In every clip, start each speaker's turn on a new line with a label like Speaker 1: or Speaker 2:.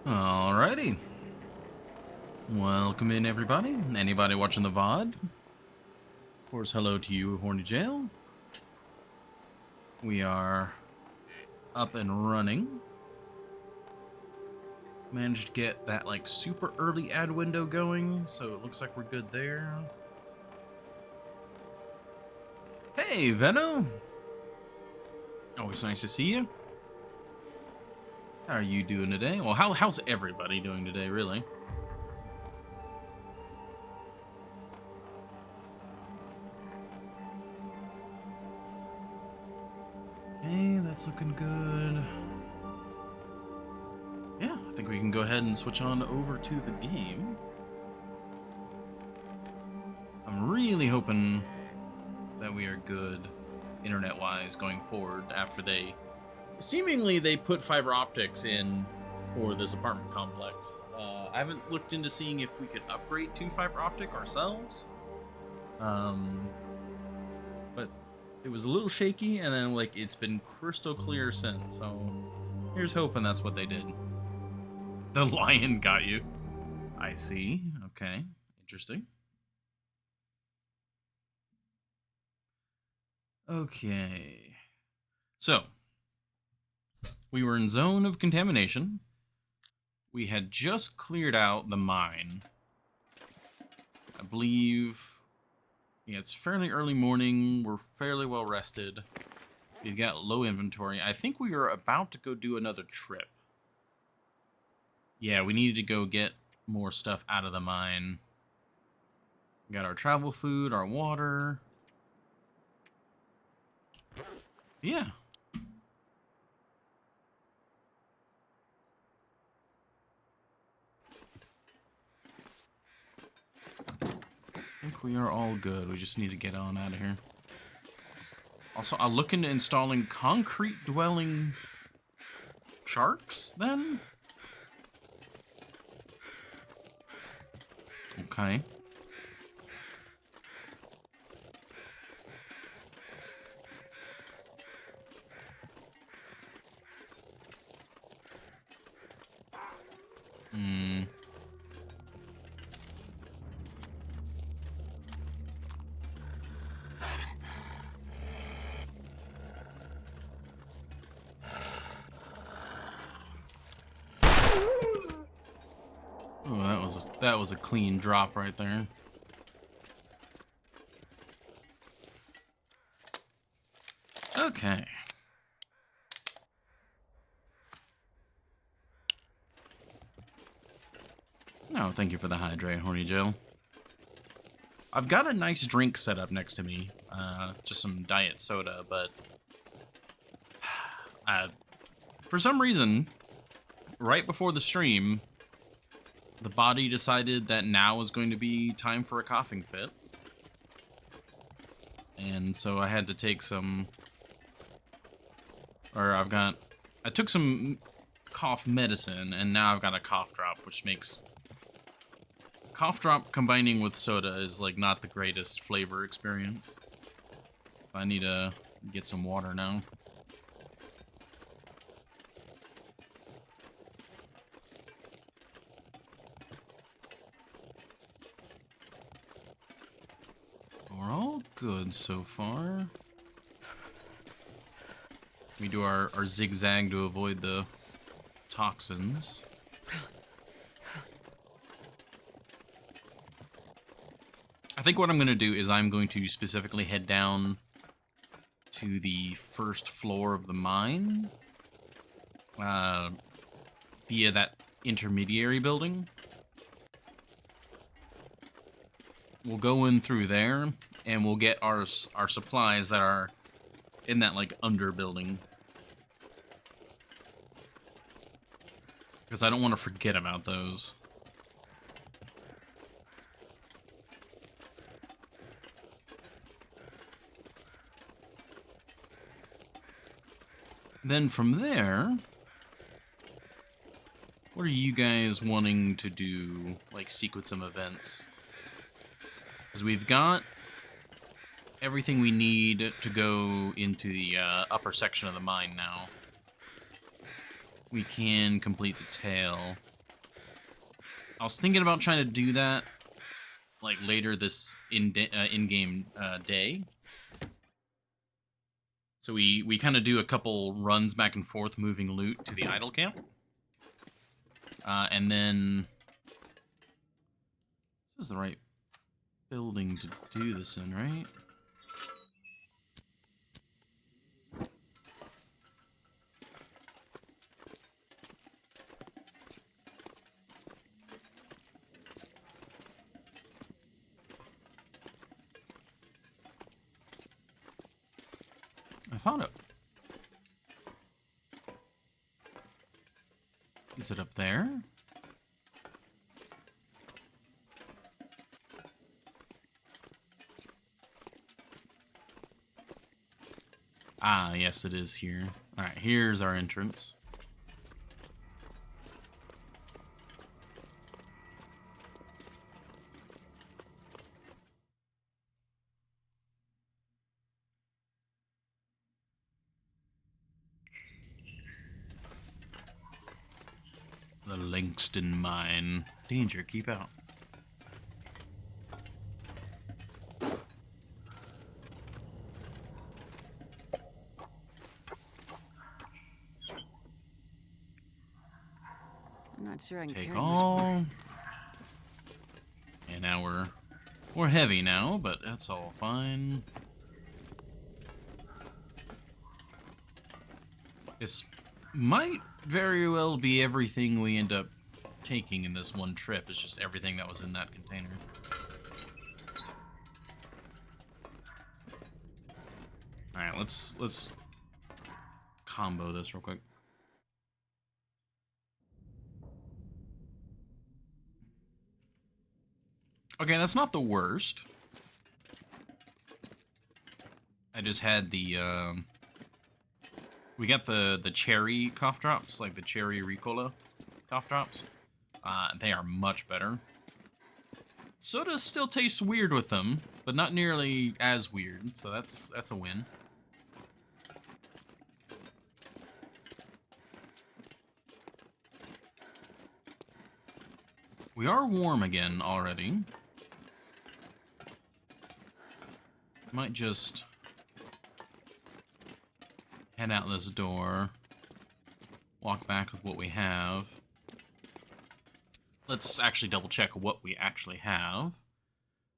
Speaker 1: Alrighty. Welcome in, everybody. Anybody watching the VOD? Of course, hello to you, Horny Jail. We are up and running. Managed to get that, like, super early ad window going, so it looks like we're good there. Hey, Venno! Always nice to see you. How are you doing today? Well, how's everybody doing today, really? Okay, that's looking good. Yeah, I think we can go ahead and switch on over to the game. I'm really hoping that we are good internet-wise going forward after they put fiber optics in for this apartment complex. I haven't looked into seeing if we could upgrade to fiber optic ourselves. But it was a little shaky, and then like it's been crystal clear since. So here's hoping that's what they did. The lion got you. I see. Okay, interesting. Okay, so we were in zone of contamination. We had just cleared out the mine. I believe, yeah, it's fairly early morning. We're fairly well rested. We've got low inventory. I think we are about to go do another trip. Yeah, we needed to go get more stuff out of the mine. We got our travel food, our water. Yeah. I think we are all good. We just need to get on out of here. Also, I'll look into installing concrete dwelling sharks then? Okay. Oh, that was a clean drop right there. Okay. No, thank you for the hydrate, Horny Joe. I've got a nice drink set up next to me. Just some diet soda, but for some reason, right before the stream, the body decided that now was going to be time for a coughing fit. And so I had to take some, I took some cough medicine, and now I've got a cough drop, which makes cough drop combining with soda is like not the greatest flavor experience. I need to get some water now. We're all good so far. We do our zigzag to avoid the toxins. I think what I'm going to do is I'm going to specifically head down to the first floor of the mine via that intermediary building. We'll go in through there, and we'll get our supplies that are in that, like, under building. Because I don't want to forget about those. Then from there, what are you guys wanting to do, like, sequence some events? Because we've got everything we need to go into the upper section of the mine now. We can complete the tail. I was thinking about trying to do that like later this in-game day. So we kind of do a couple runs back and forth, moving loot to the idle camp, and then this is the right building to do this in, right? I thought it. Is it up there? Ah, yes, it is here. Alright, here's our entrance. The Langston Mine. Danger, keep out.
Speaker 2: I'm not sure I can
Speaker 1: Take
Speaker 2: carry
Speaker 1: all.
Speaker 2: much more.
Speaker 1: And now we're heavy now, but that's all fine. This might very well be everything we end up taking in this one trip. It's just everything that was in that container. Alright, let's combo this real quick. Okay, that's not the worst. I just had the we got the cherry cough drops, like the cherry Ricola cough drops. They are much better. Soda still tastes weird with them, but not nearly as weird, so that's a win. We are warm again already. Might just head out this door, walk back with what we have. Let's actually double check what we actually have.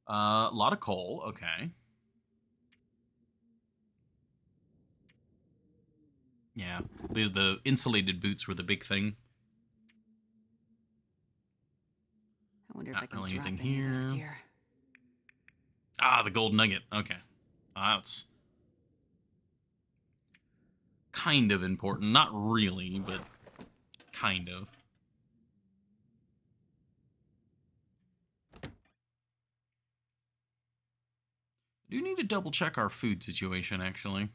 Speaker 1: A lot of coal, okay. Yeah, the insulated boots were the big thing.
Speaker 2: I wonder if
Speaker 1: Not
Speaker 2: I can
Speaker 1: really
Speaker 2: drop
Speaker 1: anything
Speaker 2: any of this
Speaker 1: here.
Speaker 2: gear.
Speaker 1: Ah, the gold nugget. Okay. That's kind of important. Not really, but kind of. I do need to double check our food situation, actually.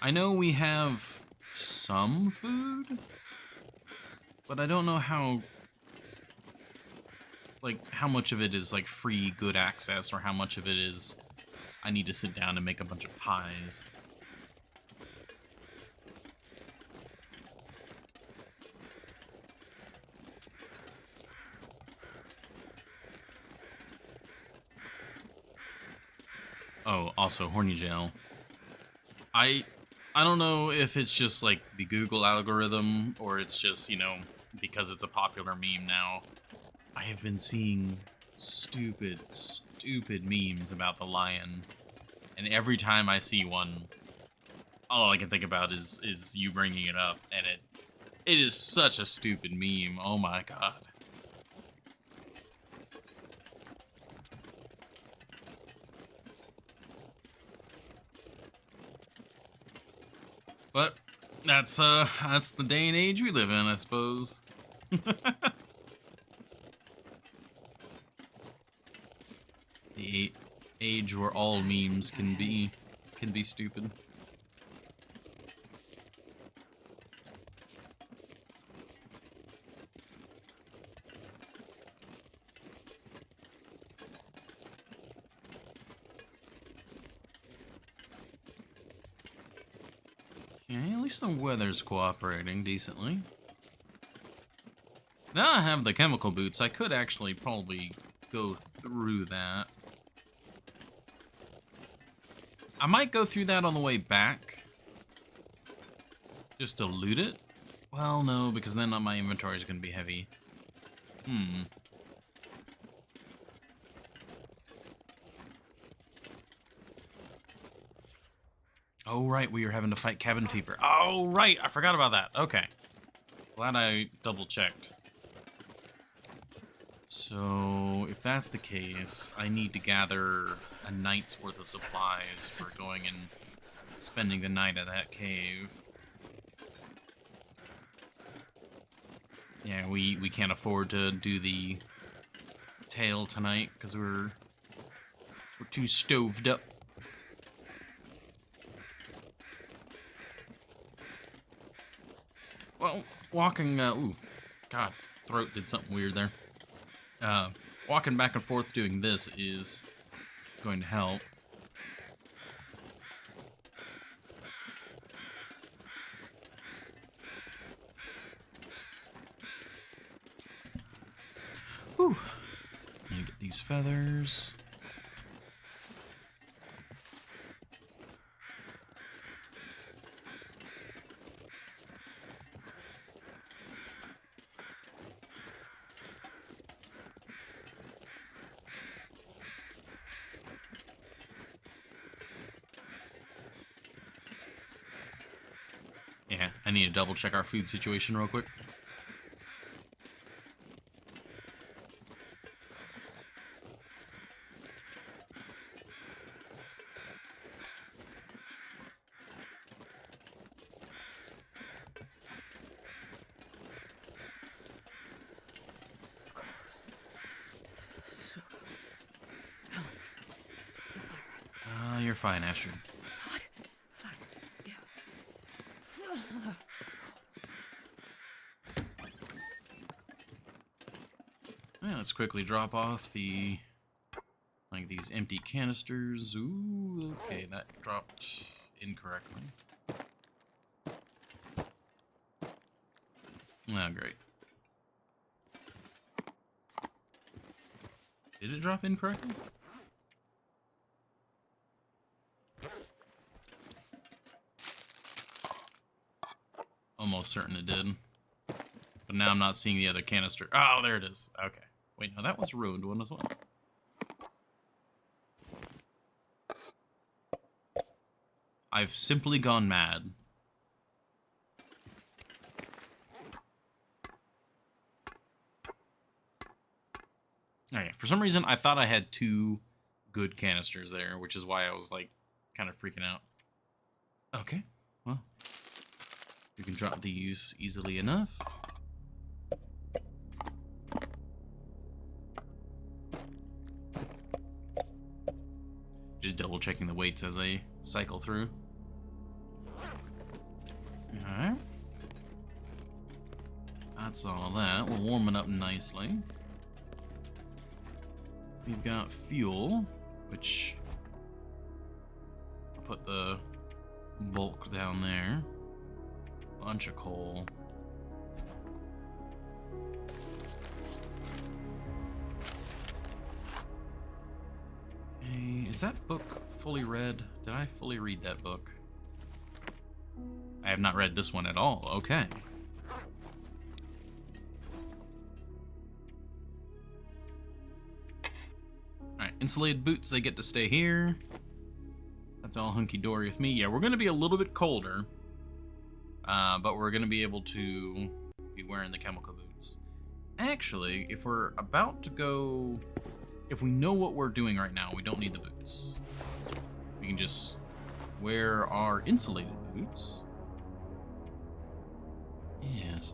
Speaker 1: I know we have some food, but I don't know how, like, how much of it is, like, free good access, or how much of it is I need to sit down and make a bunch of pies. Oh, also, horny gel. I don't know if it's just, like, the Google algorithm, or it's just, you know, because it's a popular meme now. I have been seeing stupid memes about the lion. And every time I see one, all I can think about is you bringing it up. And it is such a stupid meme. Oh my god. But that's the day and age we live in, I suppose. The age where all memes can be stupid. Okay, at least the weather's cooperating decently. Now I have the chemical boots, I could actually probably go through that. I might go through that on the way back. Just to loot it? Well, no, because then my inventory is going to be heavy. Oh, right, we were having to fight cabin fever. Oh, right, I forgot about that. Okay. Glad I double-checked. So, if that's the case, I need to gather a night's worth of supplies for going and spending the night at that cave. Yeah, we can't afford to do the tail tonight because we're too stoved up. Well, walking, ooh, God, throat did something weird there. Walking back and forth doing this is going to help. Whew. Need to get these feathers. Yeah, I need to double check our food situation real quick. You're fine, Astrid. Yeah, let's quickly drop off the, like, these empty canisters. Ooh, okay, that dropped incorrectly. Oh, great. Did it drop incorrectly? Almost certain it did. But now I'm not seeing the other canister. Oh, there it is. Okay. Wait, no, that was a ruined one as well. I've simply gone mad. Okay, for some reason, I thought I had 2 good canisters there, which is why I was, like, kind of freaking out. Okay, well, you can drop these easily enough. Just double checking the weights as I cycle through. Alright. That's all that. We're warming up nicely. We've got fuel, which I'll put the bulk down there. Bunch of coal. Okay, is that book fully read? Did I fully read that book? I have not read this one at all. Okay. Alright, insulated boots, they get to stay here. That's all hunky-dory with me. Yeah, we're going to be a little bit colder. But we're going to be able to be wearing the chemical boots. Actually, if we're about to go... If we know what we're doing right now, we don't need the boots. We can just wear our insulated boots. Yes.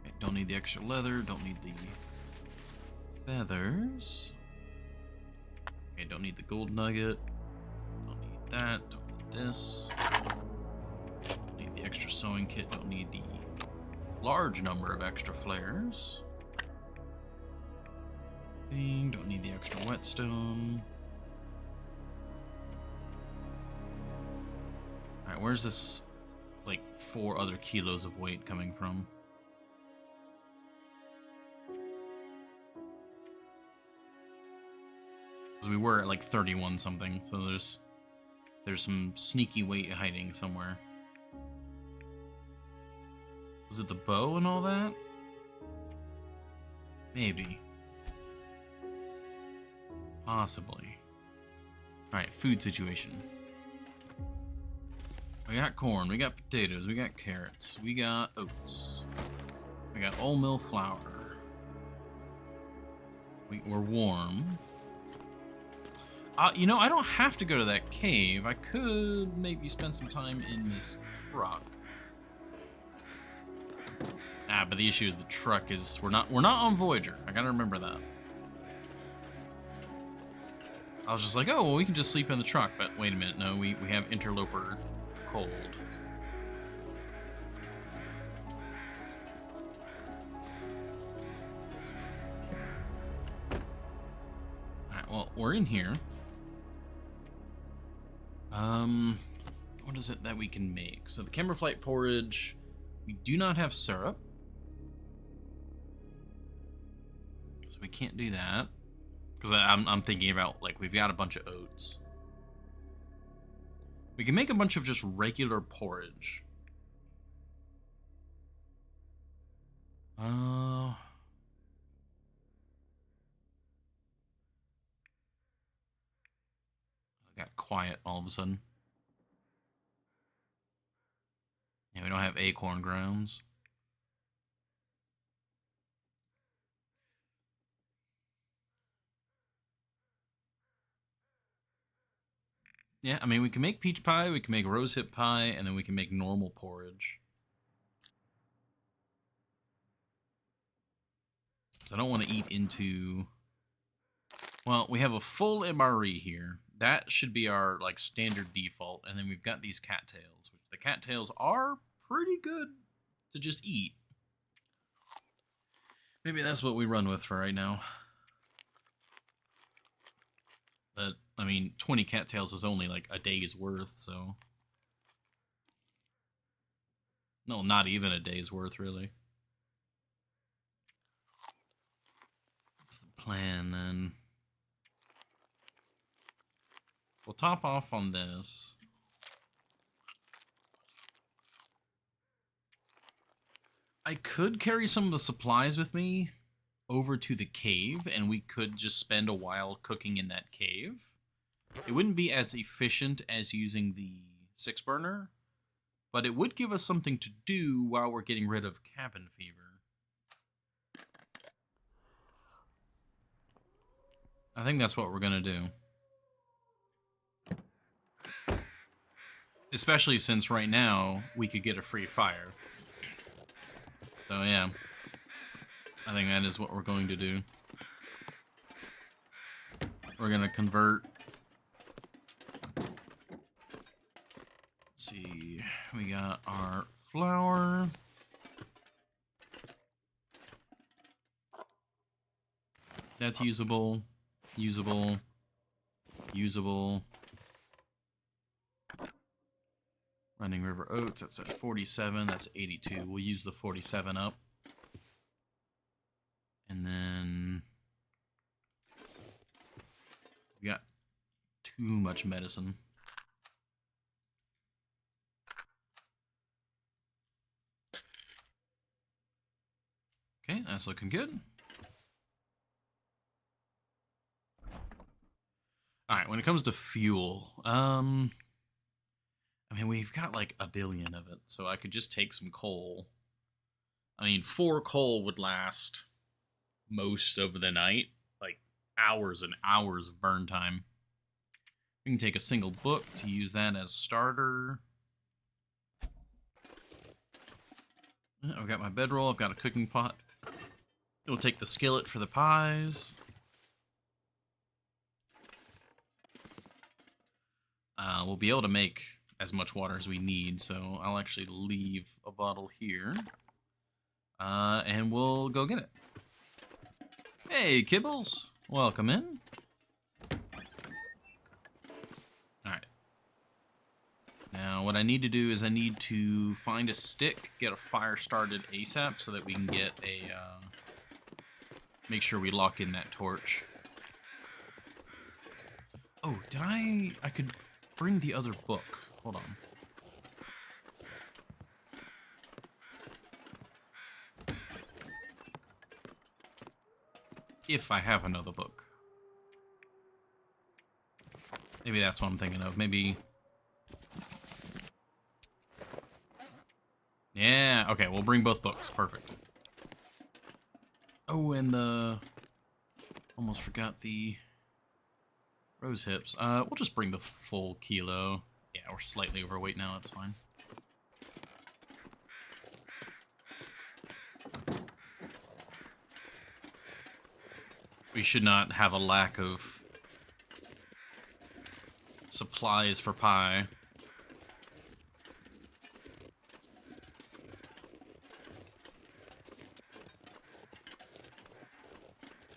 Speaker 1: Okay, don't need the extra leather, don't need the feathers. Okay, don't need the gold nugget. Don't need that, don't need this. Don't need the extra sewing kit, don't need the large number of extra flares. Don't need the extra whetstone. Alright, where's this like 4 other kilos of weight coming from. Because we were at like 31 something, so there's some sneaky weight hiding somewhere. Was it the bow and all that? Maybe. Possibly. Alright, food situation. We got corn, we got potatoes, we got carrots, we got oats. We got wholemeal flour. We're warm. You know, I don't have to go to that cave. I could maybe spend some time in this truck. But the issue is the truck is we're not on Voyager. I gotta remember that. I was just like, oh well, we can just sleep in the truck, but wait a minute, no, we have interloper cold. Alright, well, we're in here. What is it that we can make? So the Camberflight porridge, we do not have syrup. So we can't do that. Because I'm thinking about, like, we've got a bunch of oats. We can make a bunch of just regular porridge. I got quiet all of a sudden. Yeah, we don't have acorn grounds. Yeah, I mean, we can make peach pie, we can make rosehip pie, and then we can make normal porridge. Because I don't want to eat into... Well, we have a full MRE here. That should be our, like, standard default. And then we've got these cattails, which the cattails are pretty good to just eat. Maybe that's what we run with for right now. But, I mean, 20 cattails is only, like, a day's worth, so... No, not even a day's worth, really. What's the plan, then? We'll top off on this. I could carry some of the supplies with me over to the cave, and we could just spend a while cooking in that cave. It wouldn't be as efficient as using the 6-burner, but it would give us something to do while we're getting rid of cabin fever. I think that's what we're gonna do. Especially since right now, we could get a free fire. So yeah, I think that is what we're going to do. We're gonna convert. Let's see, we got our flour. That's usable, usable, usable. Running River Oats, that's at 47, that's 82. We'll use the 47 up. And then... we got too much medicine. Okay, that's looking good. Alright, when it comes to fuel, I mean, we've got like 1 billion of it, so I could just take some coal. I mean, 4 coal would last most of the night, like hours and hours of burn time. We can take a single book to use that as starter. I've got my bedroll, I've got a cooking pot. We'll take the skillet for the pies. We'll be able to make as much water as we need, so I'll actually leave a bottle here. And we'll go get it. Hey, Kibbles! Welcome in. Alright. Now, what I need to do is I need to find a stick, get a fire started ASAP so that we can get a, make sure we lock in that torch. Oh, did I could bring the other book. Hold on. If I have another book. Maybe that's what I'm thinking of. Maybe... Yeah, okay, we'll bring both books. Perfect. Oh, and the... Almost forgot the... Rose hips. We'll just bring the full kilo. Yeah, we're slightly overweight now, that's fine. We should not have a lack of supplies for pie.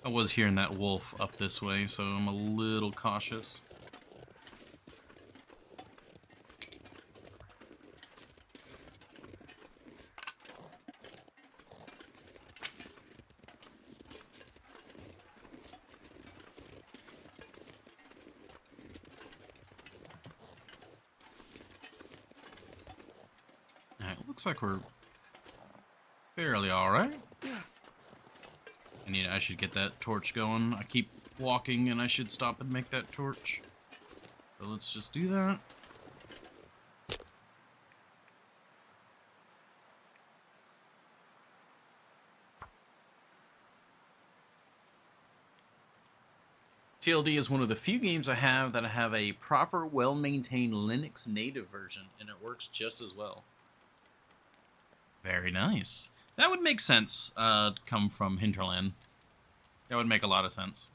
Speaker 1: I was hearing that wolf up this way, so I'm a little cautious. Alright, looks like we're fairly alright. I should get that torch going. I keep walking and I should stop and make that torch. So let's just do that. TLD is one of the few games I have that have a proper, well-maintained Linux native version, and it works just as well. Very nice. That would make sense, come from Hinterland. That would make a lot of sense.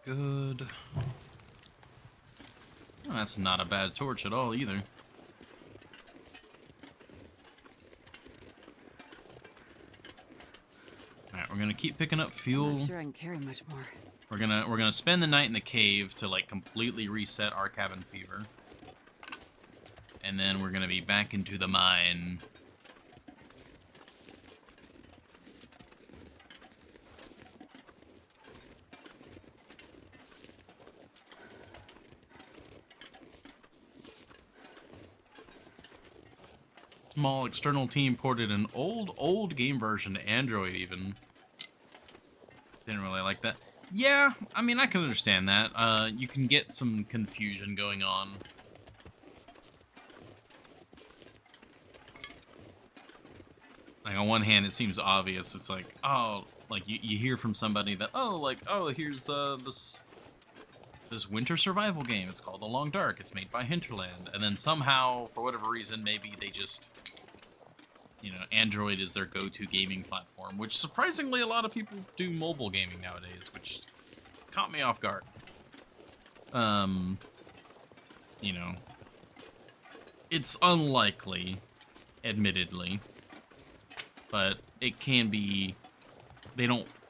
Speaker 1: Very good. Oh, that's not a bad torch at all, either. Alright, we're gonna keep picking up fuel.
Speaker 2: I'm not sure I can carry much more.
Speaker 1: We're gonna spend the night in the cave to, like, completely reset our cabin fever. And then we're gonna be back into the mine. Small external team ported an old game version to Android even. Didn't really like that. Yeah, I mean, I can understand that. You can get some confusion going on. Like, on one hand, it seems obvious. It's like, oh, like, you hear from somebody that, oh, like, oh, here's this winter survival game. It's called The Long Dark. It's made by Hinterland. And then somehow, for whatever reason, maybe they just, you know, Android is their go-to gaming platform, which surprisingly a lot of people do mobile gaming nowadays, which caught me off guard. You know, it's unlikely, admittedly, but it can be.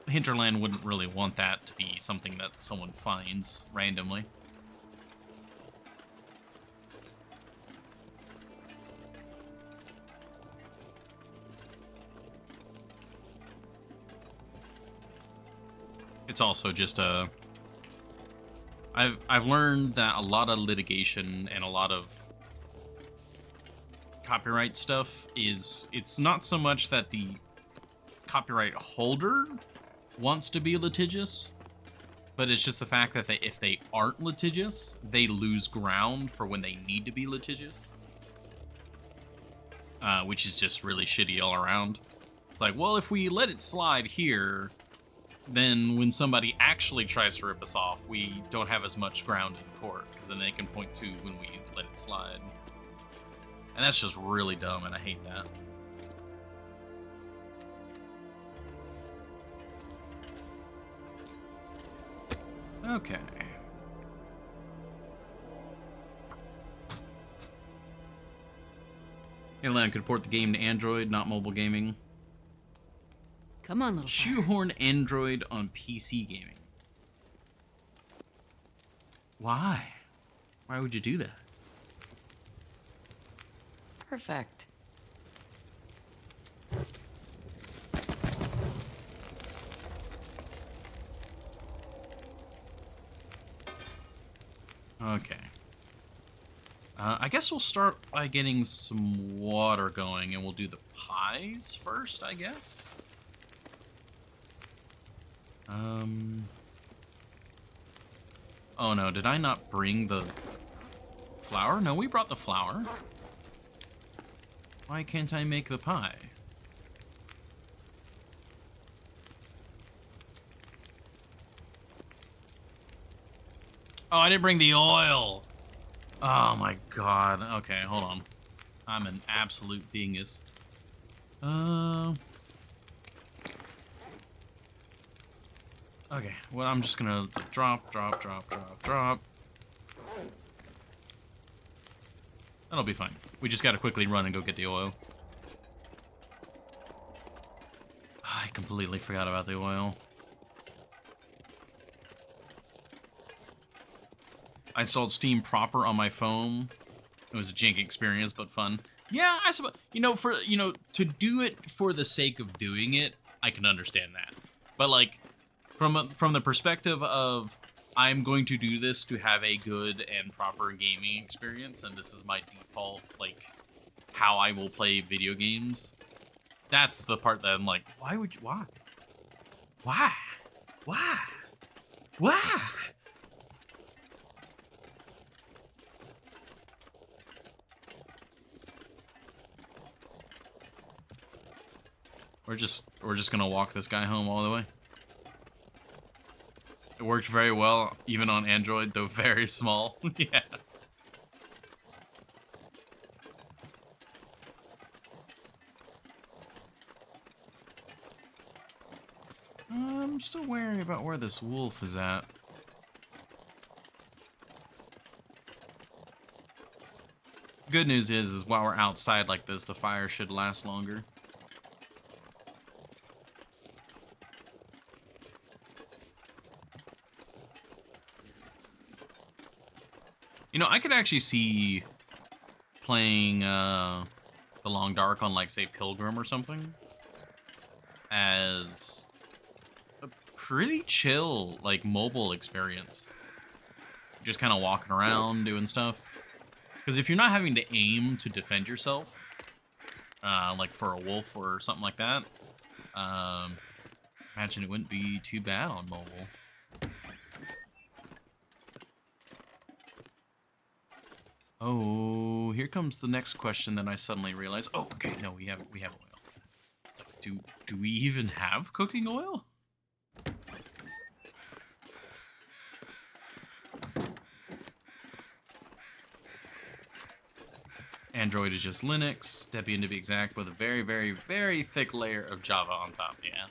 Speaker 1: Hinterland wouldn't really want that to be something that someone finds randomly. It's also just a... I've learned that a lot of litigation and a lot of copyright stuff is... It's not so much that the copyright holder wants to be litigious, but it's just the fact that if they aren't litigious, they lose ground for when they need to be litigious. Which is just really shitty all around. It's like, well, if we let it slide here, then when somebody actually tries to rip us off, we don't have as much ground in court, because then they can point to when we let it slide. And that's just really dumb, and I hate that. Okay. Hinterland could port the game to Android, not mobile gaming.
Speaker 2: Come on, little fire.
Speaker 1: Shoehorn Android on PC gaming. Why? Why would you do that?
Speaker 2: Perfect.
Speaker 1: Okay. I guess we'll start by getting some water going, and we'll do the pies first, I guess. Oh no, did I not bring the flour? No, we brought the flour. Why can't I make the pie? Oh, I didn't bring the oil. Oh my god. Okay, hold on. I'm an absolute dingus. Okay, well, I'm just gonna drop. That'll be fine. We just gotta quickly run and go get the oil. I completely forgot about the oil. I installed Steam proper on my phone. It was a janky experience, but fun. Yeah, I suppose, to do it for the sake of doing it, I can understand that. But like, from the perspective of, I'm going to do this to have a good and proper gaming experience, and this is my default, like, how I will play video games. That's the part that I'm like, why? We're just gonna walk this guy home all the way. It worked very well, even on Android, though very small. Yeah. I'm still wary about where this wolf is at. Good news is while we're outside like this, the fire should last longer. You know, I could actually see playing The Long Dark on, like, say, Pilgrim or something as a pretty chill, like, mobile experience. Just kind of walking around, doing stuff. Because if you're not having to aim to defend yourself, like for a wolf or something like that, imagine it wouldn't be too bad on mobile. Oh, here comes the next question that I suddenly realize. Oh, okay, no, we have oil. So do we even have cooking oil? Android is just Linux, Debian to be exact, with a very, very, very thick layer of Java on top, yeah.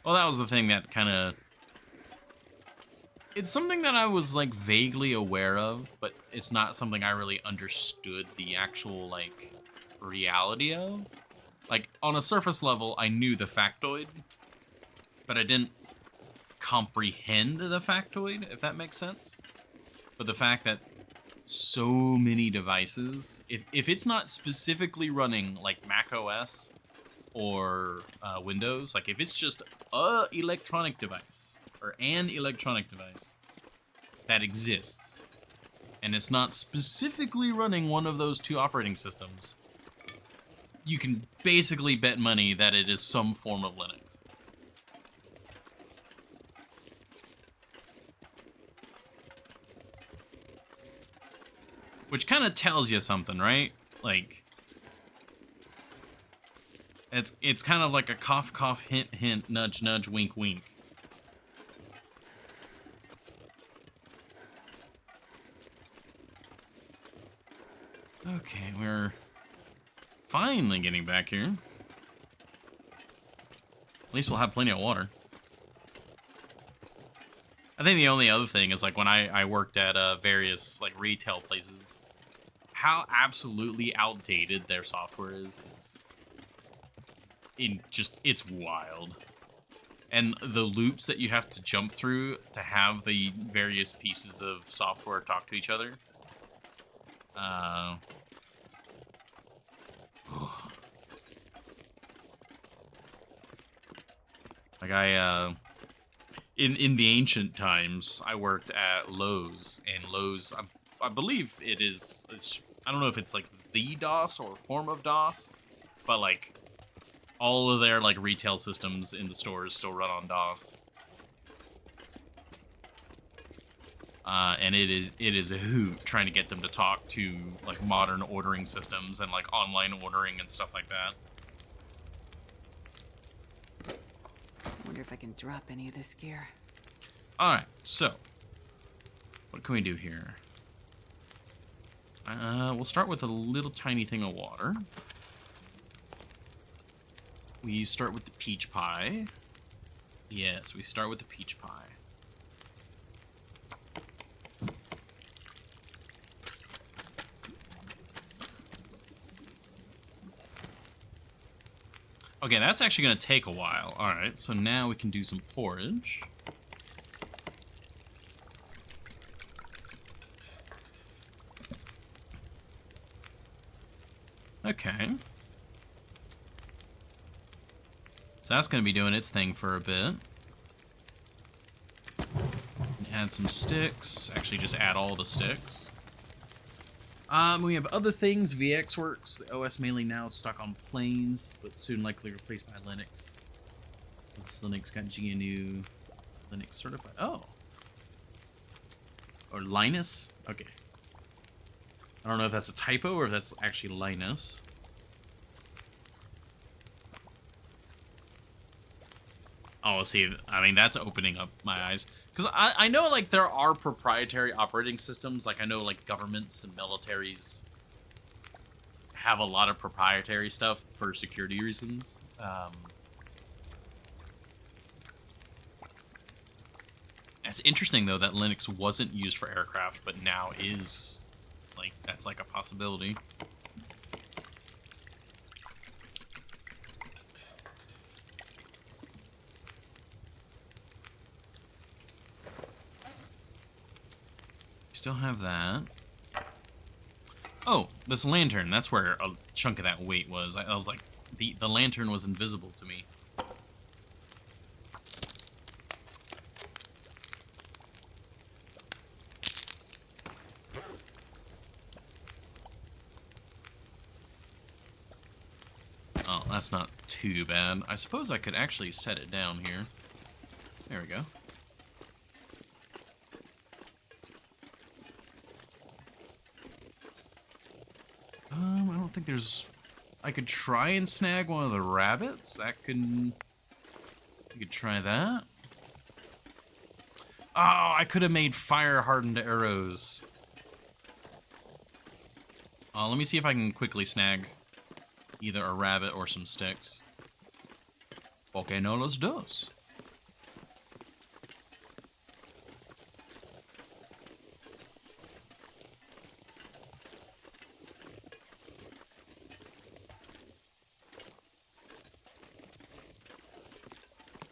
Speaker 1: Well, that was the thing that kind of... It's something that I was, like, vaguely aware of, but it's not something I really understood the actual, like, reality of. Like, on a surface level, I knew the factoid, but I didn't comprehend the factoid, if that makes sense. But the fact that so many devices, if it's not specifically running, like, Mac OS or Windows, like, if it's just a electronic device, or an electronic device that exists, and it's not specifically running one of those two operating systems, you can basically bet money that it is some form of Linux. Which kind of tells you something, right? Like, it's kind of like a cough, cough, hint, hint, nudge, nudge, wink, wink. Okay, we're finally getting back here. At least we'll have plenty of water. I think the only other thing is, like, when I worked at various, like, retail places, how absolutely outdated their software is it's wild. And the loops that you have to jump through to have the various pieces of software talk to each other. Like in the ancient times, I worked at Lowe's, and Lowe's, I believe it's, I don't know if it's like the DOS or form of DOS, but like all of their like retail systems in the stores still run on DOS. And it is a hoot trying to get them to talk to like modern ordering systems and like online ordering and stuff like that.
Speaker 2: Wonder if I can drop any of this gear.
Speaker 1: All right, so what can we do here? We'll start with a little tiny thing of water. We start with the peach pie. Yes, we start with the peach pie. Okay, that's actually going to take a while. All right, so now we can do some porridge. Okay. So that's going to be doing its thing for a bit. Add some sticks. Actually, just add all the sticks. We have other things. VX works. The OS mainly now is stuck on planes, but soon likely replaced by Linux. This Linux got GNU Linux certified. Oh. Or Linus? Okay. I don't know if that's a typo or if that's actually Linus. Oh, see, I mean, that's opening up my eyes. Because I know, like, there are proprietary operating systems. Like, I know, like, governments and militaries have a lot of proprietary stuff for security reasons. It's interesting, though, that Linux wasn't used for aircraft, but now is. Like, that's, like, a possibility. Still have that. Oh, this lantern. That's where a chunk of that weight was. I was like, the lantern was invisible to me. Oh, that's not too bad. I suppose I could actually set it down here. There we go. I don't think there's... I could try and snag one of the rabbits. That could... You could try that. Oh, I could have made fire-hardened arrows. Let me see if I can quickly snag either a rabbit or some sticks. Okay, no los dos.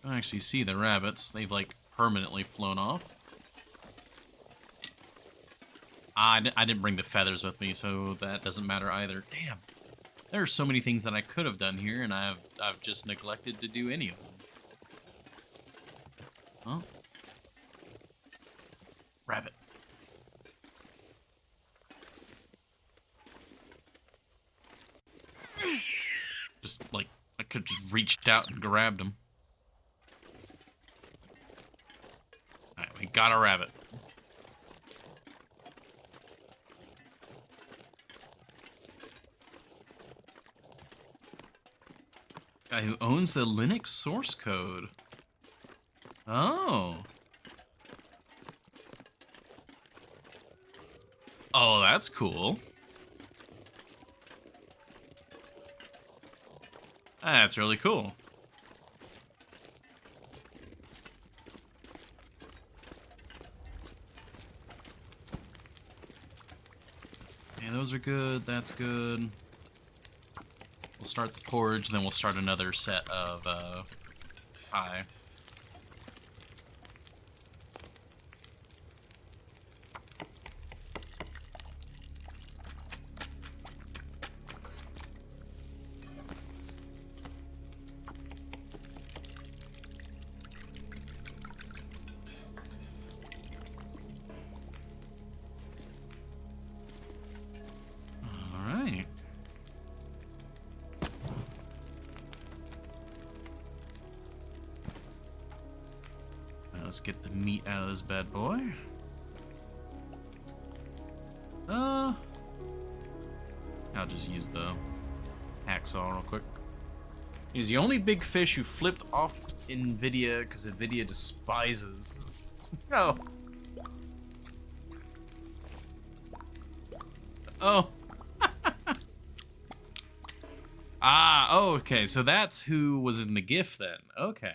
Speaker 1: I actually see the rabbits. They've, like, permanently flown off. I didn't bring the feathers with me, so that doesn't matter either. Damn. There are so many things that I could have done here, and I've just neglected to do any of them. Oh. Rabbit. Just, like, I could have just reached out and grabbed him. Alright, we got a rabbit. Guy who owns the Linux source code. Oh. Oh, that's cool. That's really cool. Yeah, those are good. That's good. We'll start the porridge, then we'll start another set of pie. Let's get the meat out of this bad boy. I'll just use the hacksaw real quick. He's the only big fish who flipped off NVIDIA because NVIDIA despises. Oh. Oh. Oh, okay. So that's who was in the GIF then. Okay.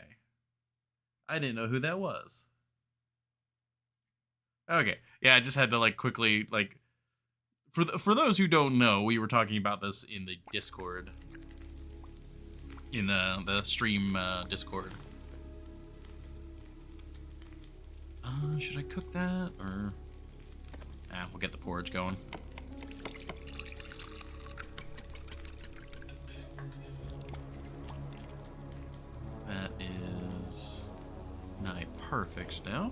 Speaker 1: I didn't know who that was. Okay. Yeah, I just had to like quickly like for those who don't know, we were talking about this in the Discord. In the stream Discord. Should I cook that or we'll get the porridge going. That is nigh perfect now.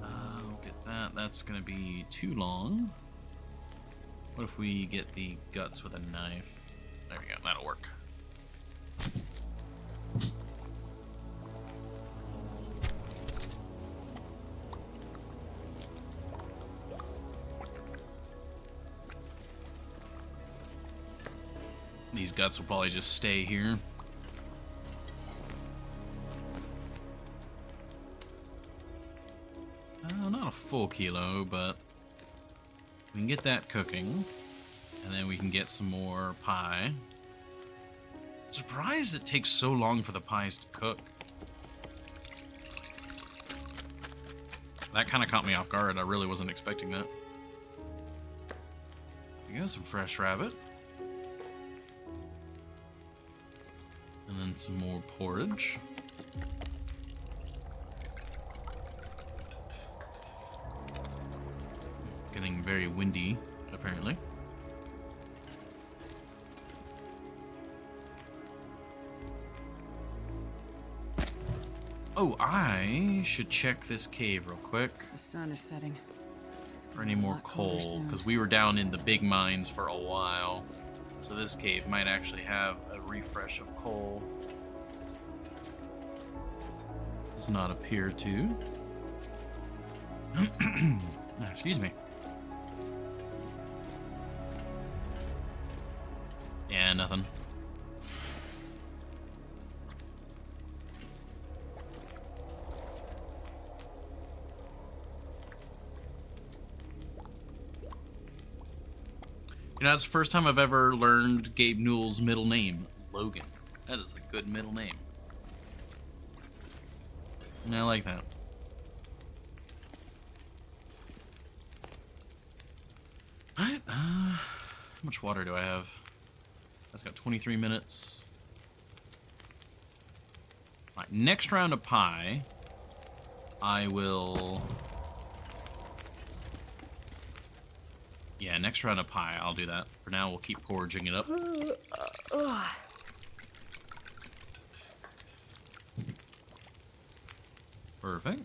Speaker 1: We'll get that. That's gonna be too long. What if we get the guts with a knife? There we go. That'll work. These guts will probably just stay here. Not a full kilo, but we can get that cooking, and then we can get some more pie. I'm surprised it takes so long for the pies to cook. That kind of caught me off guard. I really wasn't expecting that. We got some fresh rabbit. And then some more porridge. Getting very windy, apparently. Oh, I should check this cave real quick.
Speaker 2: The sun is setting.
Speaker 1: For any more coal, because we were down in the big mines for a while. So this cave might actually have a refresh of coal. Does not appear to. Excuse me. Yeah, nothing. You know, that's the first time I've ever learned Gabe Newell's middle name, Logan. That is a good middle name. And I like that. Alright, how much water do I have? That's got 23 minutes. Alright, next round of pie, I will... Yeah, next round of pie, I'll do that. For now, we'll keep porridging it up. Perfect.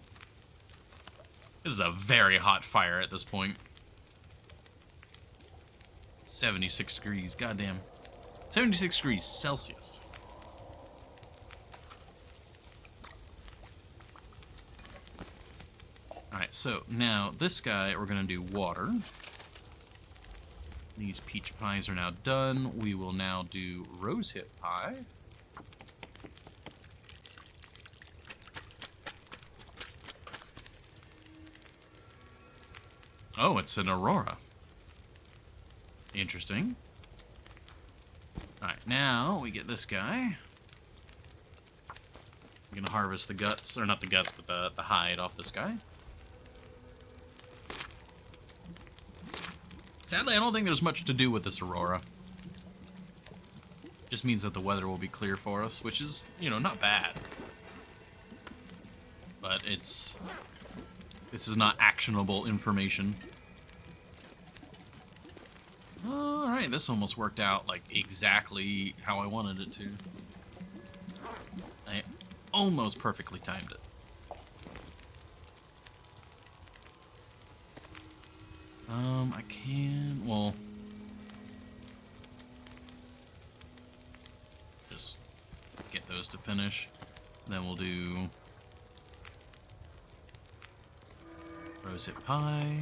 Speaker 1: This is a very hot fire at this point. 76 degrees, goddamn. 76 degrees Celsius. Alright, so now this guy, we're gonna do water. These peach pies are now done. We will now do rosehip pie. Oh, it's an aurora. Interesting. Alright, now we get this guy. I'm gonna harvest the guts, or not the guts, but the hide off this guy. Sadly, I don't think there's much to do with this aurora. Just means that the weather will be clear for us, which is, you know, not bad. But this is not actionable information. Alright, this almost worked out, like, exactly how I wanted it to. I almost perfectly timed it. I can, well... just get those to finish. Then we'll do... rosehip pie.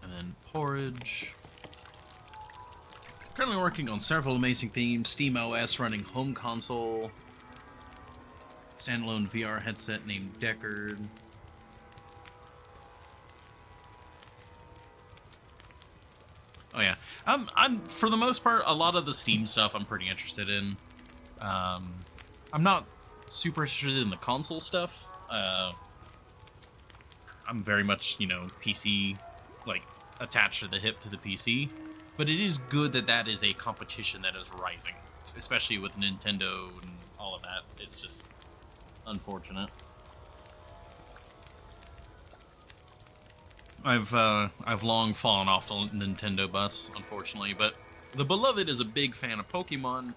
Speaker 1: And then porridge. Currently working on several amazing themes. SteamOS running home console. Standalone VR headset named Deckard. Oh yeah, I'm for the most part, a lot of the Steam stuff I'm pretty interested in. I'm not super interested in the console stuff. I'm very much, you know, PC, like, attached to the hip to the PC. But it is good that that is a competition that is rising, especially with Nintendo and all of that. It's just unfortunate. I've long fallen off the Nintendo bus, unfortunately, but the beloved is a big fan of Pokemon,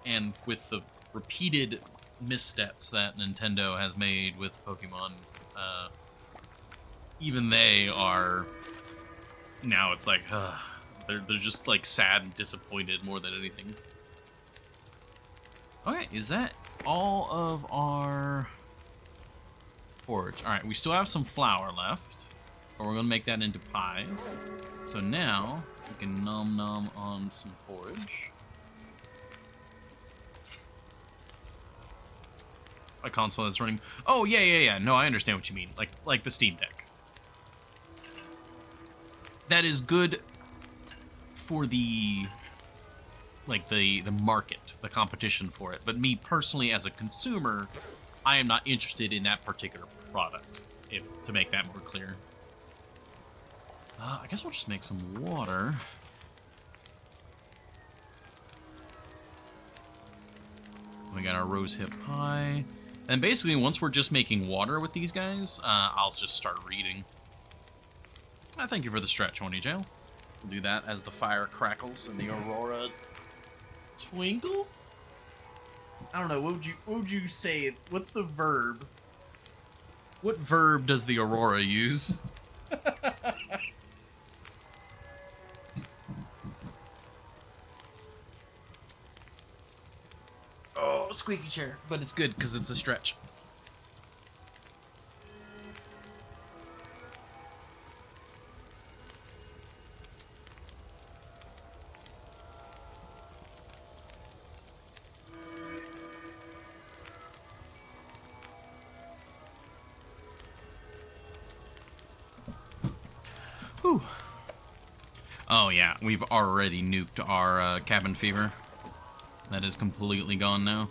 Speaker 1: and with the repeated missteps that Nintendo has made with Pokemon, even they are now. It's like they're just like sad and disappointed more than anything. Okay, is that all of our porridge? All right, we still have some flour left. But we're gonna make that into pies. So now we can nom nom on some porridge. A console that's running. Oh yeah. No, I understand what you mean. Like the Steam Deck. That is good for the the market, the competition for it. But me personally, as a consumer, I am not interested in that particular product. To make that more clear. I guess we'll just make some water. We got our rosehip pie. And basically, once we're just making water with these guys, I'll just start reading. Thank you for the stretch, Honey Jail. We'll do that as the fire crackles and the aurora twinkles. I don't know. What would you say? What's the verb? What verb does the aurora use? Oh, squeaky chair. But it's good because it's a stretch. Whew. Oh yeah, we've already nuked our cabin fever. That is completely gone now.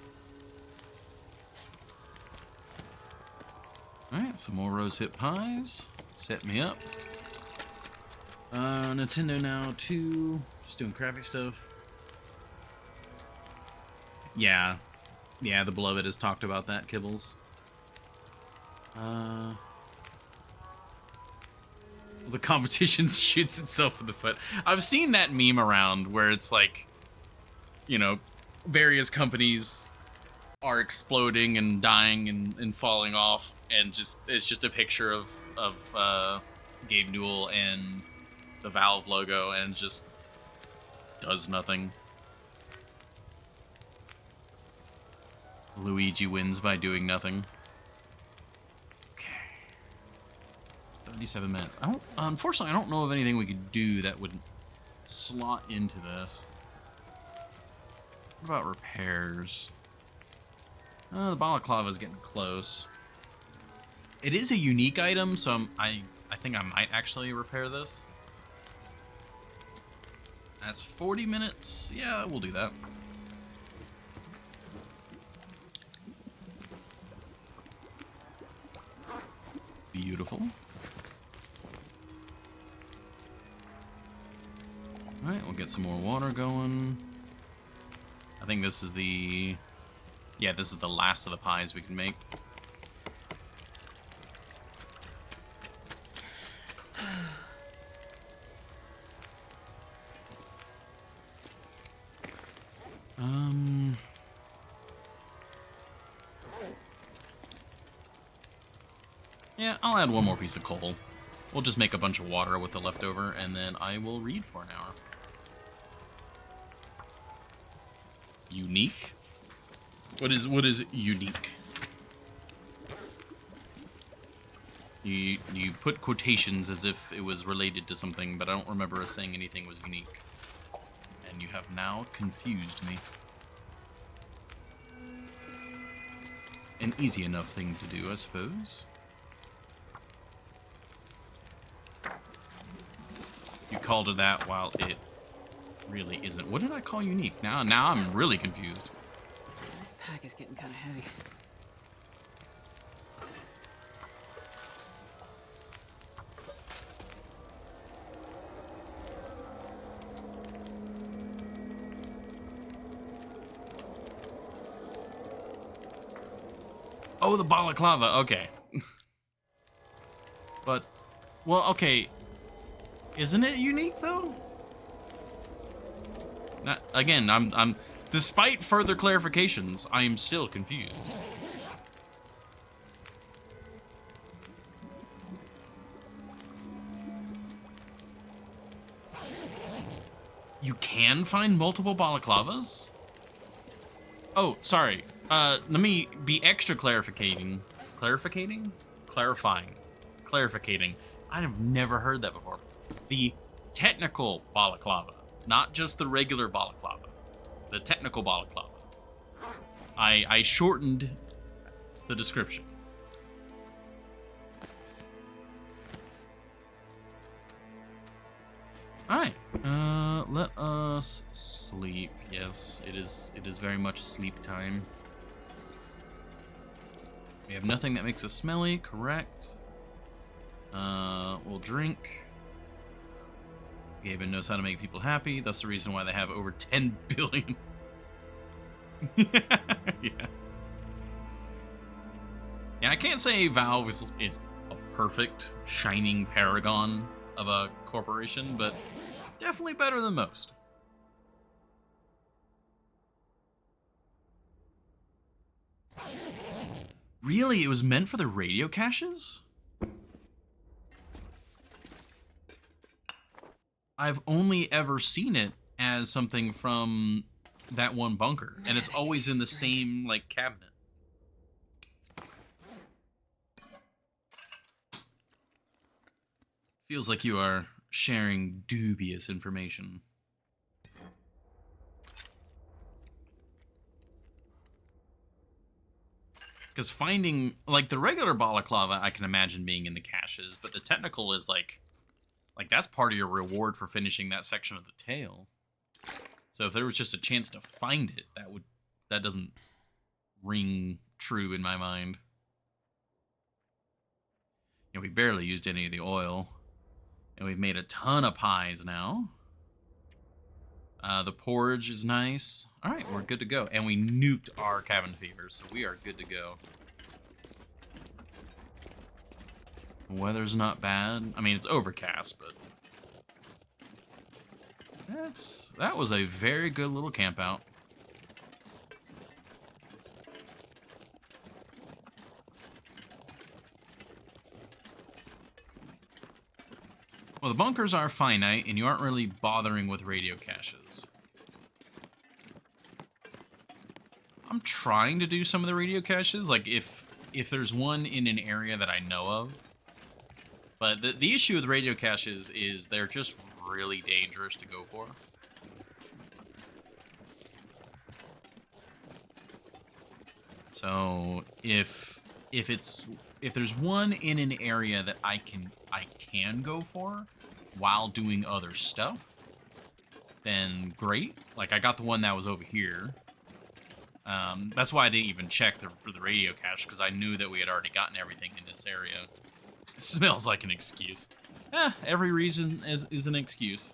Speaker 1: Alright, some more rosehip pies. Set me up. Nintendo Now 2. Just doing crappy stuff. Yeah. Yeah, the beloved has talked about that, Kibbles. The competition shoots itself in the foot. I've seen that meme around where it's like, you know, various companies are exploding and dying and falling off, and it's just a picture of Gabe Newell and the Valve logo, and just does nothing. Luigi wins by doing nothing. Okay. 37 minutes. Unfortunately, I don't know of anything we could do that would slot into this. What about repairs? The balaclava is getting close. It is a unique item, so I think I might actually repair this. That's 40 minutes. Yeah, we'll do that. Beautiful. Alright, we'll get some more water going. I think this is the... Yeah, this is the last of the pies we can make. Yeah, I'll add one more piece of coal. We'll just make a bunch of water with the leftover, and then I will read for an hour. Unique? What is unique? You put quotations as if it was related to something, but I don't remember us saying anything was unique. And you have now confused me. An easy enough thing to do, I suppose. You called it that while it really isn't. What did I call unique? Now I'm really confused.
Speaker 2: This pack is getting kind of heavy.
Speaker 1: Oh, the balaclava. Okay. But, well, okay. Isn't it unique though? Not, again, I'm despite further clarifications, I am still confused. You can find multiple balaclavas? Oh, sorry. Let me be extra clarifying. Clarifying. I have never heard that before. The technical balaclava, not just the regular balaclava. The technical balaclava. I shortened the description. Alright, let us sleep. Yes, it is very much sleep time. We have nothing that makes us smelly, correct. We'll drink. Gaben knows how to make people happy. That's the reason why they have over 10 billion. Yeah. Yeah, I can't say Valve is a perfect, shining paragon of a corporation, but definitely better than most. Really? It was meant for the radio caches? I've only ever seen it as something from that one bunker, and it's always in the same, like, cabinet. Feels like you are sharing dubious information. Because finding, like, the regular balaclava, I can imagine being in the caches, but the technical is, like that's part of your reward for finishing that section of the tail. So if there was just a chance to find it, that doesn't ring true in my mind. You know, we barely used any of the oil. And we've made a ton of pies now. The porridge is nice. All right, we're good to go. And we nuked our cabin fever, so we are good to go. Weather's not bad. I mean, it's overcast, but that was a very good little camp out. Well, the bunkers are finite, and you aren't really bothering with radio caches. I'm trying to do some of the radio caches, like if there's one in an area that I know of. But the issue with radio caches is they're just really dangerous to go for. So if there's one in an area that I can go for while doing other stuff, then great. Like I got the one that was over here. That's why I didn't even check for the radio cache, because I knew that we had already gotten everything in this area. It smells like an excuse. Every reason is an excuse.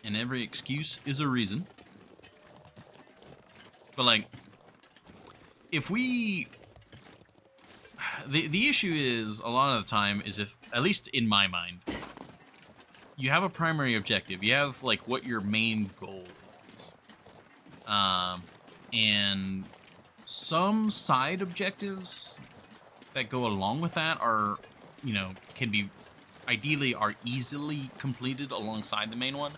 Speaker 1: And every excuse is a reason. But, like, if we... The issue is, a lot of the time, is if, at least in my mind, you have a primary objective. You have, like, what your main goal is. And some side objectives that go along with that are, you know, can be, ideally, are easily completed alongside the main one.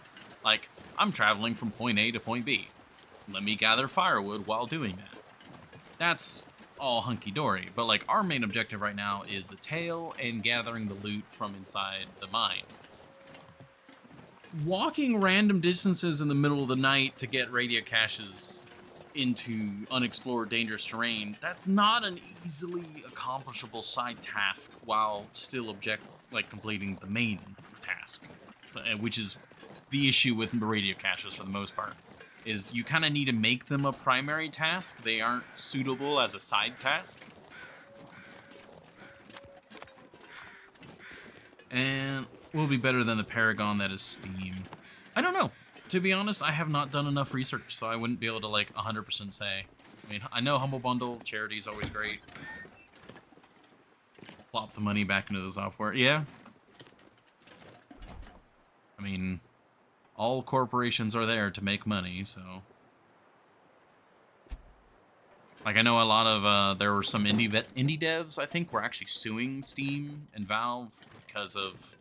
Speaker 1: Like, I'm traveling from point A to point B. Let me gather firewood while doing that. That's all hunky-dory. But, like, our main objective right now is the tail and gathering the loot from inside the mine. Walking random distances in the middle of the night to get radio caches into unexplored dangerous terrain, that's not an easily accomplishable side task while still completing the main task. So, which is the issue with radio caches for the most part, is you kind of need to make them a primary task. They aren't suitable as a side task. And will be better than the Paragon that is Steam. I don't know. To be honest, I have not done enough research, so I wouldn't be able to, like, 100% say. I mean, I know Humble Bundle, charity is always great. Plop the money back into the software. Yeah. I mean, all corporations are there to make money, so... Like, I know a lot of, there were some indie devs, I think, were actually suing Steam and Valve because of,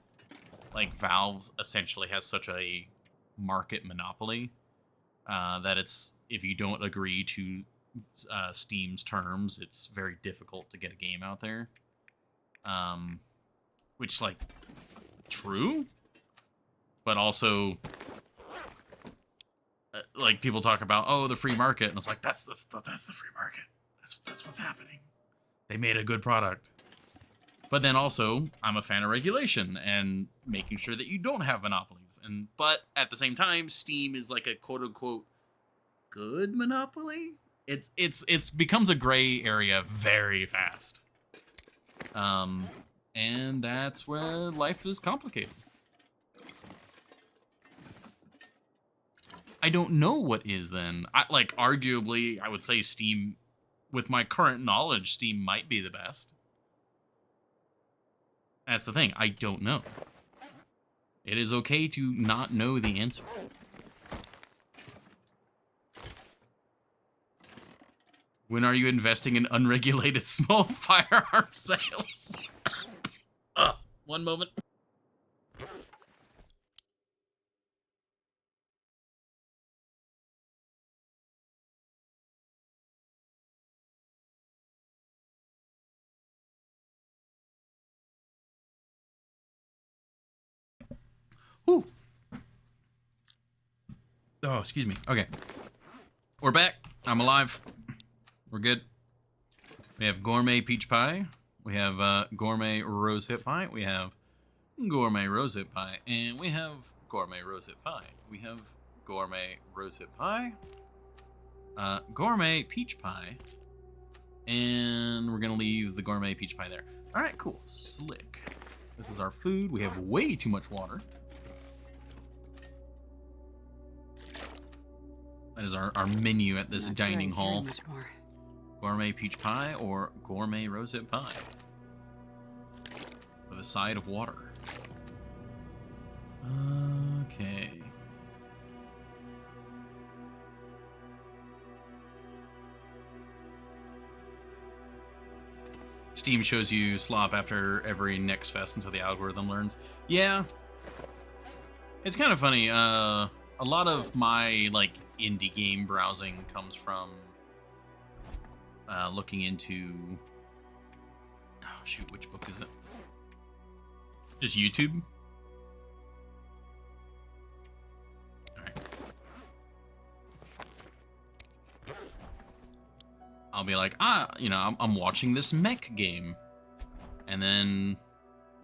Speaker 1: like, Valve essentially has such a market monopoly that it's, if you don't agree to Steam's terms, it's very difficult to get a game out there. Which, like, true, but also, like, people talk about, oh, the free market, and it's like, that's the free market. That's what's happening. They made a good product. But then also, I'm a fan of regulation and making sure that you don't have monopolies. But at the same time, Steam is like a quote-unquote good monopoly. It's becomes a gray area very fast. And that's where life is complicated. I don't know what is then. Arguably, I would say Steam, with my current knowledge, Steam might be the best. That's the thing. I don't know. It is okay to not know the answer. When are you investing in unregulated small firearm sales? 1 moment. Whew. Oh, excuse me. Okay. We're back. I'm alive. We're good. We have gourmet peach pie. We have gourmet rosehip pie. We have gourmet rosehip pie. And we have gourmet rosehip pie. We have gourmet rosehip pie. Gourmet peach pie. And we're going to leave the gourmet peach pie there. All right, cool. Slick. This is our food. We have way too much water. That is our menu at this dining hall. Gourmet peach pie or gourmet rosehip pie. With a side of water. Okay. Steam shows you slop after every next fest until the algorithm learns. Yeah. It's kind of funny. A lot of my, like, indie game browsing comes from looking into... Oh, shoot, which book is it? Just YouTube? Alright. I'll be like, I'm watching this mech game. And then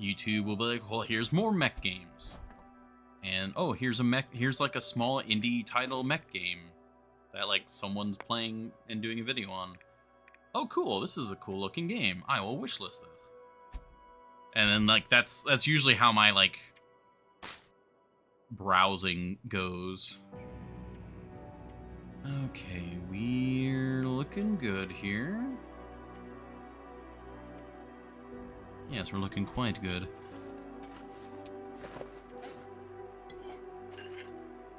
Speaker 1: YouTube will be like, well, here's more mech games. And, oh, here's like a small indie title mech game that, like, someone's playing and doing a video on. Oh, cool, this is a cool looking game. I will wishlist this. And then, like, that's usually how my, like, browsing goes. Okay, we're looking good here. Yes, we're looking quite good.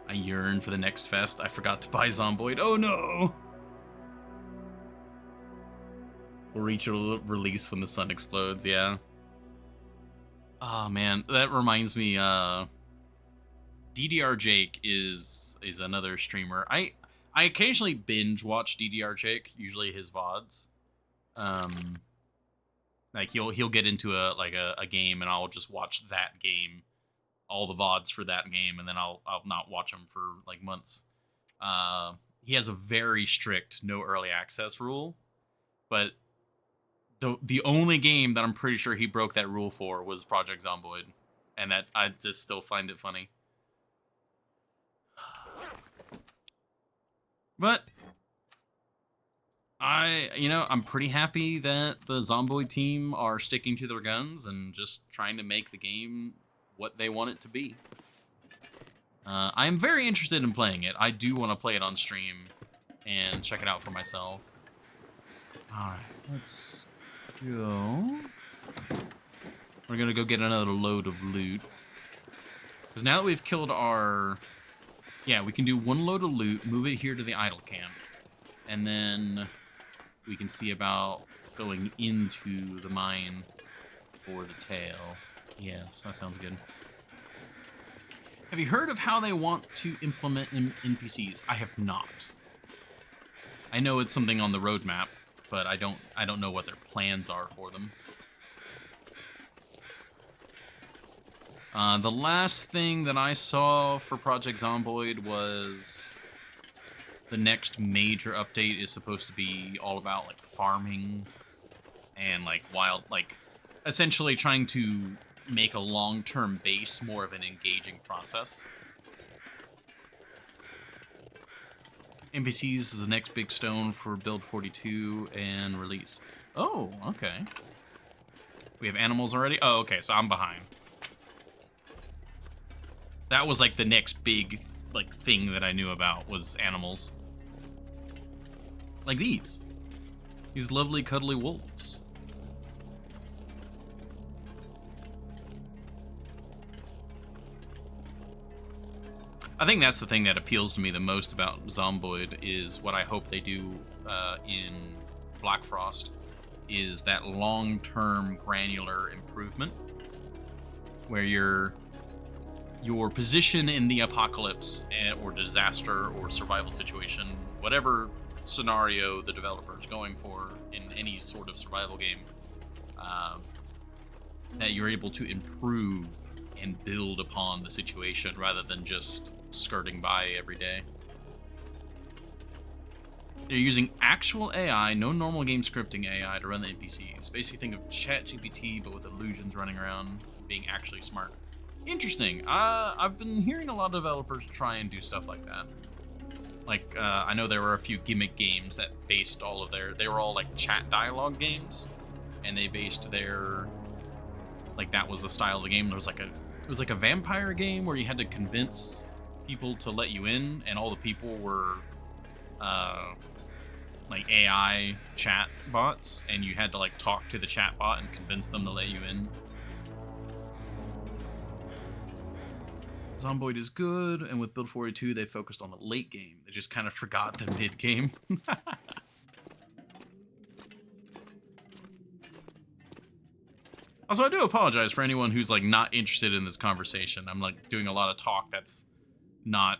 Speaker 1: I yearn for the next fest. I forgot to buy Zomboid. Oh no! We'll reach a release when the sun explodes, yeah. Oh man, that reminds me, DDR Jake is another streamer. I occasionally binge watch DDR Jake, usually his VODs. Like he'll get into a game and I'll just watch that game, all the VODs for that game, and then I'll not watch them for like months. He has a very strict no early access rule, but the only game that I'm pretty sure he broke that rule for was Project Zomboid, and that I just still find it funny. But I'm pretty happy that the Zomboid team are sticking to their guns and just trying to make the game what they want it to be. I'm very interested in playing it. I do want to play it on stream and check it out for myself. Alright, let's go. We're gonna go get another load of loot. Because now that we've killed our... Yeah, we can do one load of loot, move it here to the idle camp, and then we can see about going into the mine for the tail. Yes, that sounds good. Have you heard of how they want to implement NPCs? I have not. I know it's something on the roadmap, but I don't know what their plans are for them. The last thing that I saw for Project Zomboid was the next major update is supposed to be all about like farming and like essentially trying to make a long-term base more of an engaging process. NPCs is the next big stone for build 42 and release. Oh, okay. We have animals already? Oh, okay, so I'm behind. That was like the next big like thing that I knew about was animals. Like these. These lovely cuddly wolves. I think that's the thing that appeals to me the most about Zomboid is what I hope they do in Black Frost is that long-term granular improvement where your position in the apocalypse or disaster or survival situation, whatever scenario the developer is going for in any sort of survival game, that you're able to improve and build upon the situation rather than just skirting by every day. They're using actual AI, no normal game scripting AI, to run the NPCs. Basically think of ChatGPT, but with illusions running around, being actually smart. Interesting. I've been hearing a lot of developers try and do stuff like that. Like, I know there were a few gimmick games that based all of they were all like chat dialogue games, and they based their, like that was the style of the game. It was like a vampire game where you had to convince people to let you in, and all the people were like AI chat bots, and you had to like talk to the chat bot and convince them to let you in. Zomboid is good, and with Build 42, they focused on the late game. They just kind of forgot the mid game. Also, I do apologize for anyone who's like not interested in this conversation. I'm like doing a lot of talk that's not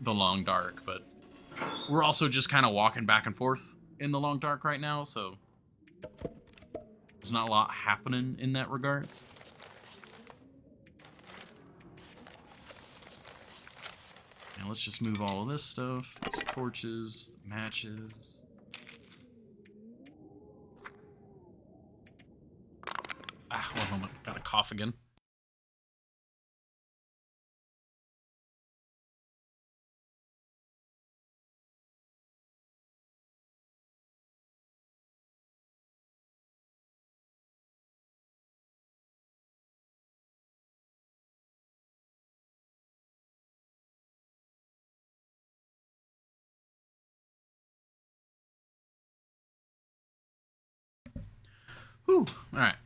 Speaker 1: the Long Dark, but we're also just kind of walking back and forth in the Long Dark right now, so there's not a lot happening in that regards. Now let's just move all of this stuff. These torches, the matches. Ah, one moment. Got a cough again. Whew. All right.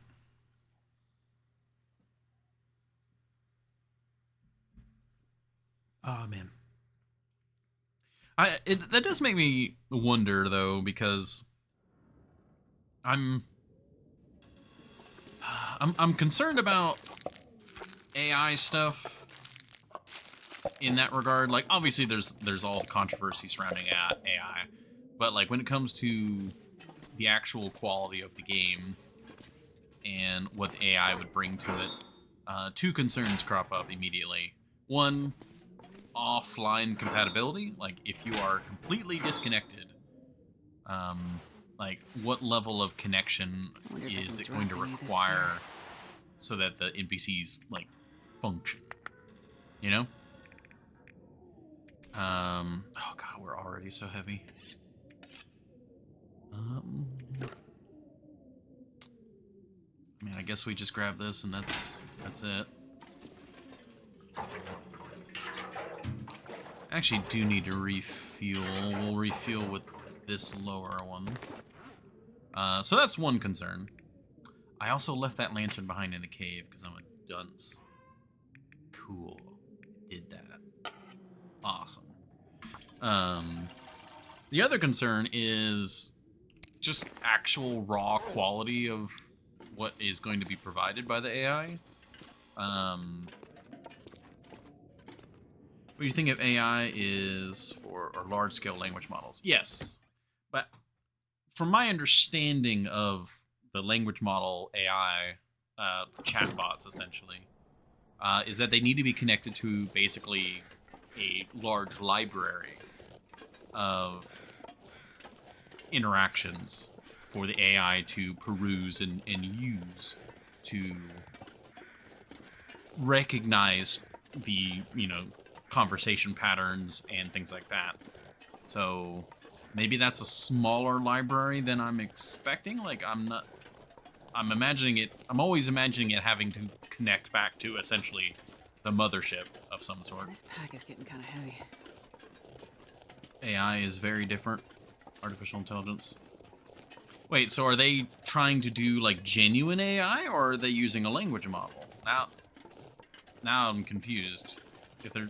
Speaker 1: Oh man. That does make me wonder though, because I'm I'm concerned about AI stuff in that regard. Like, obviously there's all controversy surrounding AI, but like when it comes to the actual quality of the game and what the AI would bring to it, two concerns crop up immediately. One, offline compatibility. Like, if you are completely disconnected, like what level of connection is it going to require so that the NPCs like function? You know? Oh god, we're already so heavy. I mean, I guess we just grab this and that's it. Actually, do need to refuel. We'll refuel with this lower one. So that's one concern. I also left that lantern behind in the cave because I'm a dunce. Cool. Did that. Awesome. The other concern is just actual raw quality of what is going to be provided by the AI. What do you think of AI is for or large-scale language models? Yes, but from my understanding of the language model AI chatbots, essentially, is that they need to be connected to basically a large library of interactions for the AI to peruse and use to recognize the, conversation patterns and things like that. So maybe that's a smaller library than I'm expecting. Like, I'm always imagining it having to connect back to essentially the mothership of some sort.
Speaker 2: This pack is getting kind of heavy.
Speaker 1: AI is very different. Artificial intelligence. Wait, so are they trying to do like genuine AI, or are they using a language model? Now I'm confused. If they're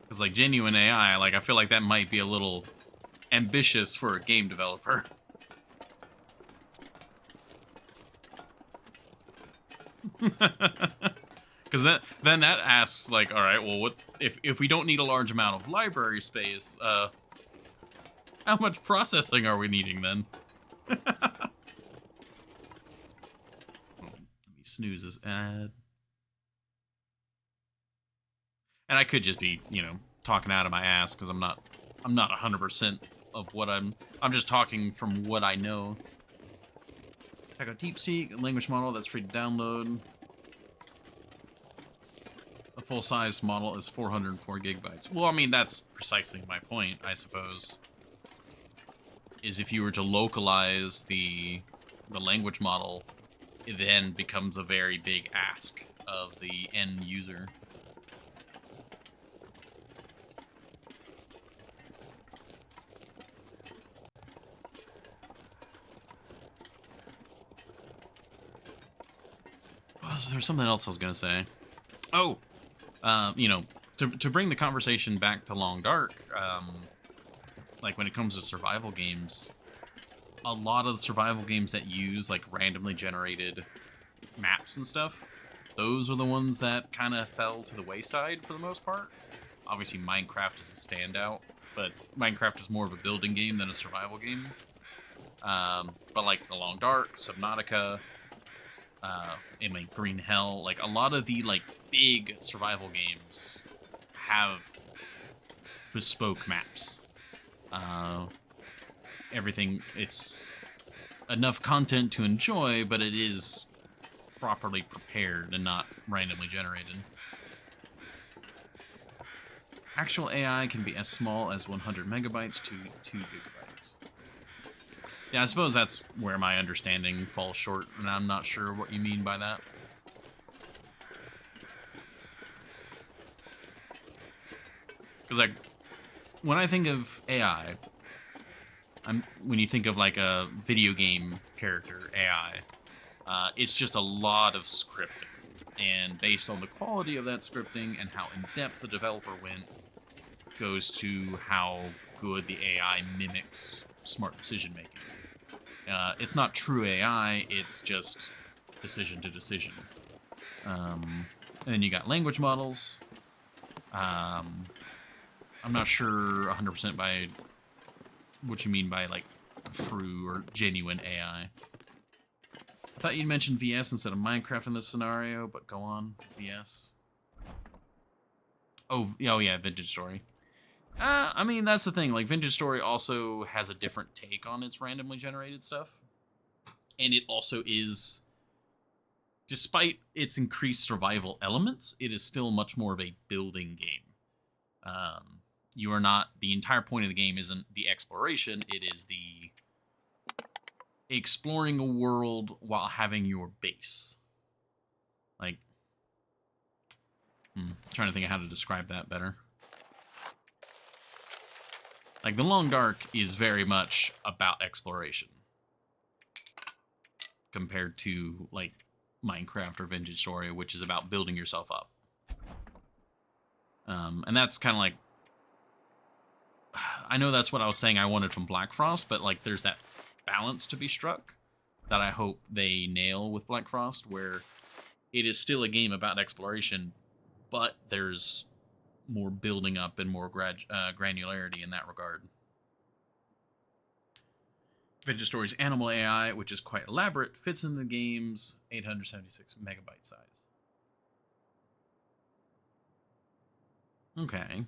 Speaker 1: because like genuine AI, like I feel like that might be a little ambitious for a game developer. Because then that asks, like, all right, well, what if we don't need a large amount of library space? How much processing are we needing then? Let me snooze this ad. And I could just be, talking out of my ass because I'm not 100% of what I'm just talking from what I know. Check out DeepSeek, a language model that's free to download. A full-size model is 404 gigabytes. Well, I mean, that's precisely my point, I suppose. Is if you were to localize the language model, it then becomes a very big ask of the end user. Oh, so there's something else I was gonna say. Oh, to bring the conversation back to Long Dark, like when it comes to survival games, a lot of the survival games that use like randomly generated maps and stuff, those are the ones that kind of fell to the wayside for the most part. Obviously, Minecraft is a standout, but Minecraft is more of a building game than a survival game. But like the Long Dark, Subnautica, and like Green Hell, like a lot of the like big survival games have bespoke maps. Everything, it's enough content to enjoy, but it is properly prepared and not randomly generated. Actual AI can be as small as 100 megabytes to 2 gigabytes. Yeah, I suppose that's where my understanding falls short, and I'm not sure what you mean by that. Because, like, when I think of AI, when you think of like a video game character AI, it's just a lot of scripting. And based on the quality of that scripting and how in-depth the developer went, goes to how good the AI mimics smart decision making. It's not true AI, it's just decision to decision. And then you got language models. I'm not sure 100% by what you mean by like true or genuine AI. I thought you'd mentioned VS instead of Minecraft in this scenario, but go on. VS. Oh yeah, Vintage Story. I mean, that's the thing. Like, Vintage Story also has a different take on its randomly generated stuff. And it also is, despite its increased survival elements, it is still much more of a building game. You are not, the entire point of the game isn't the exploration, it is the exploring a world while having your base. Like, trying to think of how to describe that better. Like, The Long Dark is very much about exploration. Compared to, like, Minecraft or Vintage Story, which is about building yourself up. And that's kind of like... I know that's what I was saying I wanted from Black Frost, but, like, there's that balance to be struck that I hope they nail with Black Frost, where it is still a game about exploration, but there's more building up and more granularity in that regard. Vintage Story's Animal AI, which is quite elaborate, fits in the game's 876 megabyte size. Okay.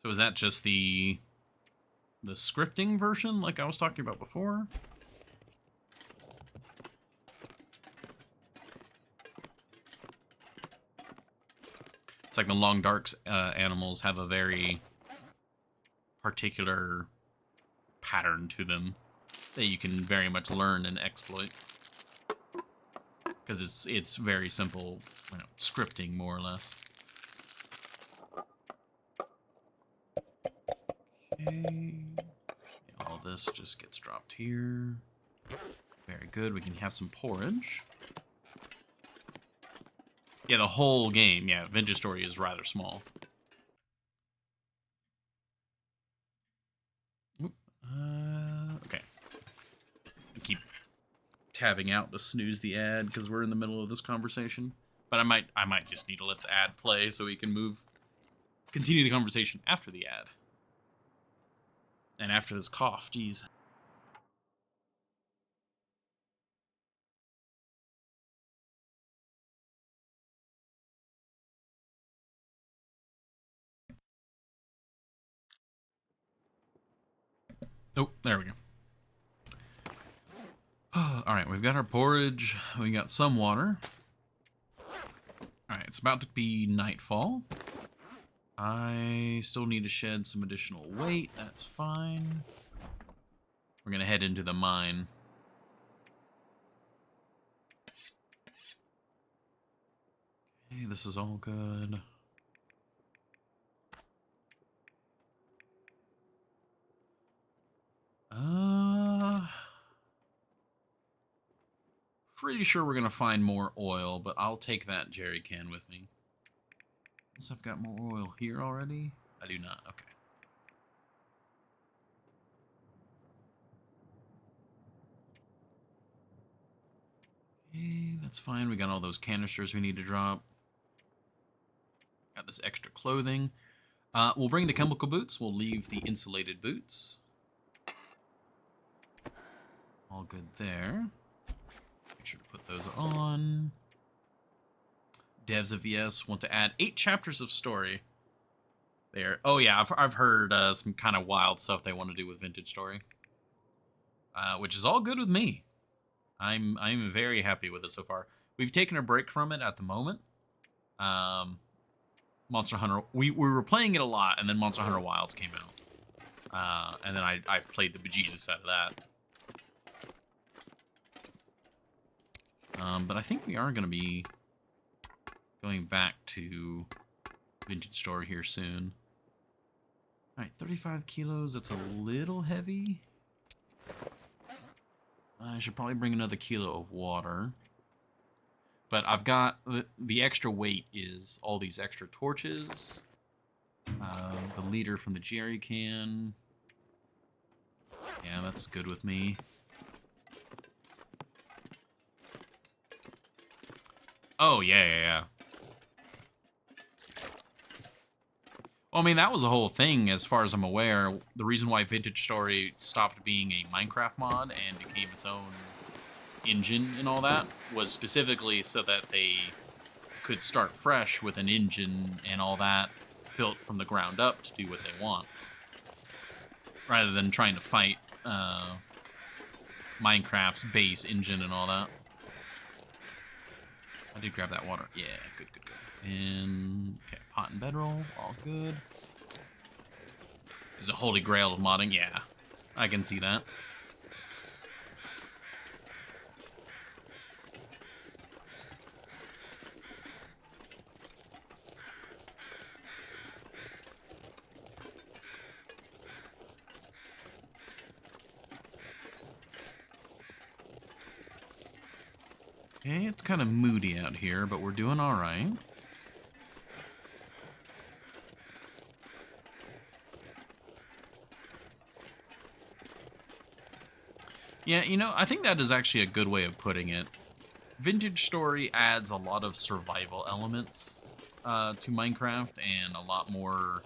Speaker 1: So is that just the scripting version like I was talking about before? It's like the Long Dark's animals have a very particular pattern to them that you can very much learn and exploit. Because it's very simple, scripting, more or less. Okay. All this just gets dropped here. Very good. We can have some porridge. Yeah, the whole game. Yeah, Vintage Story is rather small. Okay. I keep tabbing out to snooze the ad because we're in the middle of this conversation. But I might just need to let the ad play so we can continue the conversation after the ad. And after this cough, geez. Oh, there we go. All right, we've got our porridge. We got some water. All right, it's about to be nightfall. I still need to shed some additional weight. That's fine. We're going to head into the mine. Okay, this is all good. Pretty sure we're going to find more oil, but I'll take that jerry can with me. Unless I've got more oil here already? I do not. Okay. Okay, that's fine. We got all those canisters we need to drop. Got this extra clothing. We'll bring the chemical boots. We'll leave the insulated boots. All good there. Make sure to put those on. Devs of VS want to add 8 chapters of story. There. Oh yeah, I've heard some kind of wild stuff they want to do with Vintage Story, which is all good with me. I'm very happy with it so far. We've taken a break from it at the moment. Monster Hunter, we were playing it a lot, and then Monster Hunter Wilds came out, and then I played the bejesus out of that. But I think we are going to be going back to Vintage Story here soon. Alright, 35 kilos. That's a little heavy. I should probably bring another kilo of water. But I've got... The extra weight is all these extra torches. The leader from the jerry can. Yeah, that's good with me. Oh, yeah. Well, I mean, that was the whole thing, as far as I'm aware. The reason why Vintage Story stopped being a Minecraft mod and became its own engine and all that was specifically so that they could start fresh with an engine and all that built from the ground up to do what they want, rather than trying to fight Minecraft's base engine and all that. I did grab that water. Yeah, good. And, okay, pot and bedroll, all good. Is a holy grail of modding? Yeah, I can see that. Okay, it's kind of moody out here, but we're doing all right. Yeah, you know, I think that is actually a good way of putting it. Vintage Story adds a lot of survival elements to Minecraft and a lot more...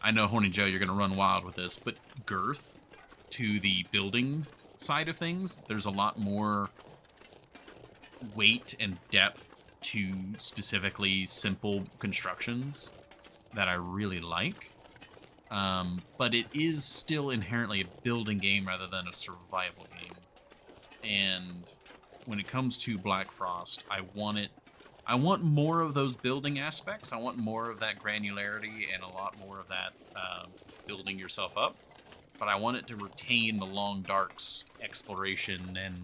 Speaker 1: I know, Horny Joe, you're going to run wild with this, but girth to the building side of things. There's a lot more weight and depth to specifically simple constructions that I really like. But it is still inherently a building game rather than a survival game. And when it comes to Black Frost, I want more of those building aspects. I want more of that granularity and a lot more of that building yourself up. But I want it to retain the Long Dark's exploration and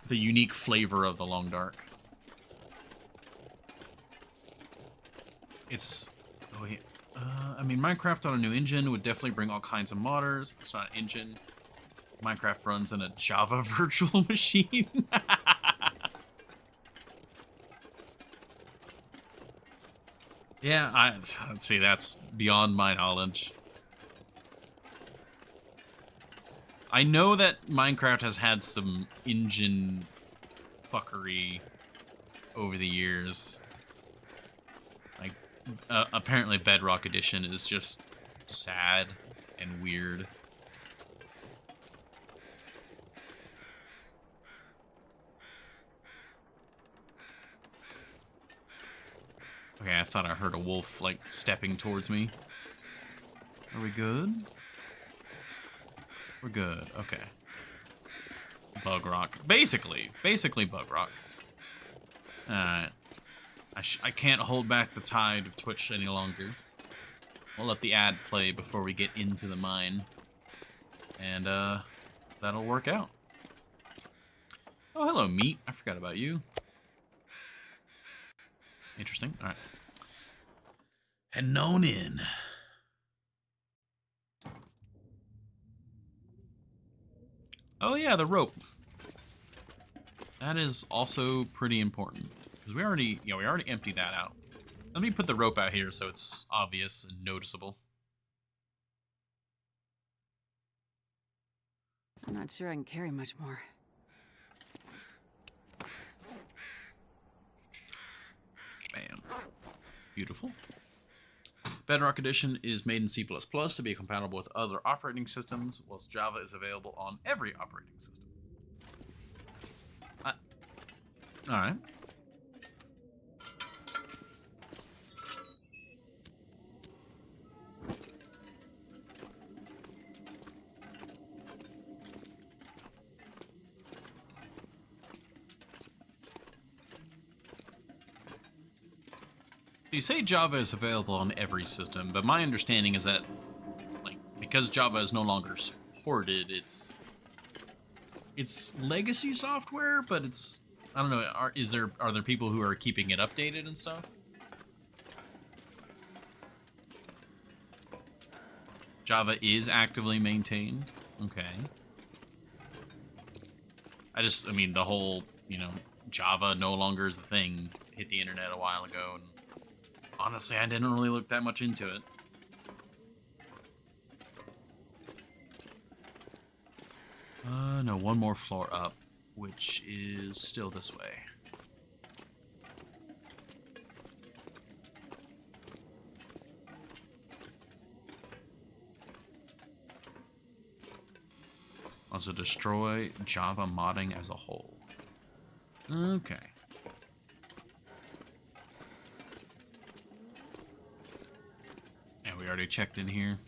Speaker 1: the unique flavor of the Long Dark. It's... Oh, yeah. I mean, Minecraft on a new engine would definitely bring all kinds of modders. It's not an engine. Minecraft runs in a Java virtual machine. Yeah, I'd say that's beyond my knowledge. I know that Minecraft has had some engine fuckery over the years. Like, apparently Bedrock Edition is just sad and weird. Okay, I thought I heard a wolf, like, stepping towards me. Are we good? We're good, okay. Bug rock. Basically bug rock. Alright. I can't hold back the tide of Twitch any longer. We'll let the ad play before we get into the mine. And, that'll work out. Oh, hello, meat. I forgot about you. Interesting. Alright. Heading on in. Oh yeah, the rope. That is also pretty important. Because we already emptied that out. Let me put the rope out here so it's obvious and noticeable.
Speaker 2: I'm not sure I can carry much more.
Speaker 1: Bam. Beautiful. Bedrock Edition is made in C++ to be compatible with other operating systems, whilst Java is available on every operating system. Alright. You say Java is available on every system, but my understanding is that, like, because Java is no longer supported, it's legacy software, but it's, I don't know, are there people who are keeping it updated and stuff? Java is actively maintained. Okay. I mean, the whole, Java no longer is the thing hit the internet a while ago, and honestly, I didn't really look that much into it. No, one more floor up, which is still this way. Also destroy Java modding as a whole. Okay. And we already checked in here.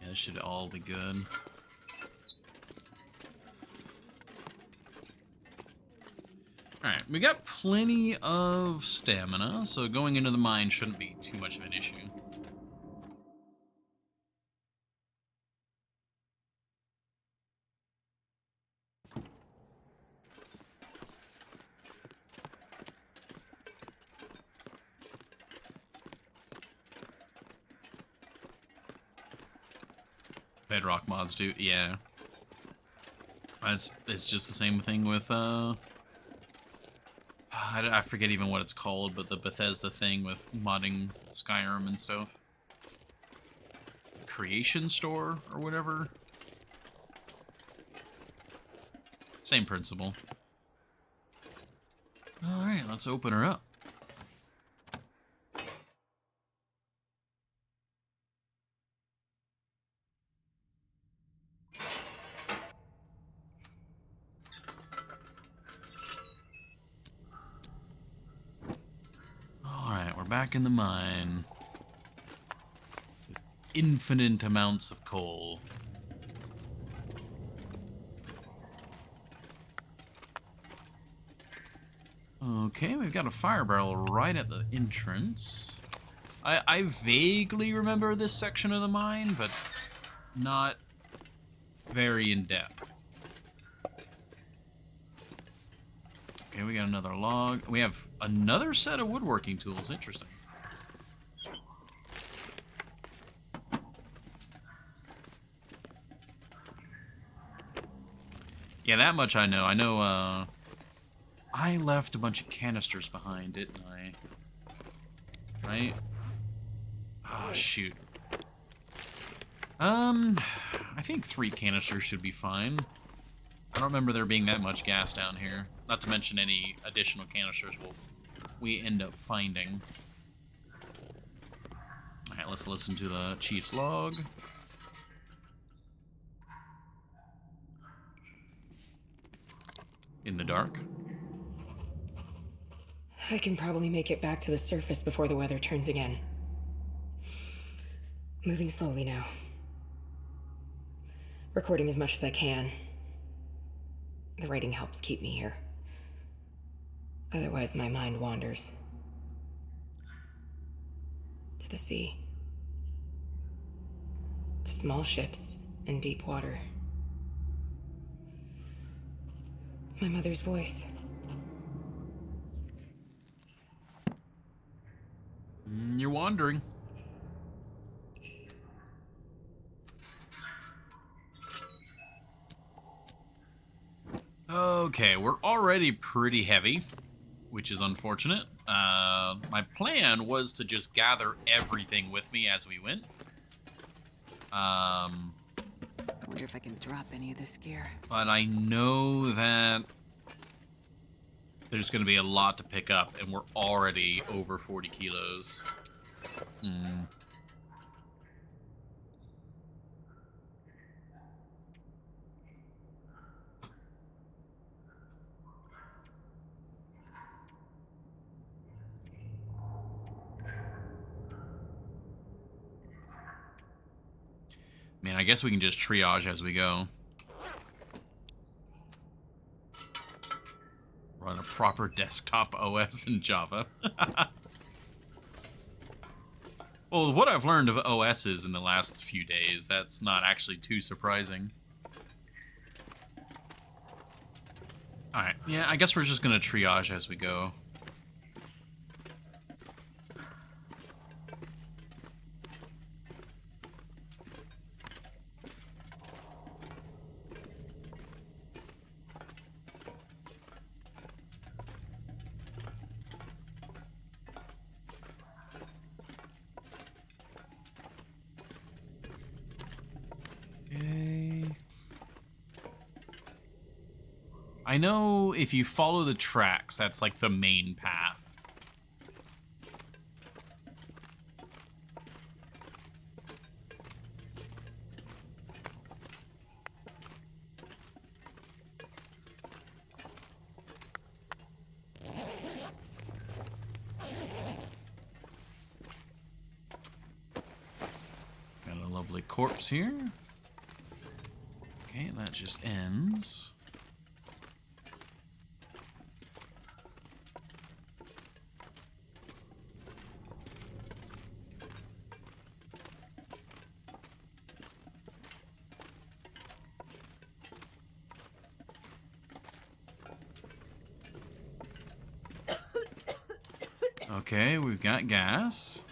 Speaker 1: Yeah, this should all be good. Alright, we got plenty of stamina, so going into the mine shouldn't be too much of an issue. Bedrock mods do, yeah. It's just the same thing with, I forget even what it's called, but the Bethesda thing with modding Skyrim and stuff. Creation Store, or whatever. Same principle. Alright, let's open her up. Back in the mine with infinite amounts of coal. Okay, we've got a fire barrel right at the entrance. I vaguely remember this section of the mine, but not very in depth. Okay, we got another log. We have another set of woodworking tools. Interesting. Yeah, that much I know. I know, I left a bunch of canisters behind, didn't I? Right? Oh, shoot. I think 3 canisters should be fine. I don't remember there being that much gas down here. Not to mention any additional canisters we end up finding. Alright, let's listen to the chief's log. In the dark.
Speaker 3: I can probably make it back to the surface before the weather turns again. Moving slowly now. Recording as much as I can. The writing helps keep me here. Otherwise, my mind wanders. To the sea. To small ships in deep water. My mother's voice.
Speaker 1: You're wandering. Okay, we're already pretty heavy, which is unfortunate. My plan was to just gather everything with me as we went.
Speaker 2: I wonder if I can drop any of this gear.
Speaker 1: But I know that there's going to be a lot to pick up, and we're already over 40 kilos. Man, I guess we can just triage as we go. Run a proper desktop OS in Java. Well, what I've learned of OSs in the last few days, that's not actually too surprising. Alright, yeah, I guess we're just gonna triage as we go. I know if you follow the tracks, that's like the main path. Got a lovely corpse here. Okay, that just ends. Okay, we've got gas.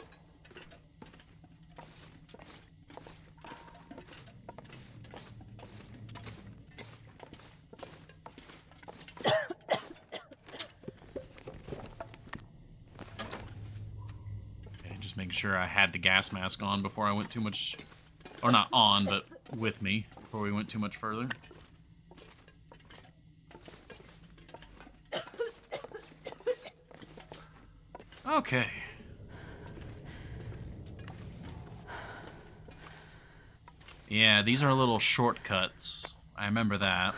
Speaker 1: Okay, just making sure I had the gas mask on before I went too much... Or not on, but with me before we went too much further. Okay. Yeah, these are little shortcuts. I remember that.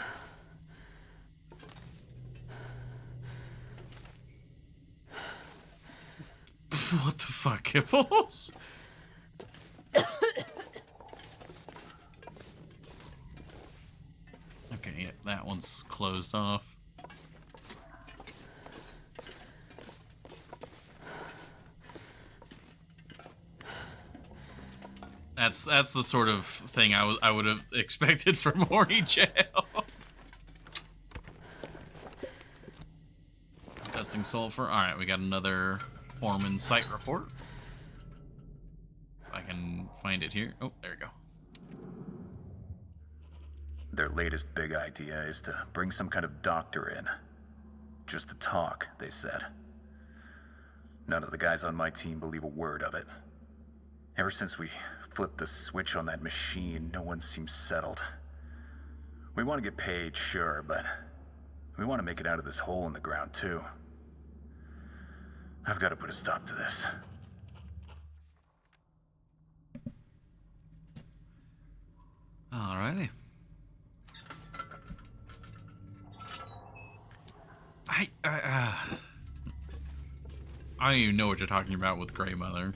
Speaker 1: What the fuck, Kibbles? Okay, yeah, that one's closed off. That's the sort of thing I would have expected from Horny Jail. Testing sulfur. All right, we got another foreman site report. If I can find it here. Oh, there we go.
Speaker 4: Their latest big idea is to bring some kind of doctor in. Just to talk, they said. None of the guys on my team believe a word of it. Ever since we flipped the switch on that machine, no one seems settled. We want to get paid, sure, but we want to make it out of this hole in the ground, too. I've got to put a stop to this.
Speaker 1: Alrighty. I don't even know what you're talking about with Grey Mother.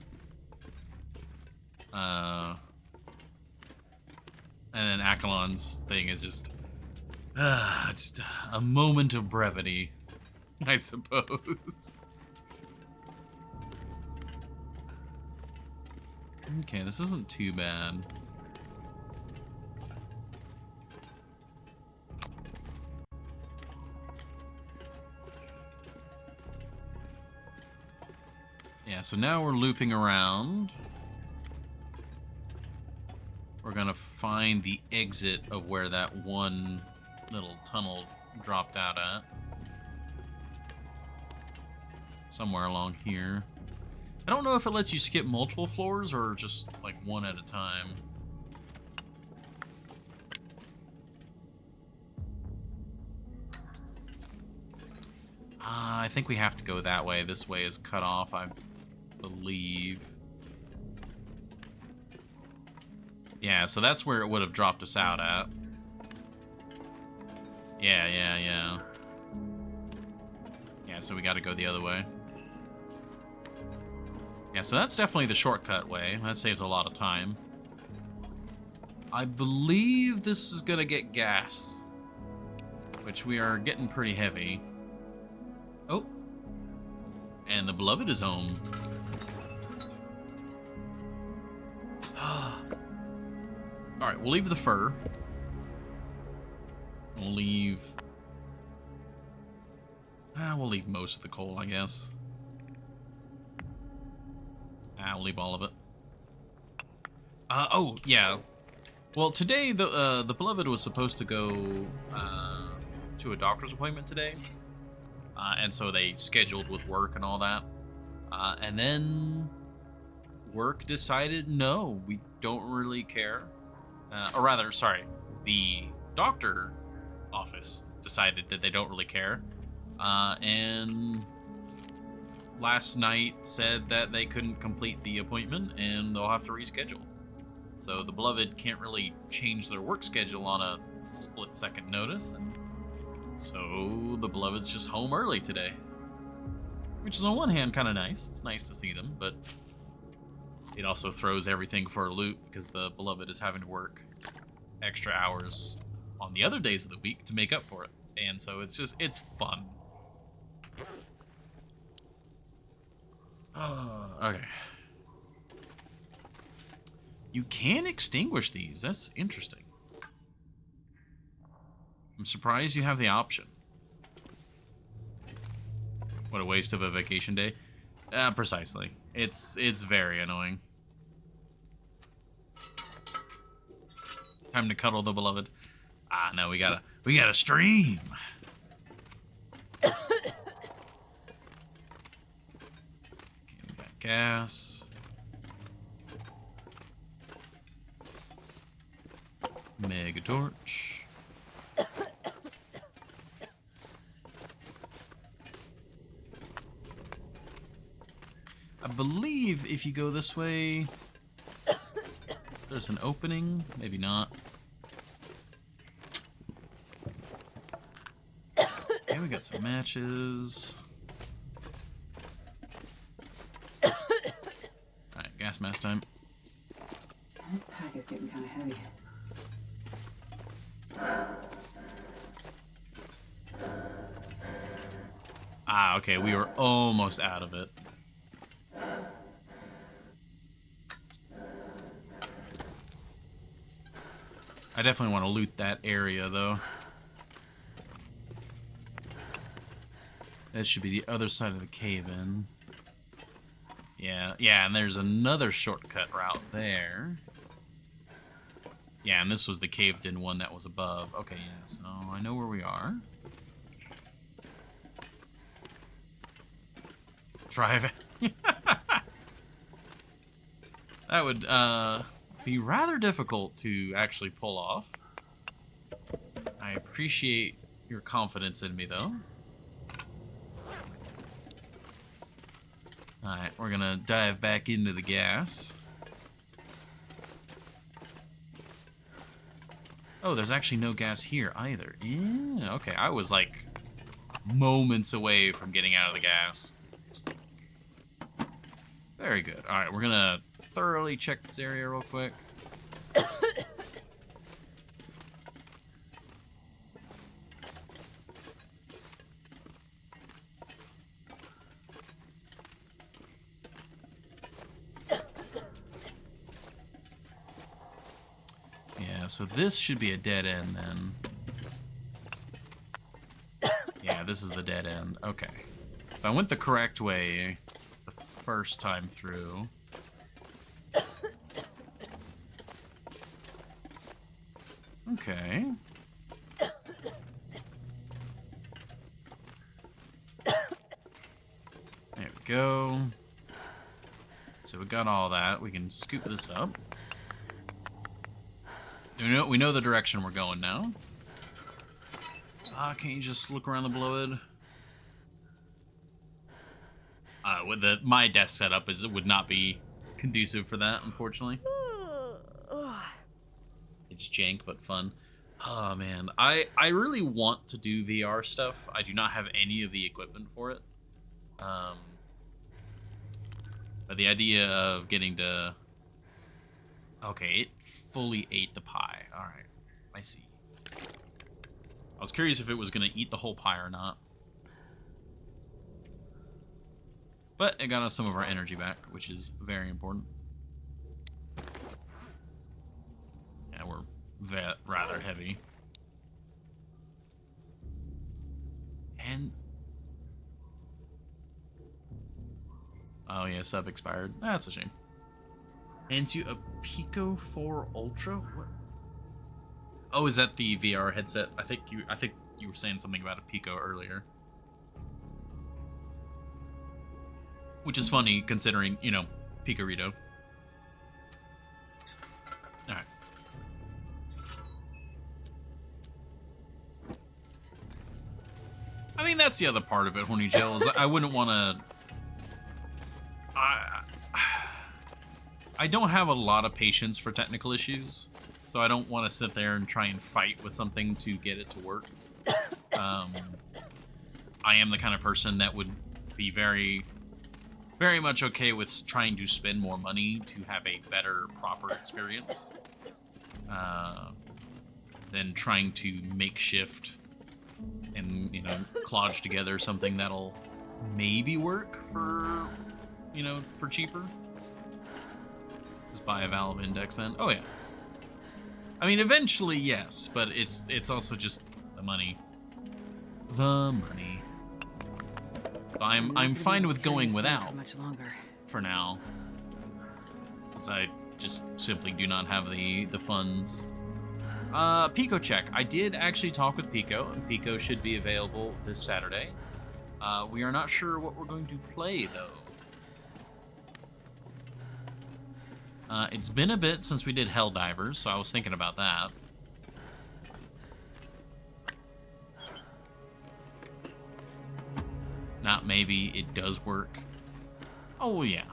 Speaker 1: And then Akalon's thing is just a moment of brevity, I suppose. Okay, this isn't too bad. Yeah, so now we're looping around. We're gonna find the exit of where that one little tunnel dropped out at. Somewhere along here. I don't know if it lets you skip multiple floors or just like one at a time. I think we have to go that way. This way is cut off, I believe. Yeah, so that's where it would have dropped us out at. Yeah. Yeah, so we got to go the other way. Yeah, so that's definitely the shortcut way. That saves a lot of time. I believe this is going to get gas, which we are getting pretty heavy. Oh. And the beloved is home. Alright, we'll leave the fur. We'll leave... we'll leave most of the coal, I guess. We'll leave all of it. Oh, yeah. Well, today, the beloved was supposed to go to a doctor's appointment today. And so they scheduled with work and all that. And then work decided, no, we don't really care. Or rather, sorry, the doctor office decided that they don't really care. And last night said that they couldn't complete the appointment and they'll have to reschedule. So the Beloved can't really change their work schedule on a split-second notice, and so the Beloved's just home early today. Which is on one hand kind of nice. It's nice to see them, but it also throws everything for a loop because the Beloved is having to work extra hours on the other days of the week to make up for it. And so it's fun. Okay. You can extinguish these. That's interesting. I'm surprised you have the option. What a waste of a vacation day. Precisely. It's very annoying. Time to cuddle the Beloved. Ah, no, we gotta stream. Okay, we got gas. Mega torch. I believe if you go this way, there's an opening. Maybe not. Okay, we got some matches. Alright, gas mask time.
Speaker 5: This pack is getting kind of heavy.
Speaker 1: Ah, okay, we were almost out of it. I definitely want to loot that area, though. That should be the other side of the cave-in. Yeah, and there's another shortcut route there. Yeah, and this was the caved-in one that was above. Okay, yeah, so I know where we are. Drive. That would be rather difficult to actually pull off. I appreciate your confidence in me, though. Alright, we're gonna dive back into the gas. Oh, there's actually no gas here either. Yeah, okay, I was like moments away from getting out of the gas. Very good. Alright, we're gonna thoroughly check this area real quick. Yeah, so this should be a dead end then. Yeah, this is the dead end. Okay. If I went the correct way the first time through. Okay. There we go. So we got all that. We can scoop this up. We know the direction we're going now. Can't you just look around the Beloved? With my desk setup would not be conducive for that, unfortunately. It's jank but fun. Oh man, I really want to do VR stuff. I do not have any of the equipment for it. But the idea of getting to... Okay, it fully ate the pie. Alright, I see. I was curious if it was going to eat the whole pie or not. But it got us some of our energy back, which is very important. Yeah, we're rather heavy. And... Oh yeah, sub expired. That's a shame. Into a Pico 4 Ultra? What? Oh, is that the VR headset? I think you were saying something about a Pico earlier. Which is funny considering, you know, Picorito. Alright. that's the other part of it, Horny Jill, is I wouldn't want to... I don't have a lot of patience for technical issues, so I don't want to sit there and try and fight with something to get it to work. I am the kind of person that would be very, very much okay with trying to spend more money to have a better, proper experience than trying to makeshift and, you know, klodge together something that'll maybe work for, you know, for cheaper. Just buy a Valve Index then. Oh yeah. I mean, eventually, yes, but it's also just the money. The money. So I'm fine with going without
Speaker 2: much longer.
Speaker 1: for now, since I just simply do not have the funds. Pico check. I did actually talk with Pico, and Pico should be available this Saturday. We are not sure what we're going to play though. It's been a bit since we did Helldivers, so I was thinking about that. Not maybe it does work. Oh, well, yeah.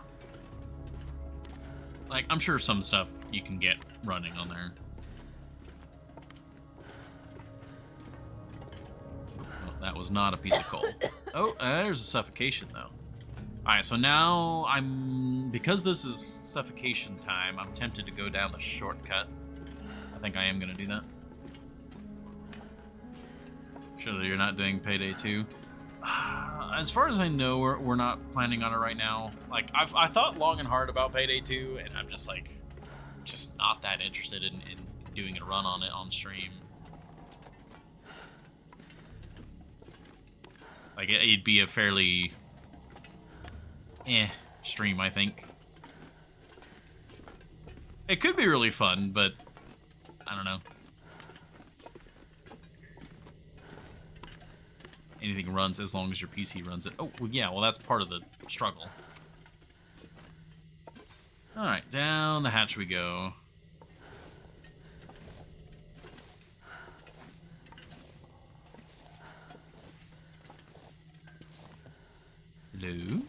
Speaker 1: Like, I'm sure some stuff you can get running on there. Oh, that was not a piece of coal. Oh, there's a suffocation, though. Alright, so now because this is suffocation time, I'm tempted to go down the shortcut. I think I am going to do that. Sure that you're not doing Payday 2. As far as I know, we're not planning on it right now. Like, I thought long and hard about Payday 2, and I'm just like, just not that interested in doing a run on it on stream. Like, it'd be a fairly stream, I think. It could be really fun, but I don't know. Anything runs as long as your PC runs it. Oh, well, yeah, well, that's part of the struggle. Alright, down the hatch we go. Hello?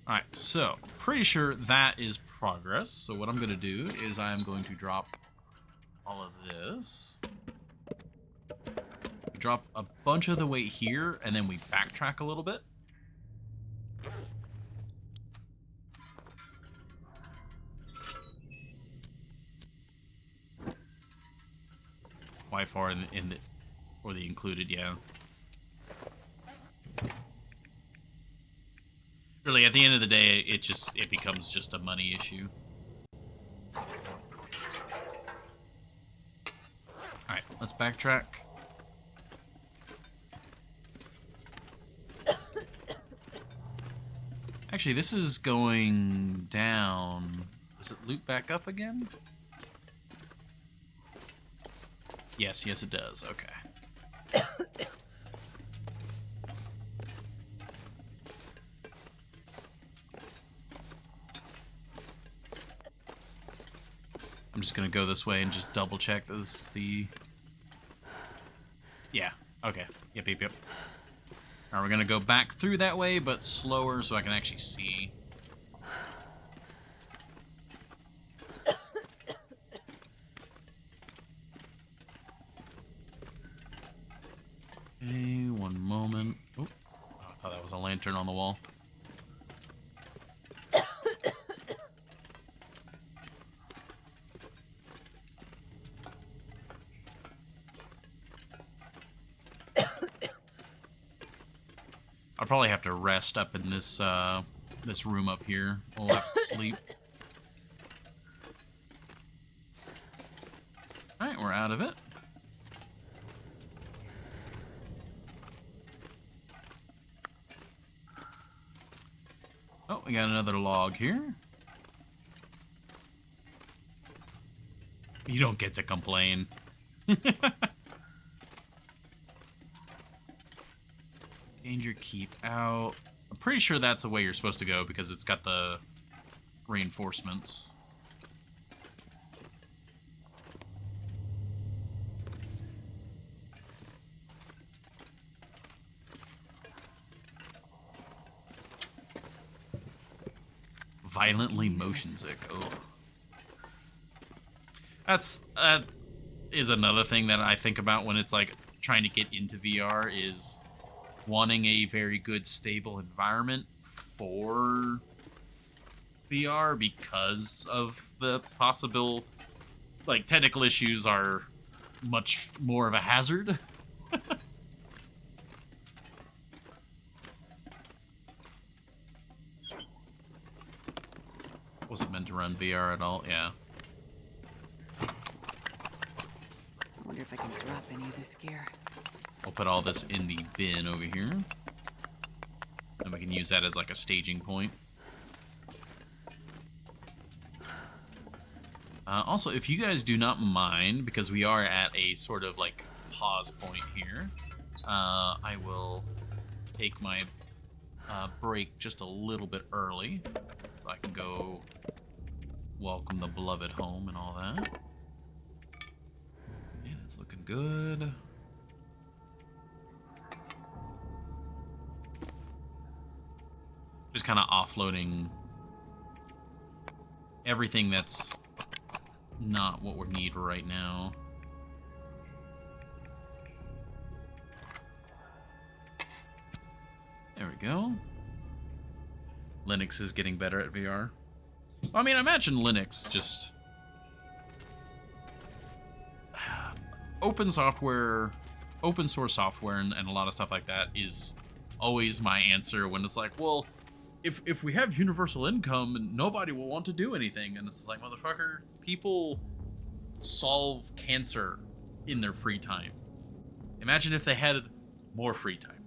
Speaker 1: Alright, so, pretty sure that is progress. So what I'm going to do is I'm going to drop all of this. Drop a bunch of the weight here, and then we backtrack a little bit. Y4 or the included, yeah. Really, at the end of the day, it becomes just a money issue. Alright, let's backtrack. Actually, this is going down. Does it loop back up again? Yes, it does. Okay. I'm just gonna go this way and just double check this is the... Yeah, okay. Yep. Alright, we're gonna go back through that way, but slower so I can actually see. Okay, one moment. Oh, I thought that was a lantern on the wall. I'll probably have to rest up in this this room up here. We'll have to sleep. Alright, we're out of it. Oh, we got another log here. You don't get to complain. Danger, keep out. I'm pretty sure that's the way you're supposed to go because it's got the reinforcements. Violently motion sick. Oh. That is another thing that I think about when it's like trying to get into VR is wanting a very good stable environment for VR because of the possible like technical issues are much more of a hazard. Wasn't meant to run VR at all, yeah.
Speaker 2: I wonder if I can drop any of this gear.
Speaker 1: I'll put all this in the bin over here. And we can use that as like a staging point. Also, if you guys do not mind, because we are at a sort of like pause point here, I will take my break just a little bit early so I can go welcome the beloved home and all that. Yeah, that's looking good. Just kind of offloading everything that's not what we need right now. There we go. Linux is getting better at VR. Well, I mean, I imagine Linux just... open software, open source software and a lot of stuff like that is always my answer when it's like, well, if we have universal income, nobody will want to do anything. And it's like, motherfucker, people solve cancer in their free time. Imagine if they had more free time.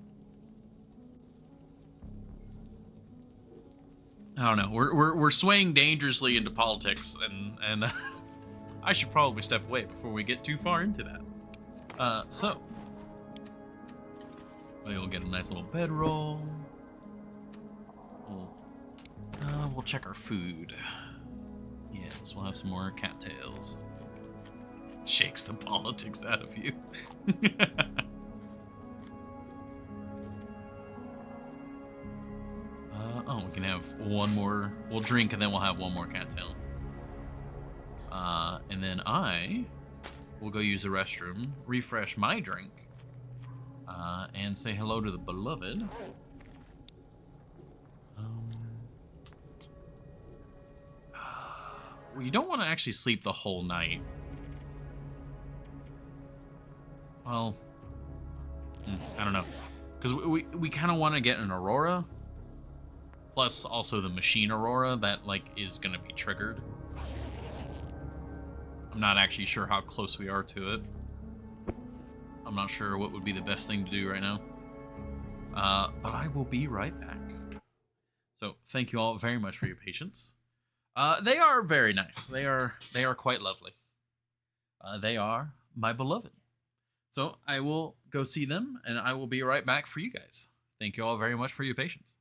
Speaker 1: I don't know. We're swaying dangerously into politics, and I should probably step away before we get too far into that. So we'll get a nice little bedroll. We'll check our food. Yes, we'll have some more cattails. Shakes the politics out of you. Oh, we can have one more. We'll drink and then we'll have one more cattail. And then I will go use the restroom, refresh my drink, and say hello to the beloved. Well, you don't want to actually sleep the whole night. Well, I don't know. Because we kind of want to get an Aurora. Plus, also the machine Aurora that, like, is going to be triggered. I'm not actually sure how close we are to it. I'm not sure what would be the best thing to do right now. But I will be right back. So, thank you all very much for your patience. They are very nice. They are quite lovely. They are my beloved. So, I will go see them, and I will be right back for you guys. Thank you all very much for your patience.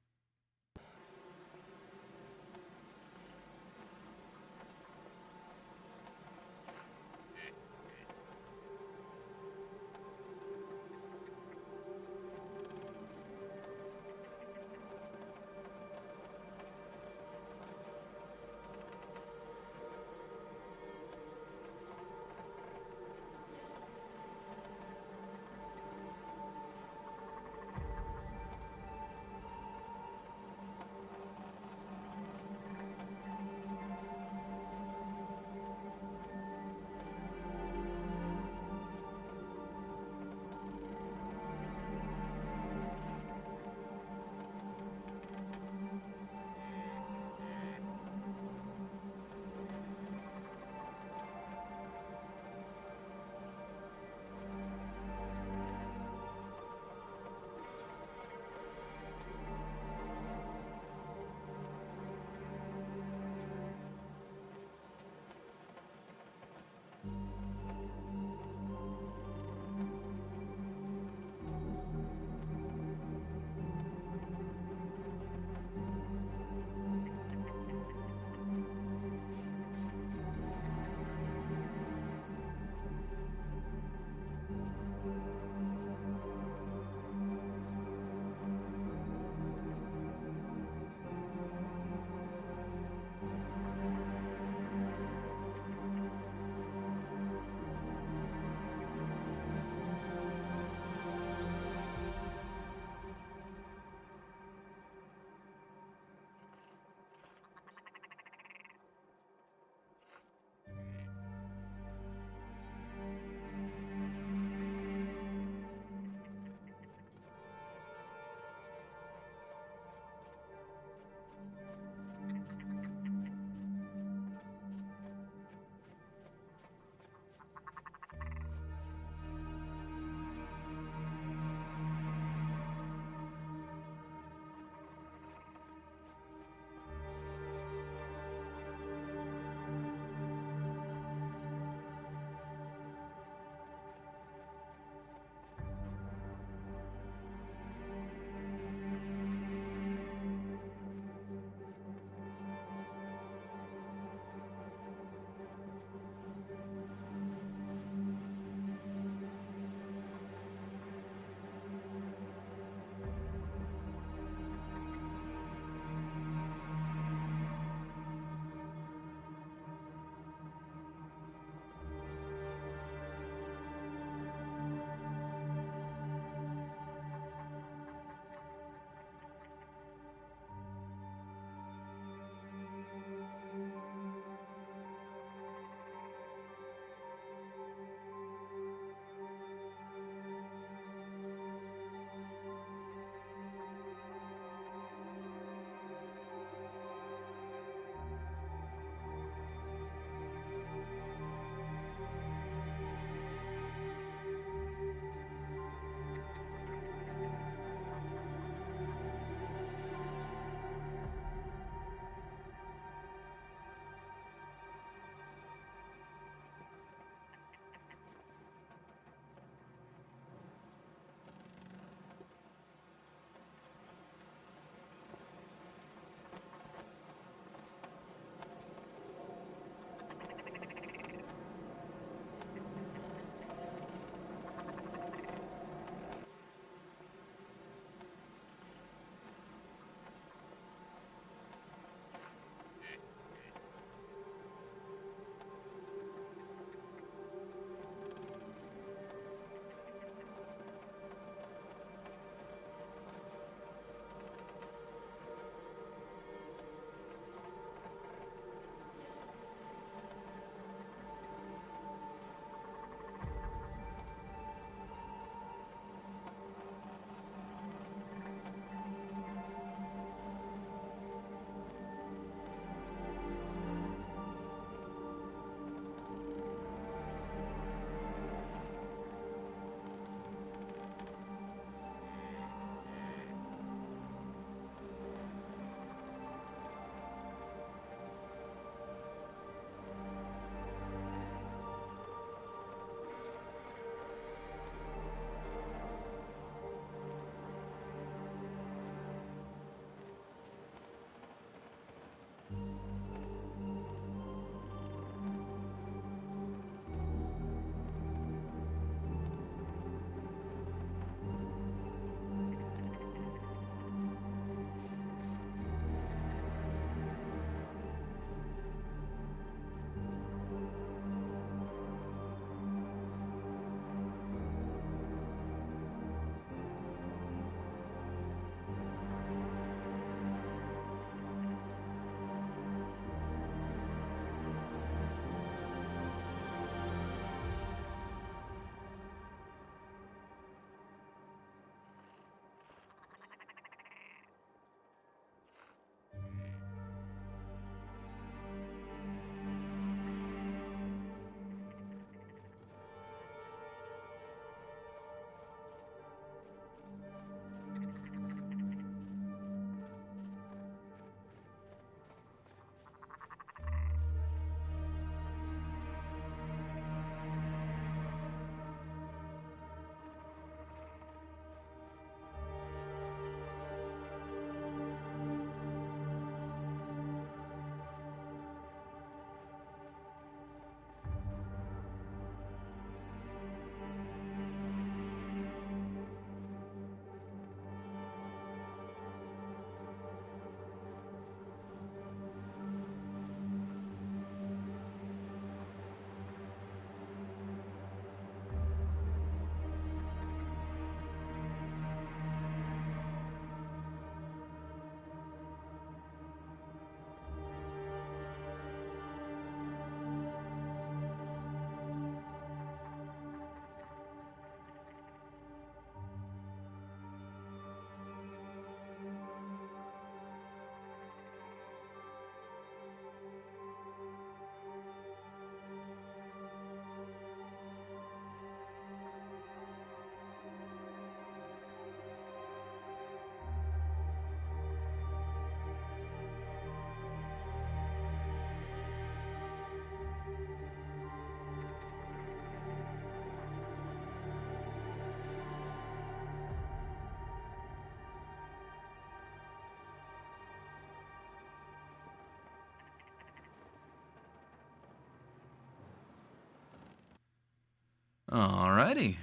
Speaker 1: Alrighty.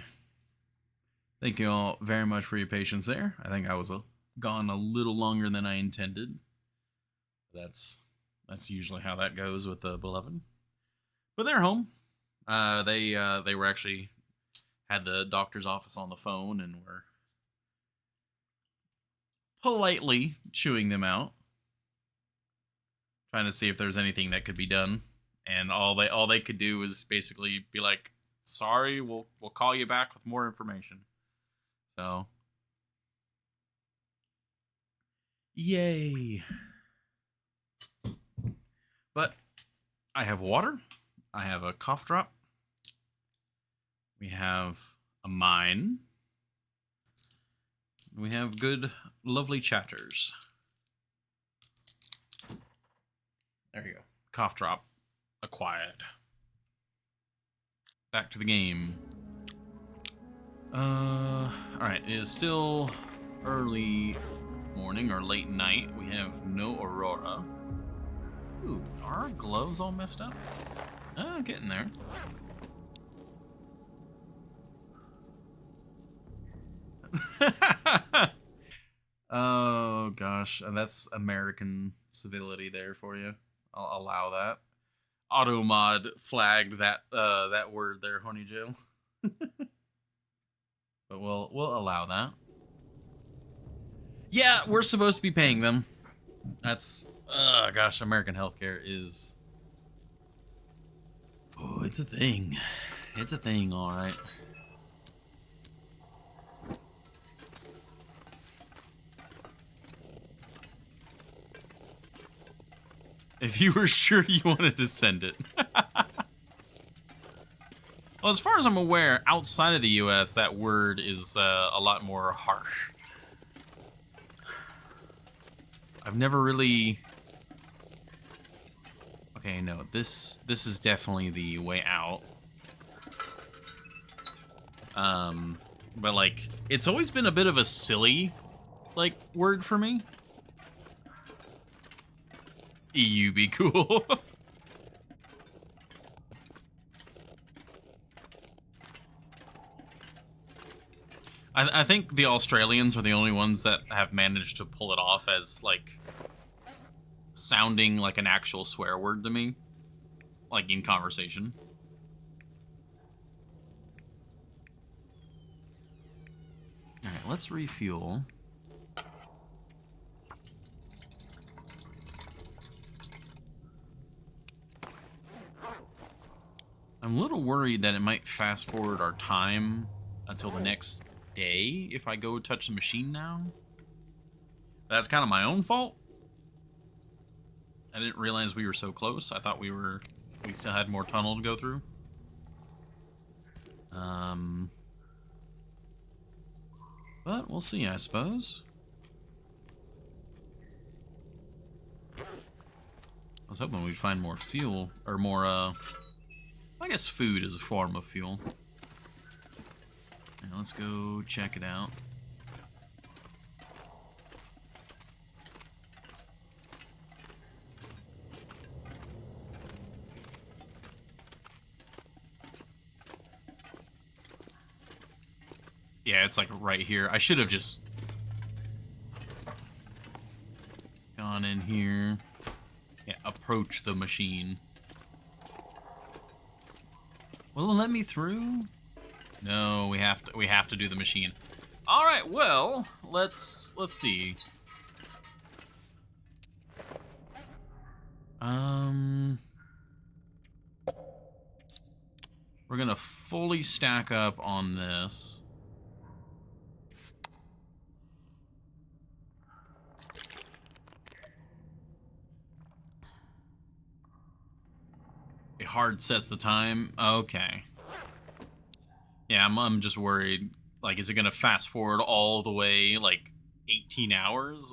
Speaker 1: Thank you all very much for your patience there. I think I was gone a little longer than I intended. That's usually how that goes with the beloved. But they're home. They were actually had the doctor's office on the phone and were politely chewing them out, trying to see if there's anything that could be done. And all they could do was basically be like, "Sorry, we'll call you back with more information." So, yay. But I have water. I have a cough drop. We have a mine. We have good, lovely chatters. There you go. Cough drop acquired. Back to the game. Alright, it is still early morning or late night. We have no aurora. Ooh, are our gloves all messed up? Getting there. Oh gosh, that's American civility there for you. I'll allow that. Automod flagged that that word there, Honey Jill. But we'll allow that. Yeah, we're supposed to be paying them. That's gosh, American healthcare is it's a thing. It's a thing, all right. If you were sure you wanted to send it. Well, as far as I'm aware, outside of the US, that word is a lot more harsh. I've never really... Okay, no, this is definitely the way out. But, like, it's always been a bit of a silly, like, word for me. EU be cool. I think the Australians are the only ones that have managed to pull it off as, like, sounding like an actual swear word to me. Like, in conversation. Alright, let's refuel. I'm a little worried that it might fast forward our time until the next day if I go touch the machine now. That's kind of my own fault. I didn't realize we were so close. I thought we still had more tunnel to go through. But we'll see, I suppose. I was hoping we'd find more fuel, or more, I guess food is a form of fuel. Now let's go check it out. Yeah, it's like right here. I should have just gone in here. Yeah, approach the machine. Will it let me through? No, we have to do the machine. All right, well, let's see. We're gonna fully stack up on this. It hard sets the time. Okay. Yeah, I'm just worried. Like, is it gonna fast forward all the way, like, 18 hours?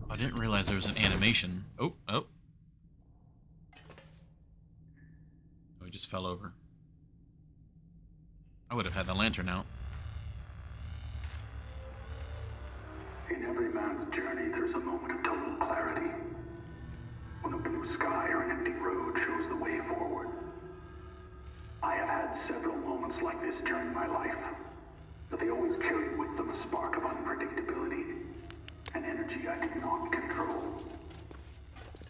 Speaker 1: I didn't realize there was an animation. Oh. Oh, he just fell over. I would have had the lantern out.
Speaker 6: In every man's journey, there's a moment of total clarity. When a blue sky or an empty road shows the way forward. I have had several moments like this during my life, but they always carried with them a spark of unpredictability, an energy I did not control.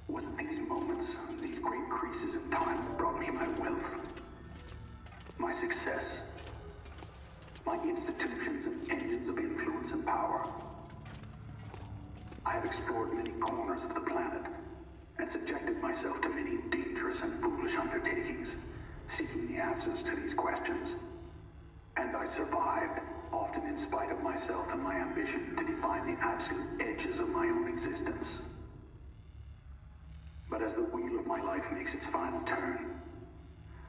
Speaker 6: Was it these moments, these great creases in time that brought me my wealth, my success, my institutions and engines of influence and power? I have explored many corners of the planet and subjected myself to many dangerous and foolish undertakings, seeking the answers to these questions. And I survived, often in spite of myself and my ambition to define the absolute edges of my own existence. But as the wheel of my life makes its final turn,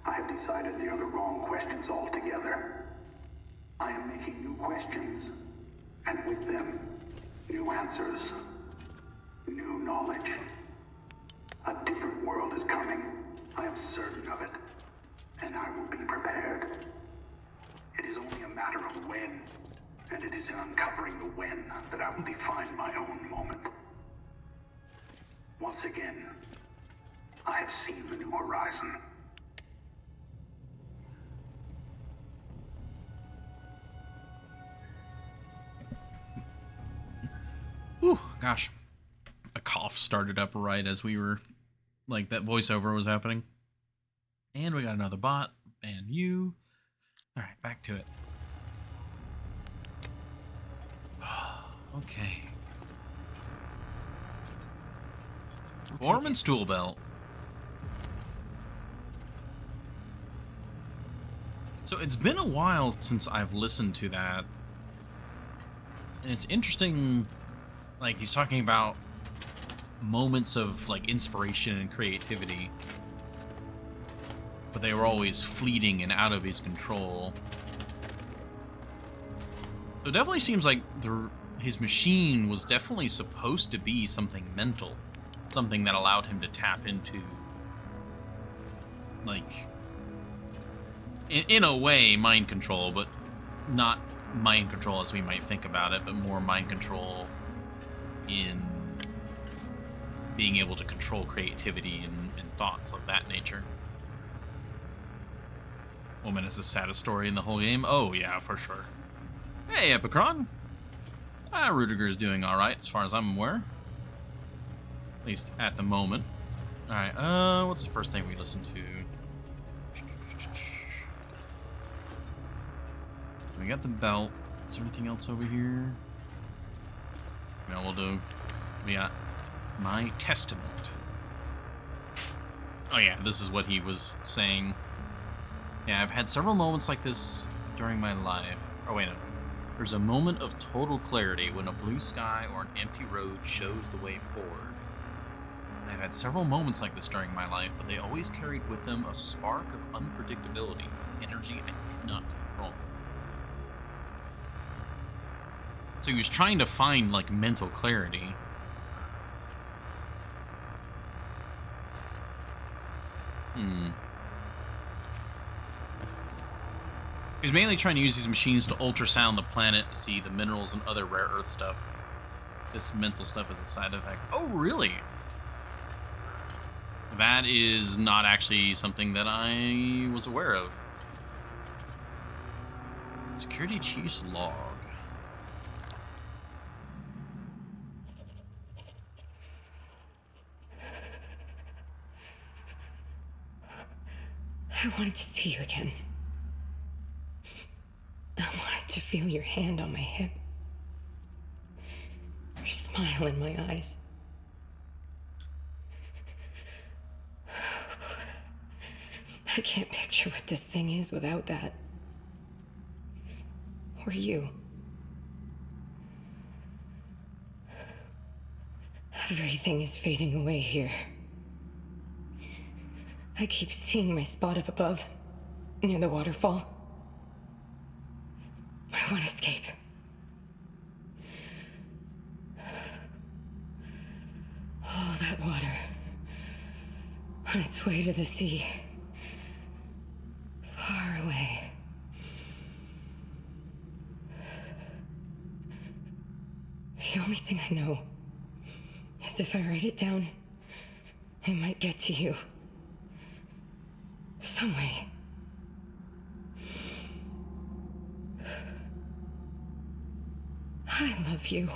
Speaker 6: I have decided they are the wrong questions altogether. I am making new questions, and with them, new answers, new knowledge. A different world is coming. I am certain of it, and I will be prepared. It is only a matter of when, and it is in uncovering the when that I will define my own moment. Once again, I have seen the new horizon.
Speaker 1: Whew, gosh. A cough started up right as we were, like, that voiceover was happening. And we got another bot. And you. Alright, back to it. Okay.
Speaker 2: I'll take
Speaker 1: Foreman's tool belt. So it's been a while since I've listened to that. And it's interesting, like, he's talking about moments of, like, inspiration and creativity. But they were always fleeting and out of his control. So it definitely seems like his machine was definitely supposed to be something mental. Something that allowed him to tap into, like, in a way, mind control, but not mind control as we might think about it, but more mind control in being able to control creativity and thoughts of that nature. Woman is the saddest story in the whole game? Oh, yeah, for sure. Hey, Epicron. Rudiger is doing alright, as far as I'm aware. At least at the moment. Alright, what's the first thing we listen to? We got the belt. Is there anything else over here? No, we'll do. We got My Testament. Oh yeah, this is what he was saying. Yeah, I've had several moments like this during my life. Oh wait, no. There's a moment of total clarity when a blue sky or an empty road shows the way forward. I've had several moments like this during my life, but they always carried with them a spark of unpredictability, energy I could not control. So he was trying to find, like, mental clarity. He's mainly trying to use these machines to ultrasound the planet to see the minerals and other rare earth stuff. This mental stuff is a side effect. Oh, really? That is not actually something that I was aware of. Security Chief's log.
Speaker 3: I wanted to see you again. I wanted to feel your hand on my hip. Your smile in my eyes. I can't picture what this thing is without that. Or you. Everything is fading away here. I keep seeing my spot up above, near the waterfall. I want to escape. All that water, on its way to the sea. Far away. The only thing I know is if I write it down, it might get to you. Some way. I love you.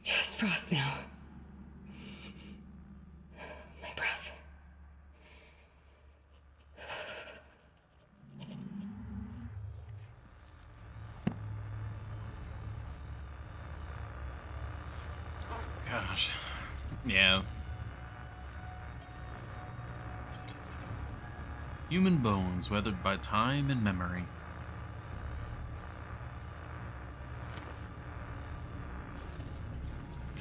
Speaker 3: Just frost now. My breath.
Speaker 1: Gosh. Yeah. Human bones weathered by time and memory.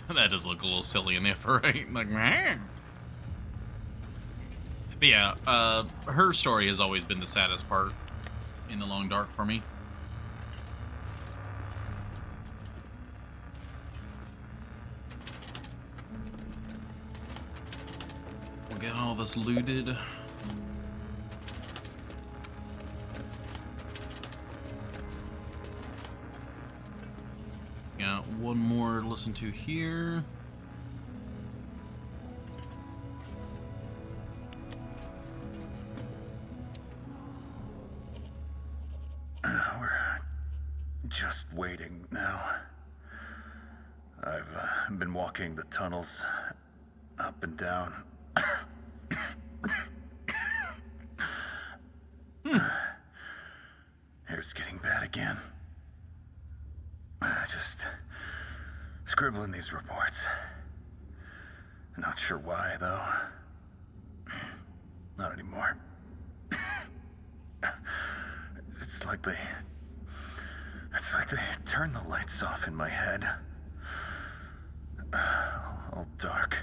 Speaker 1: That does look a little silly in the upper right. Like, meh. But yeah, her story has always been the saddest part in The Long Dark for me. We'll get all this looted. Got one more to listen to here.
Speaker 4: We're just waiting now. I've been walking the tunnels up and down. Hair's getting bad again. Just scribbling these reports. Not sure why, though. Not anymore. It's like they turned the lights off in my head. All dark.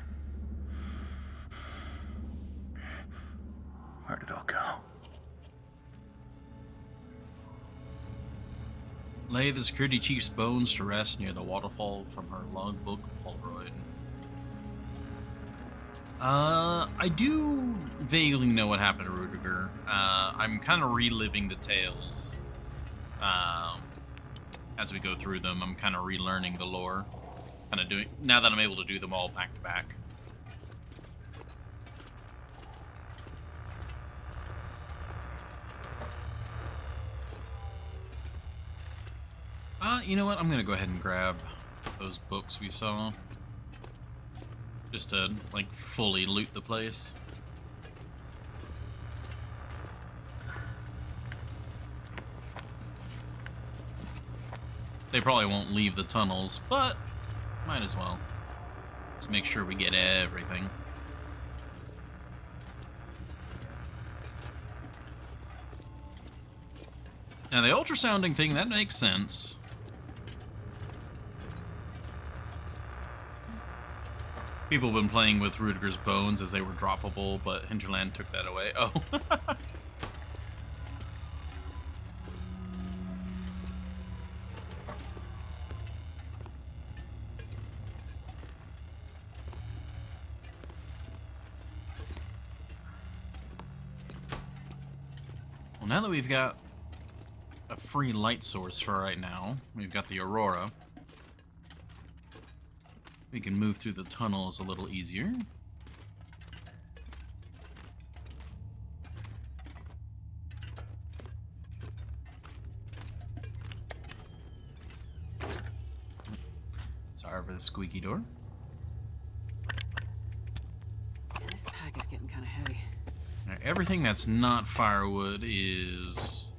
Speaker 4: Where'd it all go?
Speaker 1: Lay the security chief's bones to rest near the waterfall from her logbook Polaroid. I do vaguely know what happened to Rudiger. I'm kind of reliving the tales. As we go through them, I'm kind of relearning the lore. Kind of doing, now that I'm able to do them all back to back. You know what? I'm gonna go ahead and grab those books we saw. Just to, like, fully loot the place. They probably won't leave the tunnels, but might as well. Let's make sure we get everything. Now, the ultrasounding thing, that makes sense. People have been playing with Rudiger's bones as they were droppable, but Hinterland took that away. Oh. Well, now that we've got a free light source for right now, we've got the Aurora. We can move through the tunnels a little easier. Sorry for the squeaky door.
Speaker 2: Yeah, this pack is getting kind of heavy.
Speaker 1: Now, everything that's not firewood is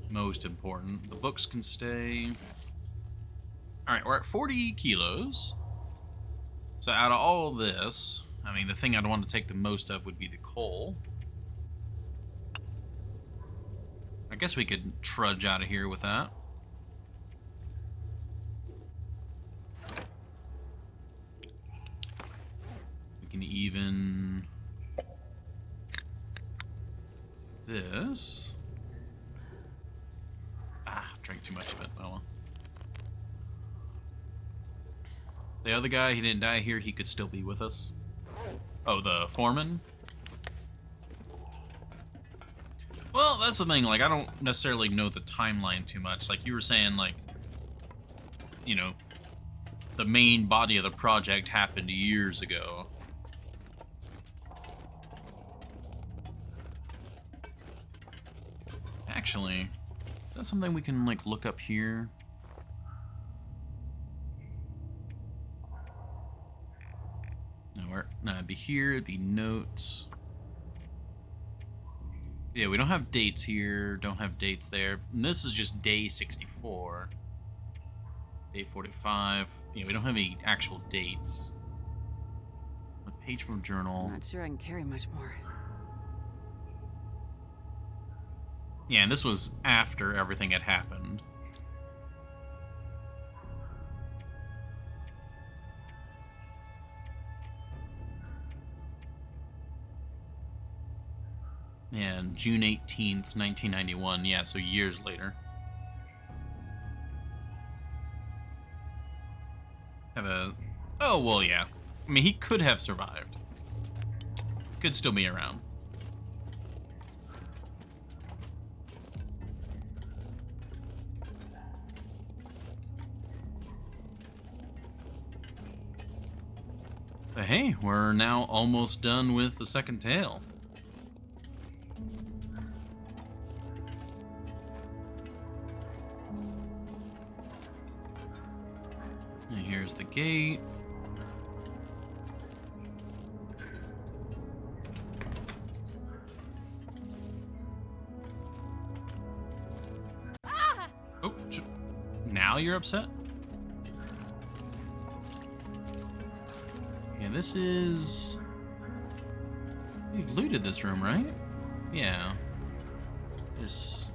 Speaker 1: most important. The books can stay. Alright, we're at 40 kilos. So out of all this, I mean, the thing I'd want to take the most of would be the coal. I guess we could trudge out of here with that. We can even... this. Drank too much of it. Oh well. The other guy, he didn't die here. He could still be with us. Oh, the foreman? Well, that's the thing. Like, I don't necessarily know the timeline too much. Like, you were saying, like, you know, the main body of the project happened years ago. Actually, is that something we can, like, look up here? No, it'd be here, it'd be notes. Yeah, we don't have dates here, don't have dates there. And this is just day 64. Day 45. Yeah, we don't have any actual dates. A page from journal.
Speaker 2: I'm not sure I can carry much more.
Speaker 1: Yeah, and this was after everything had happened. Yeah, June 18th, 1991. Yeah, so years later. Have a... Oh, well, yeah. I mean, he could have survived. Could still be around. But hey, we're now almost done with the second tale. And here's the gate. Oh, now you're upset? Yeah, this is... We've looted this room, right? Yeah. This...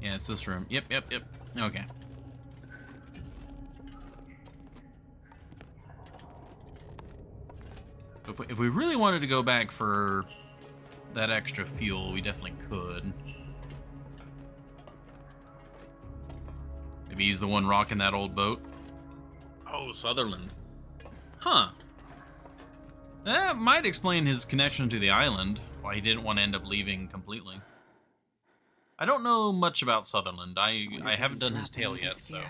Speaker 1: Yeah, it's this room. Yep. Okay. If we really wanted to go back for that extra fuel, we definitely could. Maybe he's the one rocking that old boat. Oh, Sutherland. Huh. That might explain his connection to the island, why he didn't want to end up leaving completely. I don't know much about Sutherland. I haven't done his tale yet, so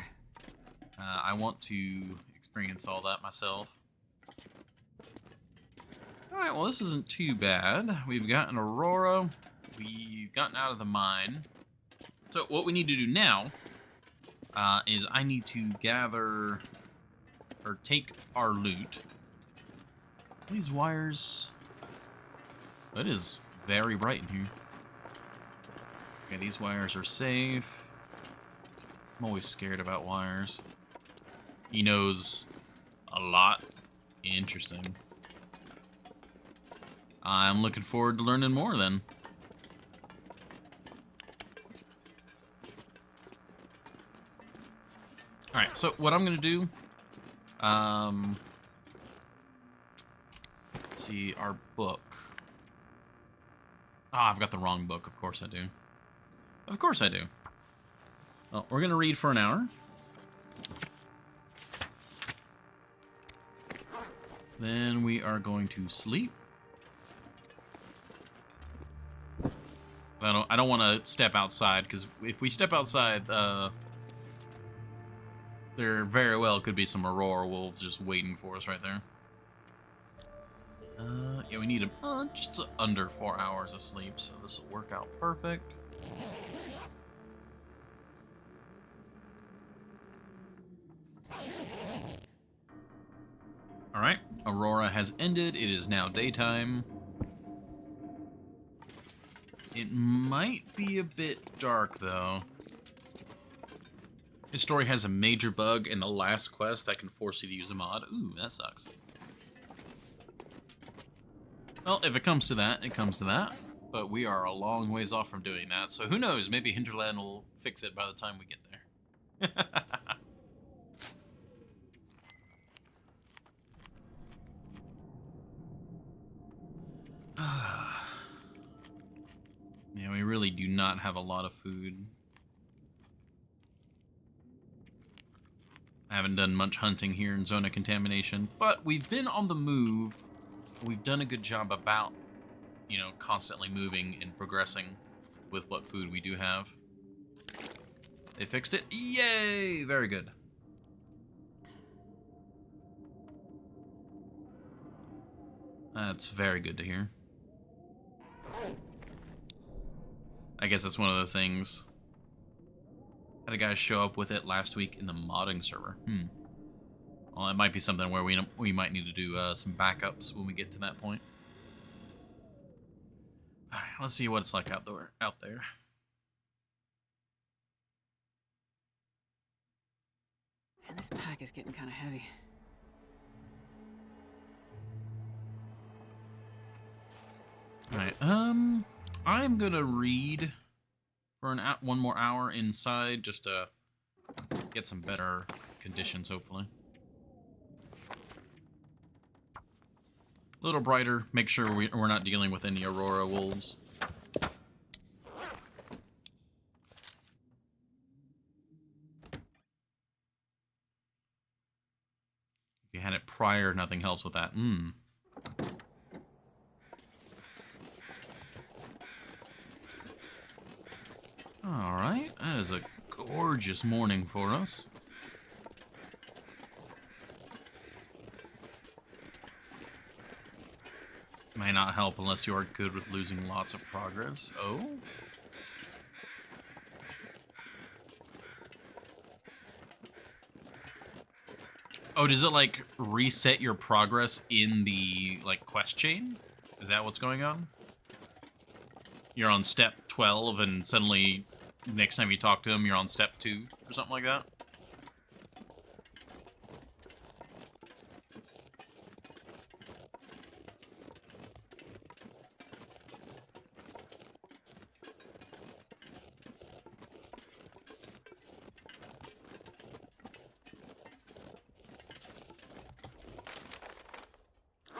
Speaker 1: I want to experience all that myself. Alright, well, this isn't too bad. We've got an Aurora. We've gotten out of the mine. So what we need to do now is I need to gather... or take our loot. These wires... It is very bright in here. Okay, these wires are safe. I'm always scared about wires. He knows a lot. Interesting. I'm looking forward to learning more then. Alright, so what I'm gonna do... let's see, our book. Ah, I've got the wrong book. Of course I do. Of course I do. Well, we're gonna read for an hour. Then we are going to sleep. I don't want to step outside, because if we step outside, there very well could be some Aurora wolves just waiting for us right there. Yeah, we need just under 4 hours of sleep, so this will work out perfect. Alright, Aurora has ended. It is now daytime. It might be a bit dark, though. This story has a major bug in the last quest that can force you to use a mod. Ooh, that sucks. Well, if it comes to that, it comes to that. But we are a long ways off from doing that, so who knows? Maybe Hinterland will fix it by the time we get there. Yeah, we really do not have a lot of food. I haven't done much hunting here in Zone of Contamination, but we've been on the move. We've done a good job about you know, constantly moving and progressing with what food we do have. They fixed it. Yay! Very good. That's very good to hear. I guess that's one of those things. Had a guy show up with it last week in the modding server. Well, it might be something where we might need to do some backups when we get to that point. All right, let's see what it's like out there.
Speaker 2: And this pack is getting kind of heavy.
Speaker 1: All right. I'm gonna read for one more hour inside just to get some better conditions, hopefully. A little brighter. Make sure we're not dealing with any Aurora wolves. If you had it prior, nothing helps with that. Alright, that is a gorgeous morning for us. May not help unless you are good with losing lots of progress. Oh? Oh, does it, like, reset your progress in the, like, quest chain? Is that what's going on? You're on step 12, and suddenly, next time you talk to him, you're on step 2, or something like that?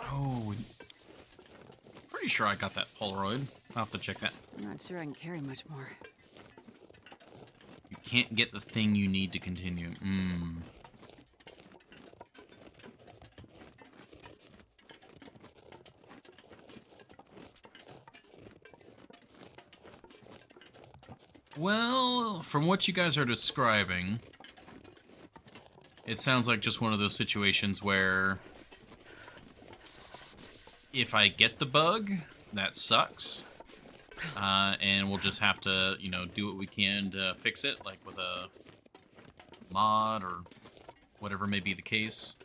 Speaker 1: Oh, pretty sure I got that Polaroid. I'll have to check that.
Speaker 2: I'm not sure I can carry much more.
Speaker 1: You can't get the thing you need to continue. Well, from what you guys are describing, it sounds like just one of those situations where if I get the bug, that sucks. And we'll just have to, you know, do what we can to fix it, like with a mod or whatever may be the case.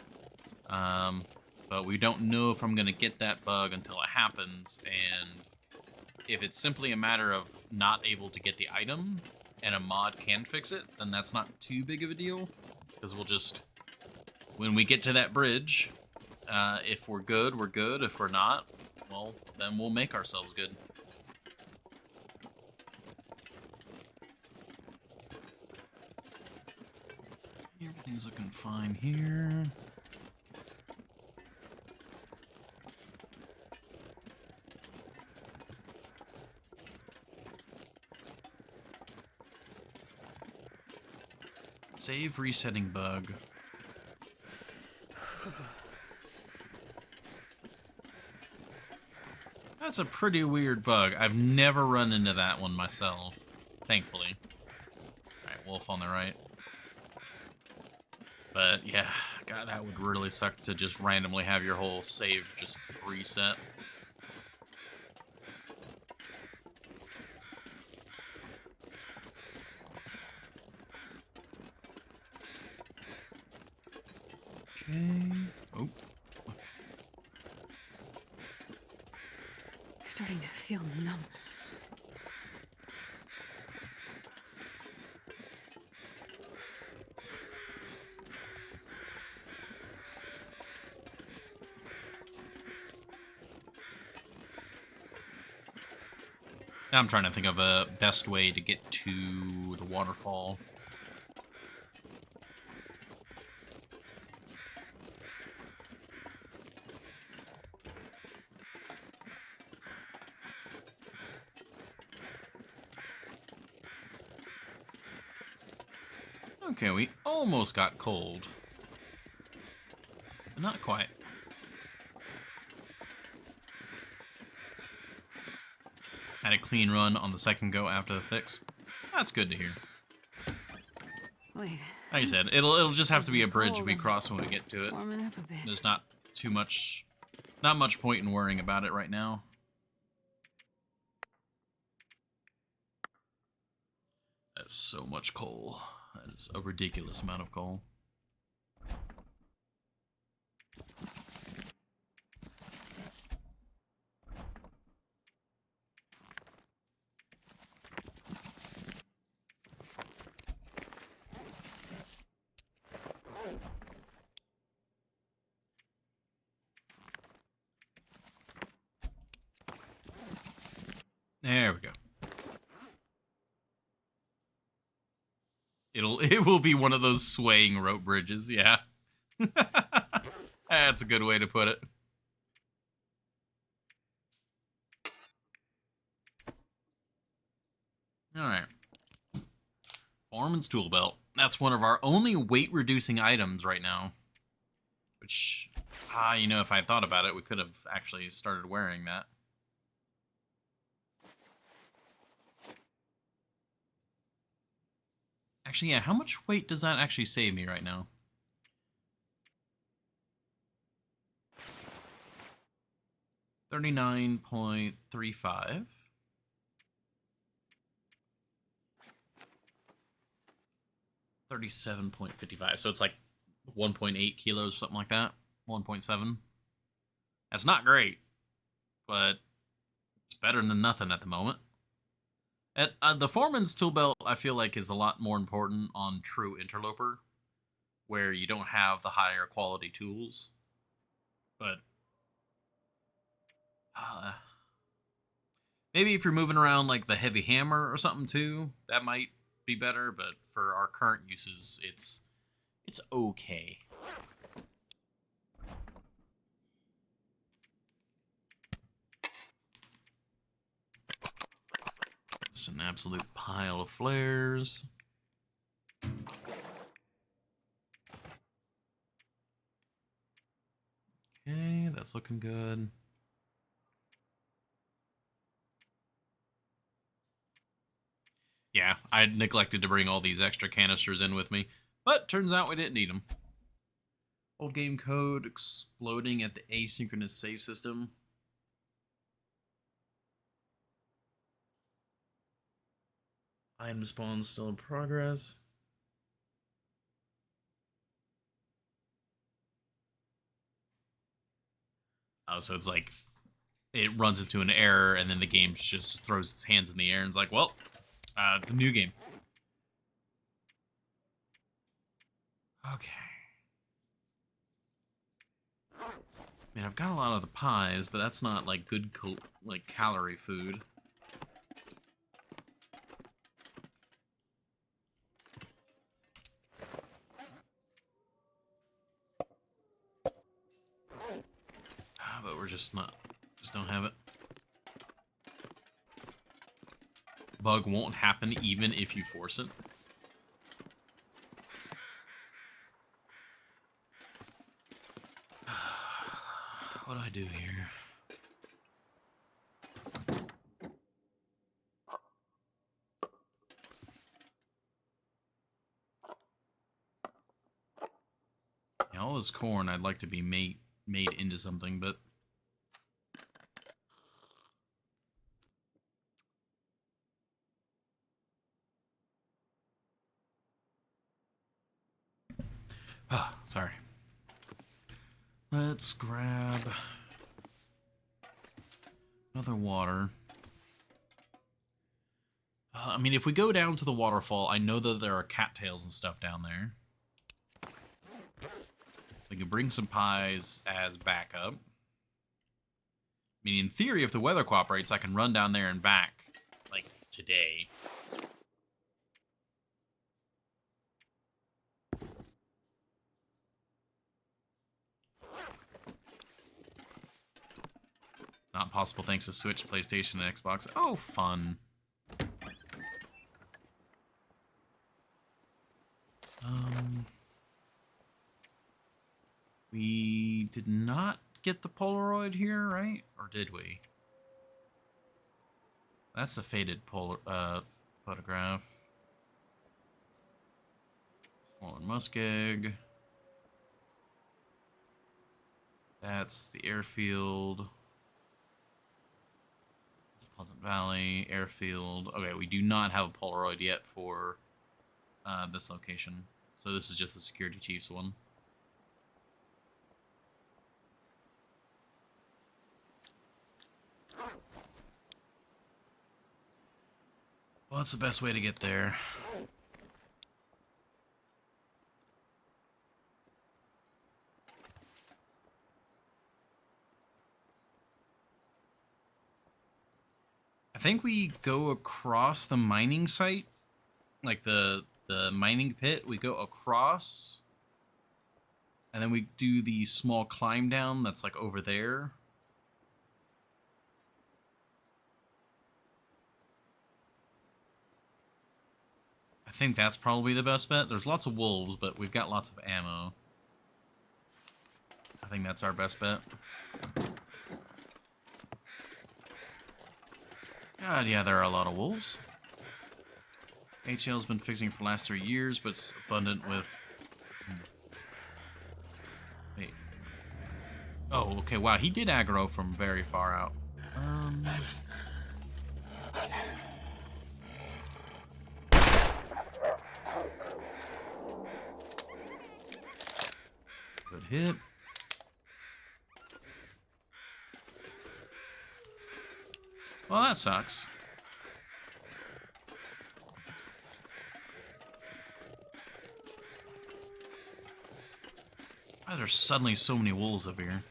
Speaker 1: But we don't know if I'm going to get that bug until it happens, and if it's simply a matter of not able to get the item and a mod can fix it, then that's not too big of a deal, because we'll just, when we get to that bridge, if we're good, we're good. If we're not, well, then we'll make ourselves good. Everything's looking fine here. Save resetting bug. That's a pretty weird bug. I've never run into that one myself, thankfully. Alright, wolf on the right. But yeah, God, that would really suck to just randomly have your whole save just reset. Okay. Oh.
Speaker 2: Starting to feel numb.
Speaker 1: Now I'm trying to think of a best way to get to the waterfall. Okay, we almost got cold. But not quite. had a clean run on the second go after the fix. That's good to hear.
Speaker 2: Wait.
Speaker 1: Like I said, it'll just have to be a
Speaker 2: It's
Speaker 1: bridge
Speaker 2: cold
Speaker 1: we
Speaker 2: and
Speaker 1: cross when we get to it.
Speaker 2: Warming up a bit.
Speaker 1: There's not much point in worrying about it right now. That's so much coal. That is a ridiculous amount of coal. There we go. It will be one of those swaying rope bridges, yeah. That's a good way to put it. Alright. Foreman's tool belt. That's one of our only weight-reducing items right now. Which, you know, if I thought about it, we could have actually started wearing that. Actually, yeah, how much weight does that actually save me right now? $39.35. 37.55. So it's like 1.8 kilos, something like that. 1.7. That's not great, but it's better than nothing at the moment. The Foreman's tool belt, I feel like, is a lot more important on true interloper, where you don't have the higher quality tools. But maybe if you're moving around like the heavy hammer or something too, that might be better. But for our current uses, it's okay. It's an absolute pile of flares. Okay, that's looking good. Yeah, I neglected to bring all these extra canisters in with me, but turns out we didn't need them. Old game code exploding at the asynchronous save system. Item spawn still in progress. Oh, so it's like it runs into an error and then the game just throws its hands in the air and is like, well, the new game. Okay. I mean, I've got a lot of the pies, but that's not like good like calorie food. But we're just don't have it. Bug won't happen even if you force it. What do I do here? Yeah, all this corn I'd like to be made into something, but sorry. Let's grab another water. I mean, if we go down to the waterfall, I know that there are cattails and stuff down there. We can bring some pies as backup. I mean, in theory, if the weather cooperates, I can run down there and back, like, today. Not possible thanks to Switch, PlayStation, and Xbox. Oh, fun. We did not get the Polaroid here, right? Or did we? That's a faded photograph. Fallen muskeg. That's the airfield. It's Pleasant Valley, airfield. Okay, we do not have a Polaroid yet for this location. So this is just the security chief's one. Well, that's the best way to get there. I think we go across the mining site, like the mining pit. We go across, and then we do the small climb down that's like over there. I think that's probably the best bet. There's lots of wolves, but we've got lots of ammo. I think that's our best bet. God, yeah, there are a lot of wolves. HL's been fixing for the last 3 years, but it's abundant with... Wait. Oh, okay, wow, he did aggro from very far out. Good hit. Well, that sucks. Why are there suddenly so many wolves up here?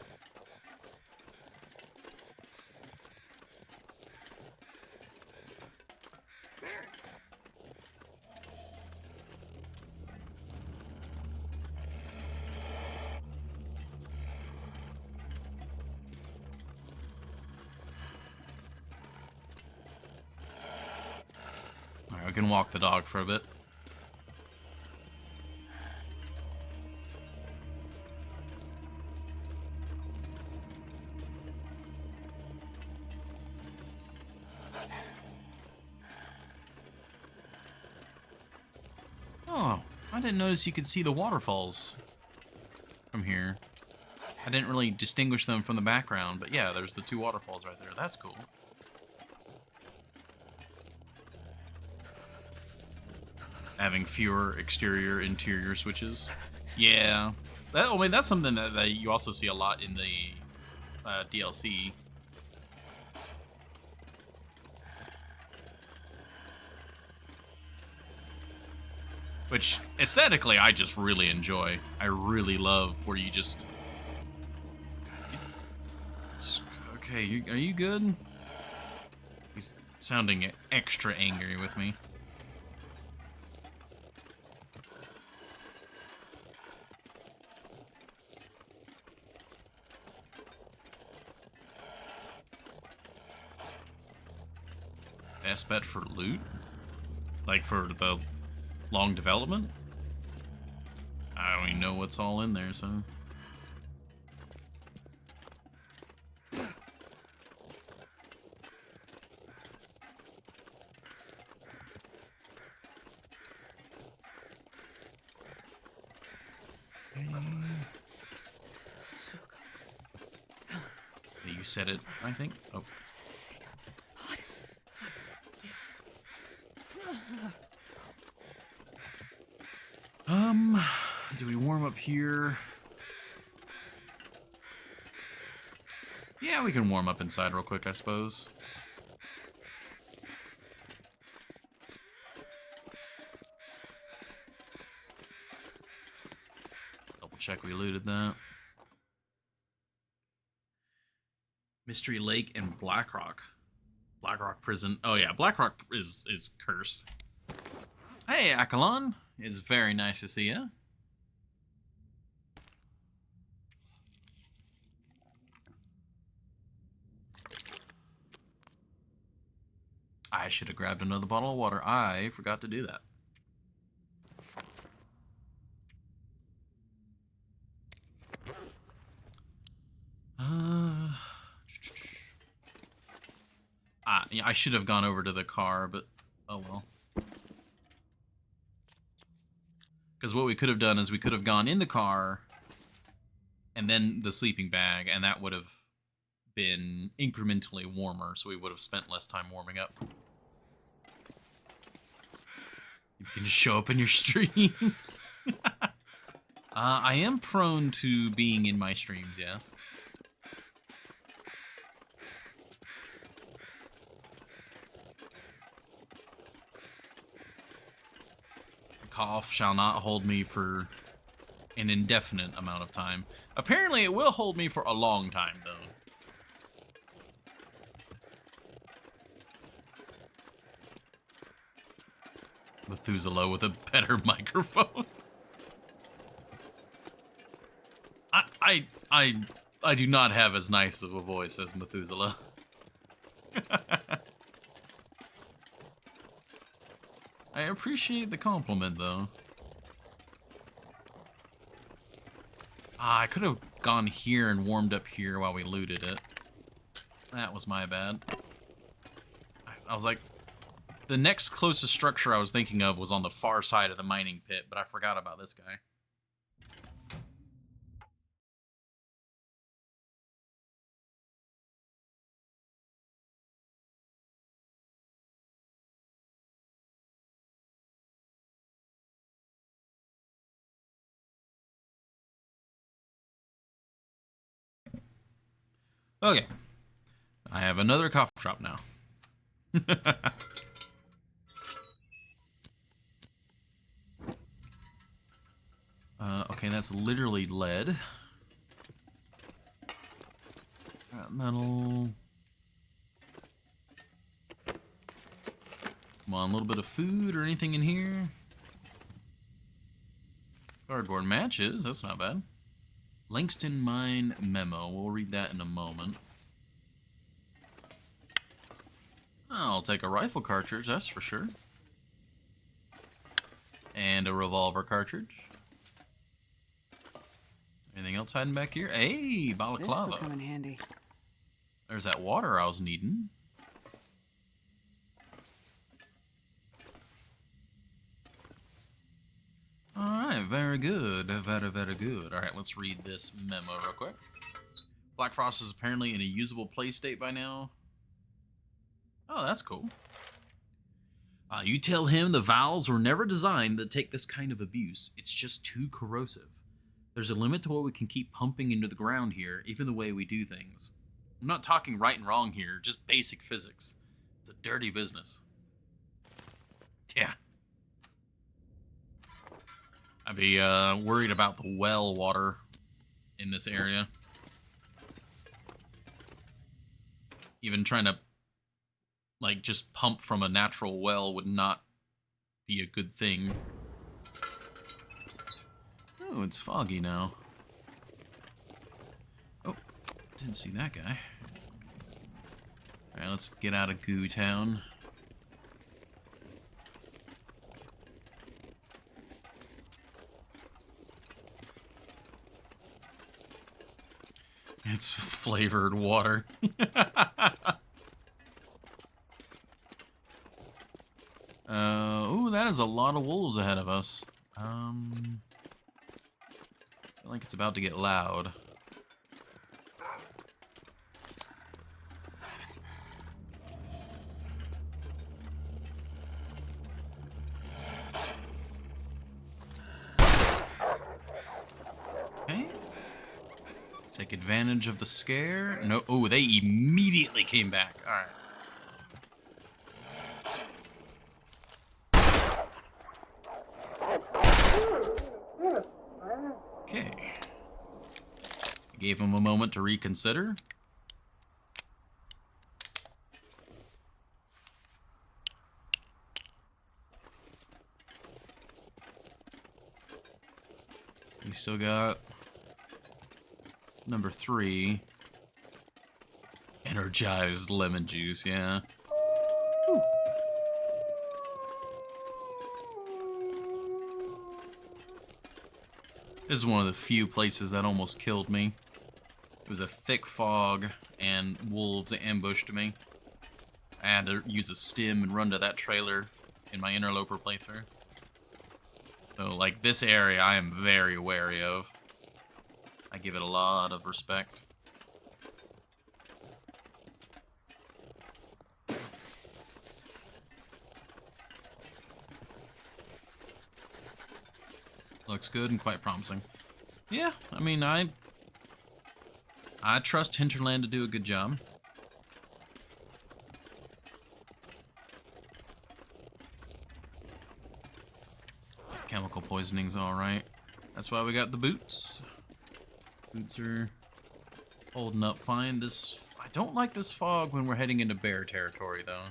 Speaker 1: Alright, we can walk the dog for a bit. Oh, I didn't notice you could see the waterfalls from here. I didn't really distinguish them from the background, but yeah, there's the two waterfalls right there. That's cool. Having fewer exterior, interior switches. Yeah. I mean, that's something that you also see a lot in the DLC. Which, aesthetically, I just really enjoy. I really love where you just... Okay, are you good? He's sounding extra angry with me. Best bet for loot? Like for the long development? I don't even know what's all in there, so... You said it, I think. Oh. Do we warm up here? Yeah, we can warm up inside real quick, I suppose. Double check we looted that. Mystery Lake and Blackrock. Blackrock Prison. Oh yeah, Blackrock is cursed. Hey, Akalon. It's very nice to see you. I should have grabbed another bottle of water. I forgot to do that. Yeah, I should have gone over to the car, but oh well. Because what we could have done is we could have gone in the car and then the sleeping bag, and that would have been incrementally warmer, so we would have spent less time warming up. You can just show up in your streams. I am prone to being in my streams, yes. Cough shall not hold me for an indefinite amount of time. Apparently, it will hold me for a long time, though. Methuselah with a better microphone. I do not have as nice of a voice as Methuselah. I appreciate the compliment, though. I could have gone here and warmed up here while we looted it. That was my bad. I was like, the next closest structure I was thinking of was on the far side of the mining pit, but I forgot about this guy. Okay. I have another coffee shop now. Okay, that's literally lead. Got metal. Come on, a little bit of food or anything in here. Cardboard matches, that's not bad. Langston Mine Memo. We'll read that in a moment. I'll take a rifle cartridge, that's for sure. And a revolver cartridge. Anything else hiding back here? Hey, balaclava.
Speaker 2: This'll come in handy.
Speaker 1: There's that water I was needing. Alright, very good. Very, very good. Alright, let's read this memo real quick. Black Frost is apparently in a usable play state by now. Oh, that's cool. You tell him the valves were never designed to take this kind of abuse. It's just too corrosive. There's a limit to what we can keep pumping into the ground here, even the way we do things. I'm not talking right and wrong here, just basic physics. It's a dirty business. Yeah. I'd be worried about the well water in this area. Even trying to, like, just pump from a natural well would not be a good thing. Oh, it's foggy now. Oh, didn't see that guy. Alright, let's get out of Goo Town. It's flavored water. Ooh, that is a lot of wolves ahead of us. I feel like it's about to get loud. Okay. Take advantage of the scare. No, oh, they immediately came back. All right. Okay. Gave him a moment to reconsider. We still got number 3. Energized lemon juice, yeah. Whew. This is one of the few places that almost killed me. It was a thick fog, and wolves ambushed me. I had to use a stim and run to that trailer in my Interloper playthrough. So, like, this area I am very wary of. I give it a lot of respect. Looks good and quite promising. Yeah, I mean, I trust Hinterland to do a good job. Chemical poisoning's alright. That's why we got the boots. Boots are holding up fine. I don't like this fog when we're heading into bear territory, though.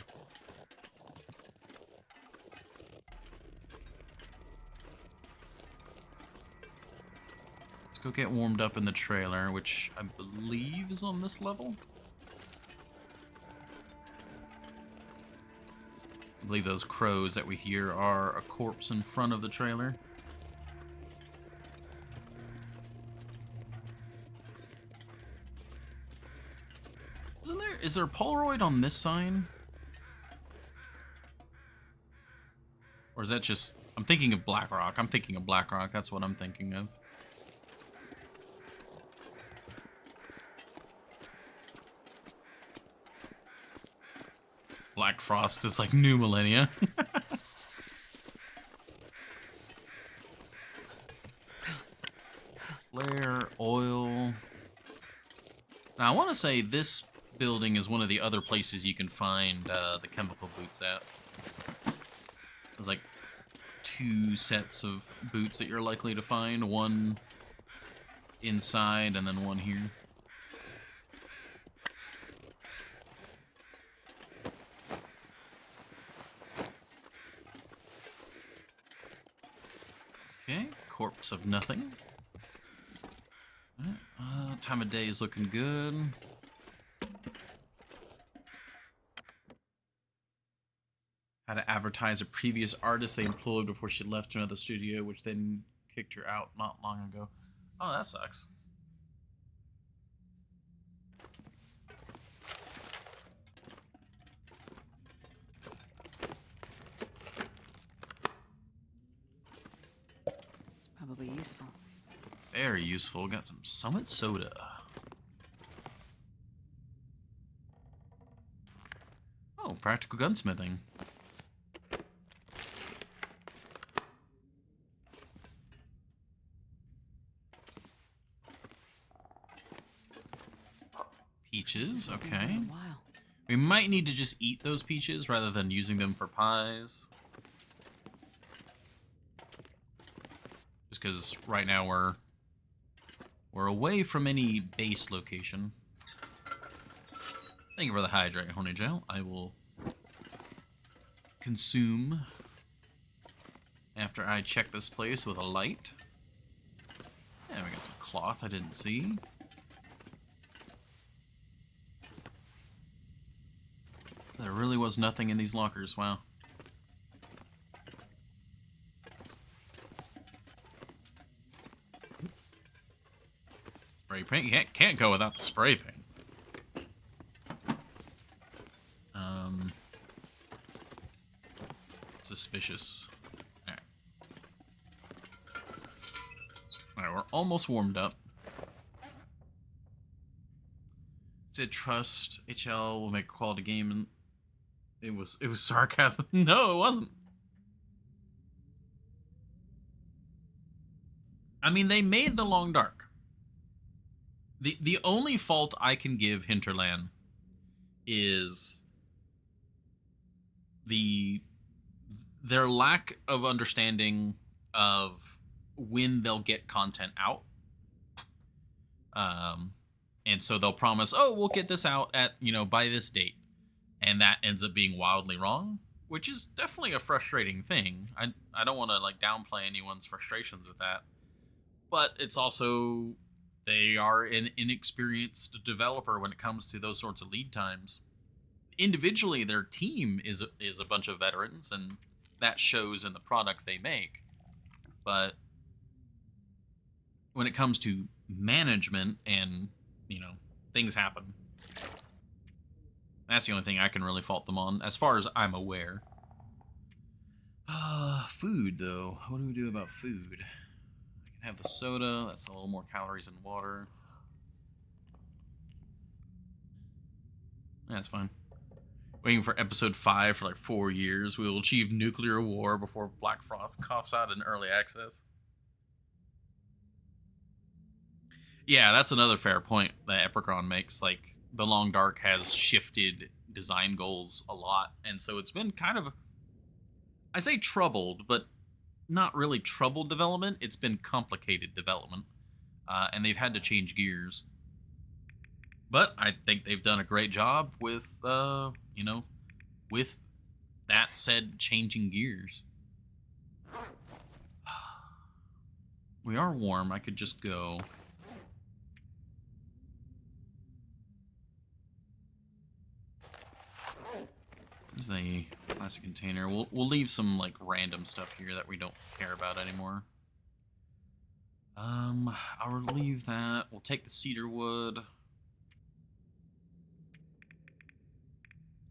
Speaker 1: Let's go get warmed up in the trailer, which I believe is on this level. I believe those crows that we hear are a corpse in front of the trailer. Is there a Polaroid on this sign? Or is that just... I'm thinking of Blackrock. That's what I'm thinking of. Black Frost is like New Millennia. Flare, oil. Now, I want to say this building is one of the other places you can find the chemical boots at. There's like 2 sets of boots that you're likely to find. One inside and then one here. Okay, corpse of nothing. Time of day is looking good. How to advertise a previous artist they employed before she left to another studio, which then kicked her out not long ago. Oh, that sucks.
Speaker 2: Probably useful.
Speaker 1: Very useful. Got some Summit Soda. Oh, practical gunsmithing. Peaches, okay.
Speaker 2: Wow.
Speaker 1: We might need to just eat those peaches rather than using them for pies. Just because right now we're away from any base location. Thank you for the hydrate, honey gel. I will consume after I check this place with a light. And we got some cloth I didn't see. There really was nothing in these lockers, wow. Spray paint? You can't go without the spray paint. Suspicious. Alright. Alright, we're almost warmed up. Said trust HL will make a quality game, and it was sarcasm. No, it wasn't. I mean, they made The Long Dark. The only fault I can give Hinterland is their lack of understanding of when they'll get content out. And so they'll promise, oh, we'll get this out at, by this date. And that ends up being wildly wrong, which is definitely a frustrating thing. I don't want to downplay anyone's frustrations with that. But it's also, they are an inexperienced developer when it comes to those sorts of lead times. Individually, their team is a bunch of veterans, and that shows in the product they make. But when it comes to management and, things happen. That's the only thing I can really fault them on, as far as I'm aware. Food, though. What do we do about food? I can have the soda. That's a little more calories than water. That's fine. Waiting for episode 5 for like 4 years. We will achieve nuclear war before Black Frost coughs out in early access. Yeah, that's another fair point that Epicron makes. Like, The Long Dark has shifted design goals a lot, and so it's been kind of, I say troubled, but not really troubled development. It's been complicated development, and they've had to change gears. But I think they've done a great job with, you know, with that said, changing gears. We are warm. I could just go. There's the plastic container. We'll leave some like random stuff here that we don't care about anymore. I'll leave that. We'll take the cedar wood.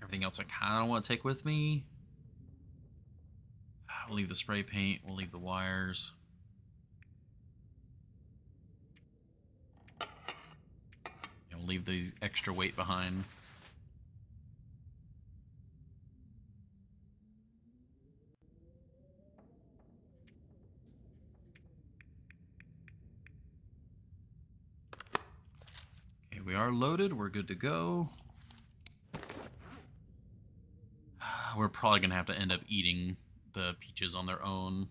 Speaker 1: Everything else I kind of want to take with me. We'll leave the spray paint. We'll leave the wires. And we'll leave the extra weight behind. Okay, we are loaded. We're good to go. We're probably going to have to end up eating the peaches on their own.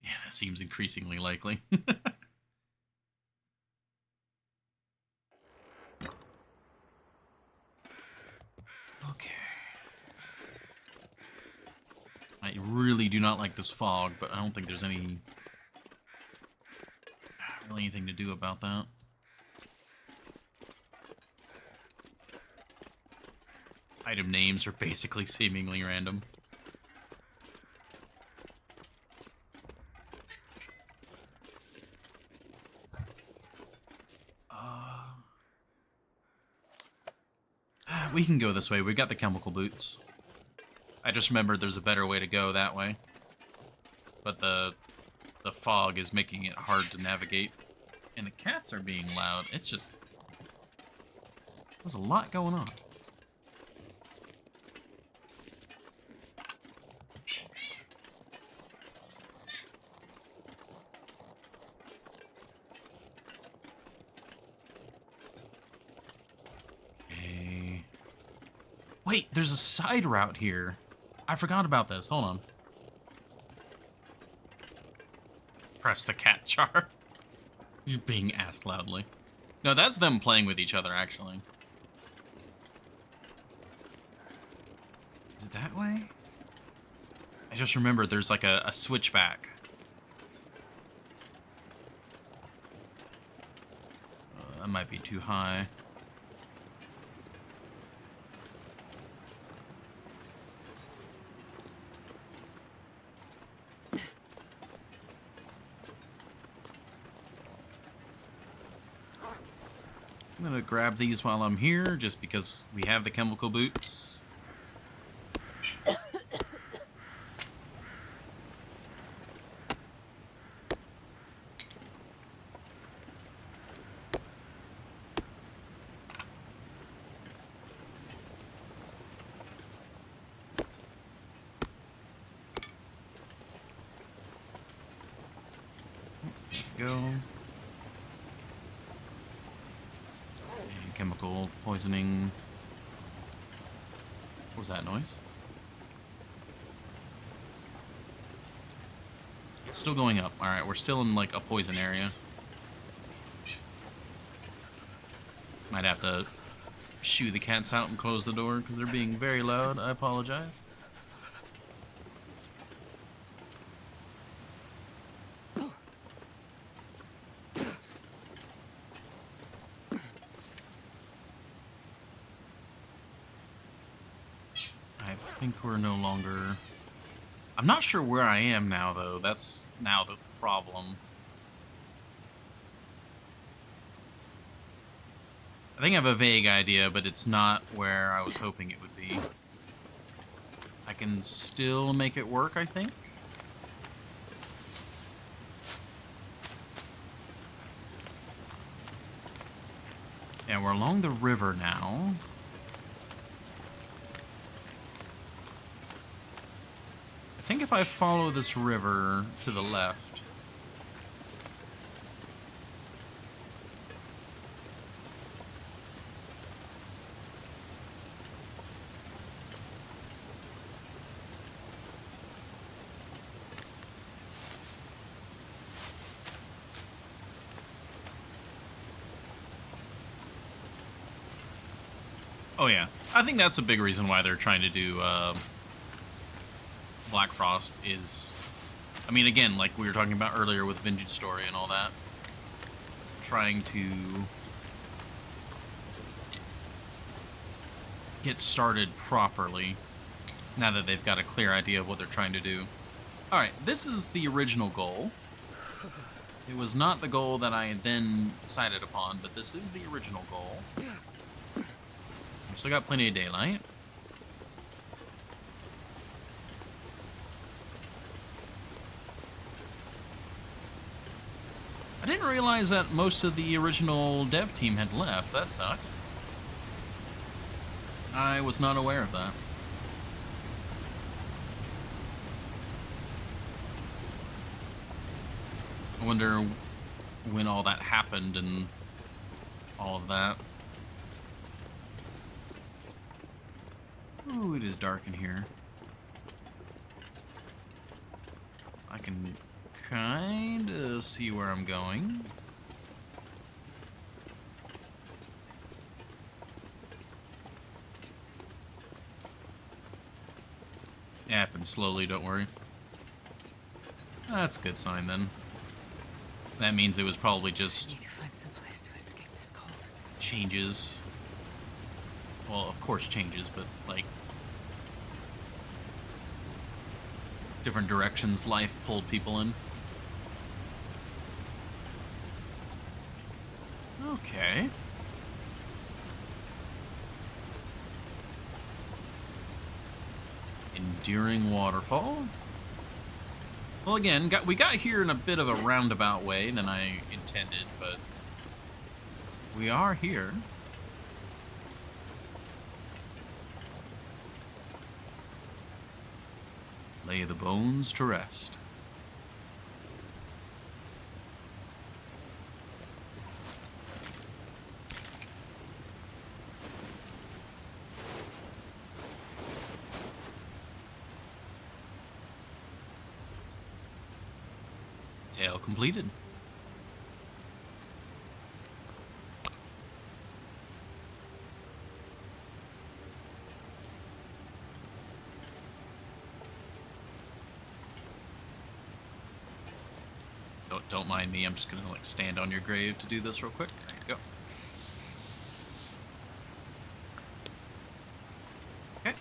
Speaker 1: Yeah, that seems increasingly likely. Okay. I really do not like this fog, but I don't think there's really anything to do about that. Item names are basically seemingly random. We can go this way. We got the chemical boots. I just remembered there's a better way to go that way. But the fog is making it hard to navigate. And the cats are being loud. It's just... there's a lot going on. Wait, there's a side route here. I forgot about this. Hold on. Press the cat jar. You're being asked loudly. No, that's them playing with each other, actually. Is it that way? I just remembered there's like a switchback. That might be too high. I'm gonna grab these while I'm here, just because we have the chemical boots. There we go. Chemical poisoning. What was that noise? It's still going up. Alright, we're still in like a poison area. Might have to shoo the cats out and close the door because they're being very loud. I apologize. I think we're no longer... I'm not sure where I am now, though. That's now the problem. I think I have a vague idea, but it's not where I was hoping it would be. I can still make it work, I think. Yeah, we're along the river now. I think if I follow this river to the left... Oh yeah, I think that's a big reason why they're trying to do Black Frost is... I mean, again, like we were talking about earlier with Vintage Story and all that. Trying to get started properly now that they've got a clear idea of what they're trying to do. Alright, this is the original goal. It was not the goal that I then decided upon, but this is the original goal. Still got plenty of daylight. I didn't realize that most of the original dev team had left. That sucks. I was not aware of that. I wonder when all that happened and all of that. Ooh, it is dark in here. I can kind of see where I'm going. It happens slowly, don't worry. That's a good sign then. That means it was probably just...
Speaker 2: I need to find some place to escape this cold.
Speaker 1: Changes. Well, of course changes, but like different directions life pulled people in. Okay. Enduring waterfall. Well, again, we got here in a bit of a roundabout way than I intended, but we are here. Lay the bones to rest. Tale completed. Don't mind me. I'm just gonna like stand on your grave to do this real quick. There you go. Okay.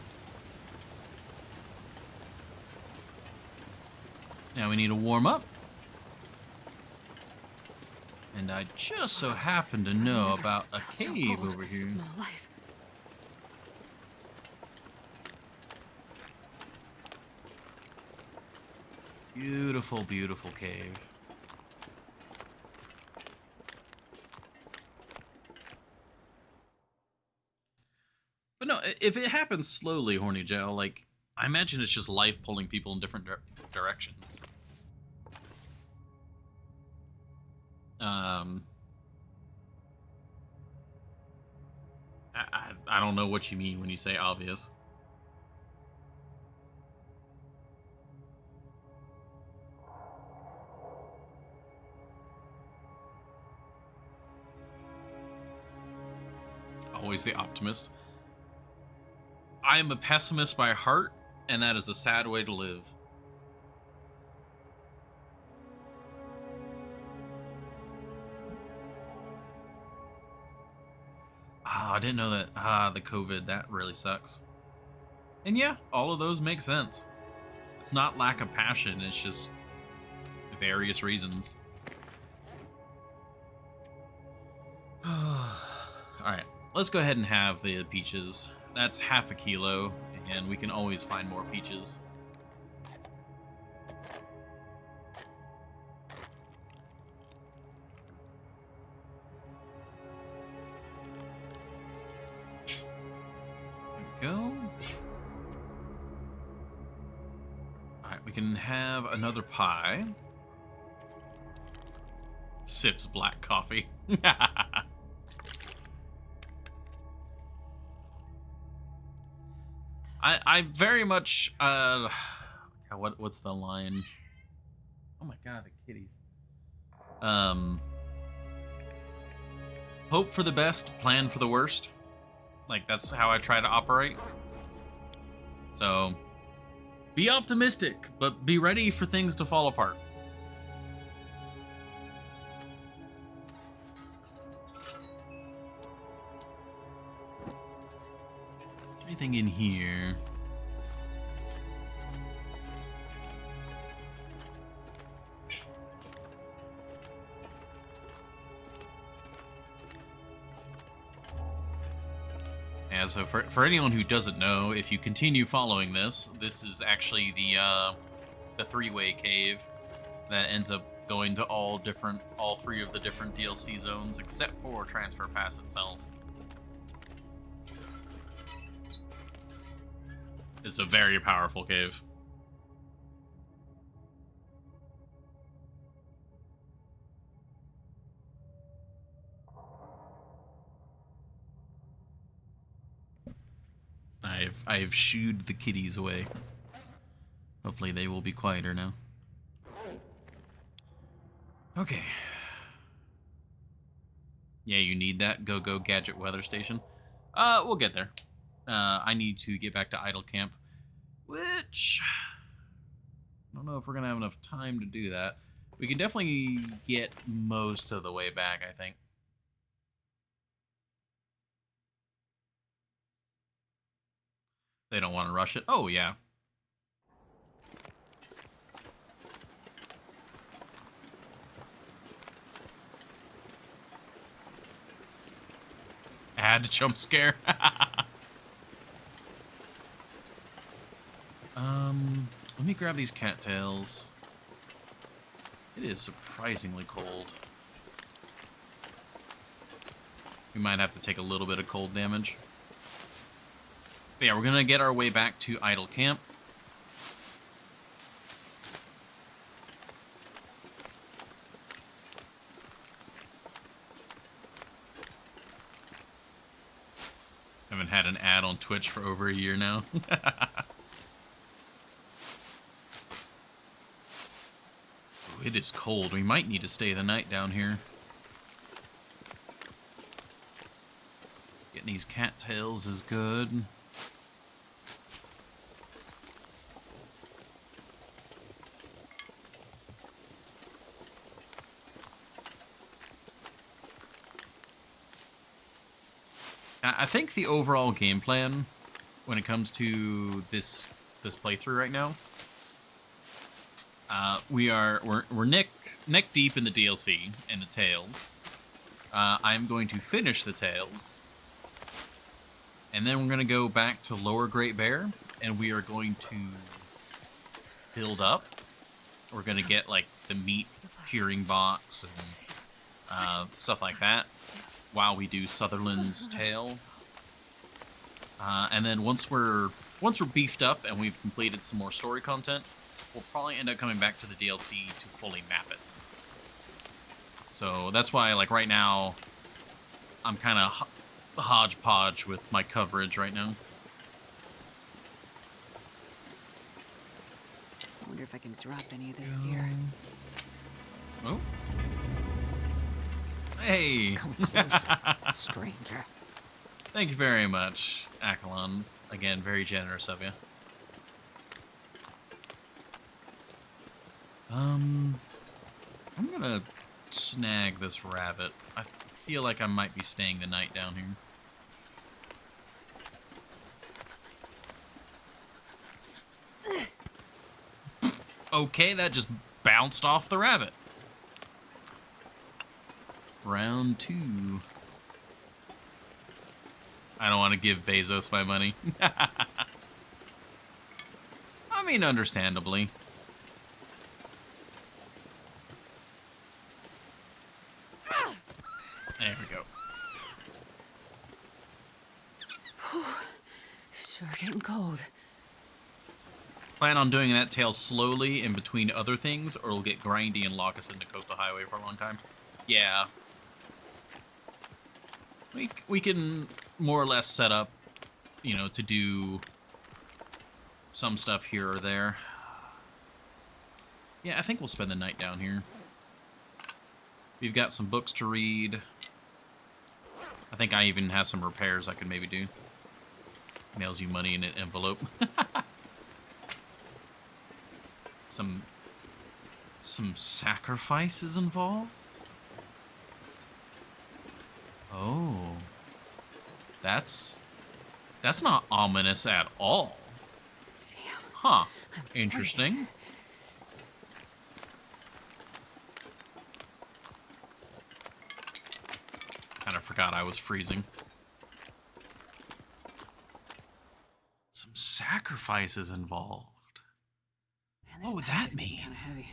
Speaker 1: Now we need to warm up. And I just so happen to know about a cave over here.
Speaker 3: in my life.
Speaker 1: Beautiful, beautiful cave. But no, if it happens slowly, Horny Gel, like, I imagine it's just life pulling people in different directions. I don't know what you mean when you say obvious. Always the optimist. I am a pessimist by heart, and that is a sad way to live. I didn't know that. The COVID, that really sucks. And yeah, all of those make sense. It's not lack of passion, it's just various reasons. Alright, let's go ahead and have the peaches. That's half a kilo, and we can always find more peaches. There we go. Alright, we can have another pie. Sips black coffee. I very much what's the line? Oh my god, the kitties. Hope for the best, plan for the worst. Like, that's how I try to operate. So be optimistic, but be ready for things to fall apart. Anything in here? Yeah, so for anyone who doesn't know, if you continue following this, this is actually the three-way cave that ends up going to all three of the different DLC zones, except for Transfer Pass itself. It's a very powerful cave. I've shooed the kitties away. Hopefully they will be quieter now. Okay. Yeah, you need that go gadget weather station. We'll get there. I need to get back to Idle Camp, which I don't know if we're gonna have enough time to do that. We can definitely get most of the way back, I think. They don't want to rush it. Oh, yeah. I had to jump scare. Let me grab these cattails. It is surprisingly cold. We might have to take a little bit of cold damage. But yeah, we're gonna get our way back to Idle Camp. Haven't had an ad on Twitch for over a year now. Ooh, it is cold. We might need to stay the night down here. Getting these cattails is good. I think the overall game plan, when it comes to this playthrough right now, we're neck deep in the DLC and the Tales. I'm going to finish the Tales, and then we're going to go back to Lower Great Bear, and we are going to build up. We're going to get like the meat curing box and stuff like that, while we do Sutherland's Tale. And then once we're beefed up and we've completed some more story content, we'll probably end up coming back to the DLC to fully map it. So that's why, like, right now, I'm kind of hodgepodge with my coverage right now.
Speaker 2: I wonder if I can drop any of this gear.
Speaker 1: Oh. Hey!
Speaker 2: Come closer, stranger.
Speaker 1: Thank you very much, Akalon. Again, very generous of you. I'm gonna snag this rabbit. I feel like I might be staying the night down here. Okay, that just bounced off the rabbit. Round 2. I don't want to give Bezos my money. I mean, understandably. There we go.
Speaker 2: Sure getting cold.
Speaker 1: Plan on doing that tail slowly in between other things, or it'll get grindy and lock us into Coastal Highway for a long time. Yeah. We can more or less set up, you know, to do some stuff here or there. Yeah, I think we'll spend the night down here. We've got some books to read. I think I even have some repairs I could maybe do. Mails you money in an envelope. Some sacrifices involved? Oh. That's not ominous at all.
Speaker 2: Damn.
Speaker 1: Huh.
Speaker 2: I'm
Speaker 1: Interesting. Kind of forgot I was freezing. Some sacrifices involved.
Speaker 2: Man, this
Speaker 1: What would
Speaker 2: pack
Speaker 1: that
Speaker 2: is getting
Speaker 1: mean?
Speaker 2: Kind of heavy.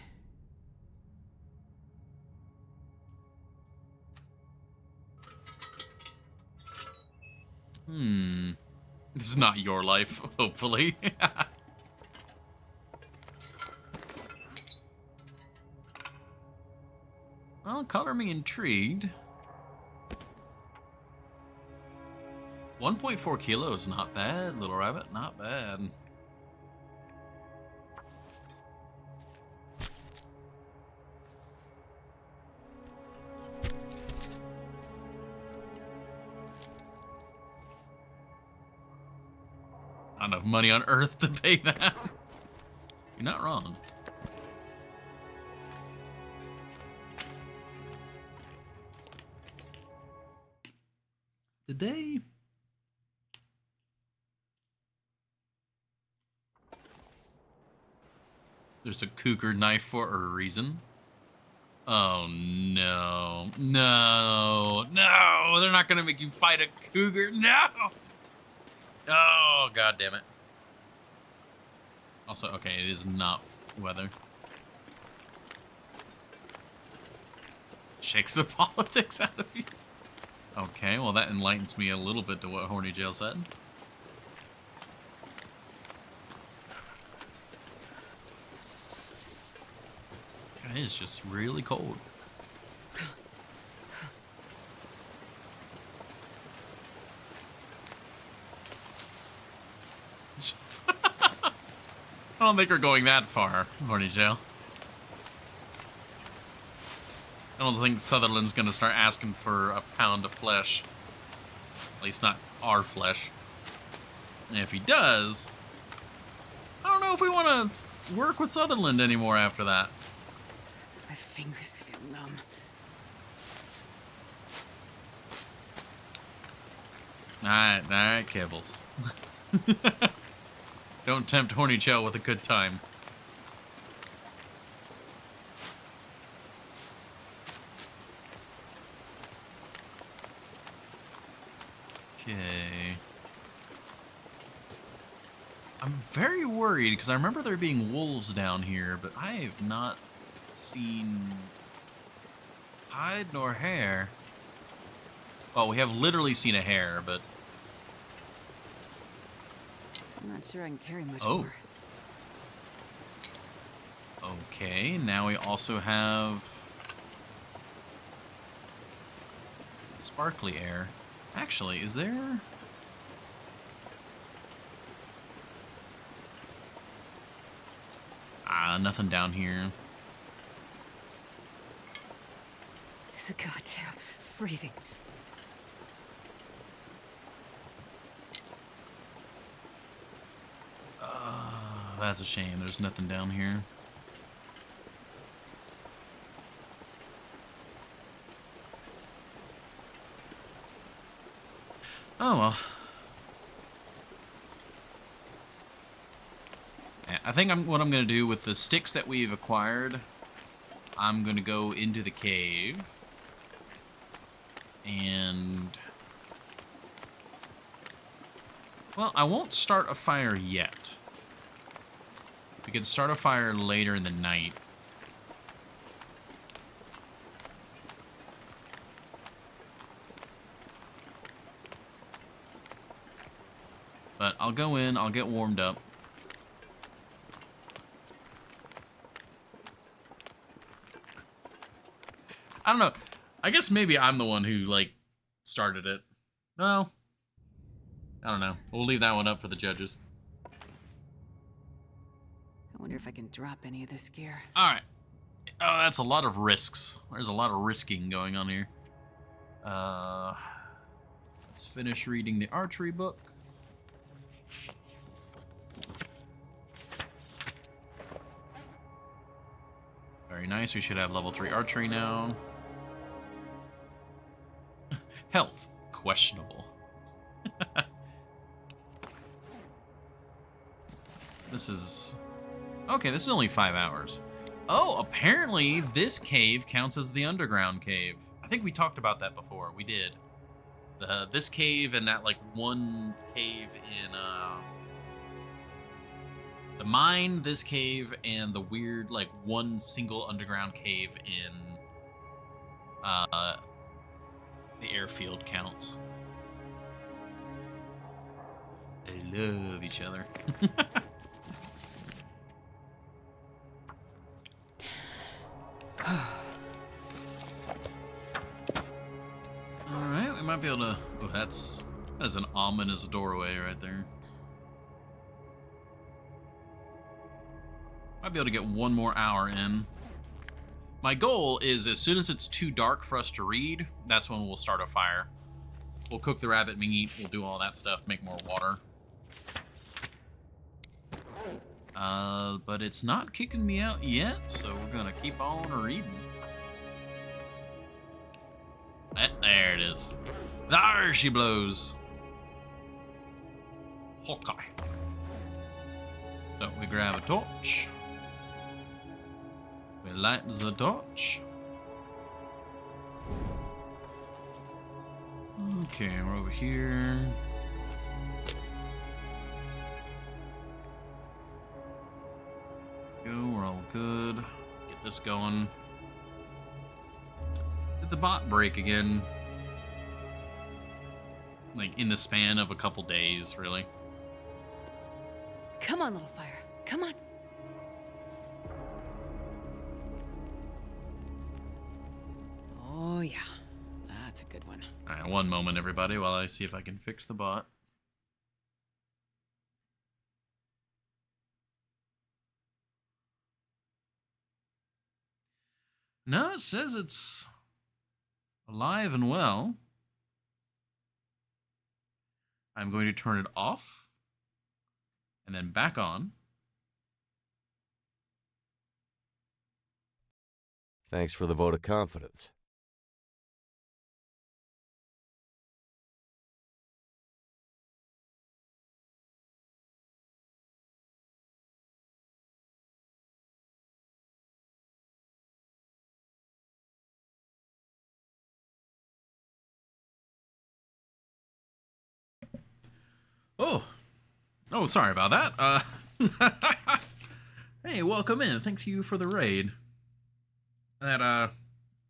Speaker 1: This is not your life, hopefully. Well, color me intrigued. 1.4 kilos, not bad, little rabbit, not bad. Not enough money on Earth to pay that. You're not wrong. Did they? There's a cougar knife for a reason. Oh no. No. No! They're not gonna make you fight a cougar. No! Oh, god damn it. Also, okay, it is not weather. Shakes the politics out of you. Okay, well that enlightens me a little bit to what Horny Jail said. It is just really cold. I don't think we're going that far, Horny Jail. I don't think Sutherland's gonna start asking for a pound of flesh. At least not our flesh. And if he does, I don't know if we want to work with Sutherland anymore after that.
Speaker 2: My fingers feel numb.
Speaker 1: Alright, Kibbles. Don't tempt Horny Joe with a good time. Okay. I'm very worried because I remember there being wolves down here, but I have not seen hide nor hair. Well, we have literally seen a hare, but...
Speaker 2: I'm not sure I can carry much
Speaker 1: Oh.
Speaker 2: more.
Speaker 1: Okay, now we also have... sparkly air. Actually, is there... nothing down here.
Speaker 2: It's a goddamn freezing.
Speaker 1: That's a shame. There's nothing down here. Oh well. I think what I'm going to do with the sticks that we've acquired, I'm going to go into the cave and Well, I won't start a fire yet. We could start a fire later in the night. But I'll go in, I'll get warmed up. I don't know. I guess maybe I'm the one who, like, started it. Well, I don't know. We'll leave that one up for the judges.
Speaker 2: I wonder if I can drop any of this gear.
Speaker 1: Alright. Oh, that's a lot of risks. There's a lot of risking going on here. Let's finish reading the archery book. Very nice. We should have level 3 archery now. Health. Questionable. This is... Okay, this is only 5 hours. Oh, apparently this cave counts as the underground cave. I think we talked about that before. We did. This cave and that, like, one cave in, the mine, this cave, and the weird, like, one single underground cave in, the airfield counts. They love each other. Alright, we might be able to... Oh, that is an ominous doorway right there. Might be able to get one more hour in. My goal is as soon as it's too dark for us to read, that's when we'll start a fire. We'll cook the rabbit meat, we'll do all that stuff, make more water. But it's not kicking me out yet, so we're gonna keep on reading. There it is. There she blows. Hawkeye. So we grab a torch. We light the torch. Okay, we're over here. Go, we're all good. Get this going. Did the bot break again? Like, in the span of a couple days, really.
Speaker 2: Come on, little fire. Come on. Oh, yeah. That's a good one.
Speaker 1: Alright, one moment, everybody, while I see if I can fix the bot. No, it says it's alive and well. I'm going to turn it off and then back on.
Speaker 7: Thanks for the vote of confidence.
Speaker 1: Oh, sorry about that. Hey, welcome in. Thank you for the raid.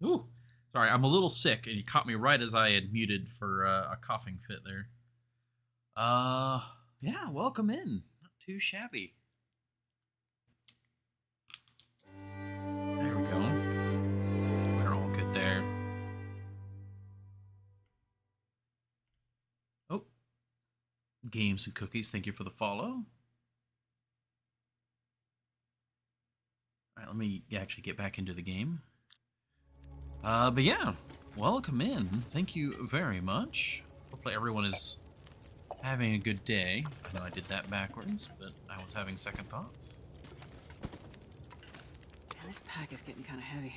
Speaker 1: Ooh, sorry, I'm a little sick, and you caught me right as I had muted for a coughing fit there. Yeah, welcome in. Not too shabby. There we go. We're all good there. Oh. Games and Cookies, thank you for the follow. Alright, let me actually get back into the game. But yeah, welcome in. Thank you very much. Hopefully everyone is having a good day. I know I did that backwards, but I was having second thoughts.
Speaker 2: Man, this pack is getting kind of heavy.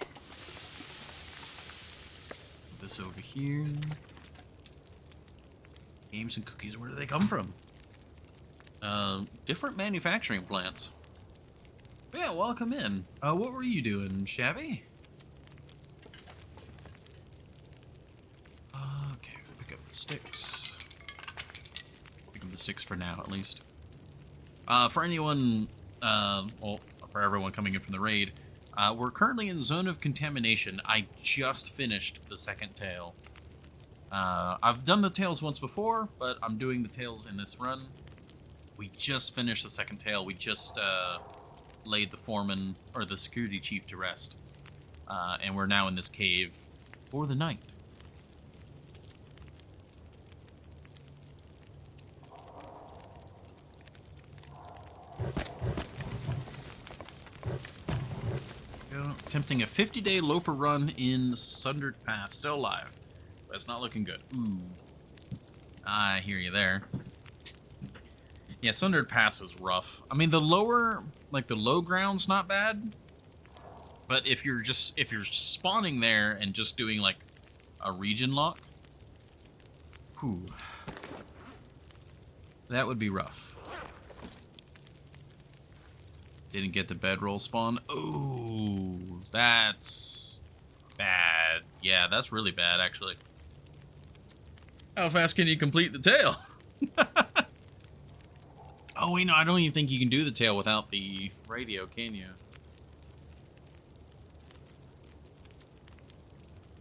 Speaker 1: Put this over here. Games and Cookies, where do they come from? Different manufacturing plants. But yeah, welcome in. What were you doing, Shabby? Okay, pick up the sticks. Pick up the sticks for now, at least. For anyone, well, for everyone coming in from the raid, we're currently in Zone of Contamination. I just finished the second tail. I've done the tails once before, but I'm doing the tails in this run. We just finished the second tail. We just laid the foreman, or the security chief, to rest. And we're now in this cave for the night. Attempting a 50-day Loper run in Sundered Pass. Still alive. But it's not looking good. Ooh. I hear you there. Yeah, Sundered Pass is rough. I mean, the lower, like the low ground's not bad. But if you're spawning there and just doing like a region lock, whew, that would be rough. Didn't get the bedroll spawn. Ooh, that's bad. Yeah, that's really bad, actually. How fast can you complete the tail? Oh, wait, no, I don't even think you can do the tail without the radio, can you?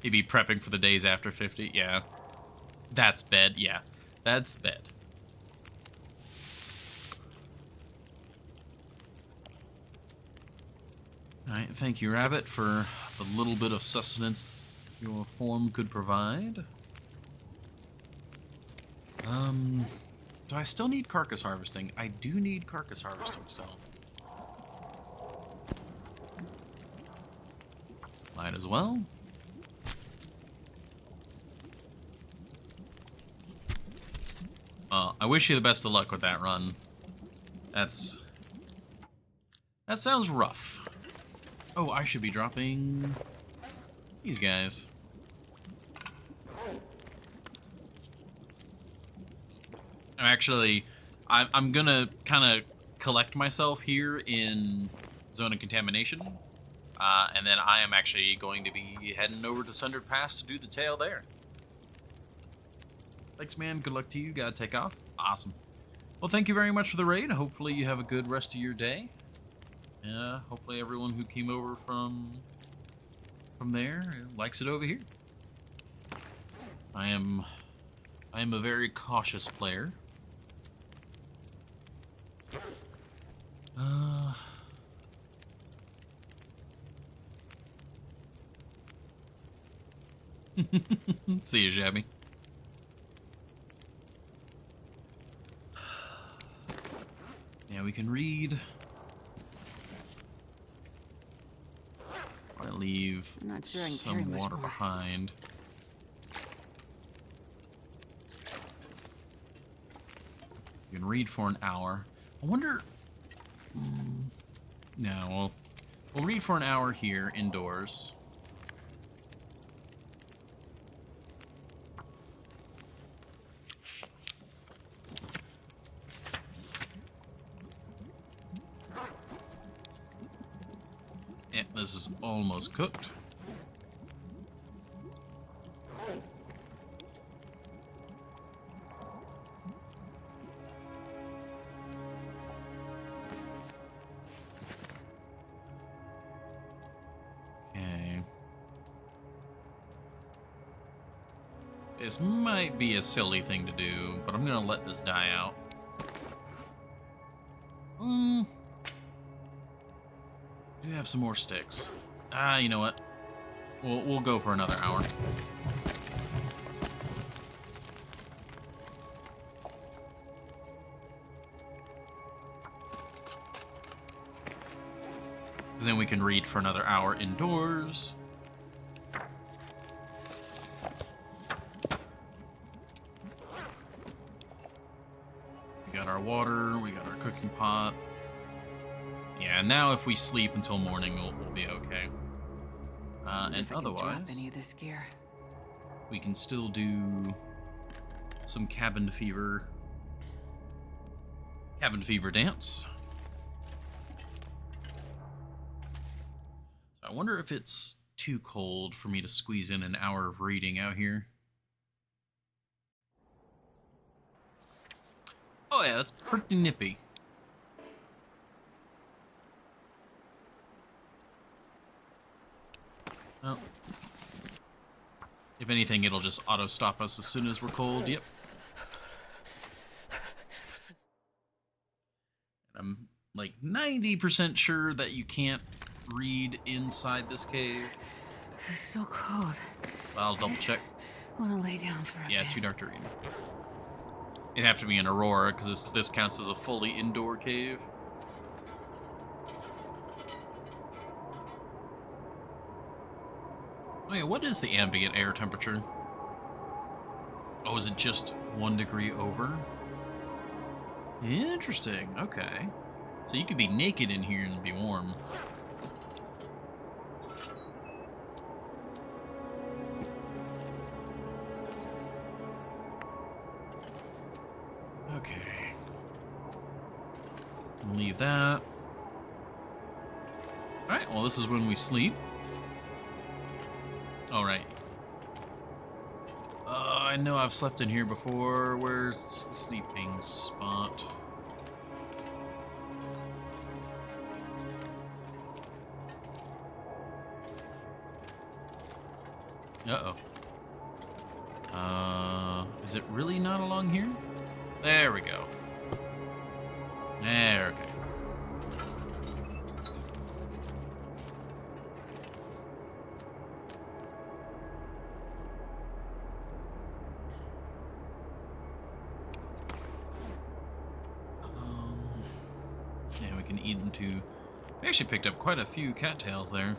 Speaker 1: He'd be prepping for the days after 50. Yeah. That's bad. Yeah, that's bad. Alright, thank you, Rabbit, for the little bit of sustenance your form could provide. Do I still need carcass harvesting? I do need carcass harvesting still. Might as well. I wish you the best of luck with that run. That sounds rough. Oh, I should be dropping these guys. Actually, I'm gonna kind of collect myself here in Zone of Contamination, and then I am actually going to be heading over to Sundered Pass to do the tail there. Thanks, man. Good luck to you. Gotta take off. Awesome. Well, thank you very much for the raid. Hopefully you have a good rest of your day. Hopefully everyone who came over from there likes it over here. I am a very cautious player. See you, Shabby. Yeah, we can read. I leave
Speaker 2: I'm not sure I can carry
Speaker 1: some
Speaker 2: much
Speaker 1: water
Speaker 2: more.
Speaker 1: behind. You can read for an hour. I wonder. No, we'll read for an hour here indoors. Yeah, this is almost cooked. Okay. This might be a silly thing to do, but I'm gonna let this die out. Do have some more sticks. You know what? We'll go for another hour. Then we can read for another hour indoors. We got our water, we got our cooking pot. Yeah, now if we sleep until morning, we'll be okay. And
Speaker 2: If I can drop
Speaker 1: otherwise,
Speaker 2: any of this gear.
Speaker 1: we can still do some cabin fever dance. So I wonder if it's too cold for me to squeeze in an hour of reading out here. Oh yeah, that's pretty nippy. Well, if anything, it'll just auto-stop us as soon as we're cold. Yep. I'm like 90% sure that you can't read inside this cave.
Speaker 2: It's so cold.
Speaker 1: But I'll double check.
Speaker 2: I want to lay down for a
Speaker 1: Yeah,
Speaker 2: bit.
Speaker 1: too dark to read. It'd have to be an Aurora, because this counts as a fully indoor cave. Oh yeah, what is the ambient air temperature? Oh, is it just 1 degree over? Interesting, okay. So you could be naked in here and be warm. Okay. Leave that. Alright, well this is when we sleep. Alright. I know I've slept in here before. Where's the sleeping spot? Uh-oh. Is it really not along here? There we go. There, okay. Yeah, we can eat into... We actually picked up quite a few cattails there.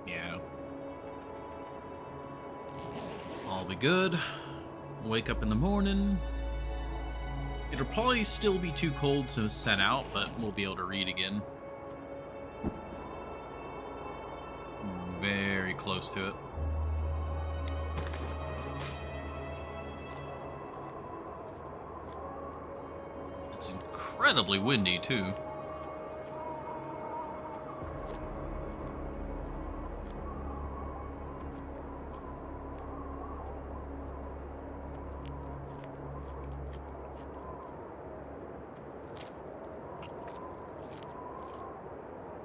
Speaker 1: Yeah. All be good. Wake up in the morning. It'll probably still be too cold to set out, but we'll be able to read again. Ooh, very close to it. It's incredibly windy, too.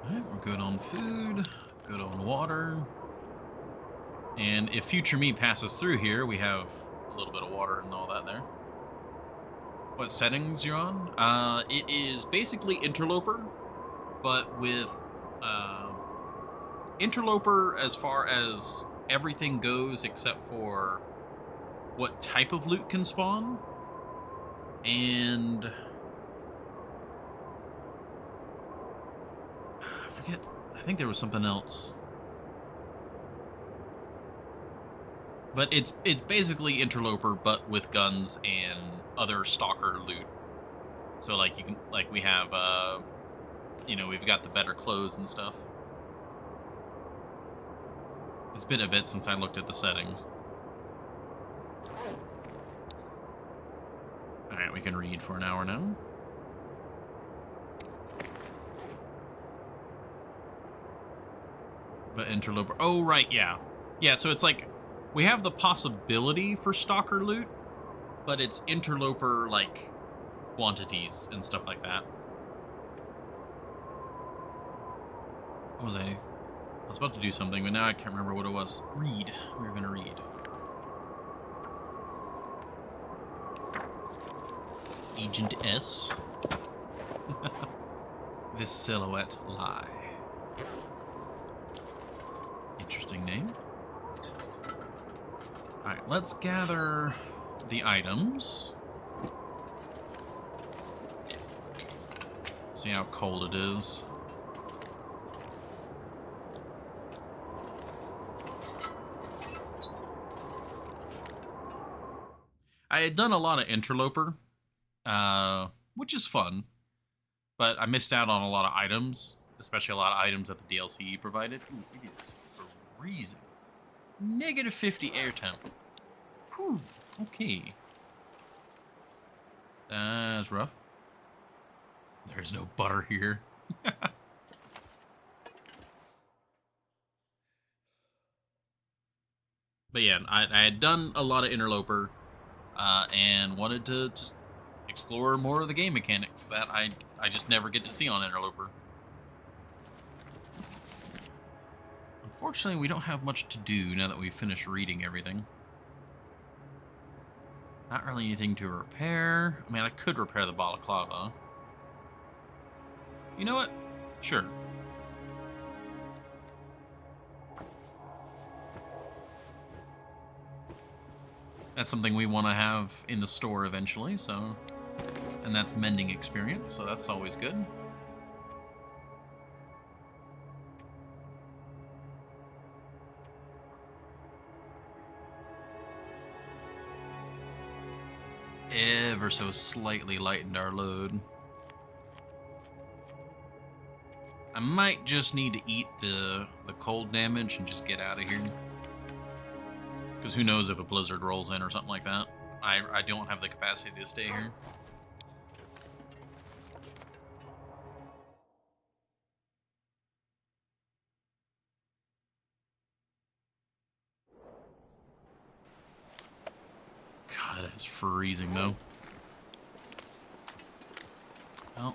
Speaker 1: Alright, we're good on food, good on water. And if future me passes through here, we have a little bit of water and all that there. What settings you're on? It is basically Interloper, but with Interloper as far as everything goes except for what type of loot can spawn. And I forget, I think there was something else. But it's basically Interloper, but with guns and other stalker loot. So like you can, like we have, you know, we've got the better clothes and stuff. It's been a bit since I looked at the settings. All right, we can read for an hour now. But Interloper, oh right, yeah, yeah. So it's like. We have the possibility for stalker loot, but it's Interloper, like, quantities and stuff like that. What was I was about to do something, but now I can't remember what it was. Read. We were going to read. Agent S. This silhouette lie. Interesting name. Alright, let's gather the items. See how cold it is. I had done a lot of Interloper, which is fun, but I missed out on a lot of items, especially a lot of items that the DLC provided. Ooh, it is freezing. Negative 50 air temp. Whew, okay. That's rough. There's no butter here. But yeah, I had done a lot of Interloper and wanted to just explore more of the game mechanics that I just never get to see on Interloper. Unfortunately, we don't have much to do now that we've finished reading everything. Not really anything to repair. I mean, I could repair the balaclava. You know what? Sure. That's something we want to have in the store eventually, so... And that's mending experience, so that's always good. Ever so slightly lightened our load. I might just need to eat the cold damage and just get out of here. Because who knows if a blizzard rolls in or something like that. I don't have the capacity to stay here. God, it's freezing though. Oh.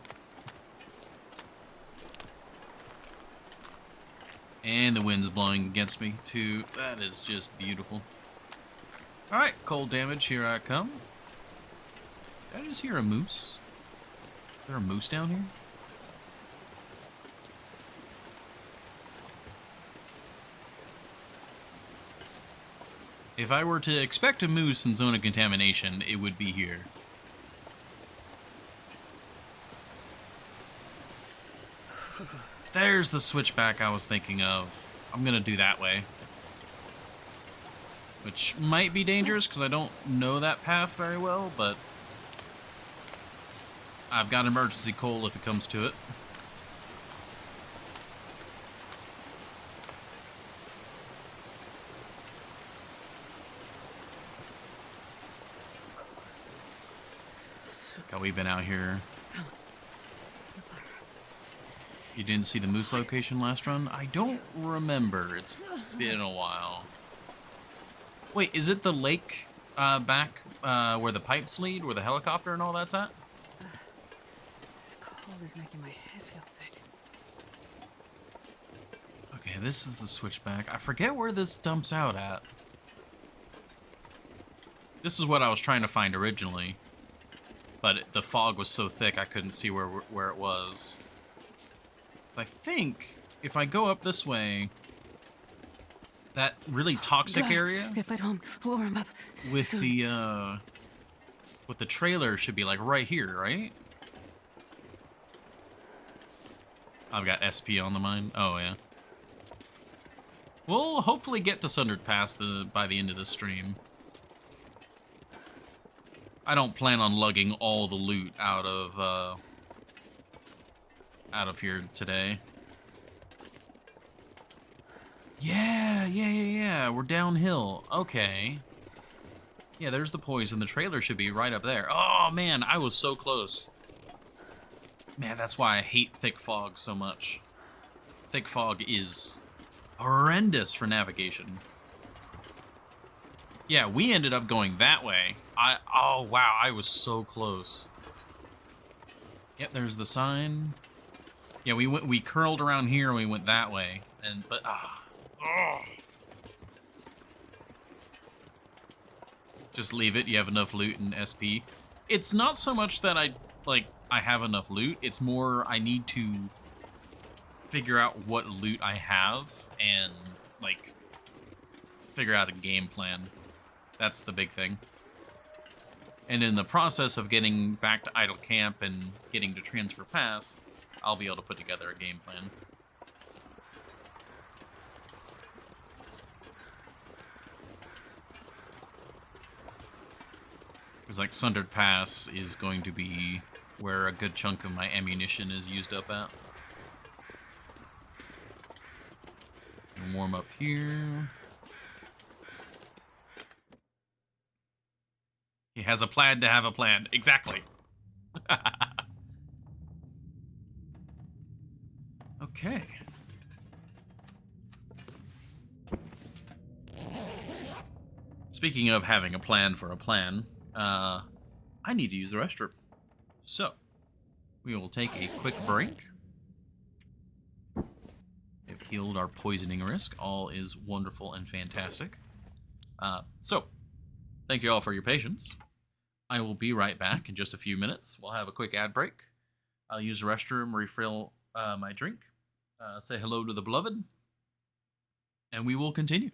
Speaker 1: And the wind's blowing against me too. That is just beautiful. Alright, cold damage, here I come. Did I just hear a moose? Is there a moose down here? If I were to expect a moose in Zone of Contamination, it would be here. There's the switchback I was thinking of. I'm gonna do that way. Which might be dangerous because I don't know that path very well, but I've got emergency coal if it comes to it. God, we've been out here. You didn't see the moose location last run? I don't remember. It's been a while. Wait, is it the lake back where the pipes lead, where the helicopter and all that's at?
Speaker 2: The cold is making my head feel thick.
Speaker 1: Okay, this is the switchback. I forget where this dumps out at. This is what I was trying to find originally. But the fog was so thick I couldn't see where it was. I think if I go up this way, that really toxic area
Speaker 2: If I don't warm up
Speaker 1: with the trailer should be like right here, right? I've got SP on the mine. Oh yeah. We'll hopefully get to Sundered Pass by the end of the stream. I don't plan on lugging all the loot out of here today. Yeah. We're downhill. Okay. Yeah, there's the poison. The trailer should be right up there. Oh, man, I was so close. Man, that's why I hate thick fog so much. Thick fog is horrendous for navigation. Yeah, we ended up going that way. Oh, wow, I was so close. Yep, there's the sign. Yeah, we curled around here and we went that way. Just leave it. You have enough loot and SP. It's not so much that I have enough loot. It's more I need to figure out what loot I have and figure out a game plan. That's the big thing. And in the process of getting back to Idle Camp and getting to Transfer Pass, I'll be able to put together a game plan. Because Sundered Pass is going to be where a good chunk of my ammunition is used up at. And warm up here. He has a plan to have a plan. Exactly. Okay. Speaking of having a plan for a plan, I need to use the restroom. So, we will take a quick break. We've healed our poisoning risk. All is wonderful and fantastic. So, thank you all for your patience. I will be right back in just a few minutes. We'll have a quick ad break. I'll use the restroom, refill my drink, say hello to the beloved, and we will continue.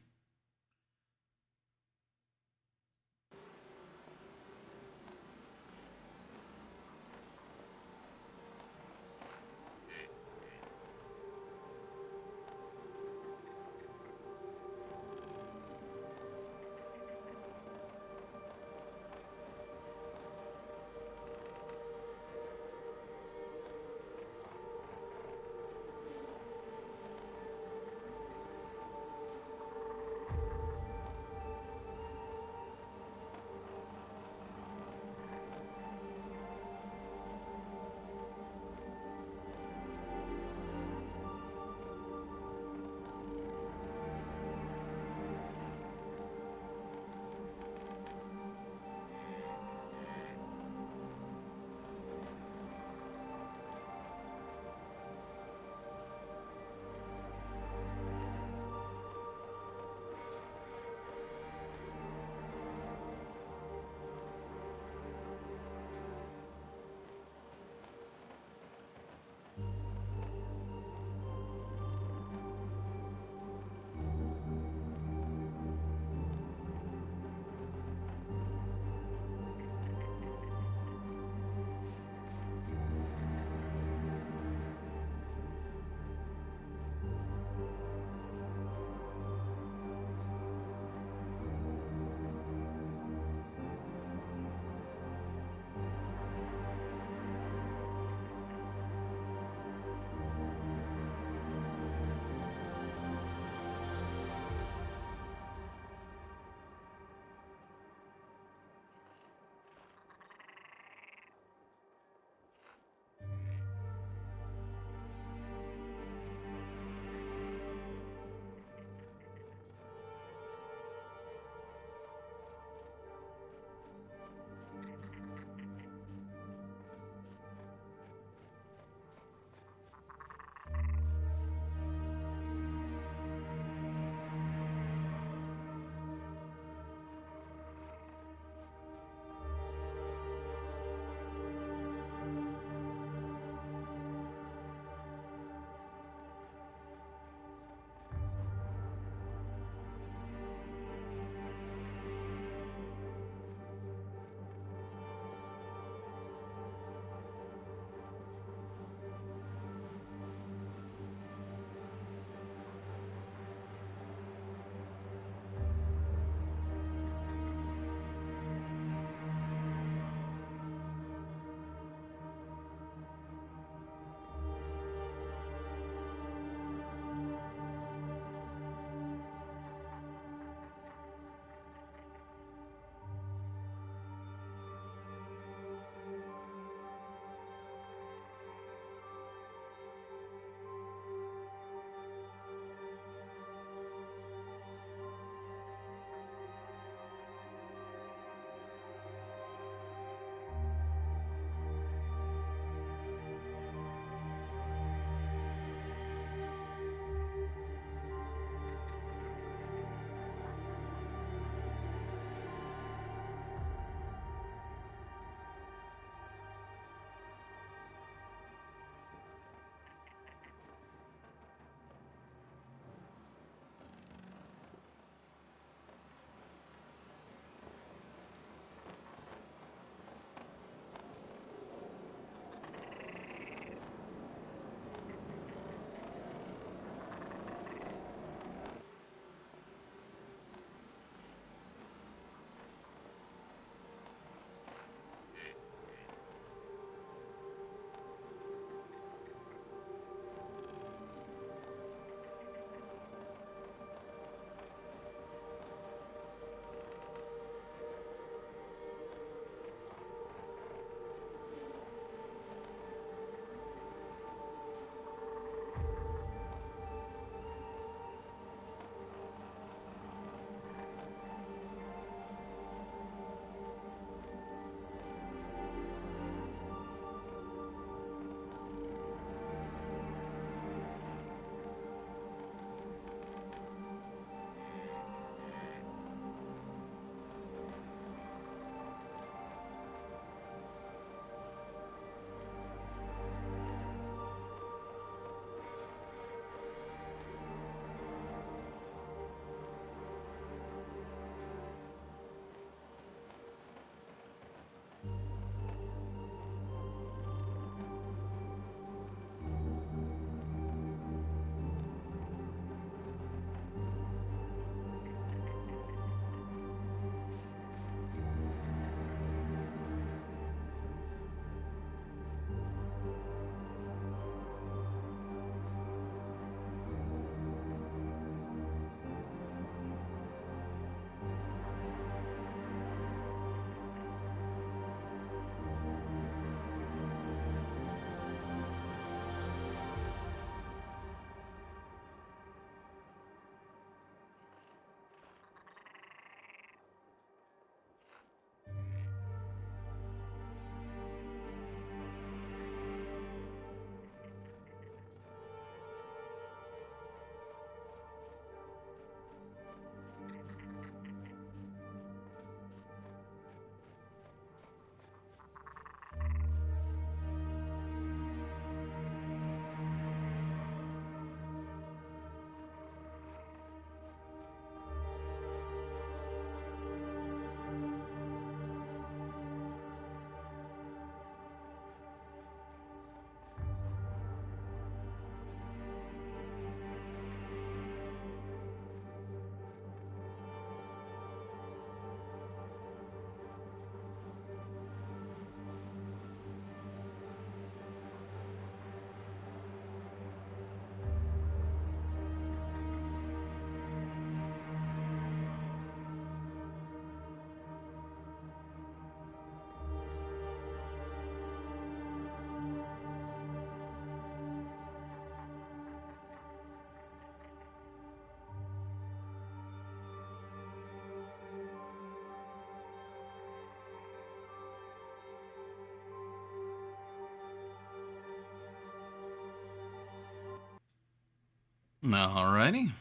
Speaker 1: Alrighty.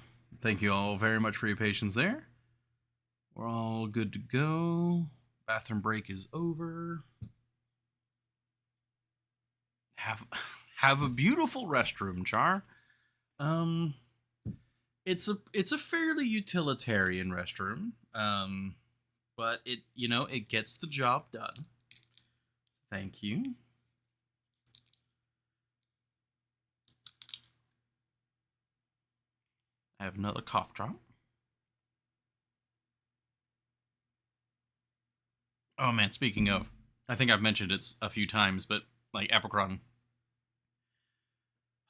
Speaker 1: Thank you all very much for your patience there. We're all good to go. Bathroom break is over. Have a beautiful restroom, Char. It's a fairly utilitarian restroom. But it gets the job done. Thank you. I have another cough drop. Oh man, speaking of, I think I've mentioned it a few times, but like Epicron.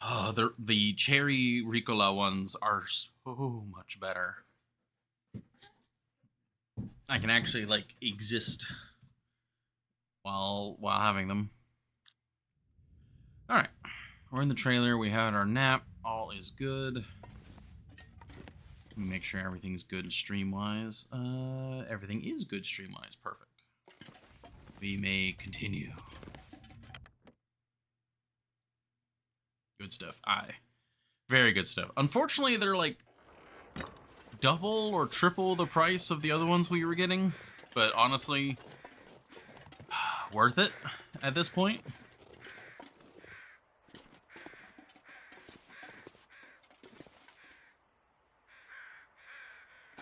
Speaker 1: Oh, the cherry Ricola ones are so much better. I can actually like exist while having them. All right, we're in the trailer. We had our nap. All is good. Make sure everything's good stream-wise. Everything is good stream-wise. Perfect. We may continue. Good stuff. Very good stuff. Unfortunately, they're like double or triple the price of the other ones we were getting. But honestly, worth it at this point.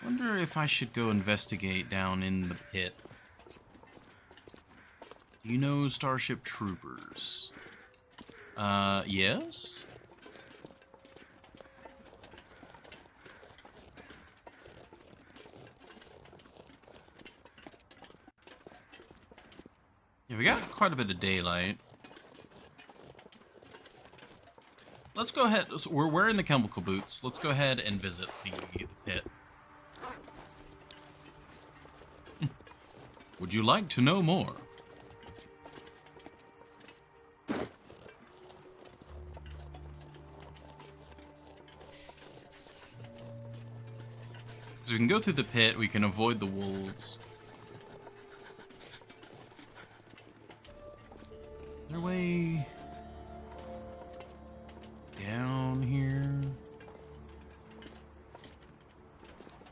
Speaker 1: Wonder if I should go investigate down in the pit. Do you know Starship Troopers? Yes? Yeah, we got quite a bit of daylight. Let's go ahead. So we're wearing the chemical boots. Let's go ahead and visit the pit. Would you like to know more? So we can go through the pit, we can avoid the wolves. Is there a way down here?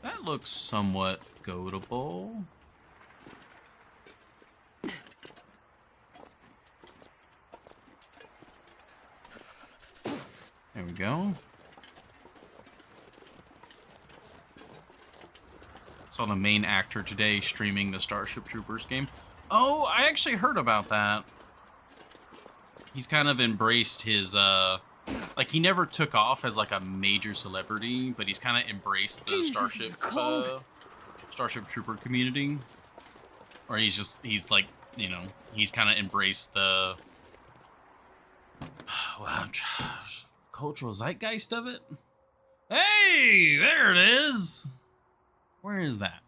Speaker 1: That looks somewhat goatable. There we go. Saw the main actor today streaming the Starship Troopers game. Oh, I actually heard about that. He's kind of embraced his, like he never took off as like a major celebrity, but he's kind of embraced the Starship Trooper community. Or he's like, he's kind of embraced the cultural zeitgeist of it. Hey, there it is. Where is that?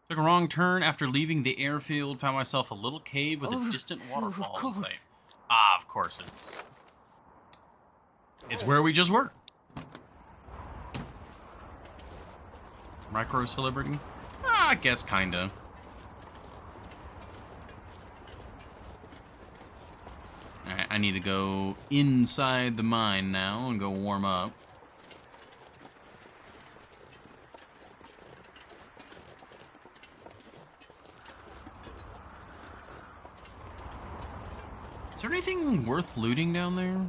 Speaker 1: Took a wrong turn after leaving the airfield. Found myself a little cave with a distant waterfall in sight. Ah, of course, it's where we just were. Micro celebrity? I guess kinda. Alright, I need to go inside the mine now and go warm up. Is there anything worth looting down there?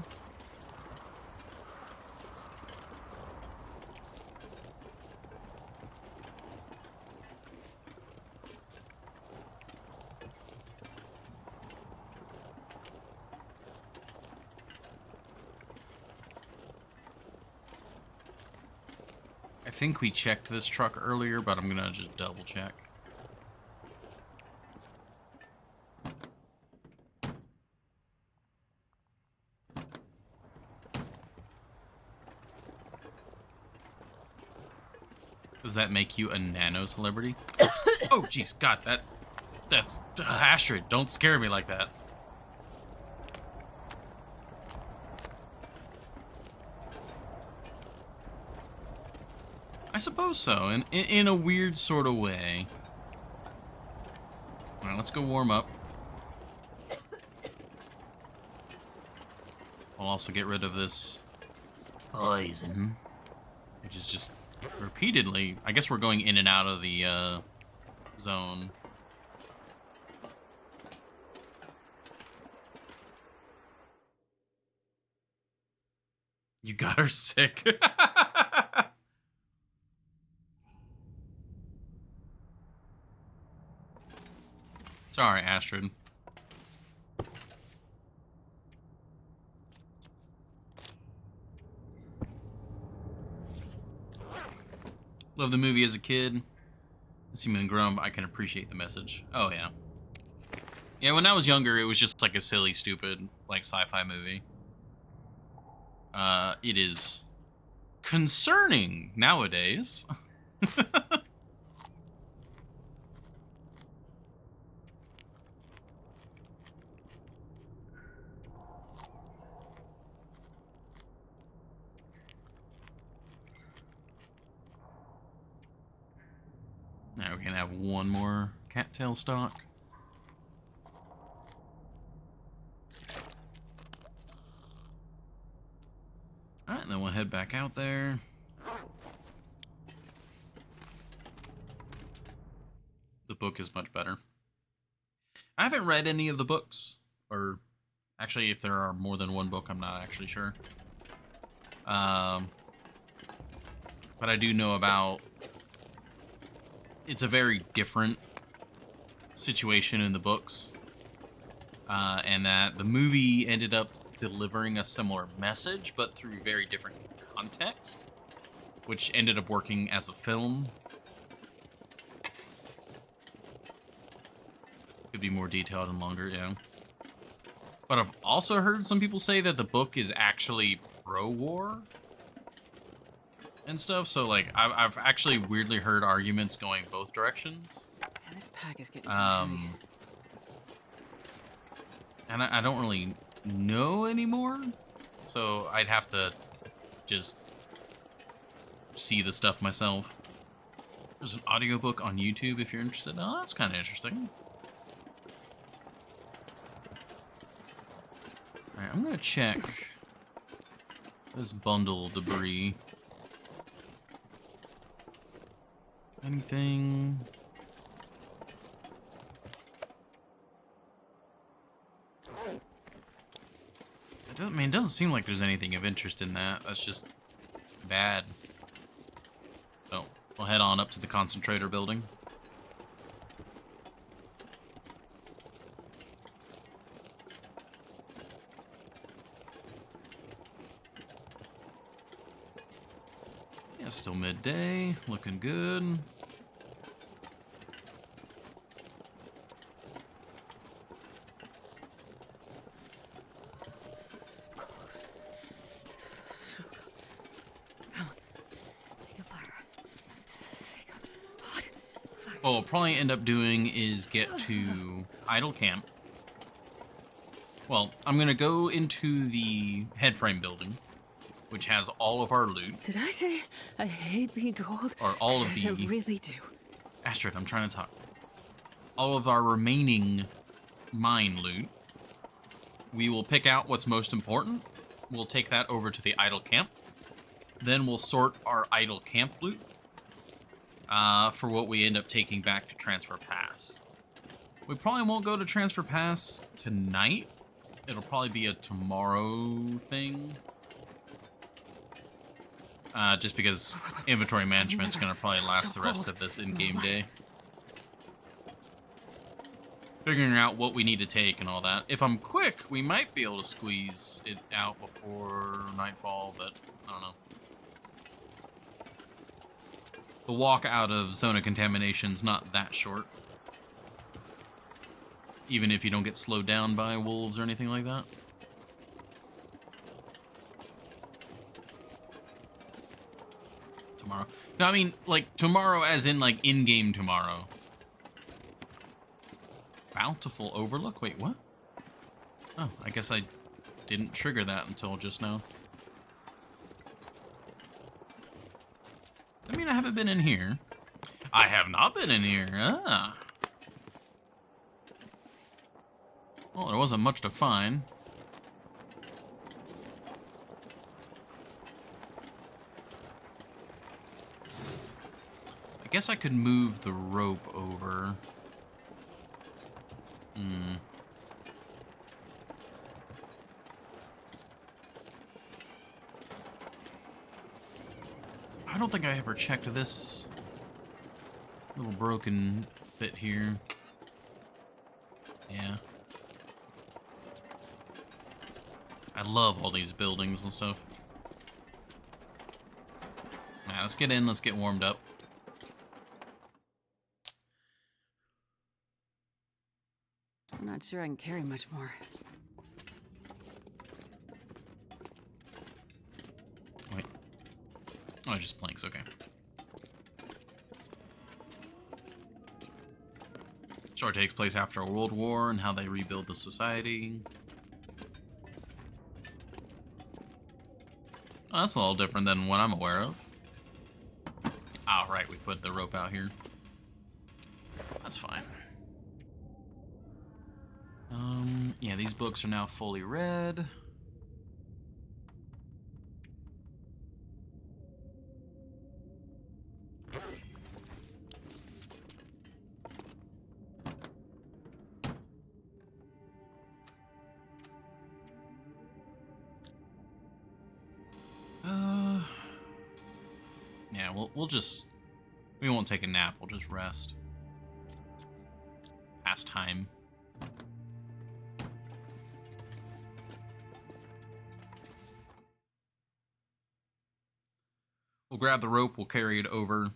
Speaker 1: I think we checked this truck earlier, but I'm gonna just double check. Does that make you a nano celebrity? Oh, jeez, God, that's Astrid. Don't scare me like that. I suppose so, in a weird sort of way. All right, let's go warm up. I'll also get rid of this poison. Which is just repeatedly... I guess we're going in and out of the zone. You got her sick. Sorry, Astrid. Love the movie as a kid. Seeming grown, I can appreciate the message. Oh, yeah. Yeah, when I was younger, it was just like a silly, stupid, like, sci-fi movie. It is concerning nowadays. Now we can have one more cattail stock. Alright, and then we'll head back out there. The book is much better. I haven't read any of the books. Or, actually, if there are more than one book, I'm not actually sure. But I do know about... It's a very different situation in the books. And that the movie ended up delivering a similar message, but through very different context, which ended up working as a film. Could be more detailed and longer, yeah. But I've also heard some people say that the book is actually pro-war and stuff, so like I've actually weirdly heard arguments going both directions.
Speaker 2: And this pack is getting heavy.
Speaker 1: And I don't really know anymore, so I'd have to just see the stuff myself. There's an audiobook on YouTube if you're interested. Oh, that's kind of interesting. Alright, I'm gonna check this bundle of debris. Anything? It doesn't seem like there's anything of interest in that. That's just bad. So, we'll head on up to the concentrator building. Yeah, still midday. Looking good. What we'll probably end up doing is get to Idle Camp. Well, I'm going to go into the headframe building, which has all of our loot.
Speaker 2: Did I say I hate being told?
Speaker 1: Or all of
Speaker 2: Yes,
Speaker 1: the...
Speaker 2: I really do.
Speaker 1: Astrid, I'm trying to talk. All of our remaining mine loot. We will pick out what's most important. We'll take that over to the Idle Camp. Then we'll sort our Idle Camp loot. For what we end up taking back to Transfer Pass. We probably won't go to Transfer Pass tonight. It'll probably be a tomorrow thing. Just because inventory management's gonna probably last the rest of this in-game day. Figuring out what we need to take and all that. If I'm quick, we might be able to squeeze it out before nightfall, but I don't know. The walk out of Zone of Contamination's not that short. Even if you don't get slowed down by wolves or anything like that. Tomorrow. No, I mean, like, tomorrow as in, like, in-game tomorrow. Bountiful Overlook? Wait, what? Oh, I guess I didn't trigger that until just now. I mean, I haven't been in here. I have not been in here. Ah. Well, there wasn't much to find. I guess I could move the rope over. I don't think I ever checked this little broken bit here. Yeah. I love all these buildings and stuff. Now, let's get in, let's get warmed up.
Speaker 2: I'm not sure I can carry much more.
Speaker 1: Wait. Oh, just planks, okay. Story takes place after a world war and how they rebuild the society. Oh, that's a little different than what I'm aware of. Oh, right, we put the rope out here. That's fine. Yeah, these books are now fully read. Yeah, we won't take a nap, we'll just rest. Past time. We'll grab the rope, we'll carry it over.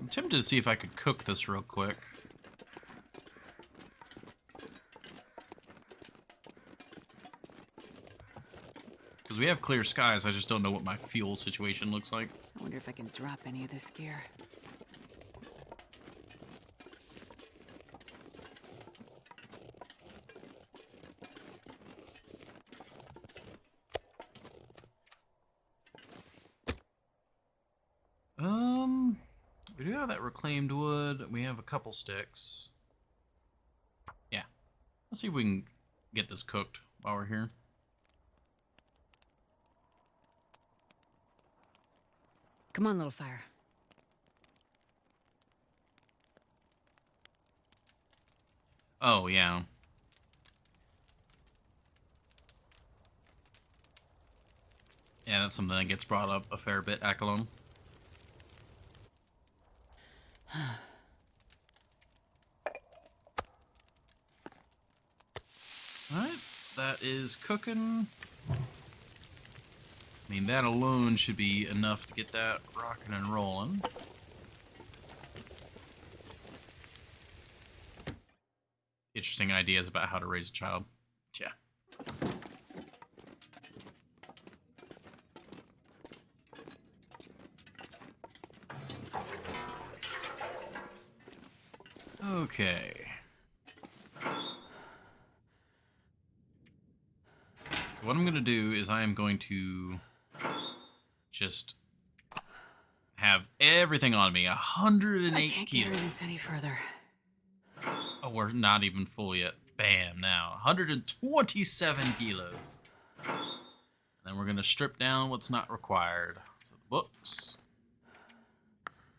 Speaker 1: I'm tempted to see if I could cook this real quick. Because we have clear skies, I just don't know what my fuel situation looks like.
Speaker 2: I wonder if I can drop any of this gear.
Speaker 1: We do have that reclaimed wood. We have a couple sticks. Yeah. Let's see if we can get this cooked while we're here.
Speaker 2: Come on, little fire.
Speaker 1: Oh, yeah. Yeah, that's something that gets brought up a fair bit, Akalon. Alright, that is cooking. I mean, that alone should be enough to get that rocking and rolling. Interesting ideas about how to raise a child. Yeah. Okay. What I'm going to do is I am going to just have everything on me. 108
Speaker 2: I can't
Speaker 1: kilos.
Speaker 2: carry this any further.
Speaker 1: Oh, we're not even full yet. Bam, now. 127 kilos. And then we're going to strip down what's not required. So the books,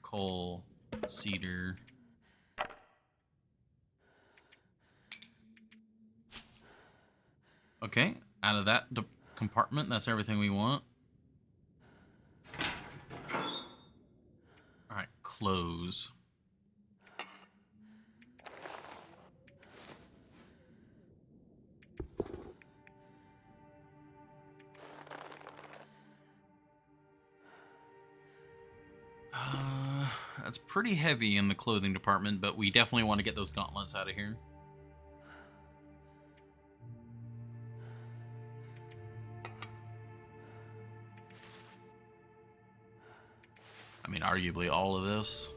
Speaker 1: coal, cedar. Okay, out of that compartment, that's everything we want. Alright, clothes. That's pretty heavy in the clothing department, but we definitely want to get those gauntlets out of here. I mean, arguably all of this.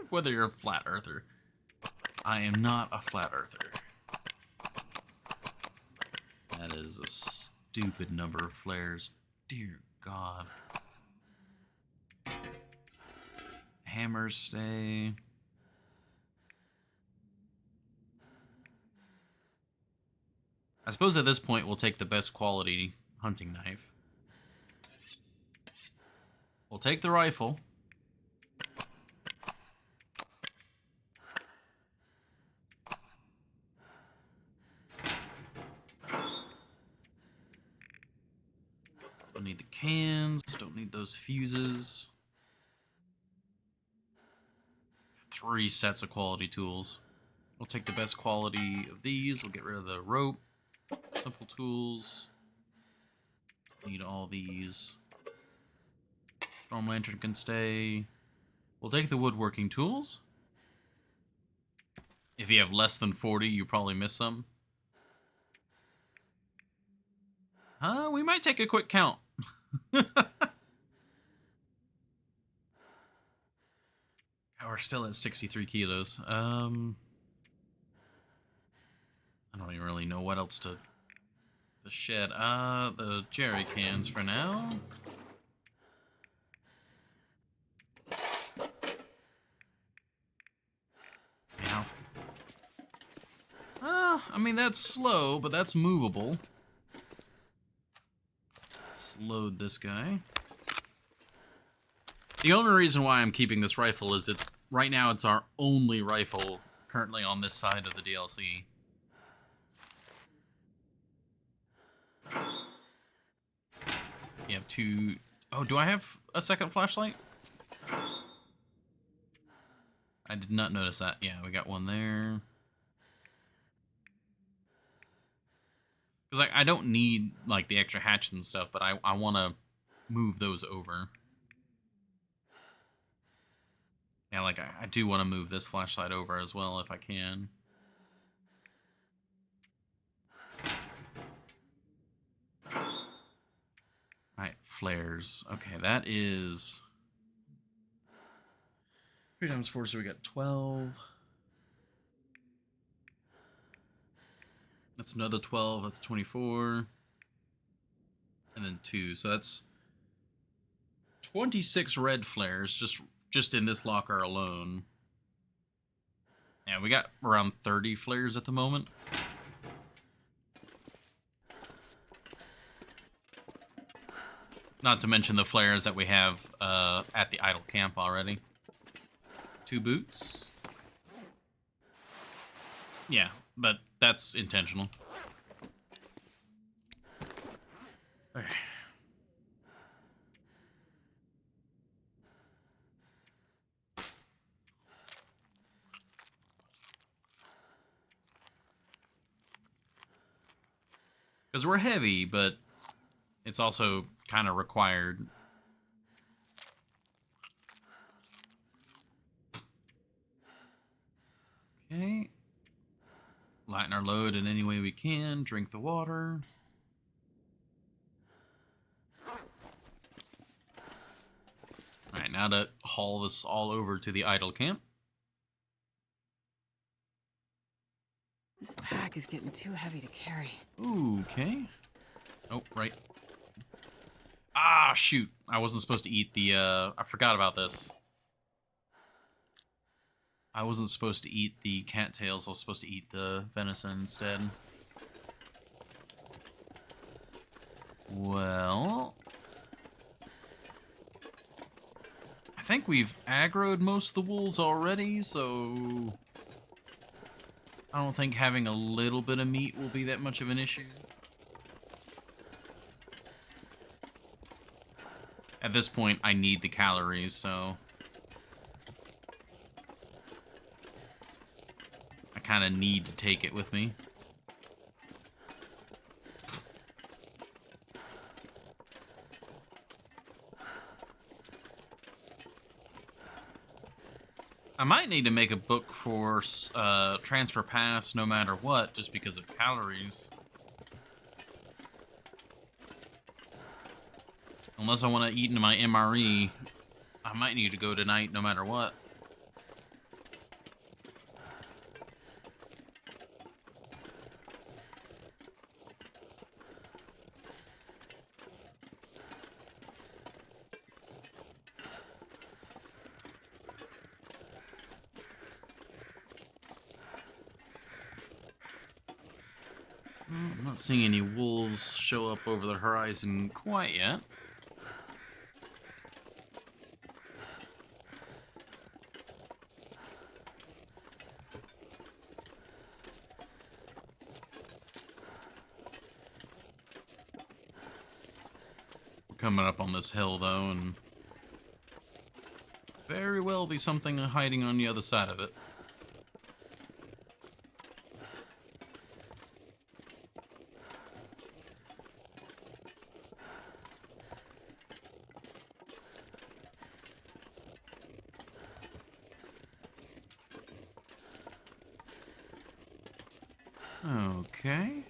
Speaker 1: Whether you're a flat earther. I am not a flat earther. is a stupid number of flares. Dear God. Hammers stay. I suppose at this point we'll take the best quality hunting knife. We'll take the rifle. Don't need the cans, don't need those fuses. 3 sets of quality tools. We'll take the best quality of these. We'll get rid of the rope. Simple tools. Need all these. Storm lantern can stay. We'll take the woodworking tools. If you have less than 40, you probably miss some. We might take a quick count. We're still at 63 kilos. I don't even really know what else to shed. The jerry cans for now. Now. I mean, that's slow, but that's movable. Let's load this guy. The only reason why I'm keeping this rifle is that right now it's our only rifle currently on this side of the DLC. You have 2... Oh, do I have a second flashlight? I did not notice that. Yeah, we got one there. Because I don't need, like, the extra hatches and stuff, but I want to move those over. Yeah, like, I do want to move this flashlight over as well if I can. Alright, flares. Okay, that is... 3 times 4, so we got 12. That's another 12, that's 24. And then 2, so that's 26 red flares just in this locker alone. Yeah, we got around 30 flares at the moment. Not to mention the flares that we have at the idle camp already. 2 boots. Yeah, but that's intentional. Okay. Because we're heavy, but it's also kind of required. Okay. Lighten our load in any way we can. Drink the water. Alright, now to haul this all over to the idle camp.
Speaker 2: This pack is getting too heavy to carry.
Speaker 1: Okay. Oh, right. Ah, shoot. I wasn't supposed to eat the, I forgot about this. I wasn't supposed to eat the cattails. I was supposed to eat the venison instead. Well... I think we've aggroed most of the wolves already, so... I don't think having a little bit of meat will be that much of an issue. At this point, I need the calories, so... I kind of need to take it with me. I might need to make a book for transfer pass no matter what, just because of calories. Unless I want to eat into my MRE, I might need to go tonight no matter what. not seeing any wolves show up over the horizon quite yet. We're coming up on this hill, though, and very well be something hiding on the other side of it. Okay.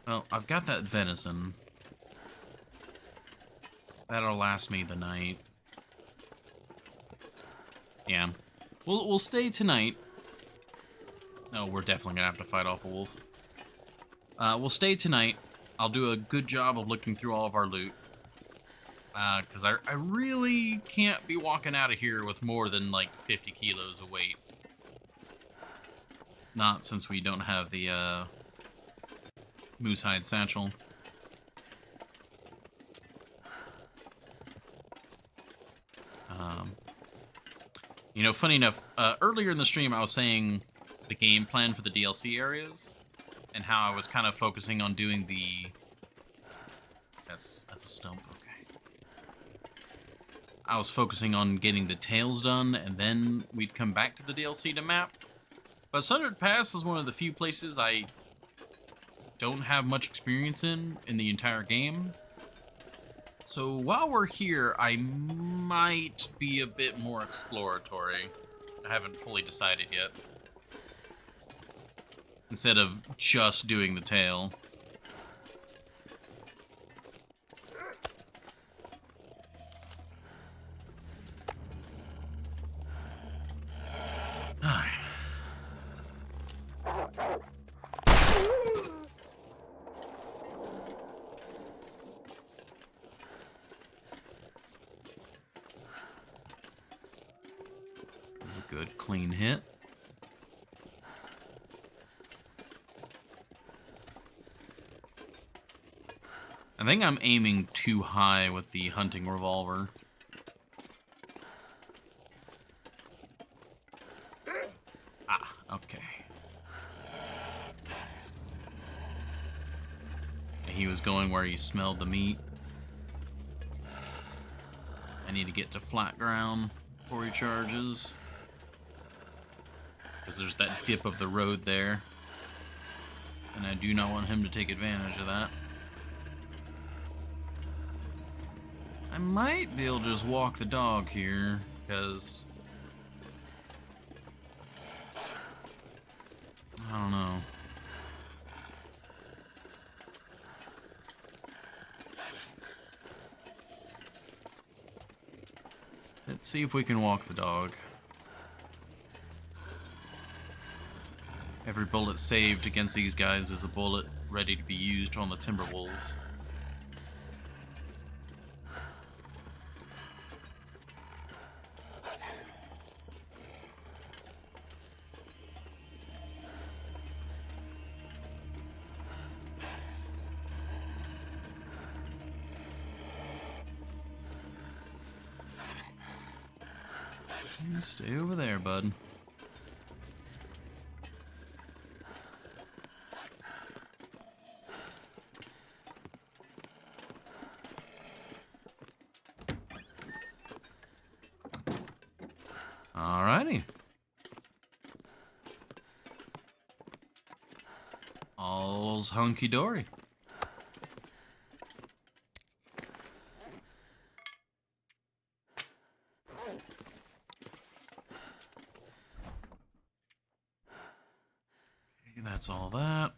Speaker 1: Well, I've got that venison. That'll last me the night. Yeah. We'll stay tonight. No, we're definitely gonna have to fight off a wolf. We'll stay tonight. I'll do a good job of looking through all of our loot. Because I really can't be walking out of here with more than, like, 50 kilos of weight. Not since we don't have the, moose hide satchel. You know, funny enough, earlier in the stream I was saying the game plan for the DLC areas, and how I was kind of focusing on doing the... That's a stump, okay. I was focusing on getting the tails done, and then we'd come back to the DLC to map. But Sundered Pass is one of the few places I don't have much experience in the entire game. So while we're here, I might be a bit more exploratory. I haven't fully decided yet. Instead of just doing the tail. Alright. That's a good clean hit. I think I'm aiming too high with the hunting revolver. Ah, okay. He was going where he smelled the meat. I need to get to flat ground before he charges. Because there's that dip of the road there. And I do not want him to take advantage of that. I might be able to just walk the dog here, because... I don't know. Let's see if we can walk the dog. Every bullet saved against these guys is a bullet ready to be used on the Timberwolves. You stay over there, bud. Alrighty. All's hunky-dory. Okay, that's all that.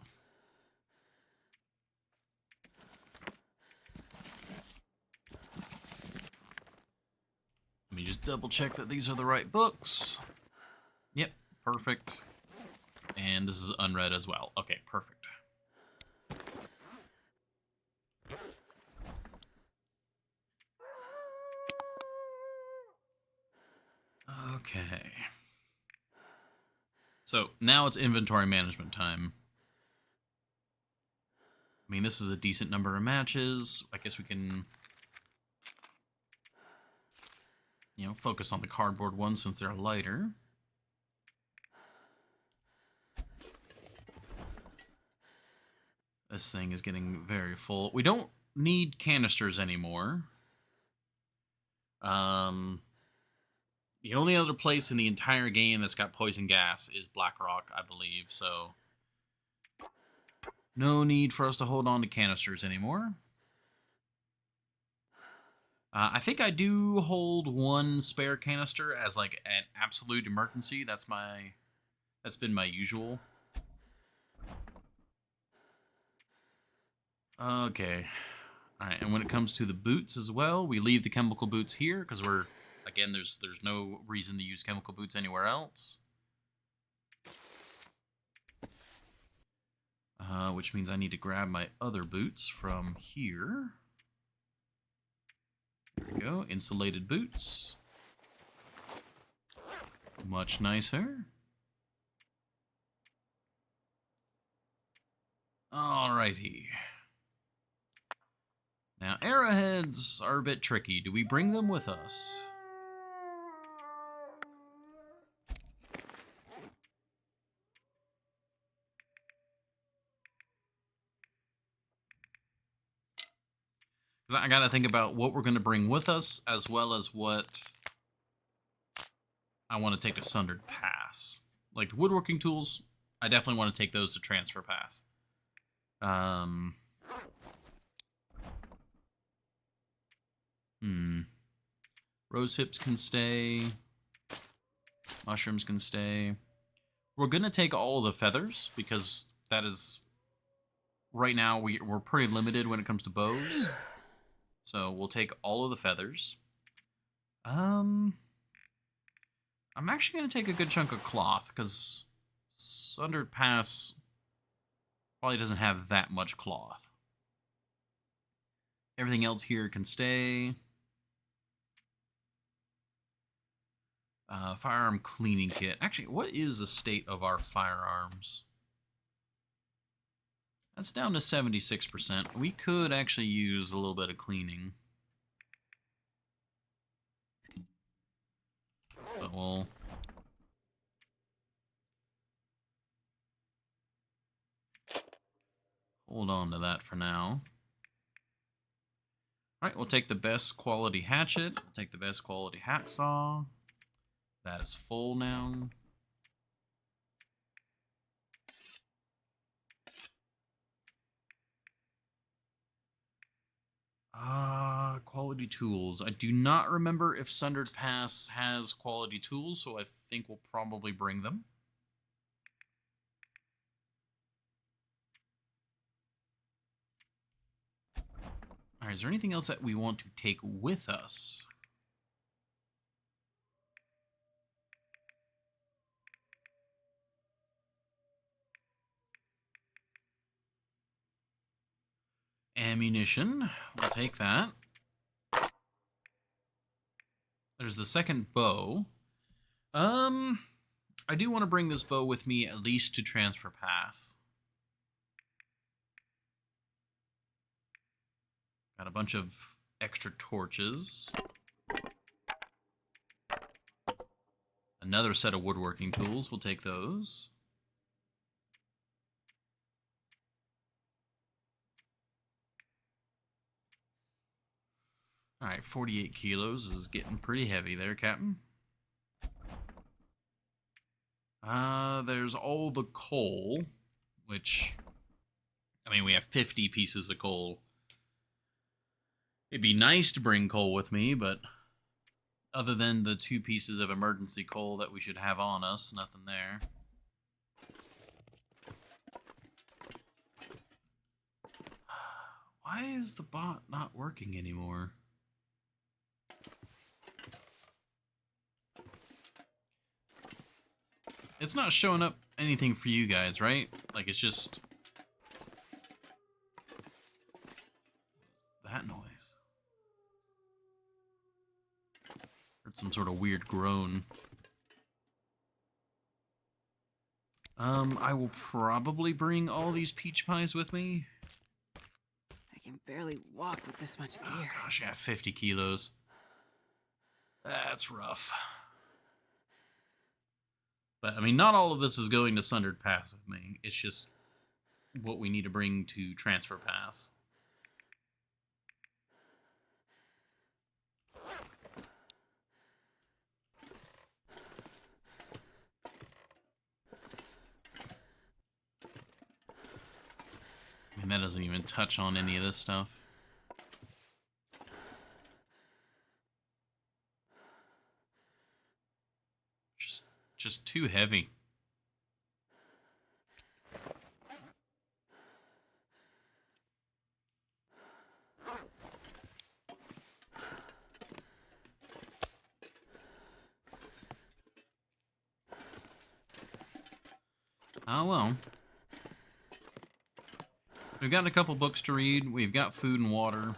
Speaker 1: Let me just double check that these are the right books. Yep, perfect. And this is unread as well. Okay, perfect. Okay. So now it's inventory management time. I mean, this is a decent number of matches. I guess we can, you know, focus on the cardboard ones since they're lighter. This thing is getting very full. We don't need canisters anymore. The only other place in the entire game that's got poison gas is Black Rock, I believe, so no need for us to hold on to canisters anymore. I think I do hold one spare canister as like an absolute emergency. That's been my usual. Okay. Alright, and when it comes to the boots as well, we leave the chemical boots here because again, there's no reason to use chemical boots anywhere else. Which means I need to grab my other boots from here. There we go, insulated boots. Much nicer. Alrighty. Now, arrowheads are a bit tricky. Do we bring them with us? Because I gotta think about what we're gonna bring with us, as well as what I want to take to Sundered Pass. Like the woodworking tools, I definitely want to take those to Transfer Pass. Rose hips can stay. Mushrooms can stay. We're gonna take all of the feathers because that is right now we're pretty limited when it comes to bows. So we'll take all of the feathers. I'm actually gonna take a good chunk of cloth because Sundered Pass probably doesn't have that much cloth. Everything else here can stay. Firearm cleaning kit. Actually, what is the state of our firearms? That's down to 76%. We could actually use a little bit of cleaning. But we'll... hold on to that for now. Alright, we'll take the best quality hatchet. We'll take the best quality hacksaw. That is full now. Quality tools. I do not remember if Sundered Pass has quality tools, so I think we'll probably bring them. Alright, is there anything else that we want to take with us? Ammunition. We'll take that. There's the second bow. I do want to bring this bow with me at least to Transfer Pass. Got a bunch of extra torches. Another set of woodworking tools. We'll take those. Alright, 48 kilos is getting pretty heavy there, Captain. There's all the coal, which, I mean, we have 50 pieces of coal. It'd be nice to bring coal with me, but other than the 2 pieces of emergency coal that we should have on us, nothing there. Why is the bot not working anymore? It's not showing up anything for you guys, right? Like, it's just... that noise. Heard some sort of weird groan. I will probably bring all these peach pies with me.
Speaker 2: I can barely walk with this much
Speaker 1: Oh,
Speaker 2: gear.
Speaker 1: gosh, yeah, 50 kilos. That's rough. But, I mean, not all of this is going to Sundered Pass with me. It's just what we need to bring to Transfer Pass. And that doesn't even touch on any of this stuff. Just too heavy. Oh well. We've got a couple books to read. We've got food and water.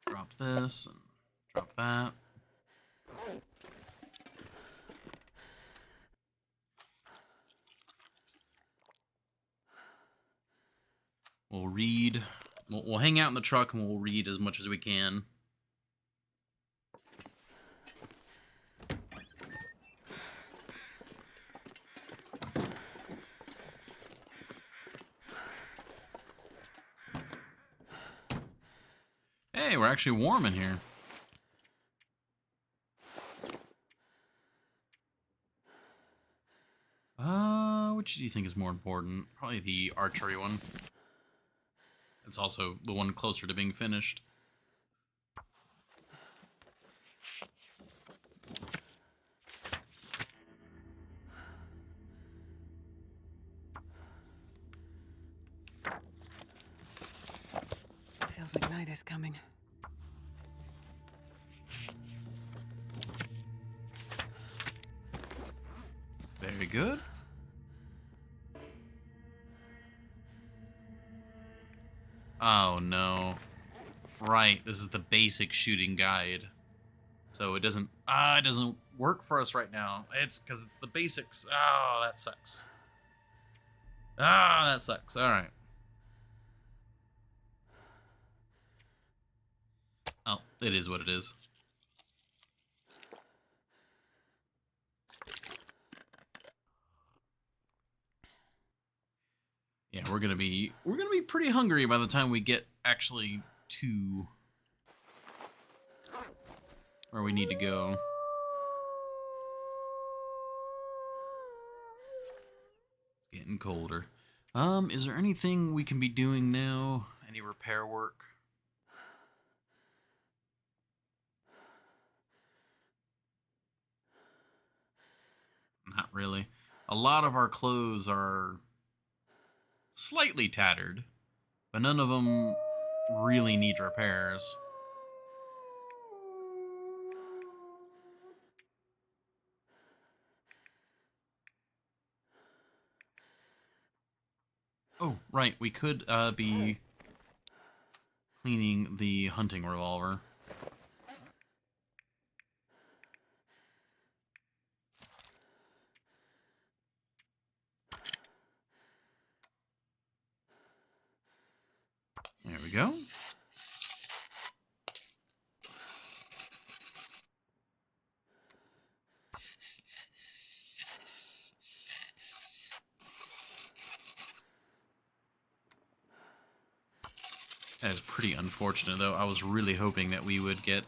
Speaker 1: Drop this and drop that. We'll read. We'll hang out in the truck and we'll read as much as we can. Hey, we're actually warm in here. Which do you think is more important? Probably the archery one. It's also the one closer to being finished.
Speaker 2: Feels like night is coming.
Speaker 1: Very good. Oh no. Right, this is the basic shooting guide. So it doesn't work for us right now. It's because it's the basics. Oh, that sucks. Ah, that sucks. All right. Oh, it is what it is. Yeah, we're gonna be pretty hungry by the time we get actually to where we need to go. It's getting colder. Is there anything we can be doing now? Any repair work? Not really. A lot of our clothes are slightly tattered, but none of them really need repairs. Oh, right, we could be cleaning the hunting revolver. There we go. That is pretty unfortunate, though. I was really hoping that we would get...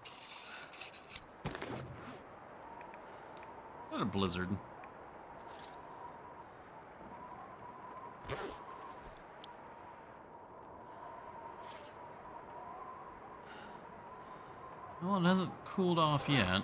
Speaker 1: What a blizzard. Well, it hasn't cooled off yet.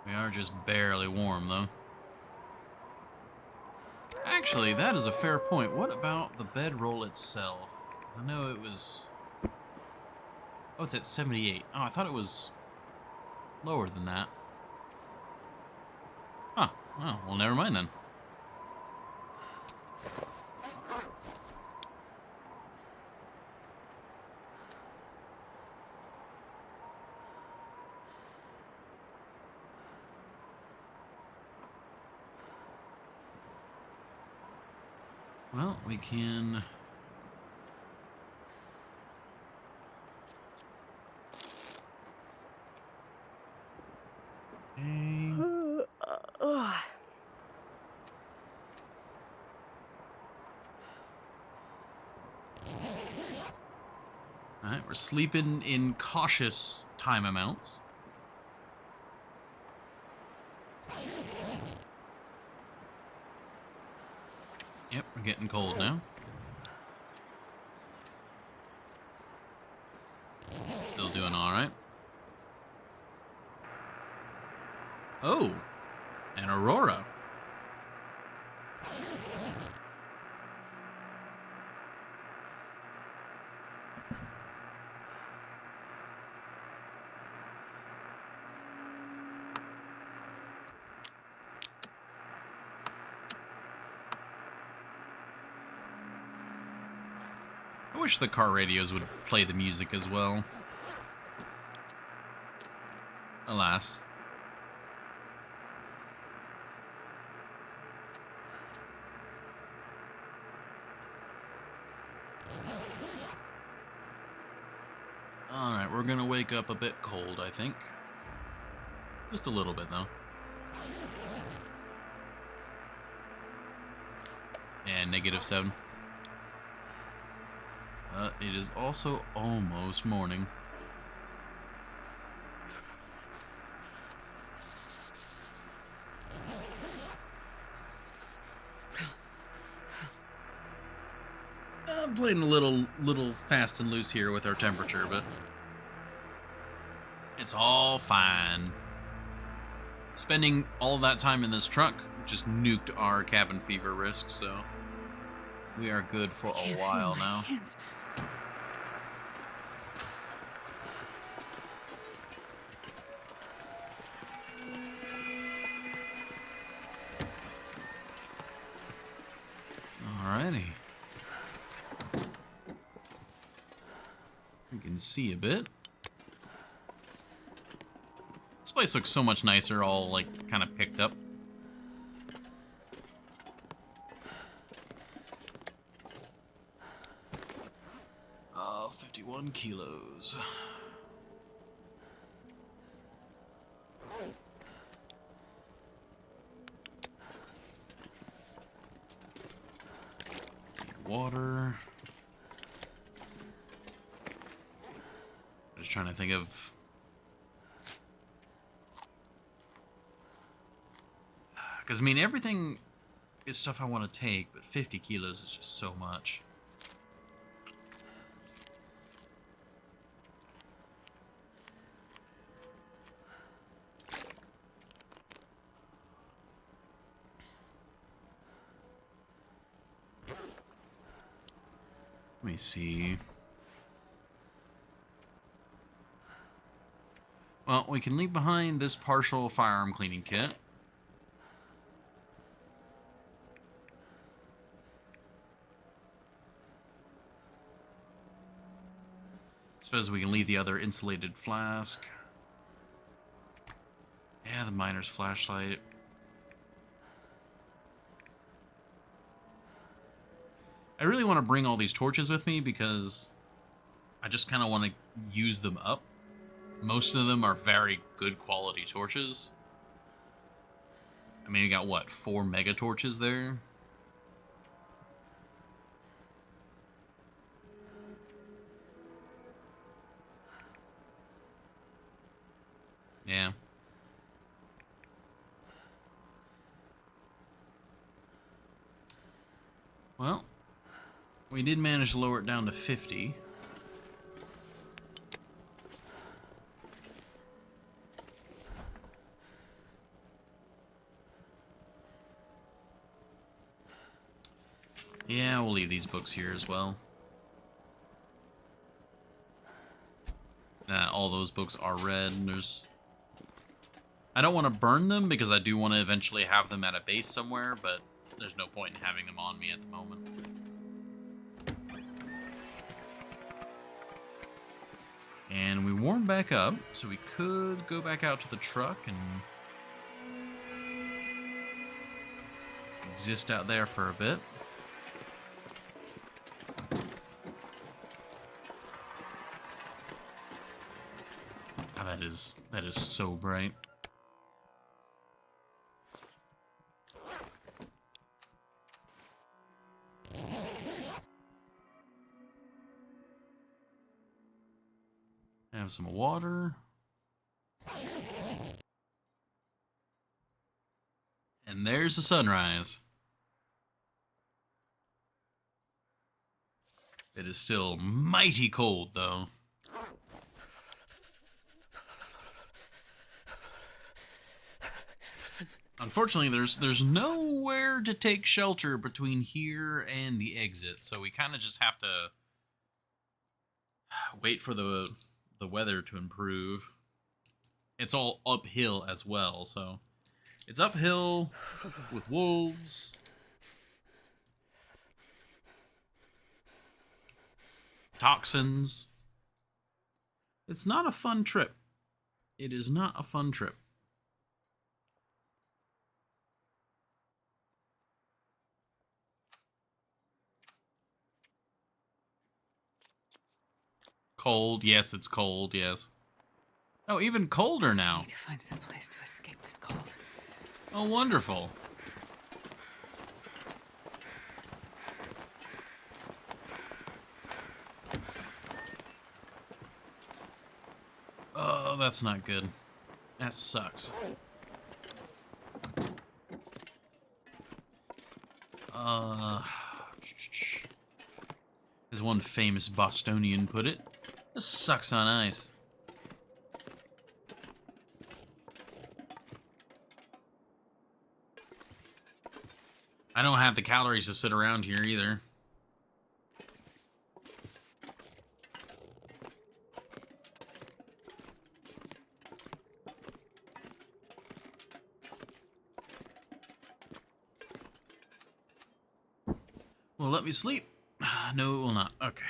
Speaker 1: We are just barely warm, though. Actually, that is a fair point. What about the bedroll itself? 'Cause I know it was... Oh, it's at 78. Oh, I thought it was lower than that. Huh. Oh, well, never mind then. Well, we can... Alright, we're sleeping in cautious time amounts. Yep, we're getting cold now. Still doing alright. Oh, an aurora. I wish the car radios would play the music as well. Alas. Alright, we're gonna wake up a bit cold, I think. Just a little bit, though. And -7. It is also almost morning. I'm playing a little fast and loose here with our temperature, but it's all fine. Spending all that time in this truck just nuked our cabin fever risk, so we are good for a while now.
Speaker 2: Hands.
Speaker 1: Alrighty. We can see a bit. This place looks so much nicer, all like kind of picked up. Oh, 51 kilos. Water. Just trying to think of... Because, I mean, everything is stuff I want to take, but 50 kilos is just so much. Let me see. Well, we can leave behind this partial firearm cleaning kit. Suppose we can leave the other insulated flask. Yeah, the miner's flashlight. I really want to bring all these torches with me because I just kind of want to use them up. Most of them are very good quality torches. I mean, we got, what, 4 mega torches there? Yeah. Well, we did manage to lower it down to 50. Yeah, we'll leave these books here as well. All those books are red, and there's I don't want to burn them because I do want to eventually have them at a base somewhere, but there's no point in having them on me at the moment. And we warmed back up, so we could go back out to the truck and exist out there for a bit. Oh, that is so bright. Have some water. And there's the sunrise. It is still mighty cold, though. Unfortunately, there's nowhere to take shelter between here and the exit, so we kind of just have to wait for the weather to improve. It's all uphill as well, so it's uphill with wolves. Toxins. It's not a fun trip. It is not a fun trip. Cold. Yes, it's cold. Yes. Oh, even colder
Speaker 2: I
Speaker 1: now.
Speaker 2: need to find some place to escape this cold.
Speaker 1: Oh, wonderful. Oh, that's not good. That sucks. As one famous Bostonian put it, this sucks on ice. I don't have the calories to sit around here either. Will it let me sleep? No, it will not. Okay.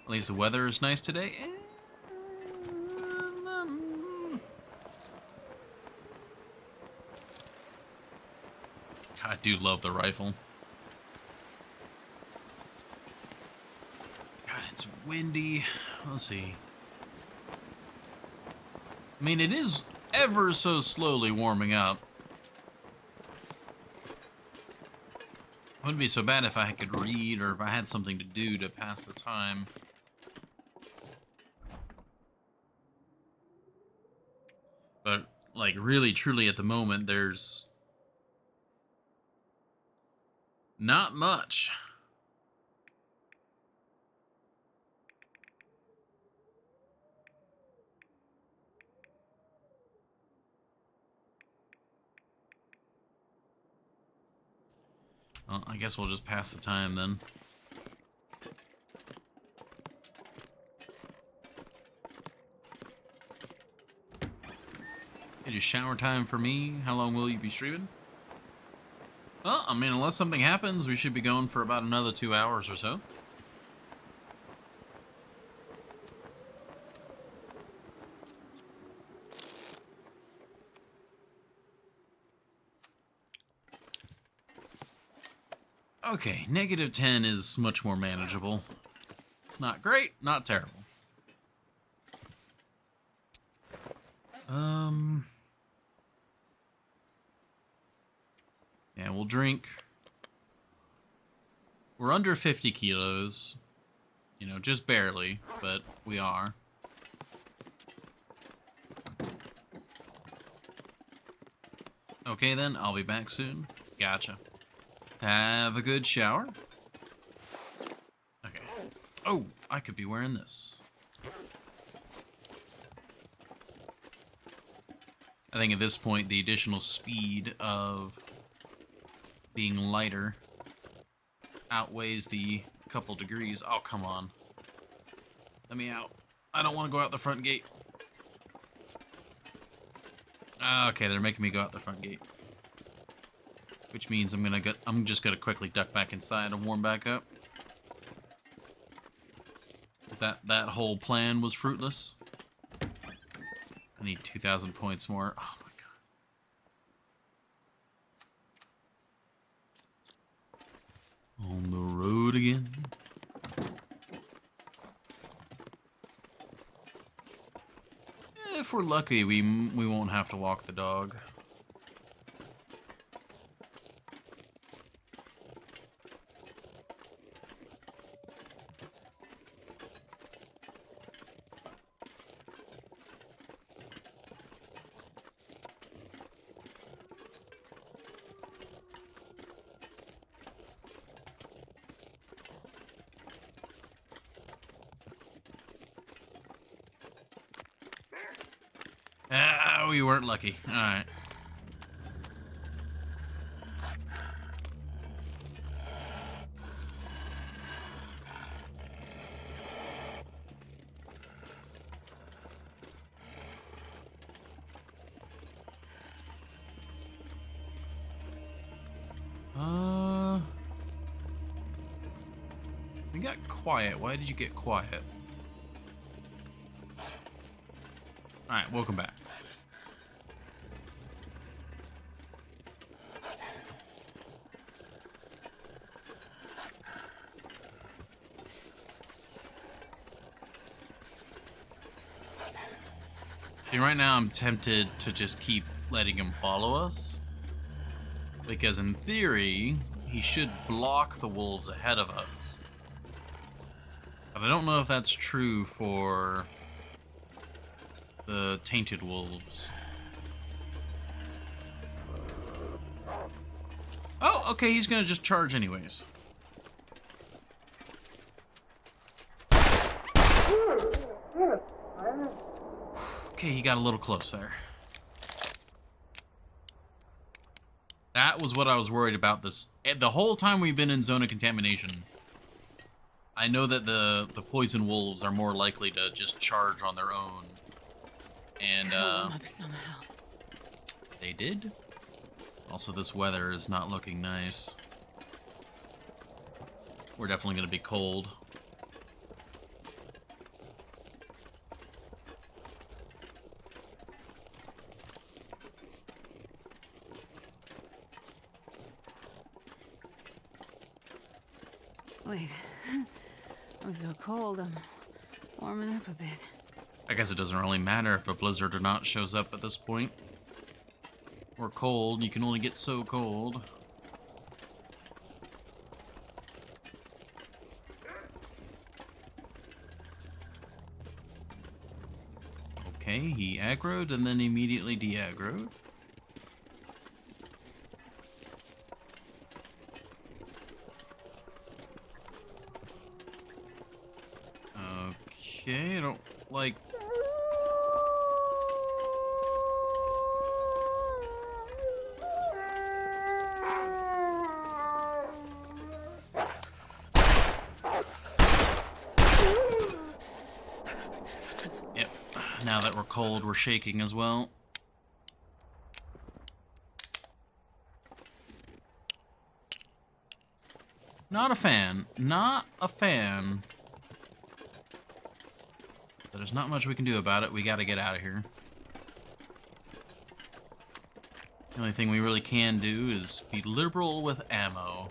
Speaker 1: At least the weather is nice today. I do love the rifle. God, it's windy. Let's see. I mean, it is ever so slowly warming up. Wouldn't be so bad if I could read or if I had something to do to pass the time. But, like, really, truly, at the moment, there's not much. Well, I guess we'll just pass the time then. It is shower time for me. How long will you be streaming? Well, I mean, unless something happens, we should be going for about another 2 hours or so. Okay, -10 is much more manageable. It's not great, not terrible. Yeah, we'll drink. We're under 50 kilos. You know, just barely, but we are. Okay then, I'll be back soon. Gotcha. Have a good shower. Okay. Oh, I could be wearing this. I think at this point, the additional speed of being lighter outweighs the couple degrees. Oh, come on. Let me out. I don't want to go out the front gate. Okay, they're making me go out the front gate. Which means I'm just gonna quickly duck back inside and warm back up. Is that whole plan was fruitless? I need 2,000 points more. Oh my god. On the road again. If we're lucky, we won't have to walk the dog. Ah, we weren't lucky. Alright. We got quiet. Why did you get quiet? Alright, welcome back. See, right now I'm tempted to just keep letting him follow us. Because in theory, he should block the wolves ahead of us. But I don't know if that's true for the tainted wolves. Oh, okay, he's gonna just charge anyways. Okay, he got a little close there. That was what I was worried about this. The whole time we've been in zone of contamination, I know that the poison wolves are more likely to just charge on their own. And,
Speaker 2: Up somehow.
Speaker 1: they did. Also, this weather is not looking nice. We're definitely going to be cold.
Speaker 2: Wait. I'm so cold. I'm warming up a bit.
Speaker 1: I guess it doesn't really matter if a blizzard or not shows up at this point. Or cold, you can only get so cold. Okay, he aggroed and then immediately de-aggroed. Okay, I don't like... Yep, now that we're cold, we're shaking as well. Not a fan. Not a fan. But there's not much we can do about it. We gotta get out of here. The only thing we really can do is be liberal with ammo.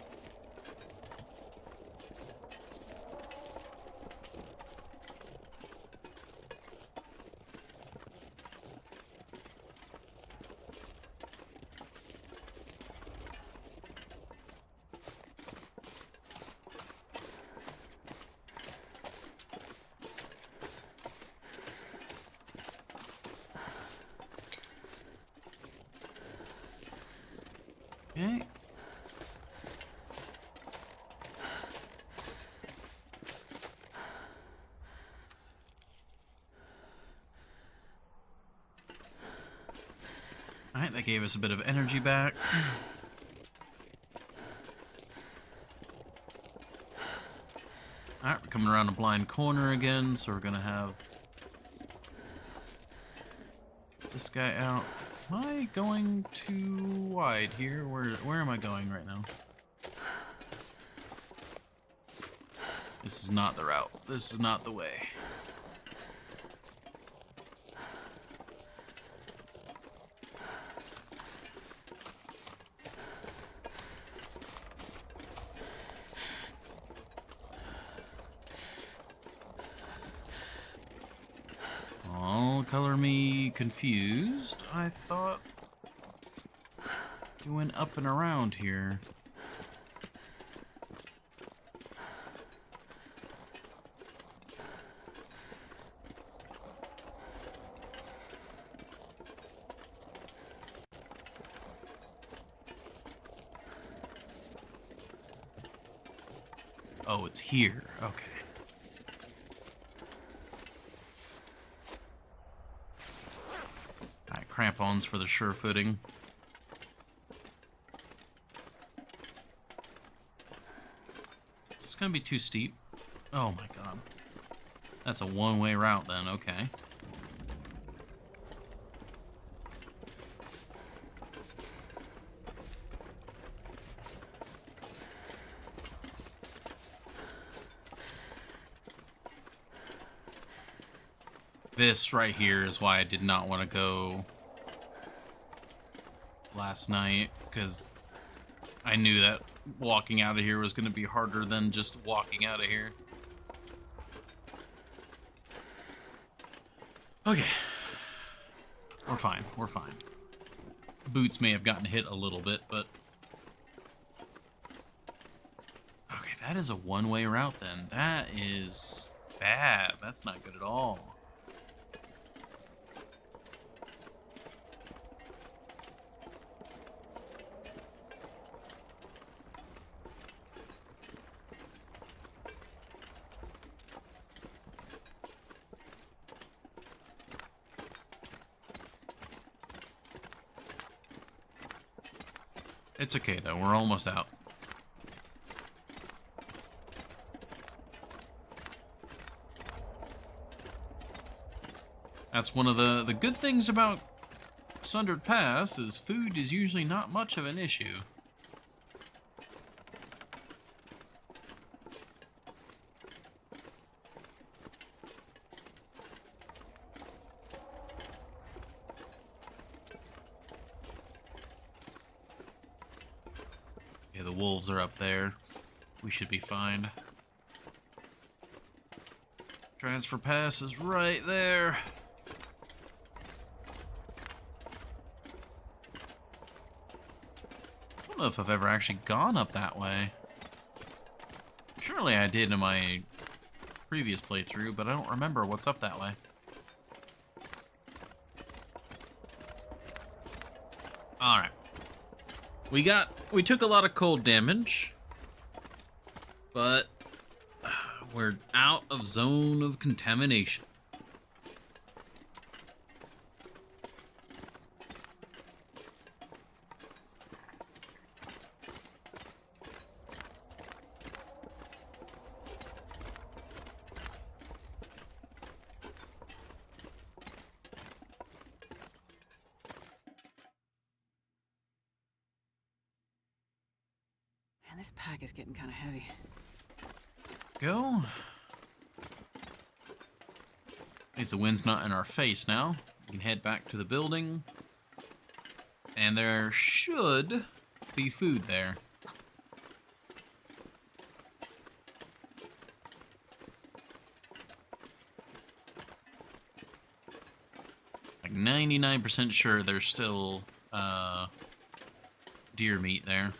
Speaker 1: Okay. Alright, that gave us a bit of energy back. Alright, we're coming around a blind corner again, so we're gonna have this guy out. Am I going too wide here? Where am I going right now? This is not the route. This is not the way. Oh, color me confused. I thought you went up and around here. Oh, it's here. Okay. Alright, crampons for the sure footing. Is this gonna be too steep? Oh my god. That's a one-way route then, okay. This right here is why I did not want to go last night, because I knew that walking out of here was going to be harder than just walking out of here. Okay. We're fine. We're fine. Boots may have gotten hit a little bit, but... Okay, that is a one-way route then. That is bad. That's not good at all. It's okay though, we're almost out. That's one of the good things about Sundered Pass is food is usually not much of an issue. Okay, the wolves are up there. We should be fine. Transfer pass is right there. I don't know if I've ever actually gone up that way. Surely I did in my previous playthrough, but I don't remember what's up that way. Alright. We took a lot of cold damage, but we're out of zone of contamination.
Speaker 2: Man, this pack is getting kind of heavy.
Speaker 1: Go. At least the wind's not in our face now. We can head back to the building. And there should be food there. Like 99% sure there's still deer meat there.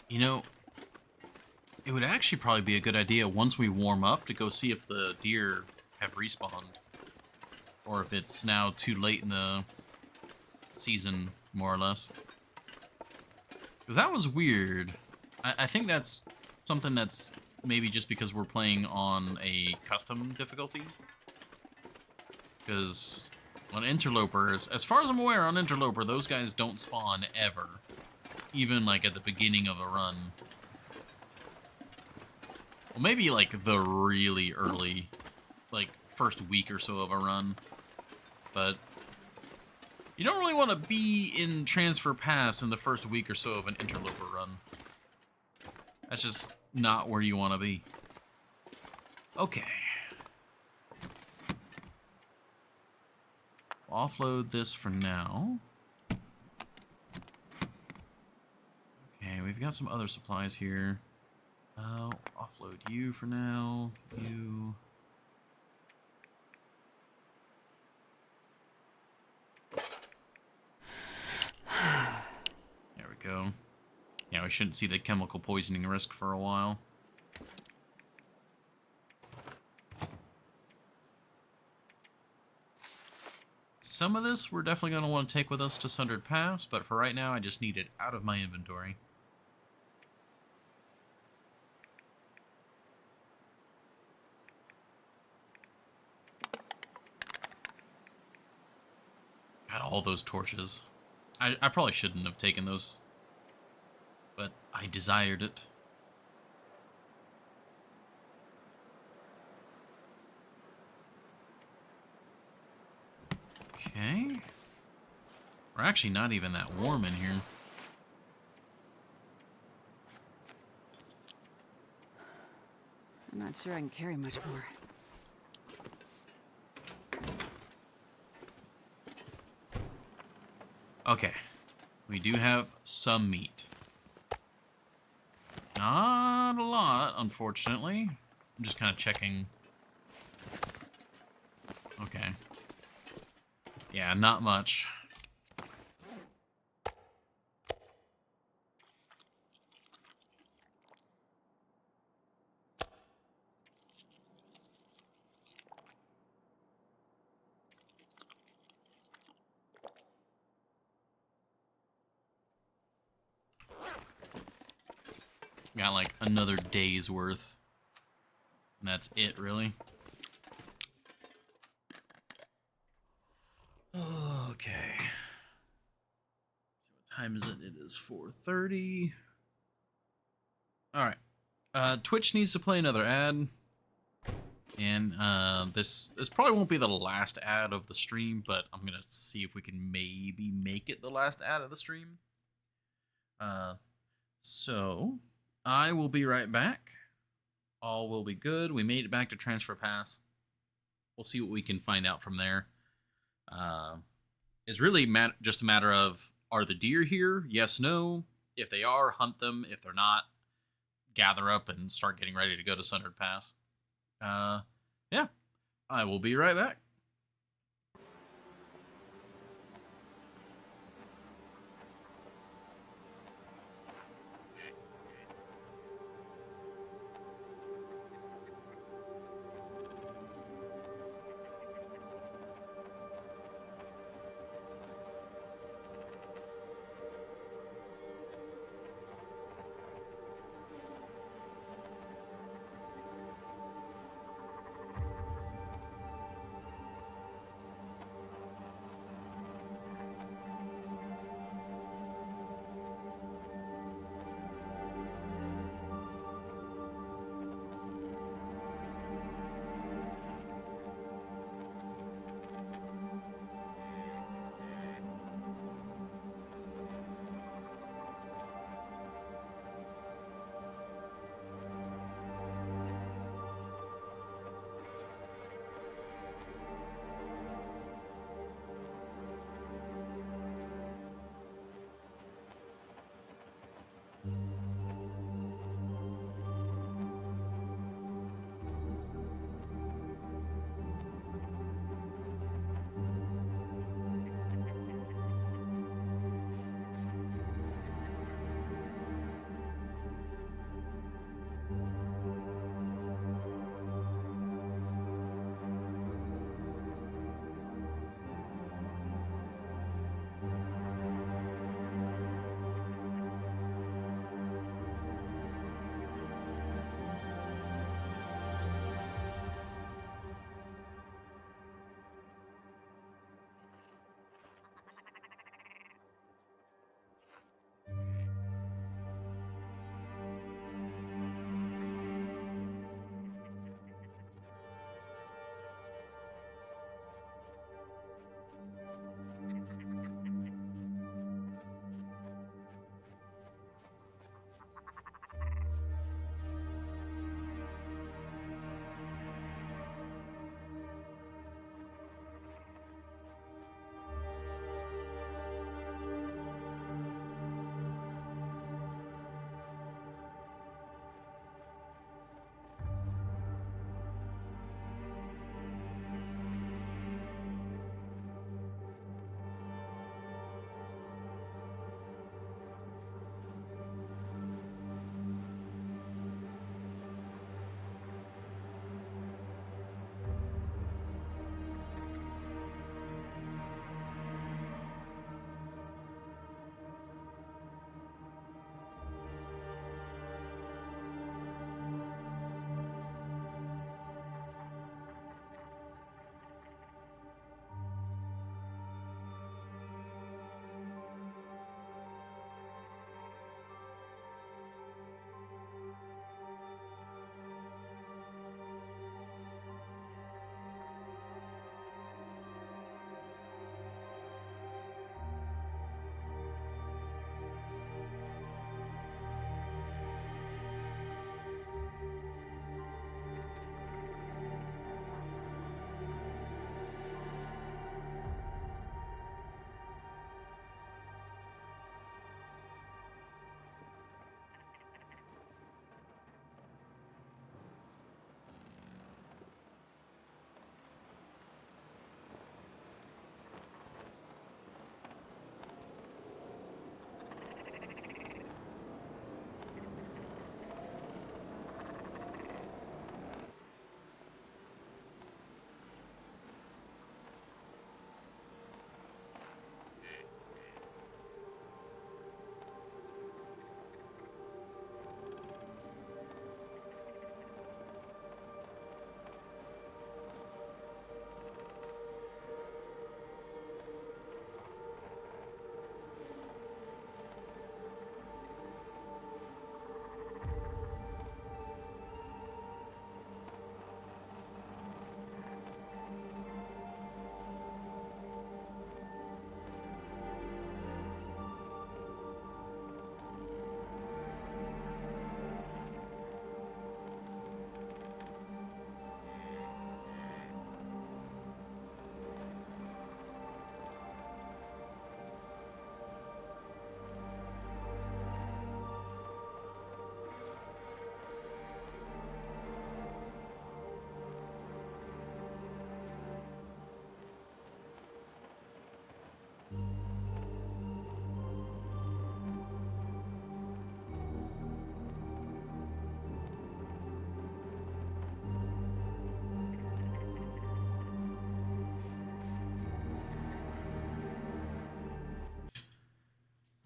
Speaker 1: You know, It would actually probably be a good idea once we warm up to go see if the deer have respawned. Or if it's now too late in the season, more or less. 'Cause that was weird. I think that's something that's maybe just because we're playing on a custom difficulty. Because on Interlopers, as far as I'm aware, on Interloper, those guys don't spawn ever. Even, like, at the beginning of a run. Well, maybe, like, the really early, like, first week or so of a run. But you don't really want to be in Transfer Pass in the first week or so of an Interloper run. That's just not where you want to be. Okay. Offload this for now. Okay, we've got some other supplies here. Offload you for now. You. There we go. Yeah, we shouldn't see the chemical poisoning risk for a while. Some of this we're definitely going to want to take with us to Sundered Pass, but for right now I just need it out of my inventory. Got all those torches. I probably shouldn't have taken those, but I desired it. Okay. We're actually not even that warm in here.
Speaker 2: I'm not sure I can carry much more.
Speaker 1: Okay. We do have some meat. Not a lot, unfortunately. I'm just kind of checking. Okay. Yeah, not much. Got like another day's worth. And that's it, really. Okay. What time is it? It is 4:30. Alright. Twitch needs to play another ad. And this probably won't be the last ad of the stream, but I'm gonna see if we can maybe make it the last ad of the stream. So I will be right back. All will be good. We made it back to Transfer Pass. We'll see what we can find out from there. It's really just a matter of, are the deer here? Yes, no. If they are, hunt them. If they're not, gather up and start getting ready to go to Sundered Pass. Yeah. I will be right back.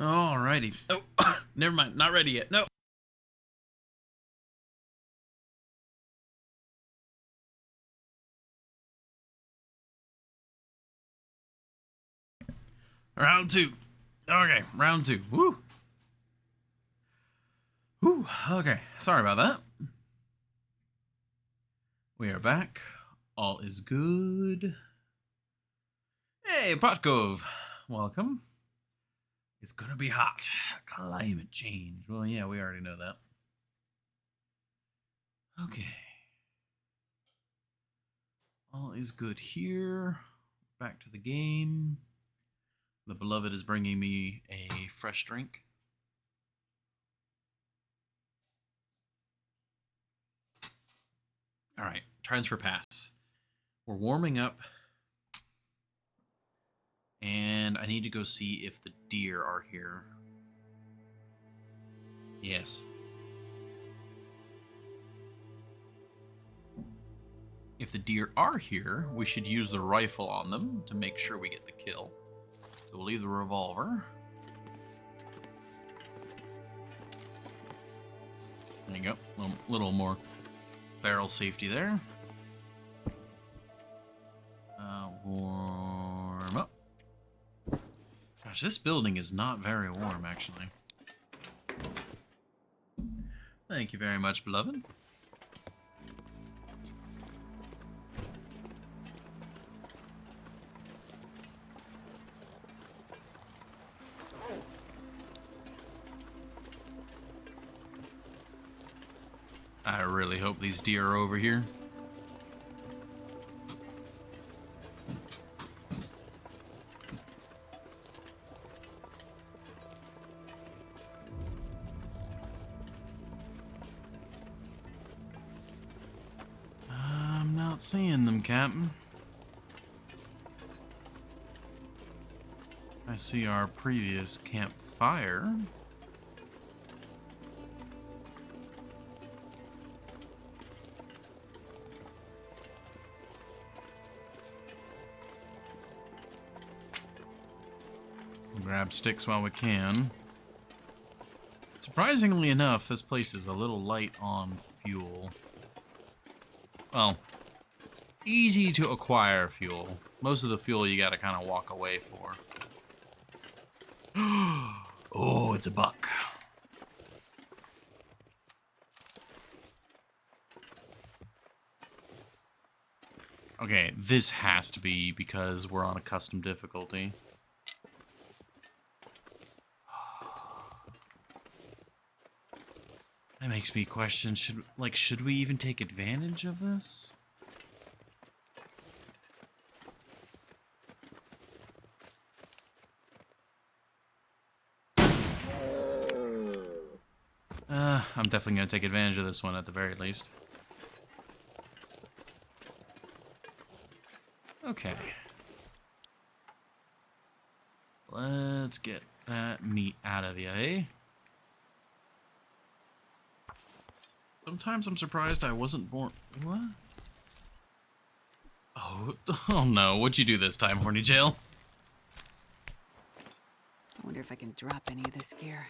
Speaker 1: Alrighty. Oh, never mind. Not ready yet. No. Round 2. Okay, round 2. Woo. Whew. Okay, sorry about that. We are back. All is good. Hey, Potcove. Welcome. It's gonna be hot. Climate change. Well, yeah, we already know that. Okay. All is good here. Back to the game. The beloved is bringing me a fresh drink. All right, transfer pass. We're warming up. And I need to go see if the deer are here. Yes. If the deer are here, we should use the rifle on them to make sure we get the kill. So we'll leave the revolver. There you go. A little more barrel safety there. Warm up. Gosh, this building is not very warm, actually. Thank you very much, beloved. I really hope these deer are over here. I'm not seeing them, Captain. I see our previous campfire. Grab sticks while we can. Surprisingly enough, this place is a little light on fuel. Well, easy to acquire fuel. Most of the fuel you gotta kind of walk away for. Oh, it's a buck. Okay, this has to be because we're on a custom difficulty. That makes me question, should we even take advantage of this? I'm definitely going to take advantage of this one at the very least. Okay. Let's get that meat out of you, eh? Sometimes I'm surprised I wasn't born... What? Oh no, what'd you do this time, Horny Jail?
Speaker 2: I wonder if I can drop any of this gear.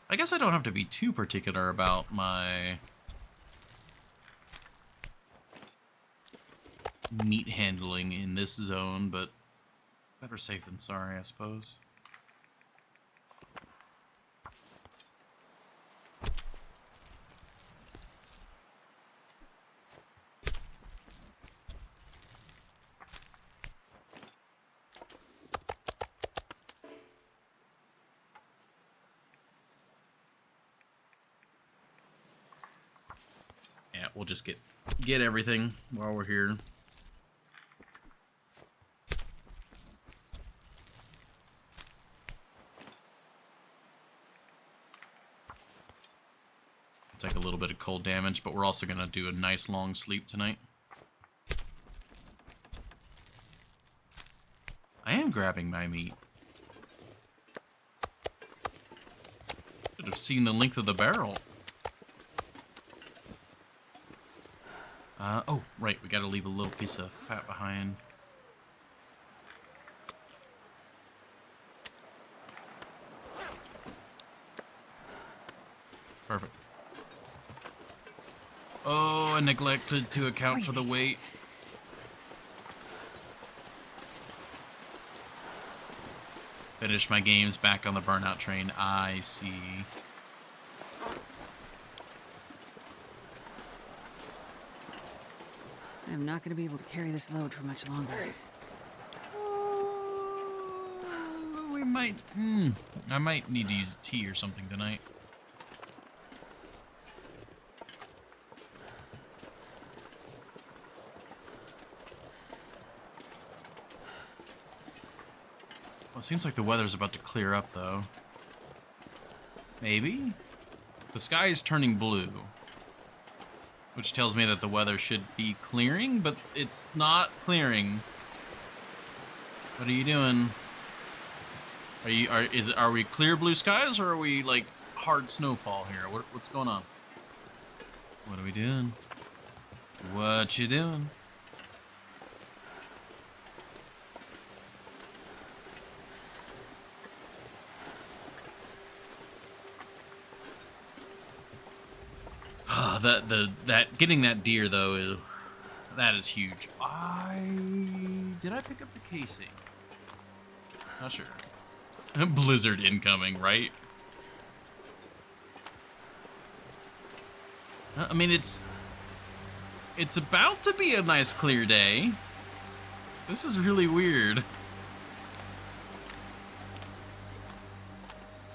Speaker 1: I guess I don't have to be too particular about my meat handling in this zone, but better safe than sorry, I suppose. Yeah, we'll just get everything while we're here. Take a little bit of cold damage, but we're also going to do a nice long sleep tonight. I am grabbing my meat. Should have seen the length of the barrel. Oh, right, we gotta leave a little piece of fat behind. Perfect. Oh, I neglected to account for the weight. Finish my games back on the burnout train. I see.
Speaker 2: I'm not going to be able to carry this load for much longer.
Speaker 1: We might... I might need to use tea or something tonight. Well, it seems like the weather's about to clear up, though. Maybe? The sky is turning blue, which tells me that the weather should be clearing, but it's not clearing. What are you doing? Are we clear blue skies, or are we like hard snowfall here? What's going on? What are we doing? What you doing? That getting that deer though is huge. Did I pick up the casing? Not sure. Blizzard incoming, right? I mean, it's about to be a nice clear day. This is really weird.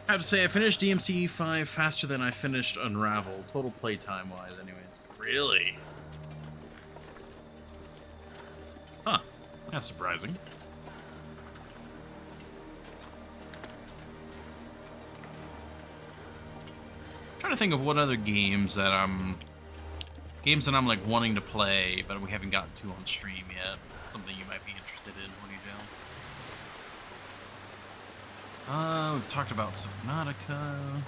Speaker 1: I have to say, I finished DMC 5 faster than I finished Unravel, total playtime wise anyways. Really? Huh. That's surprising. I'm trying to think of what other games that I'm like wanting to play, but we haven't gotten to on stream yet. Something you might be interested in. What do you do? We've talked about Subnautica.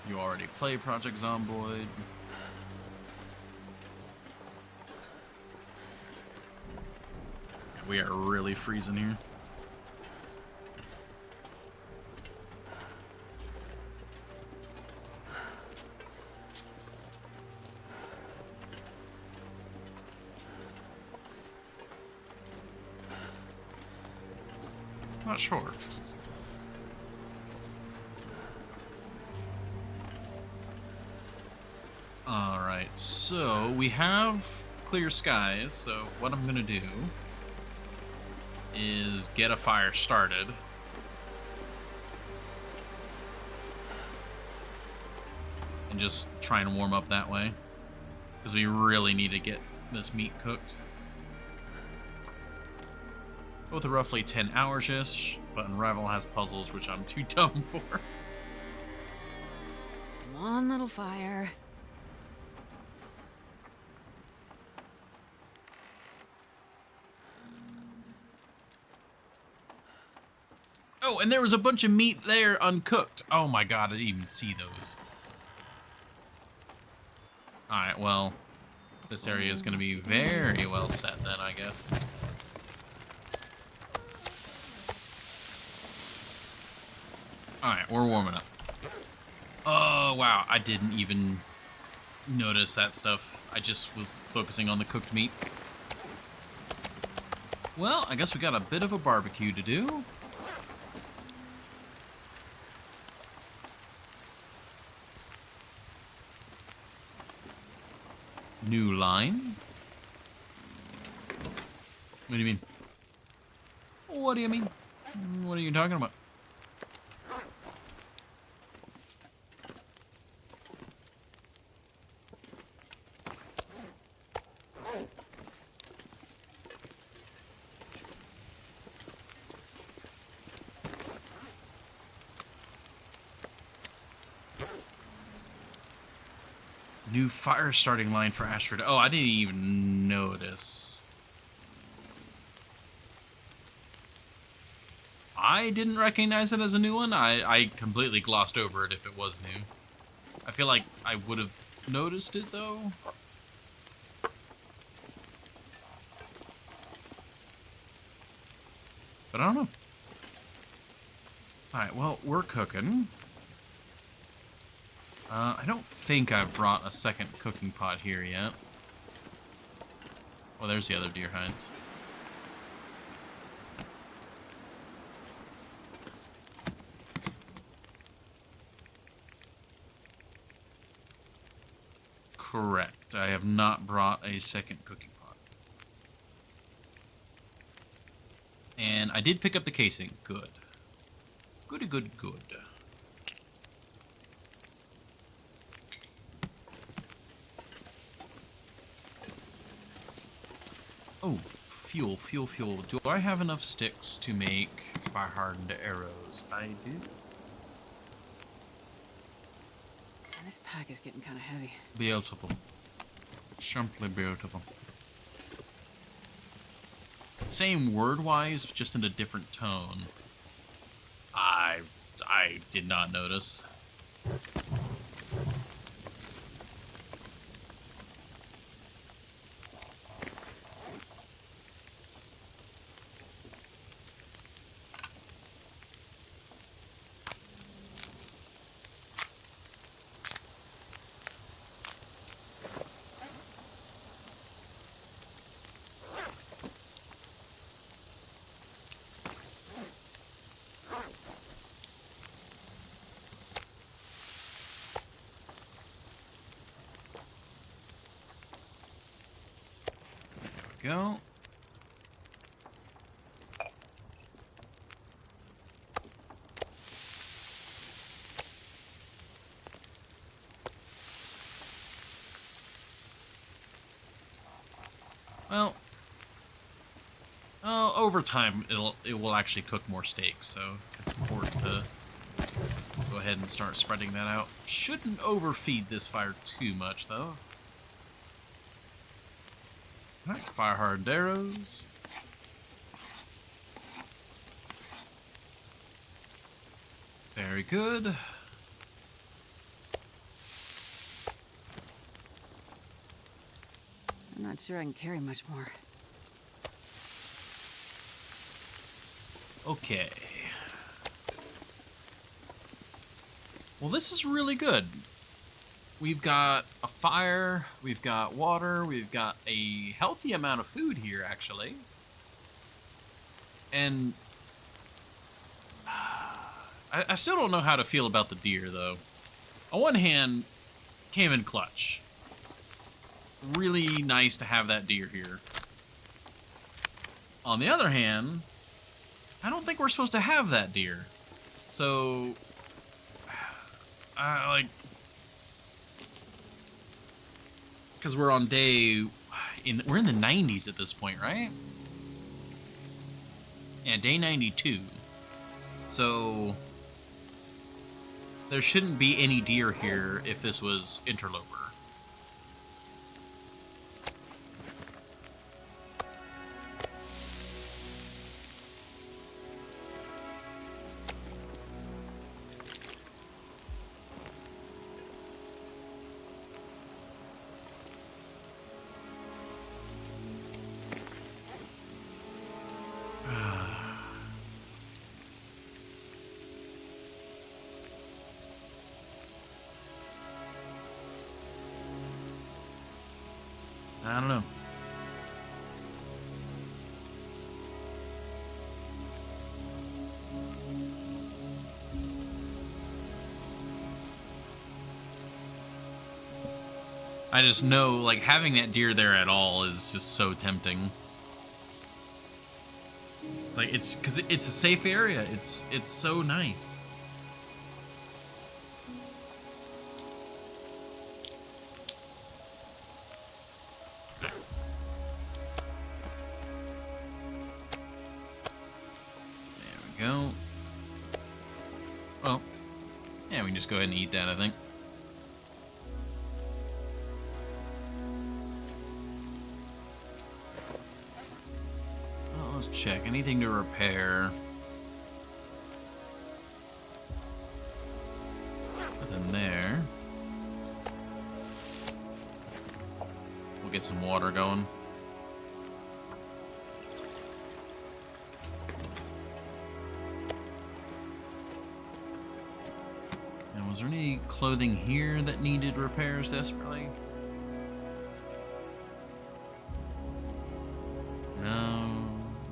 Speaker 1: You already play Project Zomboid. We are really freezing here. Not sure. Alright, so we have clear skies, so what I'm gonna do is get a fire started. And just try and warm up that way. Because we really need to get this meat cooked. Both are roughly 10 hours-ish, but Unravel has puzzles which I'm too dumb for.
Speaker 2: Come on, little fire.
Speaker 1: Oh, and there was a bunch of meat there uncooked. Oh my god, I didn't even see those. Alright, well, this area is going to be very well set then, I guess. Alright, we're warming up. Oh, wow, I didn't even notice that stuff. I just was focusing on the cooked meat. Well, I guess we got a bit of a barbecue to do. New line? What do you mean? What do you mean? What are you talking about? New fire starting line for Asteroid. Oh, I didn't even notice. I didn't recognize it as a new one. I completely glossed over it if it was new. I feel like I would have noticed it, though. But I don't know. Alright, well, we're cooking. I don't think I've brought a second cooking pot here yet. Well, there's the other deer hides. Correct. I have not brought a second cooking pot. And I did pick up the casing. Good. Goody good good. Oh, fuel, fuel, fuel. Do I have enough sticks to make fire-hardened arrows? I do.
Speaker 2: Man, this pack is getting kind of heavy.
Speaker 1: Beautiful. Simply beautiful. Same word-wise, just in a different tone. I did not notice. Go. Well, over time it will actually cook more steaks, so it's important to go ahead and start spreading that out. Shouldn't overfeed this fire too much though. Alright, fire-hardened arrows. Very good.
Speaker 2: I'm not sure I can carry much more.
Speaker 1: Okay. Well, this is really good. We've got a fire, we've got water, we've got a healthy amount of food here, actually. And I still don't know how to feel about the deer, though. On one hand, came in clutch. Really nice to have that deer here. On the other hand, I don't think we're supposed to have that deer. So, like... Because we're on day... we're in the 90s at this point, right? Yeah, day 92. So... there shouldn't be any deer here if this was Interloper. I don't know. I just know, like, having that deer there at all is just so tempting. It's like, it's because it's a safe area. It's so nice. Go. Well, yeah, we can just go ahead and eat that, I think. Well, let's check. Anything to repair? Nothing there. We'll get some water going. Was there any clothing here that needed repairs desperately? No,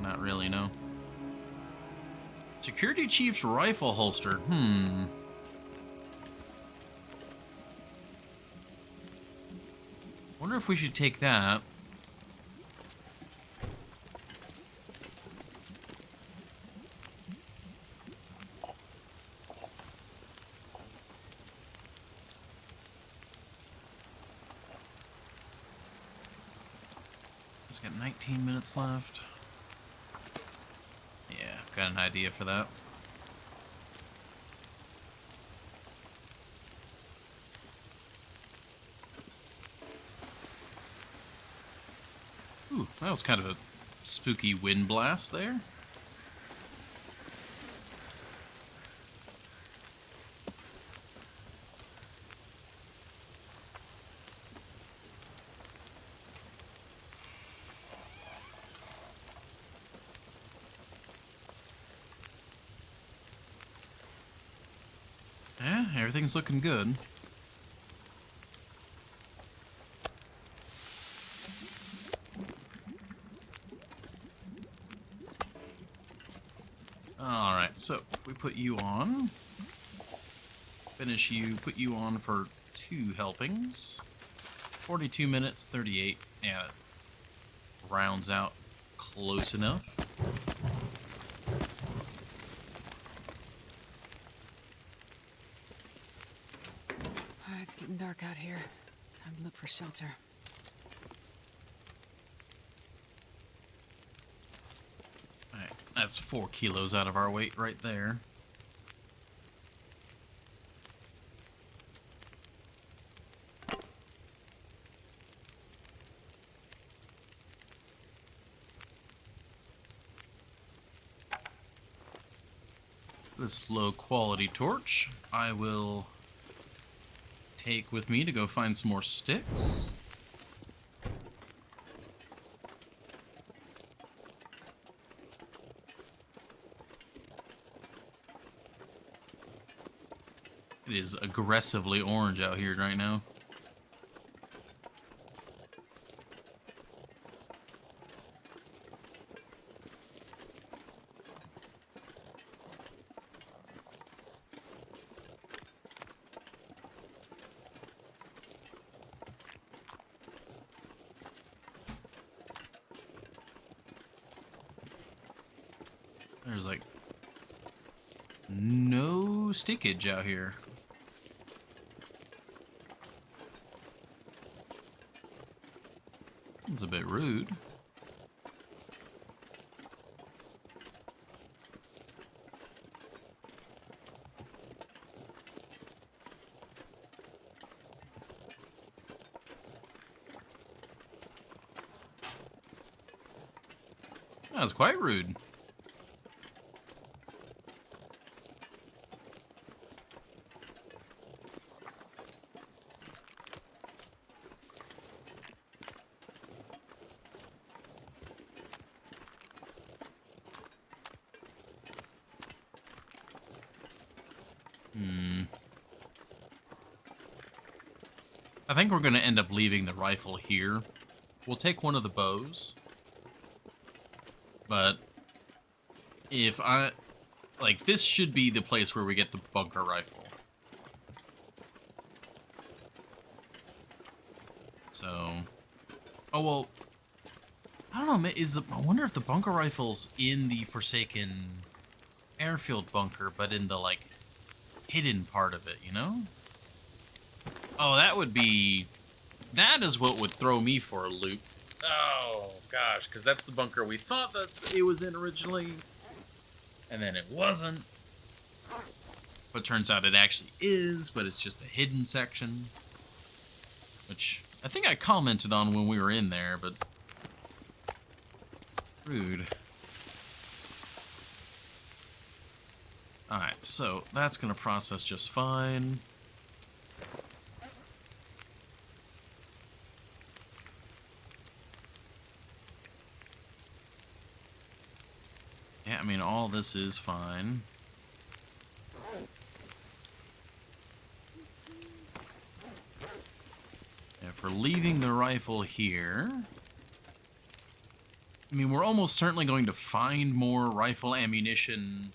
Speaker 1: not really, no. Security Chief's rifle holster. Wonder if we should take that. It's got 19 minutes left. Yeah, got an idea for that. Ooh, that was kind of a spooky wind blast there. Yeah, everything's looking good. Alright, so we put you on. Finish you, put you on for 2 helpings. 42 minutes, 38. Yeah, rounds out close enough.
Speaker 2: Alright, it's getting dark out here. Time to look for shelter.
Speaker 1: Alright, that's 4 kilos out of our weight right there. This low quality torch I will take with me to go find some more sticks. It is aggressively orange out here right now. There's like no stickage out here. It's a bit rude. That was quite rude. I think we're going to end up leaving the rifle here. We'll take one of the bows. But if I... like, this should be the place where we get the bunker rifle. So... oh, well... I don't know, I wonder if the bunker rifle's in the Forsaken airfield bunker, but in the, like, hidden part of it, you know? Oh, that would be... that is what would throw me for a loop. Oh, gosh, because that's the bunker we thought that it was in originally, and then it wasn't. But turns out it actually is, but it's just a hidden section. Which I think I commented on when we were in there, but... rude. Alright, so that's going to process just fine. Yeah, I mean, all this is fine. We're leaving the rifle here. I mean, we're almost certainly going to find more rifle ammunition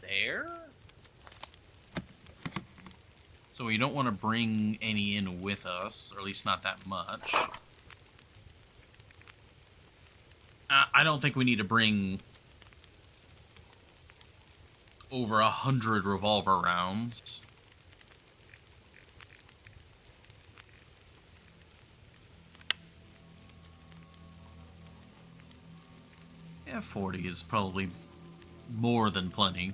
Speaker 1: there. So we don't want to bring any in with us, or at least not that much. I don't think we need to bring over 100 revolver rounds. Yeah, 40 is probably more than plenty.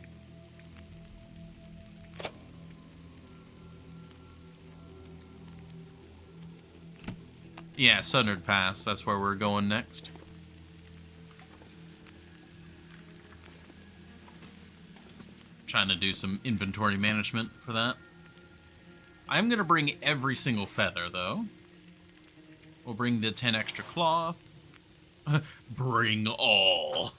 Speaker 1: Yeah, Sundered Pass, that's where we're going next. Trying to do some inventory management for that. I'm going to bring every single feather, though. We'll bring the 10 extra cloth. Bring all.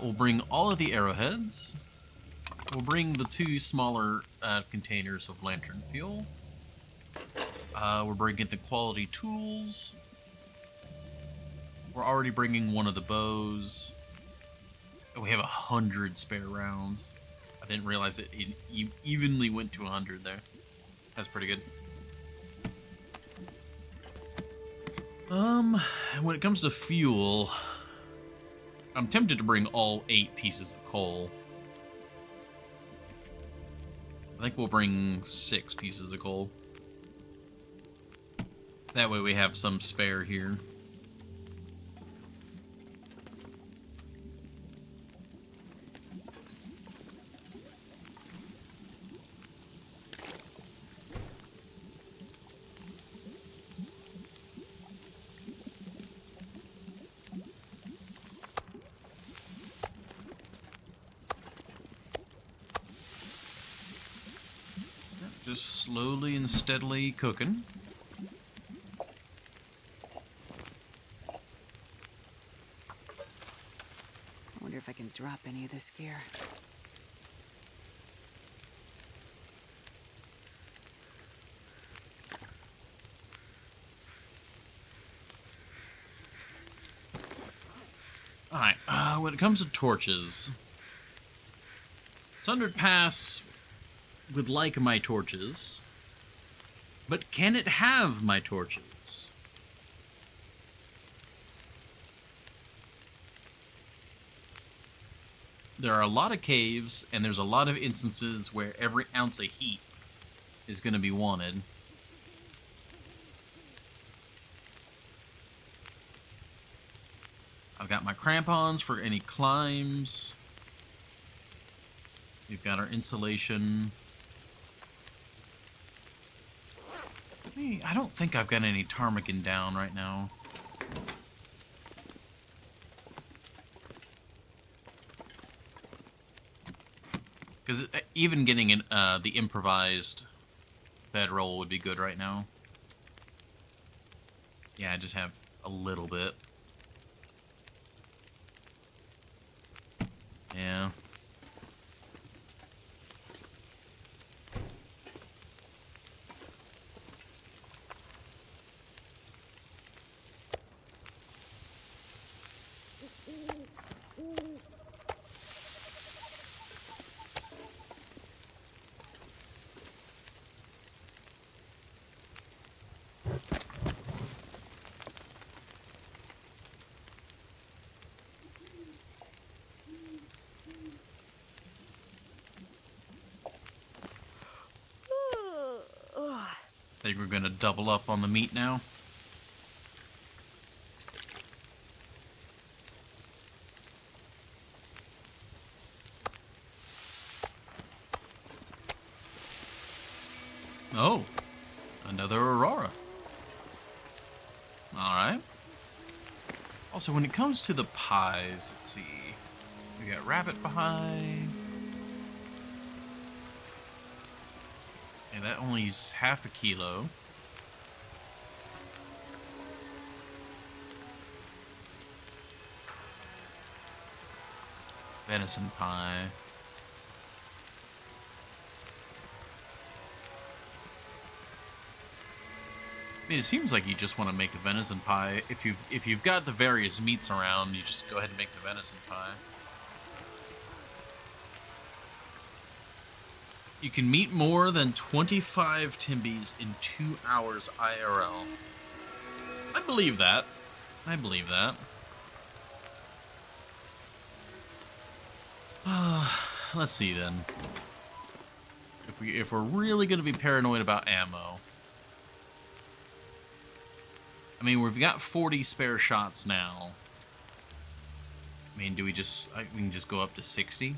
Speaker 1: We'll bring all of the arrowheads. We'll bring the 2 smaller containers of lantern fuel. We're bringing the quality tools. We're already bringing one of the bows. And we have 100 spare rounds. I didn't realize it evenly went to 100 there. That's pretty good. When it comes to fuel, I'm tempted to bring all 8 pieces of coal. I think we'll bring 6 pieces of coal. That way we have some spare here. Just slowly and steadily cooking.
Speaker 2: I wonder if I can drop any of this gear.
Speaker 1: Alright, when it comes to torches, Sundered Pass would like my torches, but can it have my torches? There are a lot of caves, and there's a lot of instances where every ounce of heat is going to be wanted. I've got my crampons for any climbs. We've got our insulation. I don't think I've got any ptarmigan down right now. Because even getting the improvised bedroll would be good right now. Yeah, I just have a little bit. Yeah. I think we're going to double up on the meat now. Oh, another Aurora. Alright. Also, when it comes to the pies, let's see. We got rabbit pie. And that only uses half a kilo. Venison pie. I mean, it seems like you just want to make a venison pie. If you've got the various meats around, you just go ahead and make the venison pie. You can meet more than 25 Timbies in 2 hours IRL. I believe that. I believe that. Let's see then. If we're really gonna be paranoid about ammo. I mean, we've got 40 spare shots now. I mean, we can just go up to 60?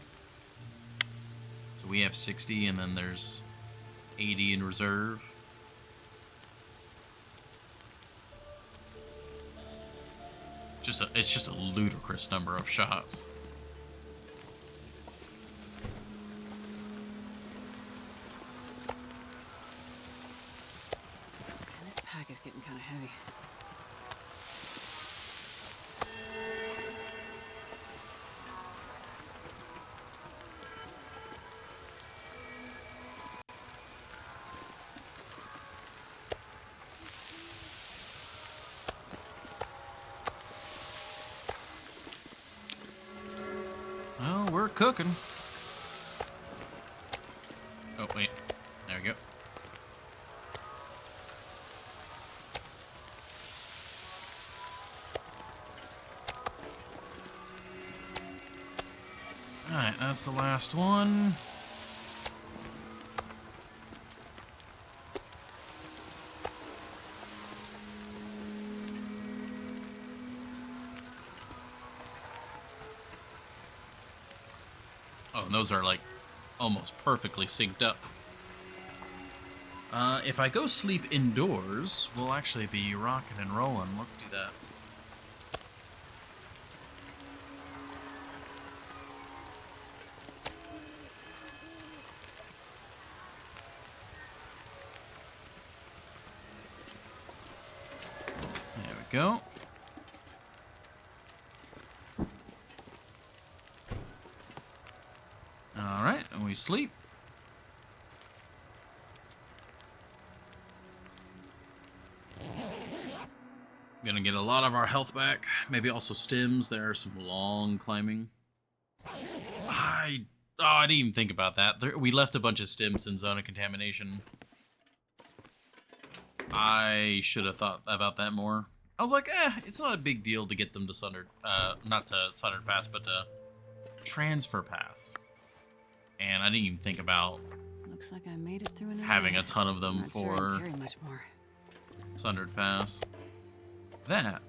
Speaker 1: So we have 60, and then there's 80 in reserve. It's just a ludicrous number of shots.
Speaker 2: Man, this pack is getting kind of heavy.
Speaker 1: Well, we're cooking. Oh, wait. There we go. Alright, that's the last one. Oh, and those are like almost perfectly synced up. If I go sleep indoors, we'll actually be rocking and rolling. Let's do that. There we go. Alright, and we sleep. Gonna get a lot of our health back. Maybe also stims. There are some long climbing. I didn't even think about that. We left a bunch of stims in zone of contamination. I should have thought about that more. I was like, it's not a big deal to get them to Sundered, not to Sundered Pass, but to Transfer Pass. And I didn't even think about
Speaker 2: Looks like I made it through another
Speaker 1: having
Speaker 2: day.
Speaker 1: a ton of them
Speaker 2: Not sure I
Speaker 1: for
Speaker 2: can carry much more.
Speaker 1: Sundered Pass. That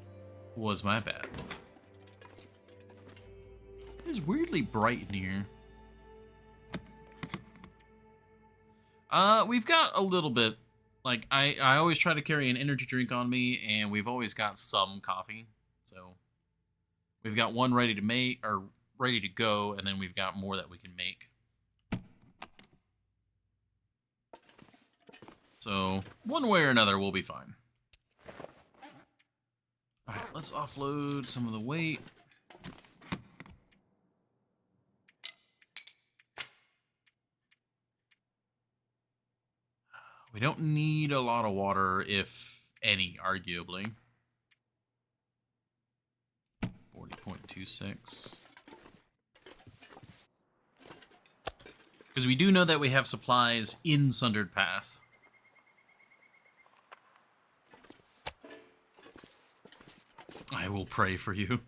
Speaker 1: was my bad. It's weirdly bright in here. We've got a little bit. Like, I always try to carry an energy drink on me, and we've always got some coffee. So, we've got one ready to make, or ready to go, and then we've got more that we can make. So, one way or another, we'll be fine. Alright, let's offload some of the weight. We don't need a lot of water, if any, arguably. 40.26. Because we do know that we have supplies in Sundered Pass. I will pray for you.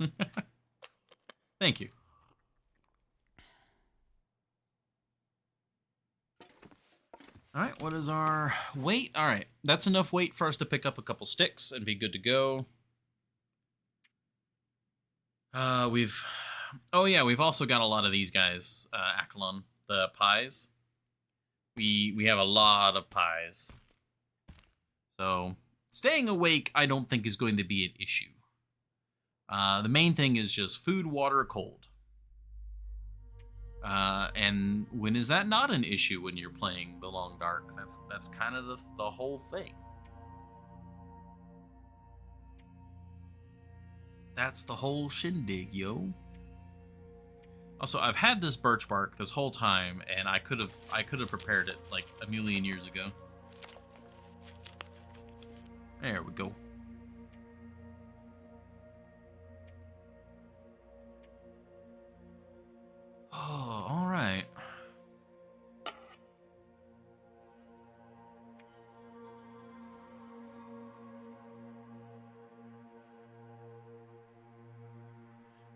Speaker 1: Thank you. Alright, what is our weight? Alright, that's enough weight for us to pick up a couple sticks and be good to go. We've also got a lot of these guys, Akalon, the pies. We have a lot of pies. So, staying awake, I don't think is going to be an issue. The main thing is just food, water, cold. And when is that not an issue when you're playing The Long Dark? That's kind of the whole thing. That's the whole shindig, yo. Also, I've had this birch bark this whole time, and I could have prepared it like a million years ago. There we go. Oh, all right.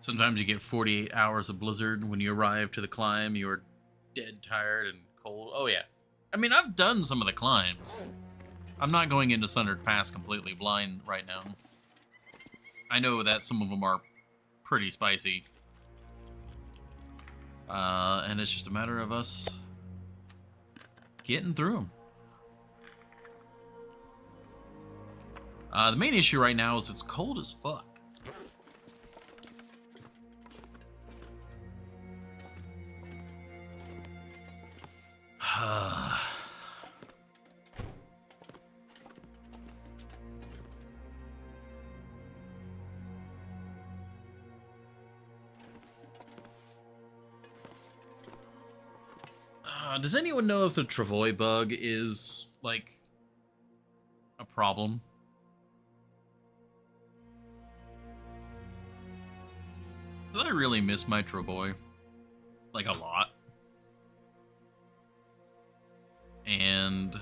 Speaker 1: Sometimes you get 48 hours of blizzard. When you arrive to the climb, you're dead tired and cold. Oh, yeah. I mean, I've done some of the climbs. I'm not going into Sundered Pass completely blind right now. I know that some of them are pretty spicy. And it's just a matter of us getting through them. The main issue right now is it's cold as fuck. Does anyone know if the Travoy bug is, like, a problem? I really miss my Travoy. Like, a lot. And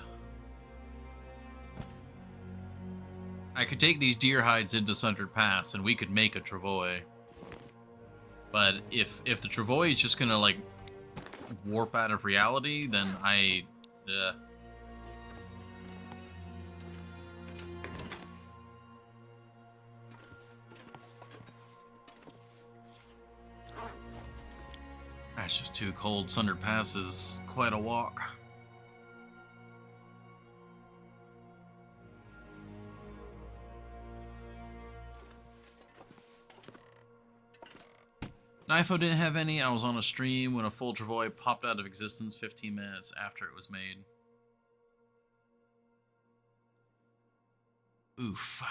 Speaker 1: I could take these deer hides into Sundered Pass and we could make a Travoy. But if the Travoy is just gonna, like, warp out of reality, then I that's just too cold. Sundered Pass is quite a walk. Knifo didn't have any. I was on a stream when a full Travoy popped out of existence 15 minutes after it was made. Oof.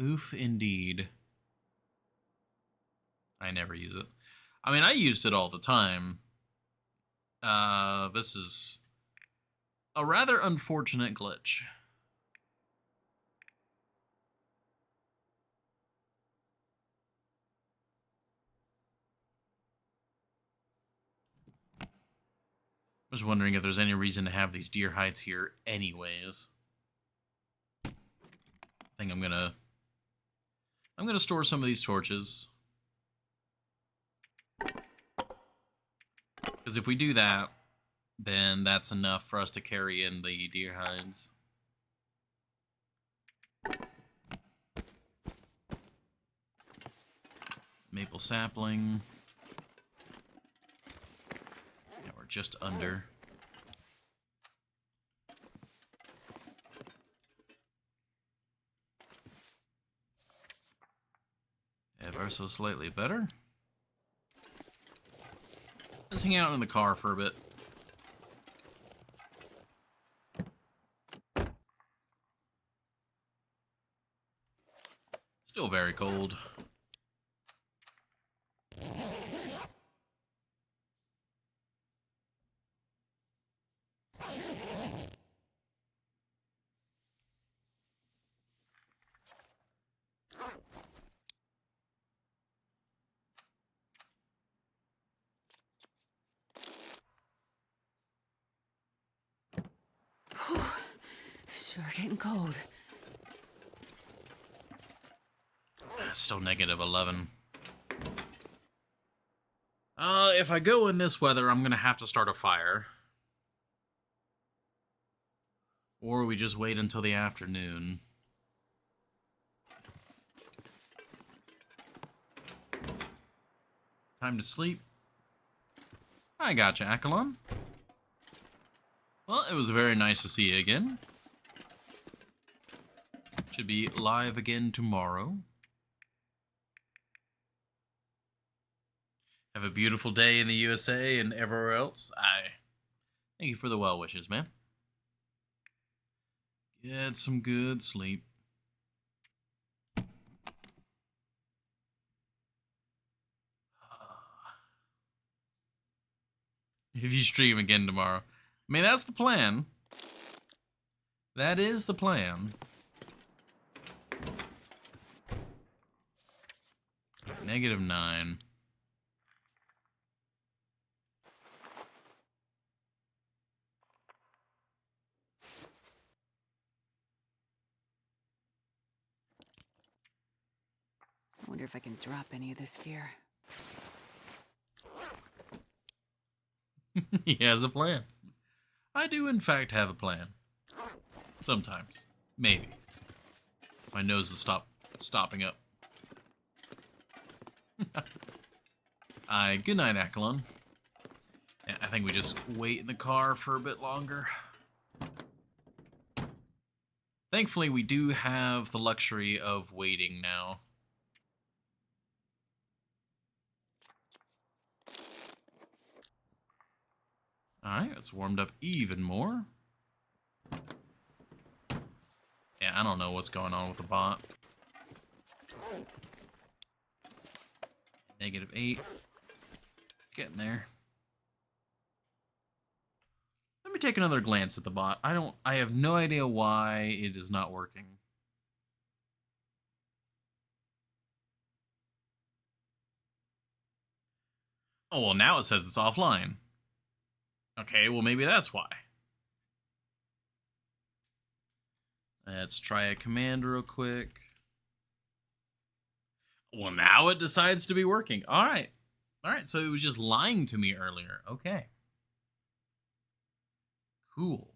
Speaker 1: Oof indeed. I never use it. I mean, I used it all the time. This is a rather unfortunate glitch. I was wondering if there's any reason to have these deer hides here anyways. I think I'm gonna store some of these torches. Because if we do that, then that's enough for us to carry in the deer hides. Maple sapling. Yeah, we're just under. Ever so slightly better. Let's hang out in the car for a bit. Still very cold.
Speaker 3: Sure getting cold.
Speaker 1: Still negative 11. If I go in this weather, I'm gonna have to start a fire. Or we just wait until the afternoon. Time to sleep. I gotcha, Akalon. Well, it was very nice to see you again. Should be live again tomorrow. Have a beautiful day in the USA and everywhere else. Thank you for the well wishes, man. Get some good sleep. If you stream again tomorrow. I mean, that's the plan. That is the plan. -9.
Speaker 2: I wonder if I can drop any of this gear.
Speaker 1: He has a plan. I do, in fact, have a plan. Sometimes. Maybe. My nose will stop stopping up. Good night, Akalon. Yeah, I think we just wait in the car for a bit longer. Thankfully, we do have the luxury of waiting now. Alright, it's warmed up even more. Yeah, I don't know what's going on with the bot. -8. Getting there. Let me take another glance at the bot. I have no idea why it is not working. Oh, well, now it says it's offline. Okay, well, maybe that's why. Let's try a command real quick. Well, now it decides to be working. All right. All right, so it was just lying to me earlier. Okay. Cool.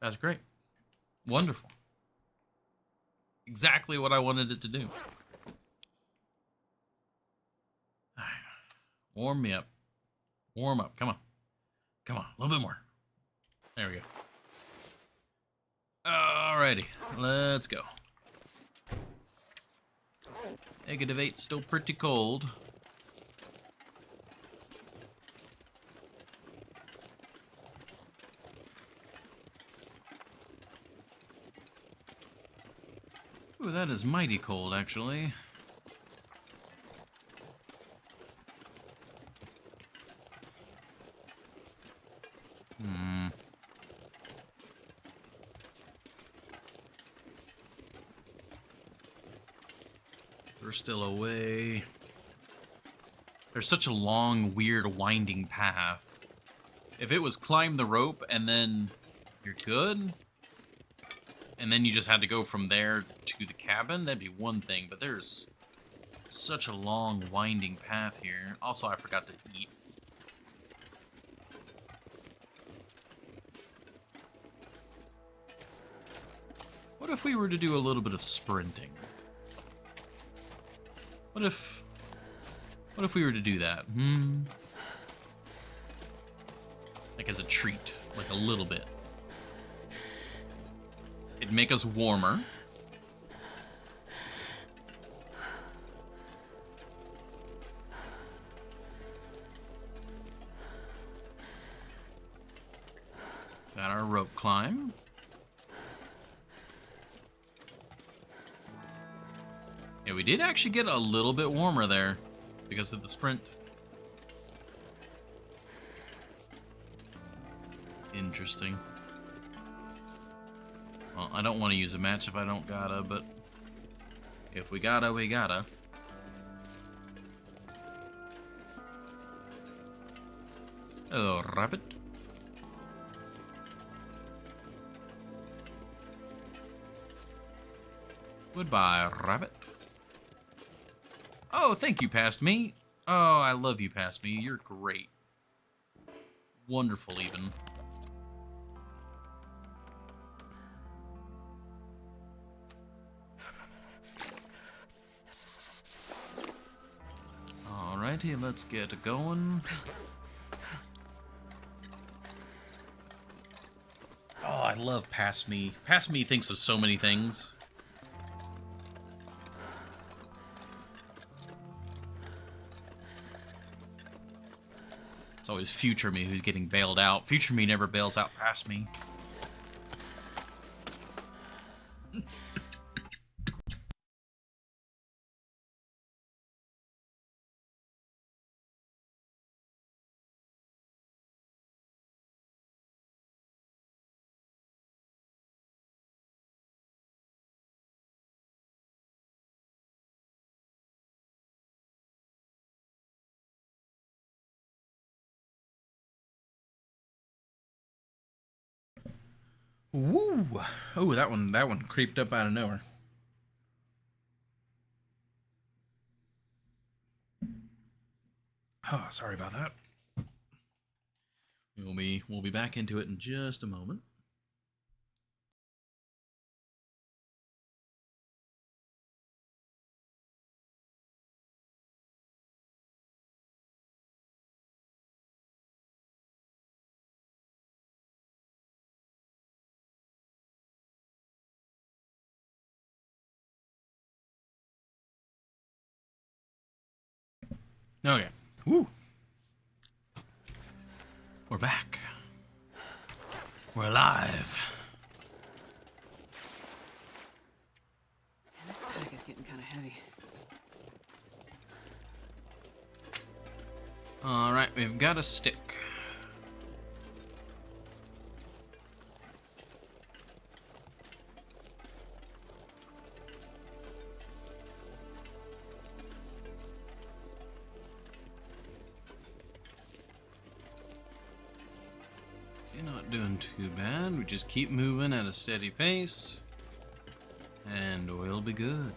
Speaker 1: That's great. Wonderful. Exactly what I wanted it to do. Warm me up. Warm up. Come on. Come on. A little bit more. There we go. Alrighty. Let's go. -8's still pretty cold. Ooh, that is mighty cold, actually. We're still away. There's such a long, weird, winding path. If it was climb the rope and then you're good, and then you just had to go from there to the cabin, that'd be one thing, but there's such a long, winding path here. Also, I forgot to eat. What if we were to do a little bit of sprinting? What if we were to do that? Like as a treat, like a little bit. It'd make us warmer. Got our rope climb. Yeah, we did actually get a little bit warmer there because of the sprint. Interesting. Well, I don't want to use a match if I don't gotta, but if we gotta, we gotta. Hello, rabbit. Goodbye, rabbit. Oh, thank you, Past Me. Oh, I love you, Past Me. You're great. Wonderful, even. Alrighty, let's get going. Oh, I love Past Me. Past Me thinks of so many things. It's always Future Me who's getting bailed out. Future Me never bails out Past Me. Woo! Oh, that one creeped up out of nowhere. Oh, sorry about that. We'll be back into it in just a moment. Okay. Woo! We're back. We're alive.
Speaker 2: Man, this pack is getting kind of heavy.
Speaker 1: Alright, we've got a stick. You're not doing too bad. We just keep moving at a steady pace, and we'll be good.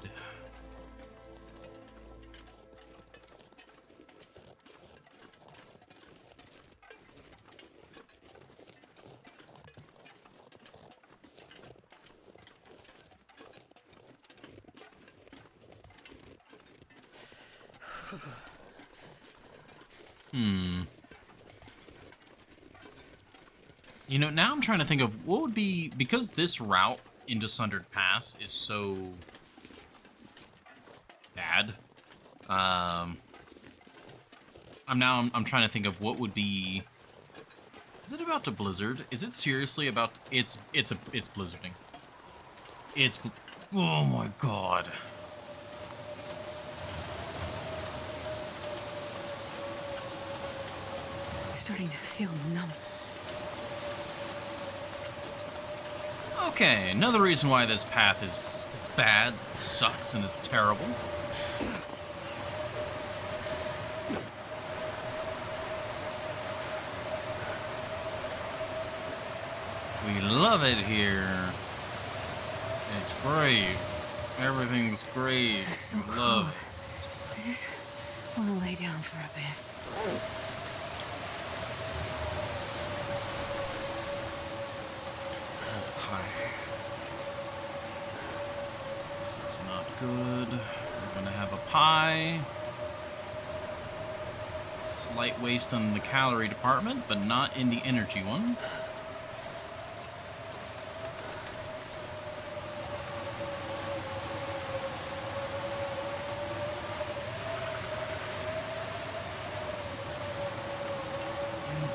Speaker 1: You know, now I'm trying to think of what would be, because this route into Sundered Pass is so bad. I'm trying to think of what would be. Is it about to blizzard? Is it seriously about? It's blizzarding. Oh my god.
Speaker 2: I'm starting to feel numb.
Speaker 1: Okay, another reason why this path is bad, sucks, and is terrible. We love it here. It's great. Everything's great.
Speaker 2: It's so
Speaker 1: We love
Speaker 2: cold. I just want to lay down for a bit.
Speaker 1: This is not good. We're gonna have a pie. Slight waste on the calorie department, but not in the energy one.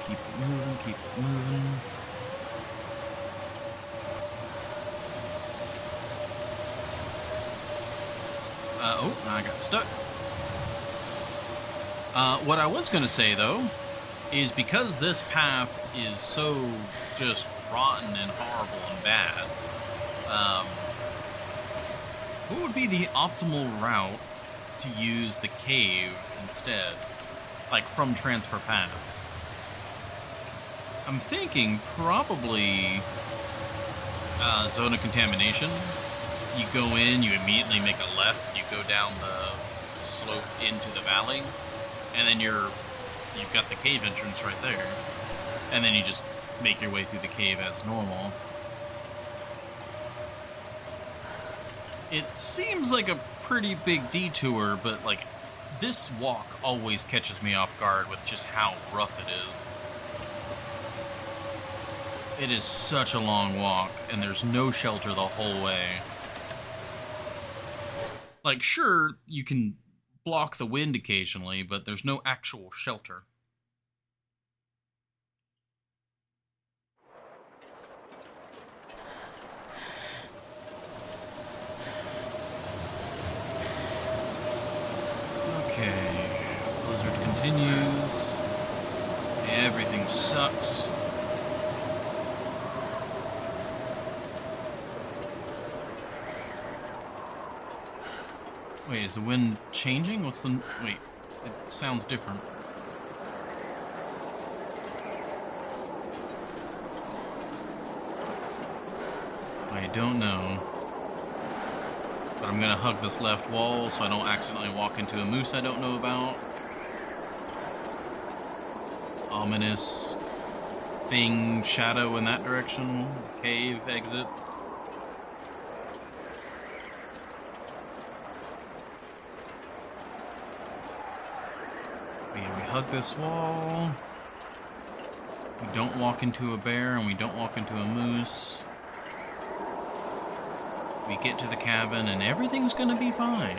Speaker 1: Keep it moving, keep it moving. Oh, I got stuck. What I was going to say, though, is because this path is so just rotten and horrible and bad, what would be the optimal route to use the cave instead? Like, from Transfer Pass? I'm thinking probably Zone of Contamination. You go in, you immediately make a left, you go down the slope into the valley, and then you've got the cave entrance right there. And then you just make your way through the cave as normal. It seems like a pretty big detour, but like this walk always catches me off guard with just how rough it is. It is such a long walk, and there's no shelter the whole way. Like, sure, you can block the wind occasionally, but there's no actual shelter. Okay, blizzard continues. Everything sucks. Wait, is the wind changing? Wait, it sounds different. I don't know. But I'm gonna hug this left wall so I don't accidentally walk into a moose I don't know about. Ominous thing, shadow in that direction. Cave exit. We hug this wall. We don't walk into a bear and we don't walk into a moose. We get to the cabin and everything's gonna be fine.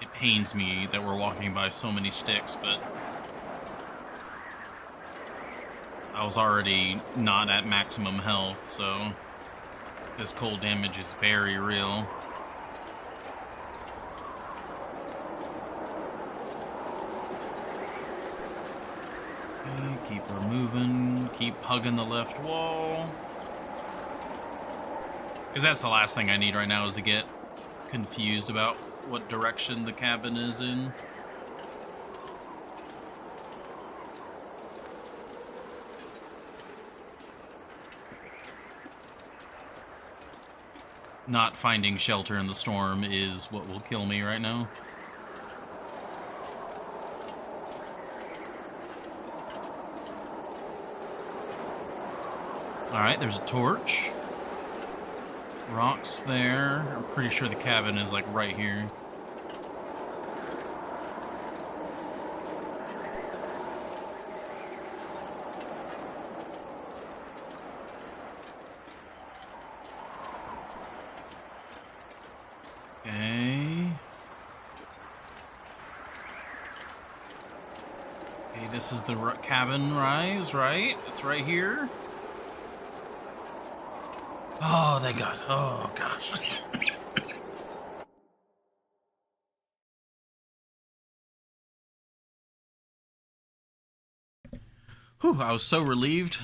Speaker 1: It pains me that we're walking by so many sticks, but I was already not at maximum health, so this cold damage is very real. Okay, keep her moving, keep hugging the left wall. Because that's the last thing I need right now is to get confused about what direction the cabin is in. Not finding shelter in the storm is what will kill me right now. Alright, there's a torch. Rocks there. I'm pretty sure the cabin is like right here. Okay. Okay, this is the cabin rise, right? It's right here. Oh, thank God. Oh, gosh. Whew, I was so relieved.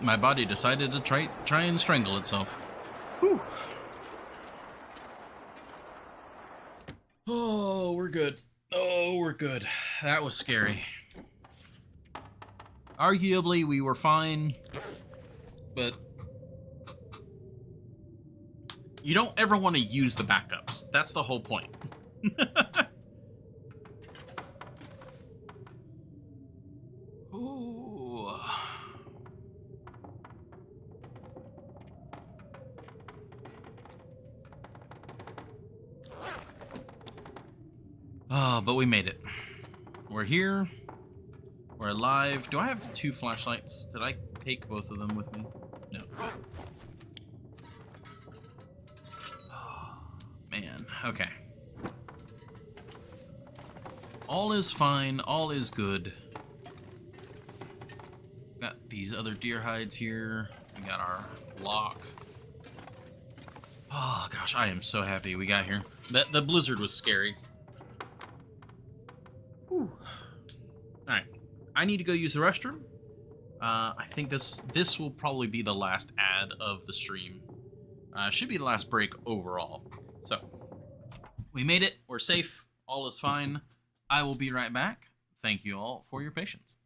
Speaker 1: My body decided to try and strangle itself. Whew. Oh, we're good. Oh, we're good. That was scary. Arguably, we were fine, but you don't ever want to use the backups. That's the whole point. Ooh. Oh, but we made it. We're here. We're alive. Do I have 2 flashlights? Did I take both of them with me? No. Oh, man. Okay. All is fine. All is good. Got these other deer hides here. We got our lock. Oh, gosh. I am so happy we got here. The blizzard was scary. Whew. Alright. I need to go use the restroom. I think this will probably be the last ad of the stream. Should be the last break overall. So, we made it. We're safe. All is fine. I will be right back. Thank you all for your patience.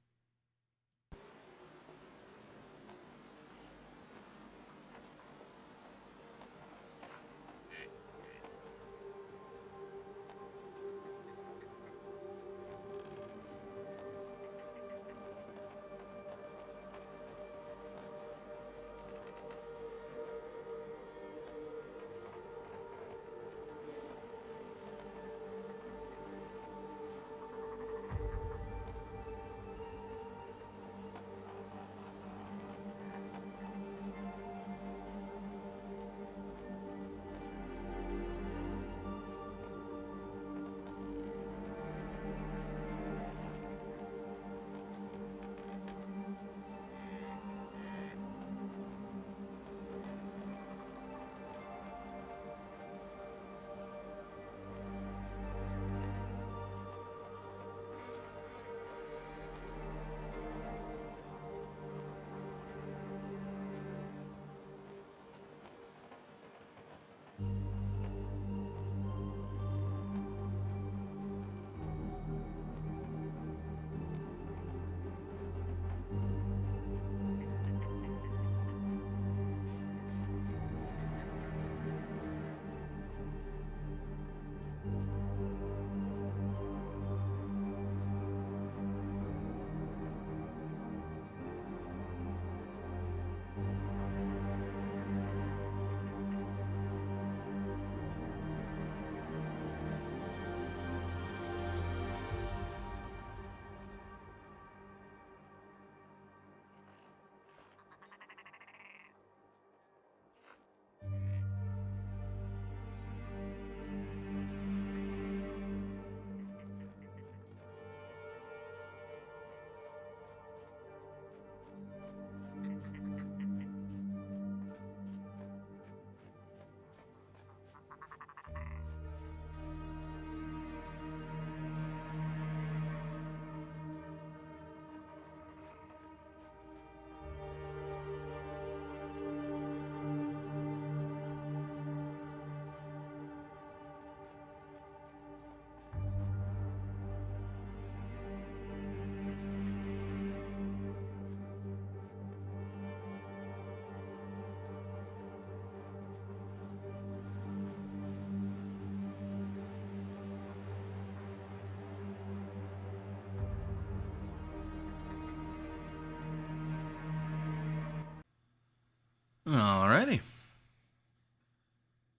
Speaker 1: Alrighty.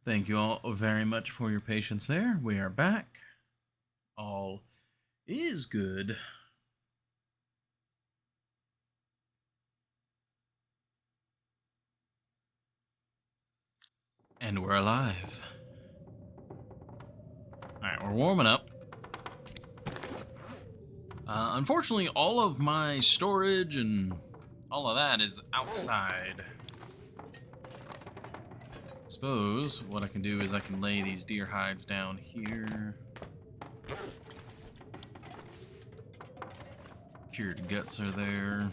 Speaker 1: Thank you all very much for your patience there. We are back. All is good. And we're alive. Alright, we're warming up. Unfortunately, all of my storage and all of that is outside. Suppose what I can do is I can lay these deer hides down here. Cured guts are there.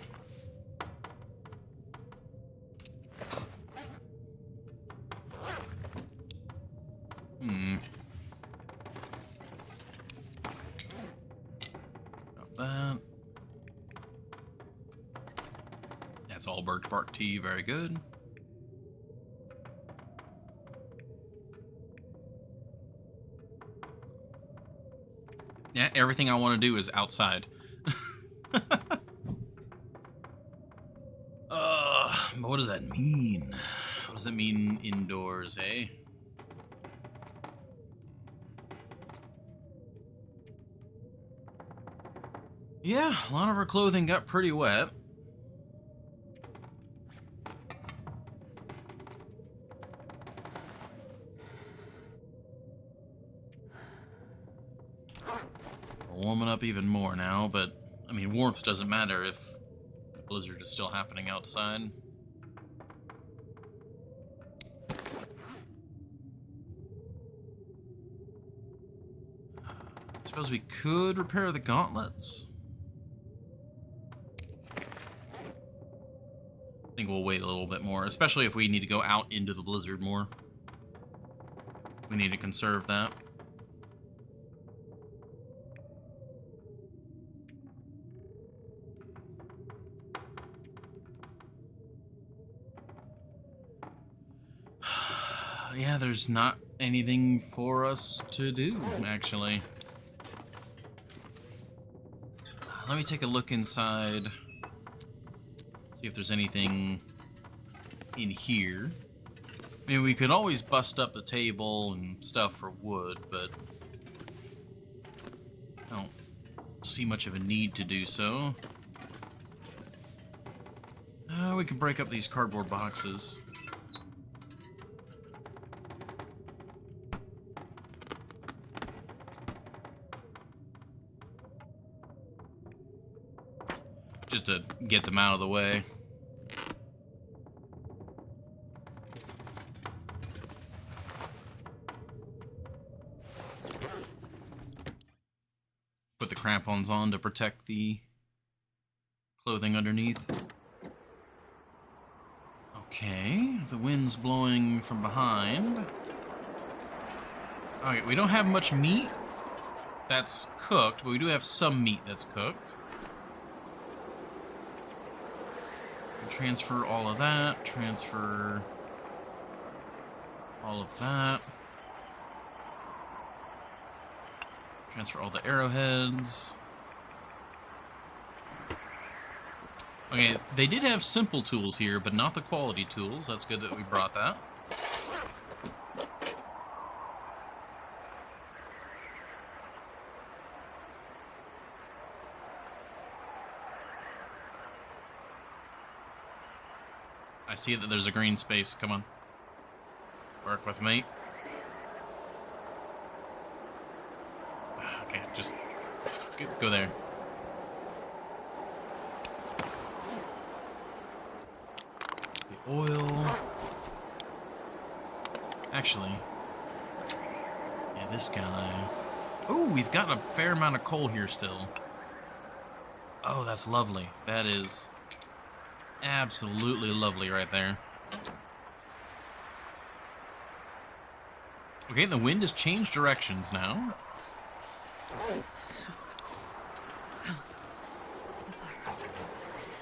Speaker 1: Got that. That's all birch bark tea, very good. Yeah, everything I want to do is outside. But what does that mean? What does it mean indoors, eh? Yeah, a lot of our clothing got pretty wet. We're warming up even more now, but I mean, warmth doesn't matter if the blizzard is still happening outside. I suppose we could repair the gauntlets. I think we'll wait a little bit more, especially if we need to go out into the blizzard more. We need to conserve that. Yeah, there's not anything for us to do, actually. Let me take a look inside. See if there's anything in here. I mean, we could always bust up the table and stuff for wood, but I don't see much of a need to do so. We can break up these cardboard boxes. Just to get them out of the way. Put the crampons on to protect the clothing underneath. Okay, the wind's blowing from behind. Alright, we don't have much meat that's cooked, but we do have some meat that's cooked. Transfer all of that, transfer all of that. Transfer all the arrowheads. Okay, they did have simple tools here, but not the quality tools. That's good that we brought that. I see that there's a green space. Come on. Work with me. Okay, just go there. The oil. Actually, yeah, this guy. Oh, we've got a fair amount of coal here still. Oh, that's lovely. That is absolutely lovely right there. Okay, the wind has changed directions now.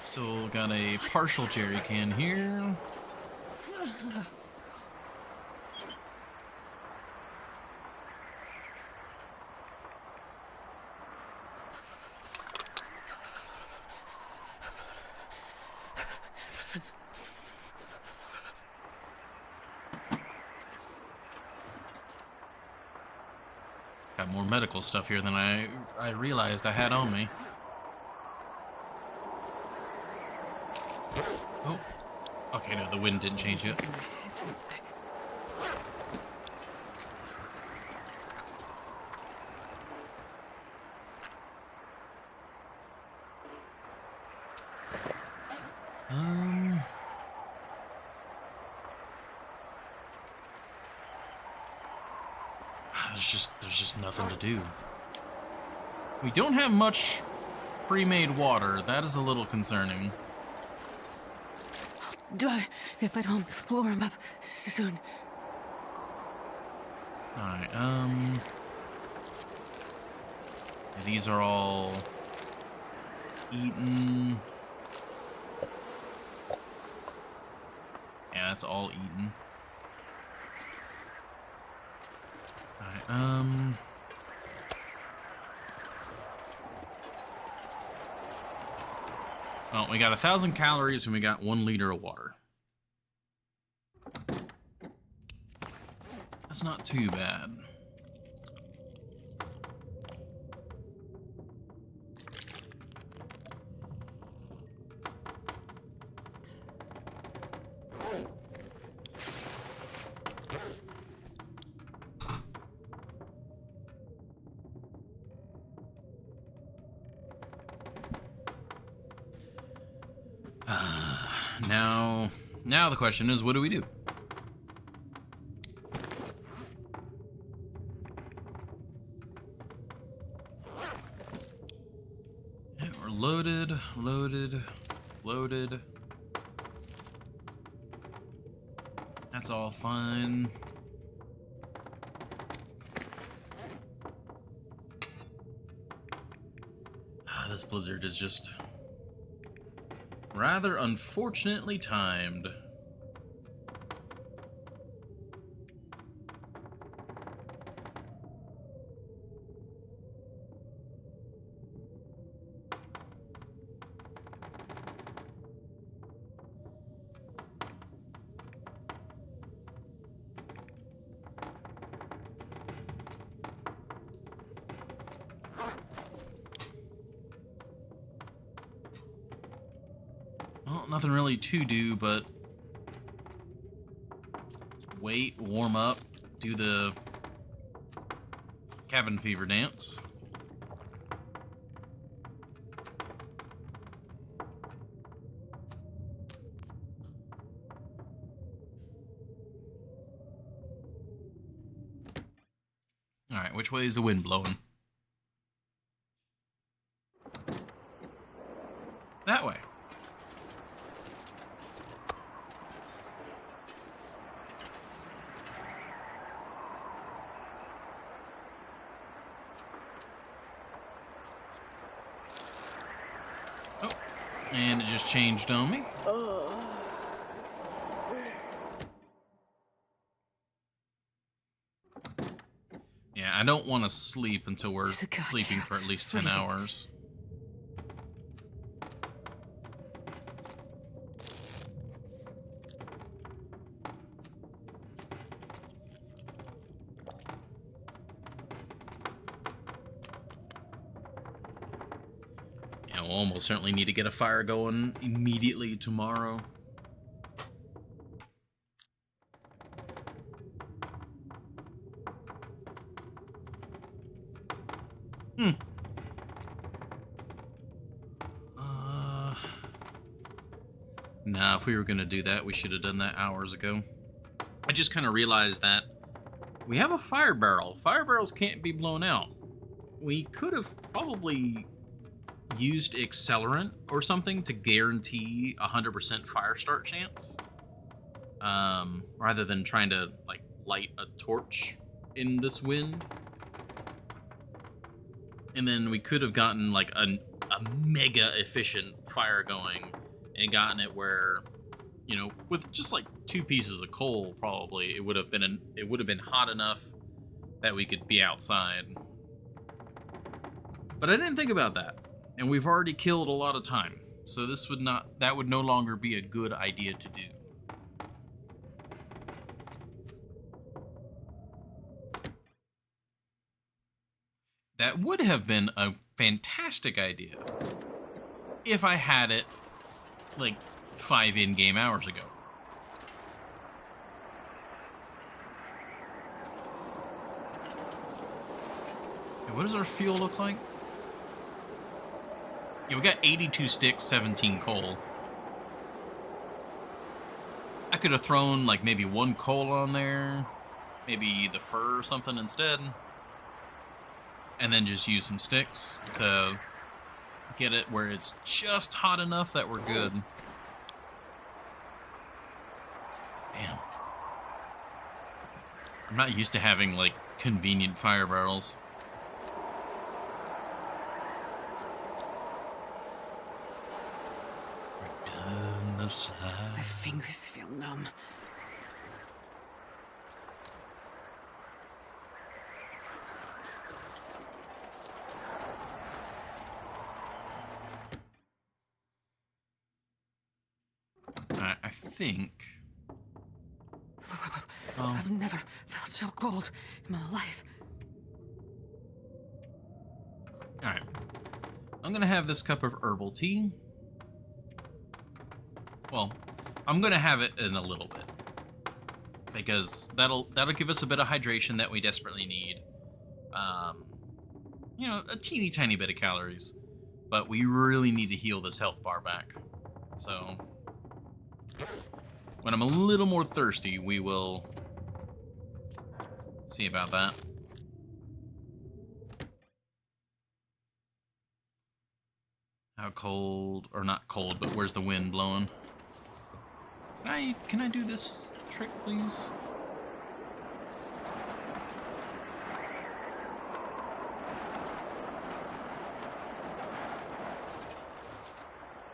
Speaker 1: Still got a partial jerry can here. Got more medical stuff here than I realized I had on me. Oh. Okay, no, the wind didn't change yet. There's just nothing to do. We don't have much pre-made water. That is a little concerning.
Speaker 3: Dry if I don't warm up soon.
Speaker 1: Alright, these are all eaten. Yeah, that's all eaten. Alright, well, we got 1,000 calories and we got 1 liter of water. That's not too bad. Now the question is, what do we do? Yeah, we're loaded. That's all fine. This blizzard is just rather unfortunately timed. Well, nothing really to do but wait, warm up, do the cabin fever dance. Alright, which way is the wind blowing? That way. Oh, and it just changed on me. Yeah, I don't want to sleep until we're sleeping for at least 10 hours. Yeah, we'll almost certainly need to get a fire going immediately tomorrow. Nah, if we were gonna do that, we should have done that hours ago. I just kind of realized that we have a fire barrel. Fire barrels can't be blown out. We could have probably used accelerant or something to guarantee 100% fire start chance. Rather than trying to, like, light a torch in this wind. And then we could have gotten, like, a mega efficient fire going and gotten it where, you know, with just like 2 pieces of coal, probably it would have been hot enough that we could be outside. But I didn't think about that, and we've already killed a lot of time, so that would no longer be a good idea to do. That would have been a fantastic idea if I had it, like, 5 in-game hours ago. Okay, what does our fuel look like? Yeah, we got 82 sticks, 17 coal. I could have thrown, like, maybe 1 coal on there. Maybe the fur or something instead. And then just use some sticks to get it where it's just hot enough that we're good. Damn. I'm not used to having, like, convenient fire barrels. Return the side.
Speaker 2: My fingers feel numb.
Speaker 1: I think. Oh.
Speaker 2: I've never felt so cold in my life.
Speaker 1: Alright. I'm gonna have this cup of herbal tea. Well, I'm gonna have it in a little bit. Because that'll give us a bit of hydration that we desperately need. You know, a teeny tiny bit of calories. But we really need to heal this health bar back. So when I'm a little more thirsty, we will see about that. How cold, or not cold, but where's the wind blowing? Can I do this trick, please?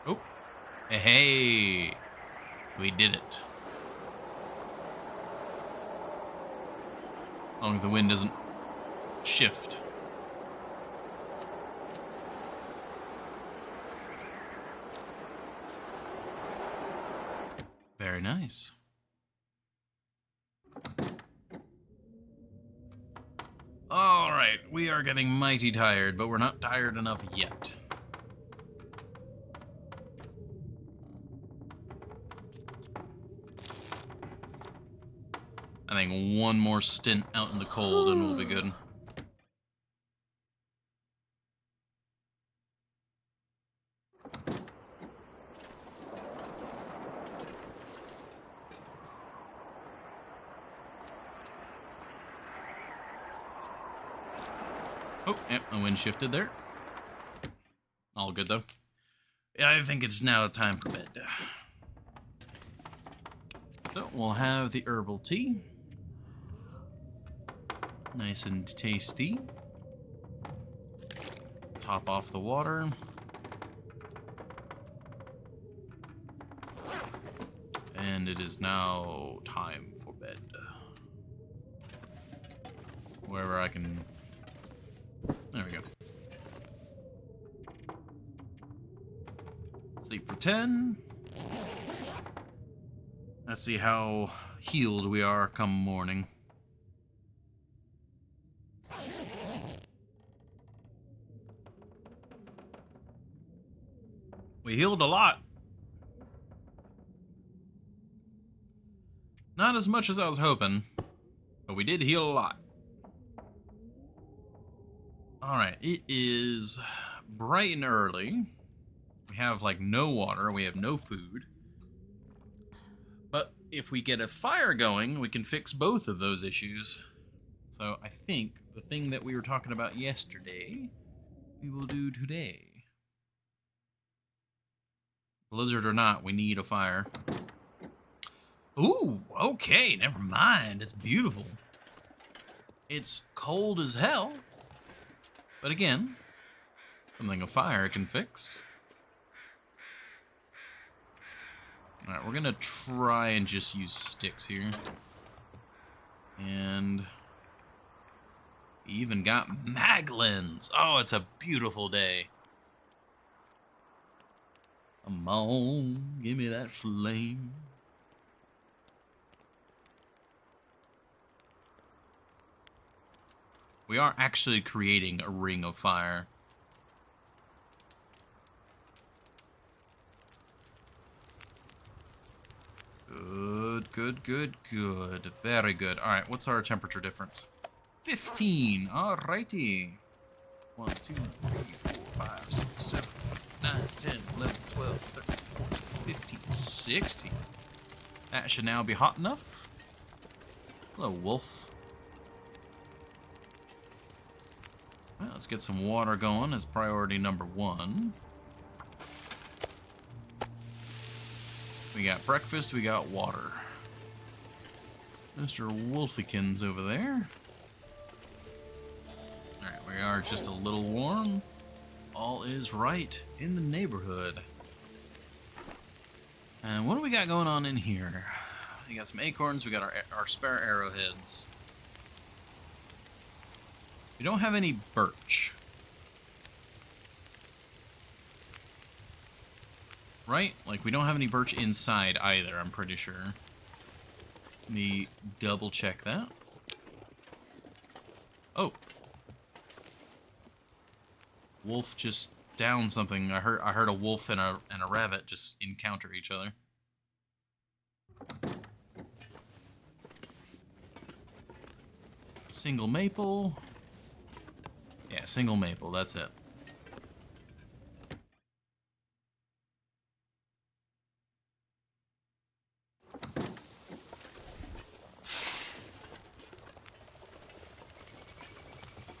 Speaker 1: Oh, hey, we did it. As long as the wind doesn't shift. Very nice. All right, we are getting mighty tired, but we're not tired enough yet. I think one more stint out in the cold and we'll be good. Oh, yep, the wind shifted there. All good, though. Yeah, I think it's now time for bed. So, we'll have the herbal tea. Nice and tasty. Top off the water. And it is now time for bed. Wherever I can... There we go. Sleep for 10. Let's see how healed we are come morning. We healed a lot. Not as much as I was hoping, but we did heal a lot. Alright, it is bright and early. We have, like, no water. We have no food. But if we get a fire going, we can fix both of those issues. So I think the thing that we were talking about yesterday, we will do today. Blizzard or not, we need a fire. Ooh, okay, never mind. It's beautiful. It's cold as hell. But again, something a fire can fix. Alright, we're gonna try and just use sticks here. And we even got maglins. Oh, it's a beautiful day. Come on, give me that flame. We are actually creating a ring of fire. Good, good, good, good. Very good. Alright, what's our temperature difference? 15. Alrighty. 1, 2, 3, 4, 5, 6, 7, 8, 9, 10, 11, 12, 13, 14, 15, 16. That should now be hot enough. Hello, wolf. Well, let's get some water going as priority number 1. We got breakfast, we got water. Mr. Wolfykins over there. Alright, we are just a little warm. All is right in the neighborhood. And what do we got going on in here? We got some acorns, we got our spare arrowheads. We don't have any birch. Right? Like, we don't have any birch inside either, I'm pretty sure. Let me double check that. Oh. Wolf just downed something. I heard a wolf and a rabbit just encounter each other. Single maple. Yeah, single maple, that's it.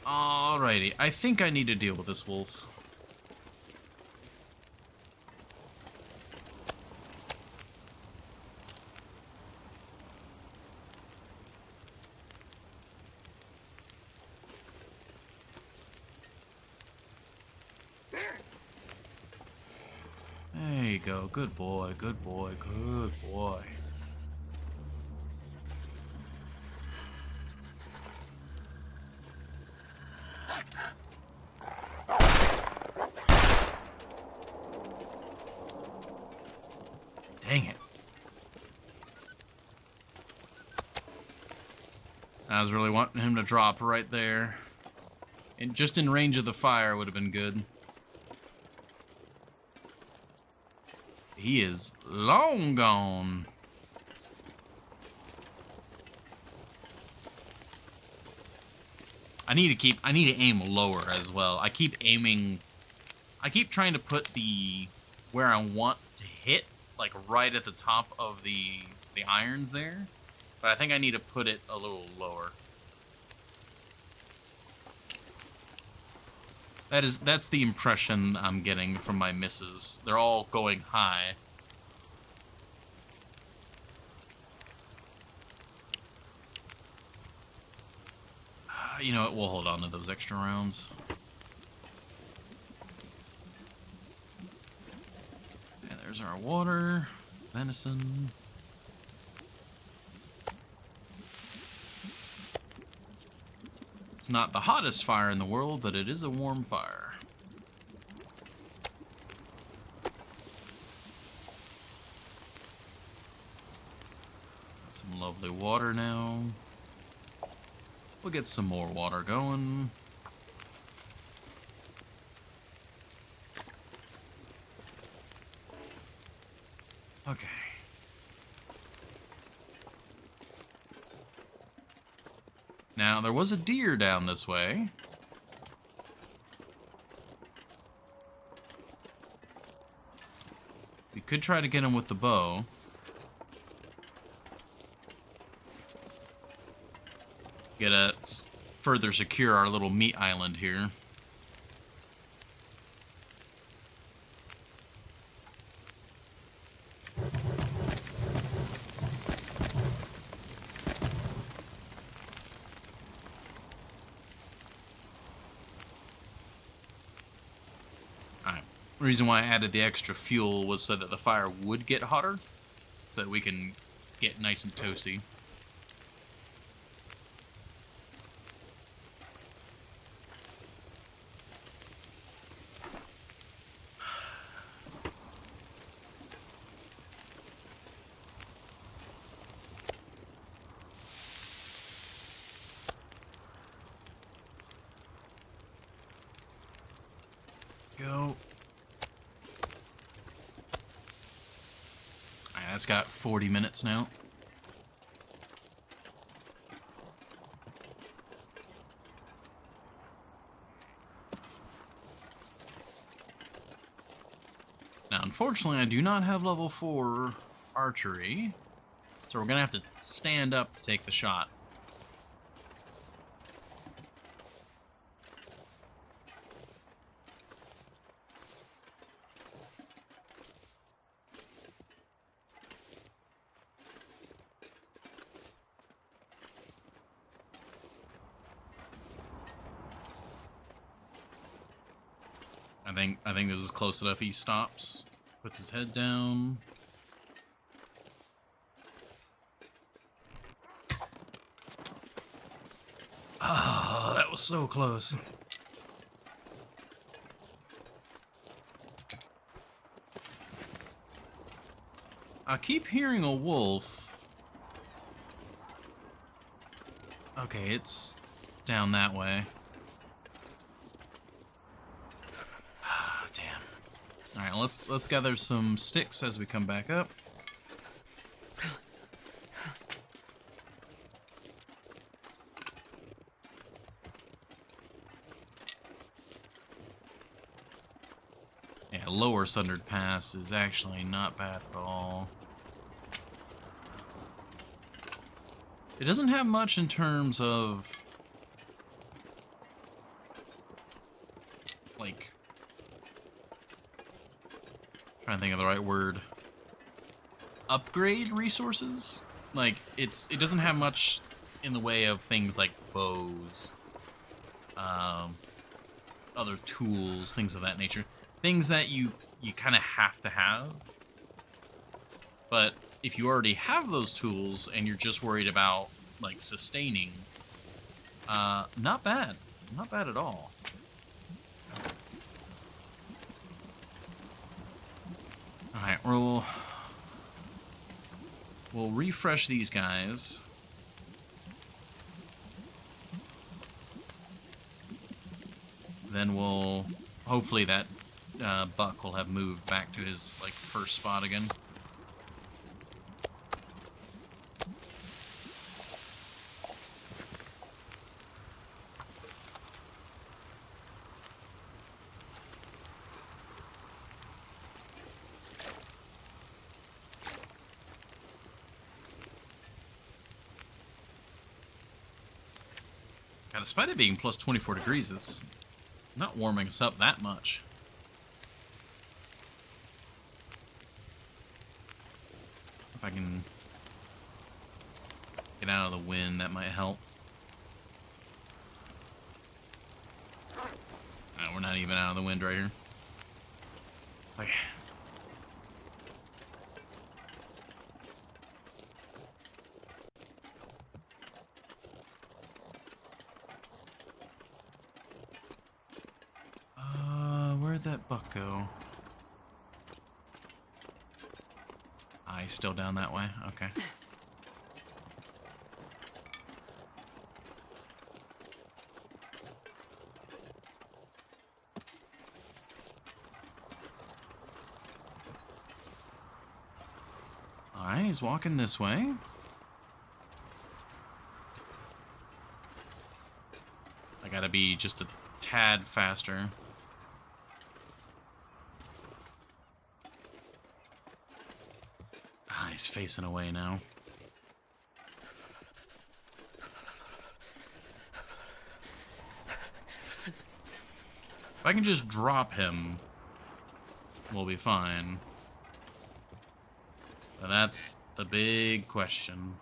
Speaker 1: Alrighty, I think I need to deal with this wolf. There you go, good boy, good boy, good boy. Dang it. I was really wanting him to drop right there. And just in range of the fire would have been good. He is long gone. I need to aim lower as well. I keep trying to put where I want to hit, like right at the top of the irons there. But I think I need to put it a little lower. That's the impression I'm getting from my misses. They're all going high. You know what, we'll hold on to those extra rounds. Yeah, there's our water, venison. It's not the hottest fire in the world, but it is a warm fire. Got some lovely water now. We'll get some more water going. Okay. Now, there was a deer down this way. We could try to get him with the bow. Gotta further secure our little meat island here. Alright. The reason why I added the extra fuel was so that the fire would get hotter, so that we can get nice and toasty. go. Alright, that's got 40 minutes now. Now, unfortunately, I do not have level 4 archery, so we're gonna have to stand up to take the shot. I think this is close enough. He stops, puts his head down. Oh, that was so close. I keep hearing a wolf. Okay, it's down that way. Alright, let's gather some sticks as we come back up. Yeah, lower Sundered Pass is actually not bad at all. It doesn't have much in terms of like, trying to think of the right word. Upgrade resources? Like, it doesn't have much in the way of things like bows, other tools, things of that nature. Things that you kind of have to have. But if you already have those tools and you're just worried about, like, sustaining, not bad. Not bad at all. Alright, we'll refresh these guys. Then we'll... hopefully that buck will have moved back to his, like, first spot again. Now, despite it being plus 24 degrees, it's not warming us up that much. If I can get out of the wind, that might help. No, we're not even out of the wind right here. Like... where'd that buck go? Ah, he's still down that way? Okay. Alright, he's walking this way. I gotta be just a tad faster. Ah, he's facing away now. If I can just drop him, we'll be fine. But that's the big question.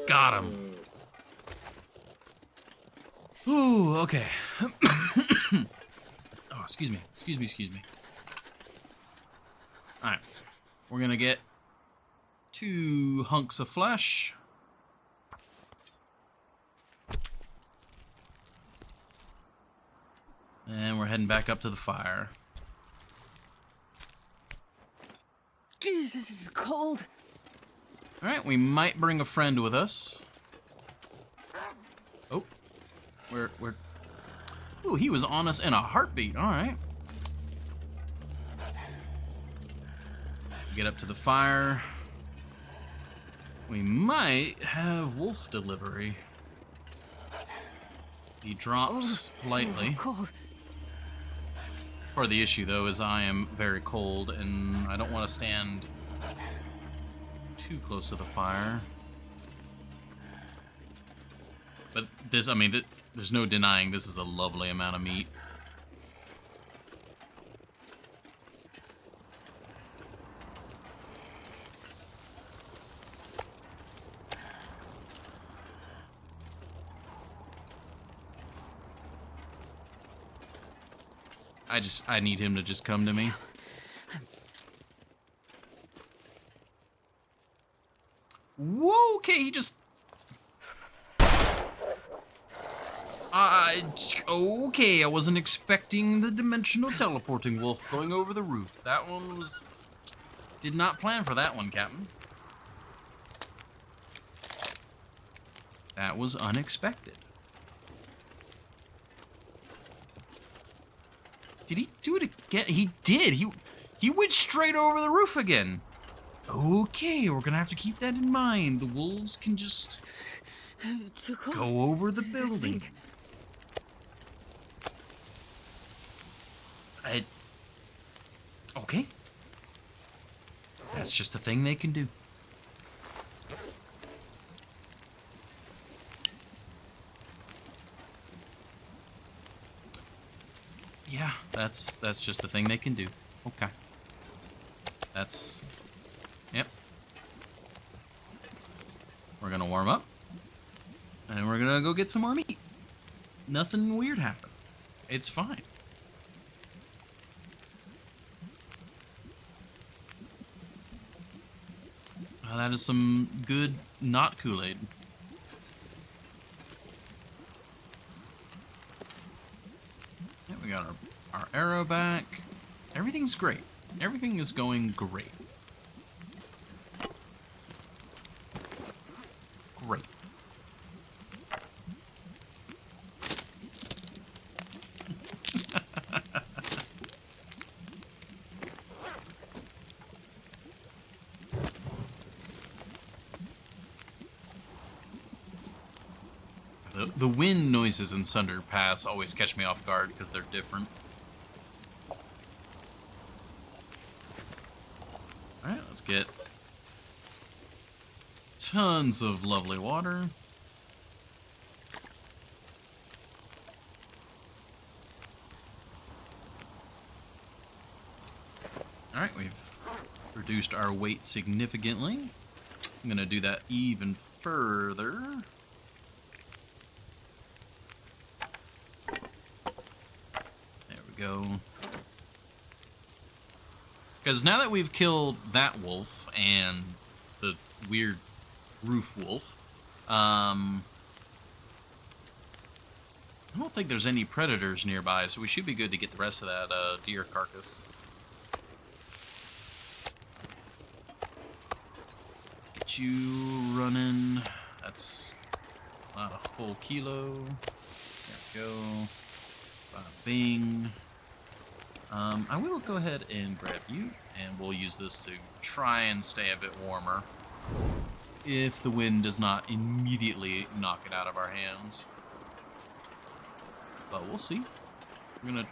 Speaker 1: Got him. Ooh, okay. Oh, excuse me. Excuse me. Alright. We're gonna get 2 hunks of flesh. And we're heading back up to the fire.
Speaker 3: Jeez, this is cold.
Speaker 1: Alright, we might bring a friend with us. Oh. Where... Ooh, he was on us in a heartbeat. Alright. Get up to the fire. We might have wolf delivery. He drops politely.
Speaker 3: Cold.
Speaker 1: Part of the issue, though, is I am very cold, and I don't want to stand too close to the fire. But this, I mean, there's no denying this is a lovely amount of meat. I need him to just come to me. Whoa, okay, he just... okay, I wasn't expecting the dimensional teleporting wolf going over the roof. That one was... Did not plan for that one, Captain. That was unexpected. Did he do it again? He did. He went straight over the roof again. Okay, we're gonna have to keep that in mind. The wolves can just go over the building. Okay. That's just a thing they can do. Yeah, that's just a thing they can do. Okay. That's... Yep. We're gonna warm up. And we're gonna go get some more meat. Nothing weird happened. It's fine. That is some good, not Kool-Aid. Yeah, we got our arrow back. Everything's great. Everything is going great. Great. The wind noises in Sunder Pass always catch me off guard because they're different. Alright, let's get tons of lovely water. Alright, we've reduced our weight significantly. I'm going to do that even further. Go. Because now that we've killed that wolf and the weird roof wolf, I don't think there's any predators nearby, so we should be good to get the rest of that deer carcass. Get you running. That's not a full kilo. There we go. Bing. I will go ahead and grab you, and we'll use this to try and stay a bit warmer if the wind does not immediately knock it out of our hands. But we'll see. We're gonna...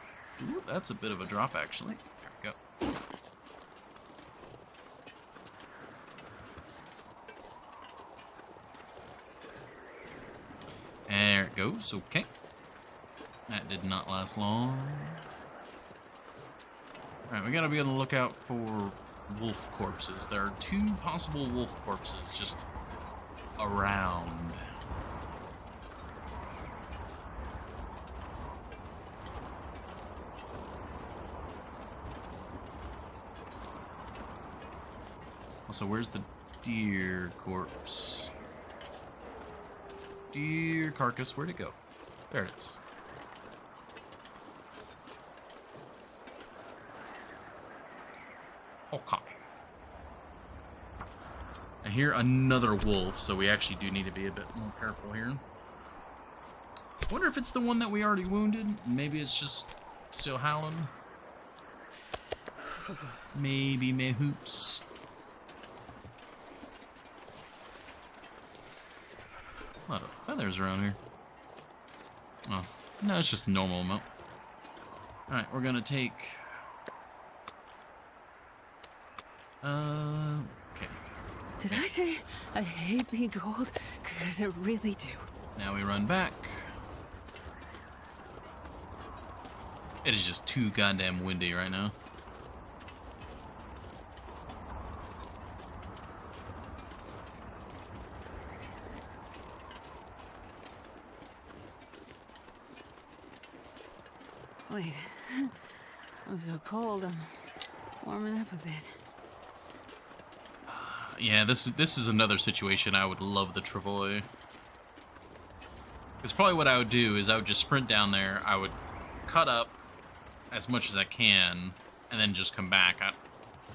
Speaker 1: Ooh, that's a bit of a drop, actually. There we go. There it goes. Okay. That did not last long. Alright, we gotta be on the lookout for wolf corpses. There are 2 possible wolf corpses just around. Also, where's the deer corpse? Deer carcass, where'd it go? There it is. Okay. I hear another wolf, so we actually do need to be a bit more careful here. I wonder if it's the one that we already wounded. Maybe it's just still howling. Maybe hoops. A lot of feathers around here. Oh, no, it's just a normal amount. Alright, we're gonna take... okay.
Speaker 3: Did I say I hate being cold? Because I really do.
Speaker 1: Now we run back. It is just too goddamn windy right now.
Speaker 3: Wait. I'm so cold, I'm warming up a bit.
Speaker 1: Yeah, this is another situation I would love the Travoy. Because probably what I would do is I would just sprint down there, I would cut up as much as I can, and then just come back.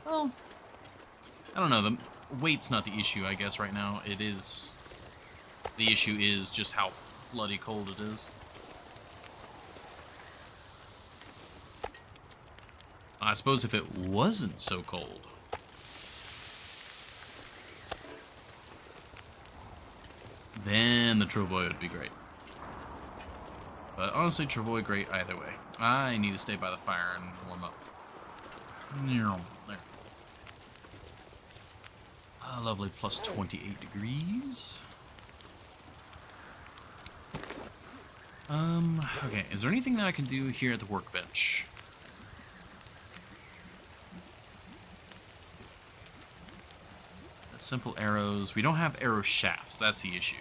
Speaker 1: Well, I don't know, the weight's not the issue, I guess, right now. It is... The issue is just how bloody cold it is. I suppose if it wasn't so cold... then the Travoy would be great. But honestly, Travoy great either way. I need to stay by the fire and warm up. There. A lovely plus 28 degrees. Okay, is there anything that I can do here at the workbench? Simple arrows. We don't have arrow shafts. That's the issue.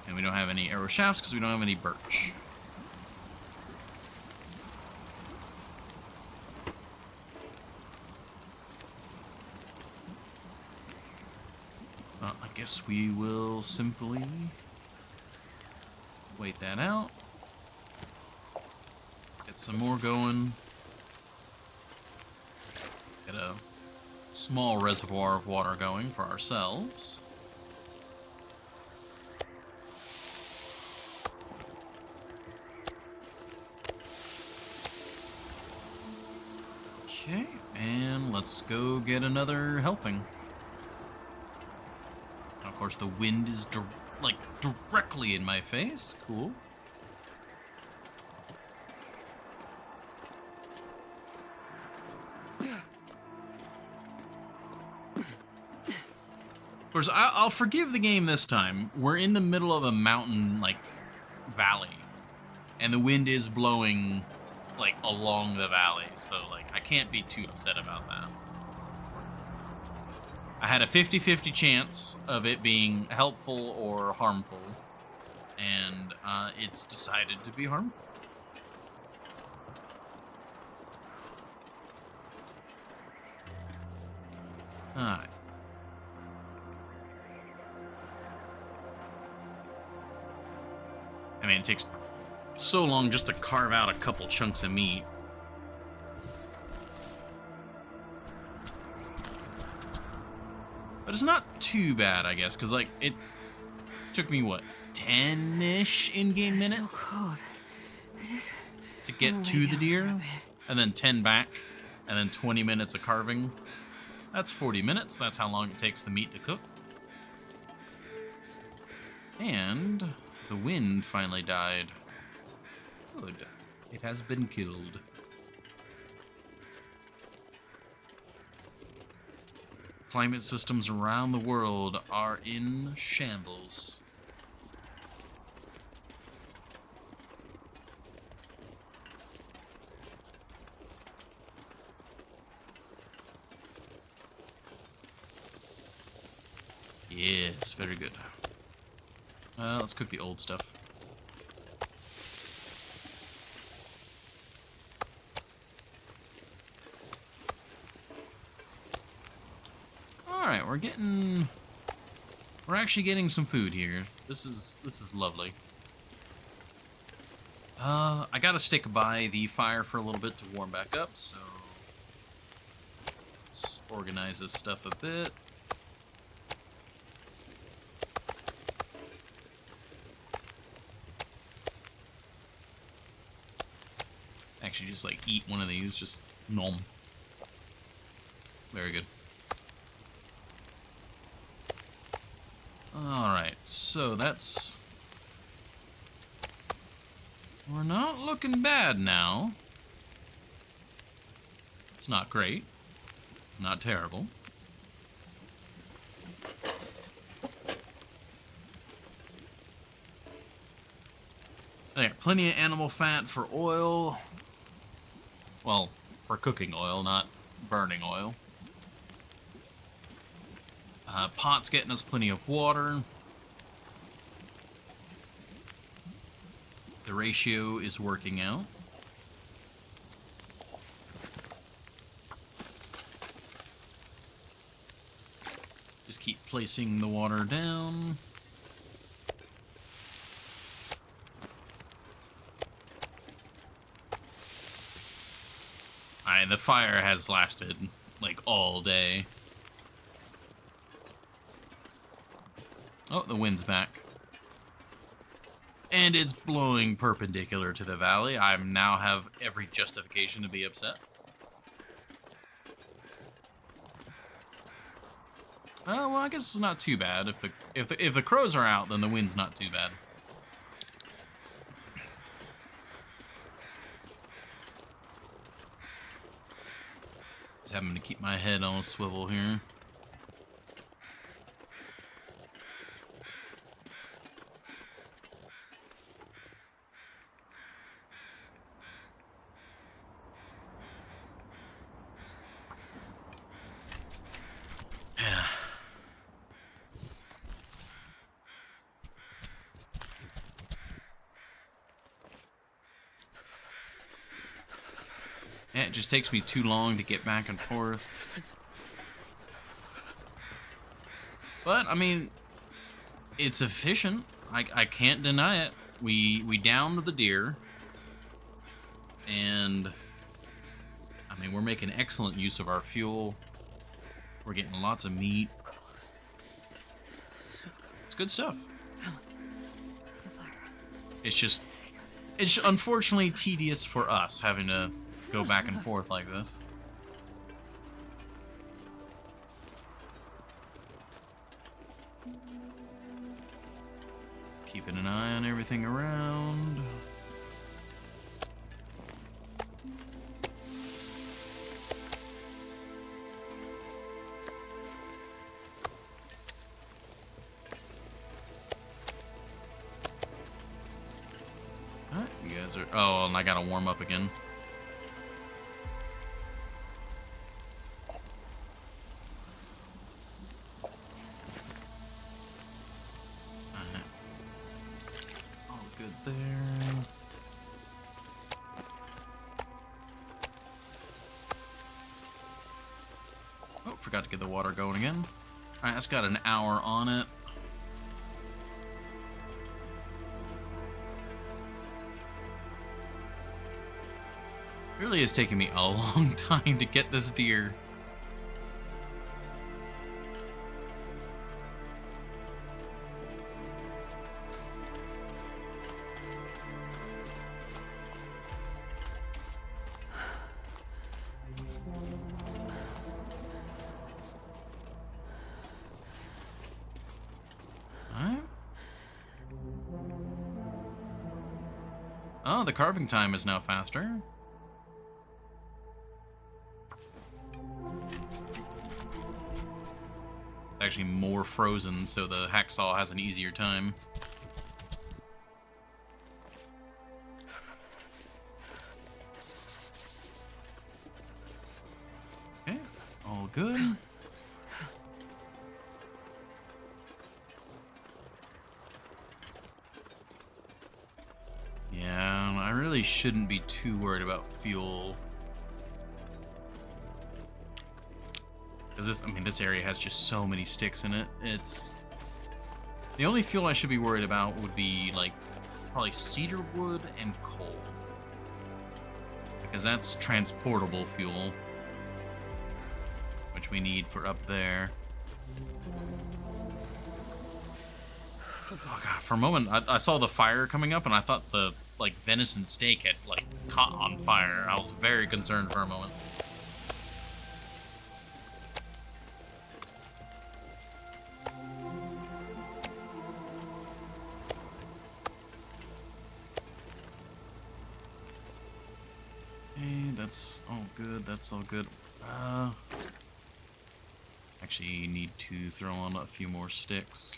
Speaker 1: And we don't have any arrow shafts because we don't have any birch. I guess we will simply wait that out. Get some more going. Get a small reservoir of water going for ourselves. Okay, and let's go get another helping. Of course, the wind is directly in my face. Cool. Of course, I'll forgive the game this time. We're in the middle of a mountain, valley. And the wind is blowing, along the valley. So, I can't be too upset about that. I had a 50-50 chance of it being helpful or harmful. And, it's decided to be harmful. Alright. I mean, it takes so long just to carve out a couple chunks of meat. But it's not too bad, I guess, because, it took me, 10-ish in-game minutes?
Speaker 3: So cold.
Speaker 1: To get to the deer, and then 10 back, and then 20 minutes of carving. That's 40 minutes. That's how long it takes the meat to cook. And... the wind finally died. Good. It has been killed. Climate systems around the world are in shambles. Yes, very good. Let's cook the old stuff. Alright, we're actually getting some food here. This is lovely. I gotta stick by the fire for a little bit to warm back up, so let's organize this stuff a bit. Actually, just like eat one of these, just nom. Very good. Alright, so that's... We're not looking bad now. It's not great. Not terrible. I got plenty of animal fat for oil. Well, for cooking oil, not burning oil. Pot's getting us plenty of water. The ratio is working out. Just keep placing the water down. Alright, the fire has lasted like all day. Oh, the wind's back. And it's blowing perpendicular to the valley. I now have every justification to be upset. Well, I guess it's not too bad. If the crows are out, then the wind's not too bad. Just having to keep my head on a swivel here. Yeah, it just takes me too long to get back and forth. But, I mean, it's efficient. I can't deny it. We downed the deer. And, I mean, we're making excellent use of our fuel. We're getting lots of meat. It's good stuff. It's unfortunately tedious for us having to go back and forth like this. Keeping an eye on everything around. Alright, you guys are... Oh, and I gotta warm up again. Forgot to get the water going again. Alright, that's got an hour on it. It really is taking me a long time to get this deer. Oh, the carving time is now faster. It's actually more frozen, so the hacksaw has an easier time. Okay, all good. Yeah, I really shouldn't be too worried about fuel. Because this area has just so many sticks in it. It's... The only fuel I should be worried about would be, like, probably cedar wood and coal. Because that's transportable fuel. Which we need for up there. Oh god, for a moment I saw the fire coming up and I thought the like venison steak had like caught on fire. I was very concerned for a moment. Hey, that's all good. That's all good. Actually need to throw on a few more sticks.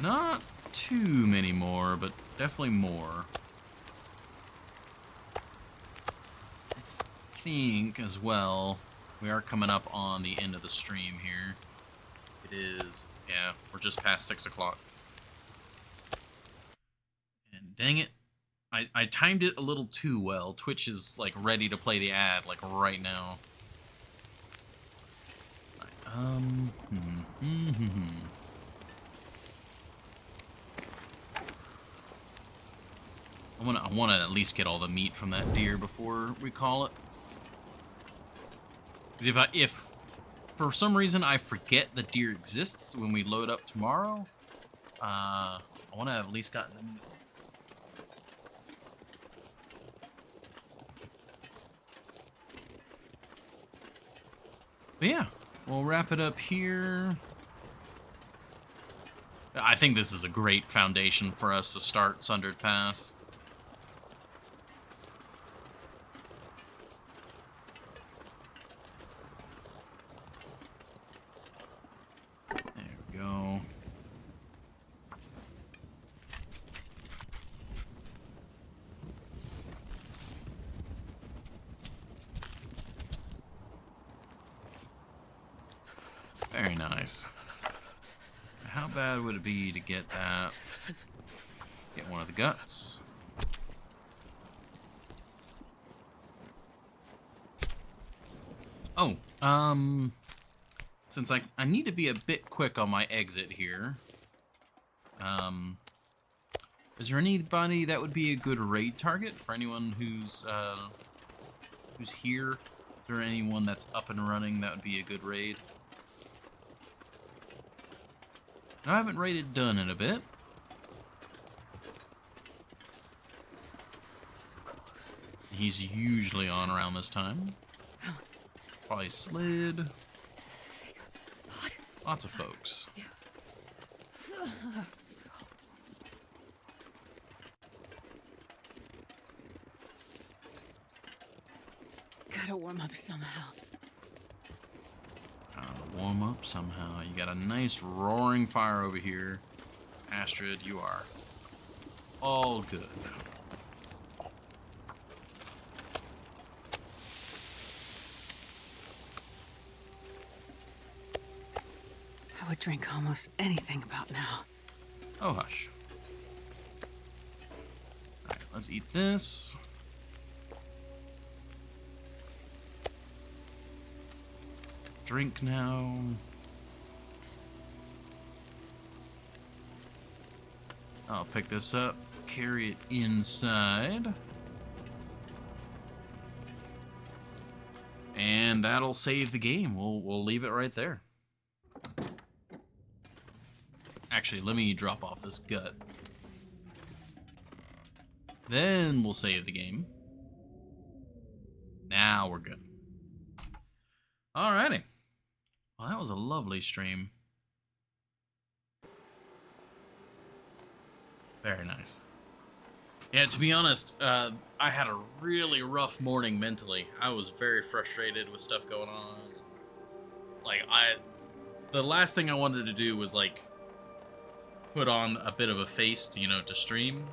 Speaker 1: Not too many more, but definitely more. I think as well, we are coming up on the end of the stream here. It is, yeah, we're just past 6 o'clock. And dang it, I timed it a little too well. Twitch is like ready to play the ad like right now. I want to at least get all the meat from that deer before we call it. Because if for some reason I forget the deer exists when we load up tomorrow, I want to have at least gotten the meat. But yeah, we'll wrap it up here. I think this is a great foundation for us to start Sundered Pass. There we go. Very nice. How bad would it be to get that? Get one of the guts. Oh, since I need to be a bit quick on my exit here. Is there anybody that would be a good raid target for anyone who's here? Is there anyone that's up and running that would be a good raid? I haven't raided Dunn in a bit. He's usually on around this time. Probably Slid. Lots of folks.
Speaker 2: Gotta warm up somehow.
Speaker 1: Warm up somehow. You got a nice roaring fire over here. Astrid, you are all good.
Speaker 2: I would drink almost anything about now.
Speaker 1: Oh, hush. Alright, let's eat this. Drink now. I'll pick this up, carry it inside. And that'll save the game. We'll leave it right there. Actually, let me drop off this gut. Then we'll save the game. Now we're good. Alrighty. Well, that was a lovely stream. Very nice. Yeah, to be honest, I had a really rough morning mentally. I was very frustrated with stuff going on. Like, the last thing I wanted to do was, like, put on a bit of a face to, to stream.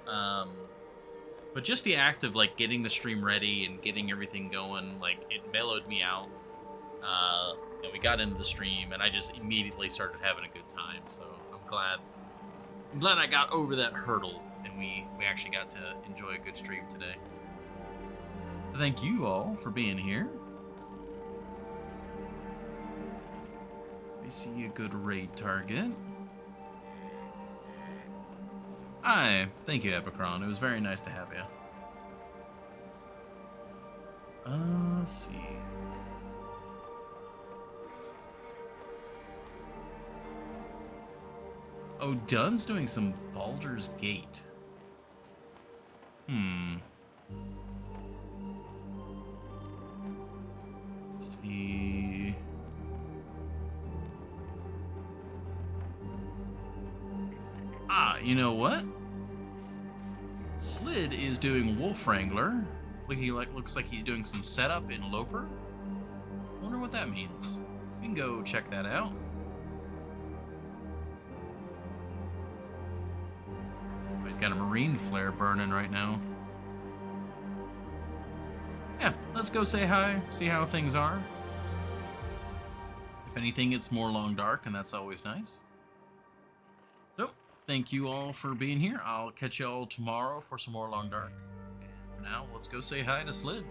Speaker 1: But just the act of, like, getting the stream ready and getting everything going, like, it mellowed me out. We got into the stream, and I just immediately started having a good time. So I'm glad I got over that hurdle, and we actually got to enjoy a good stream today. So thank you all for being here. see a good raid target. Hi, thank you, Epicron. It was very nice to have you. Let's see. Oh, Dunn's doing some Baldur's Gate. Let's see. You know what? Slid is doing Wolf Wrangler. Looks like he's doing some setup in Loper. Wonder what that means. We can go check that out. Oh, he's got a marine flare burning right now. Yeah, let's go say hi, see how things are. If anything, it's more long dark, and that's always nice. So, thank you all for being here. I'll catch you all tomorrow for some more long dark. And for now, let's go say hi to Slid.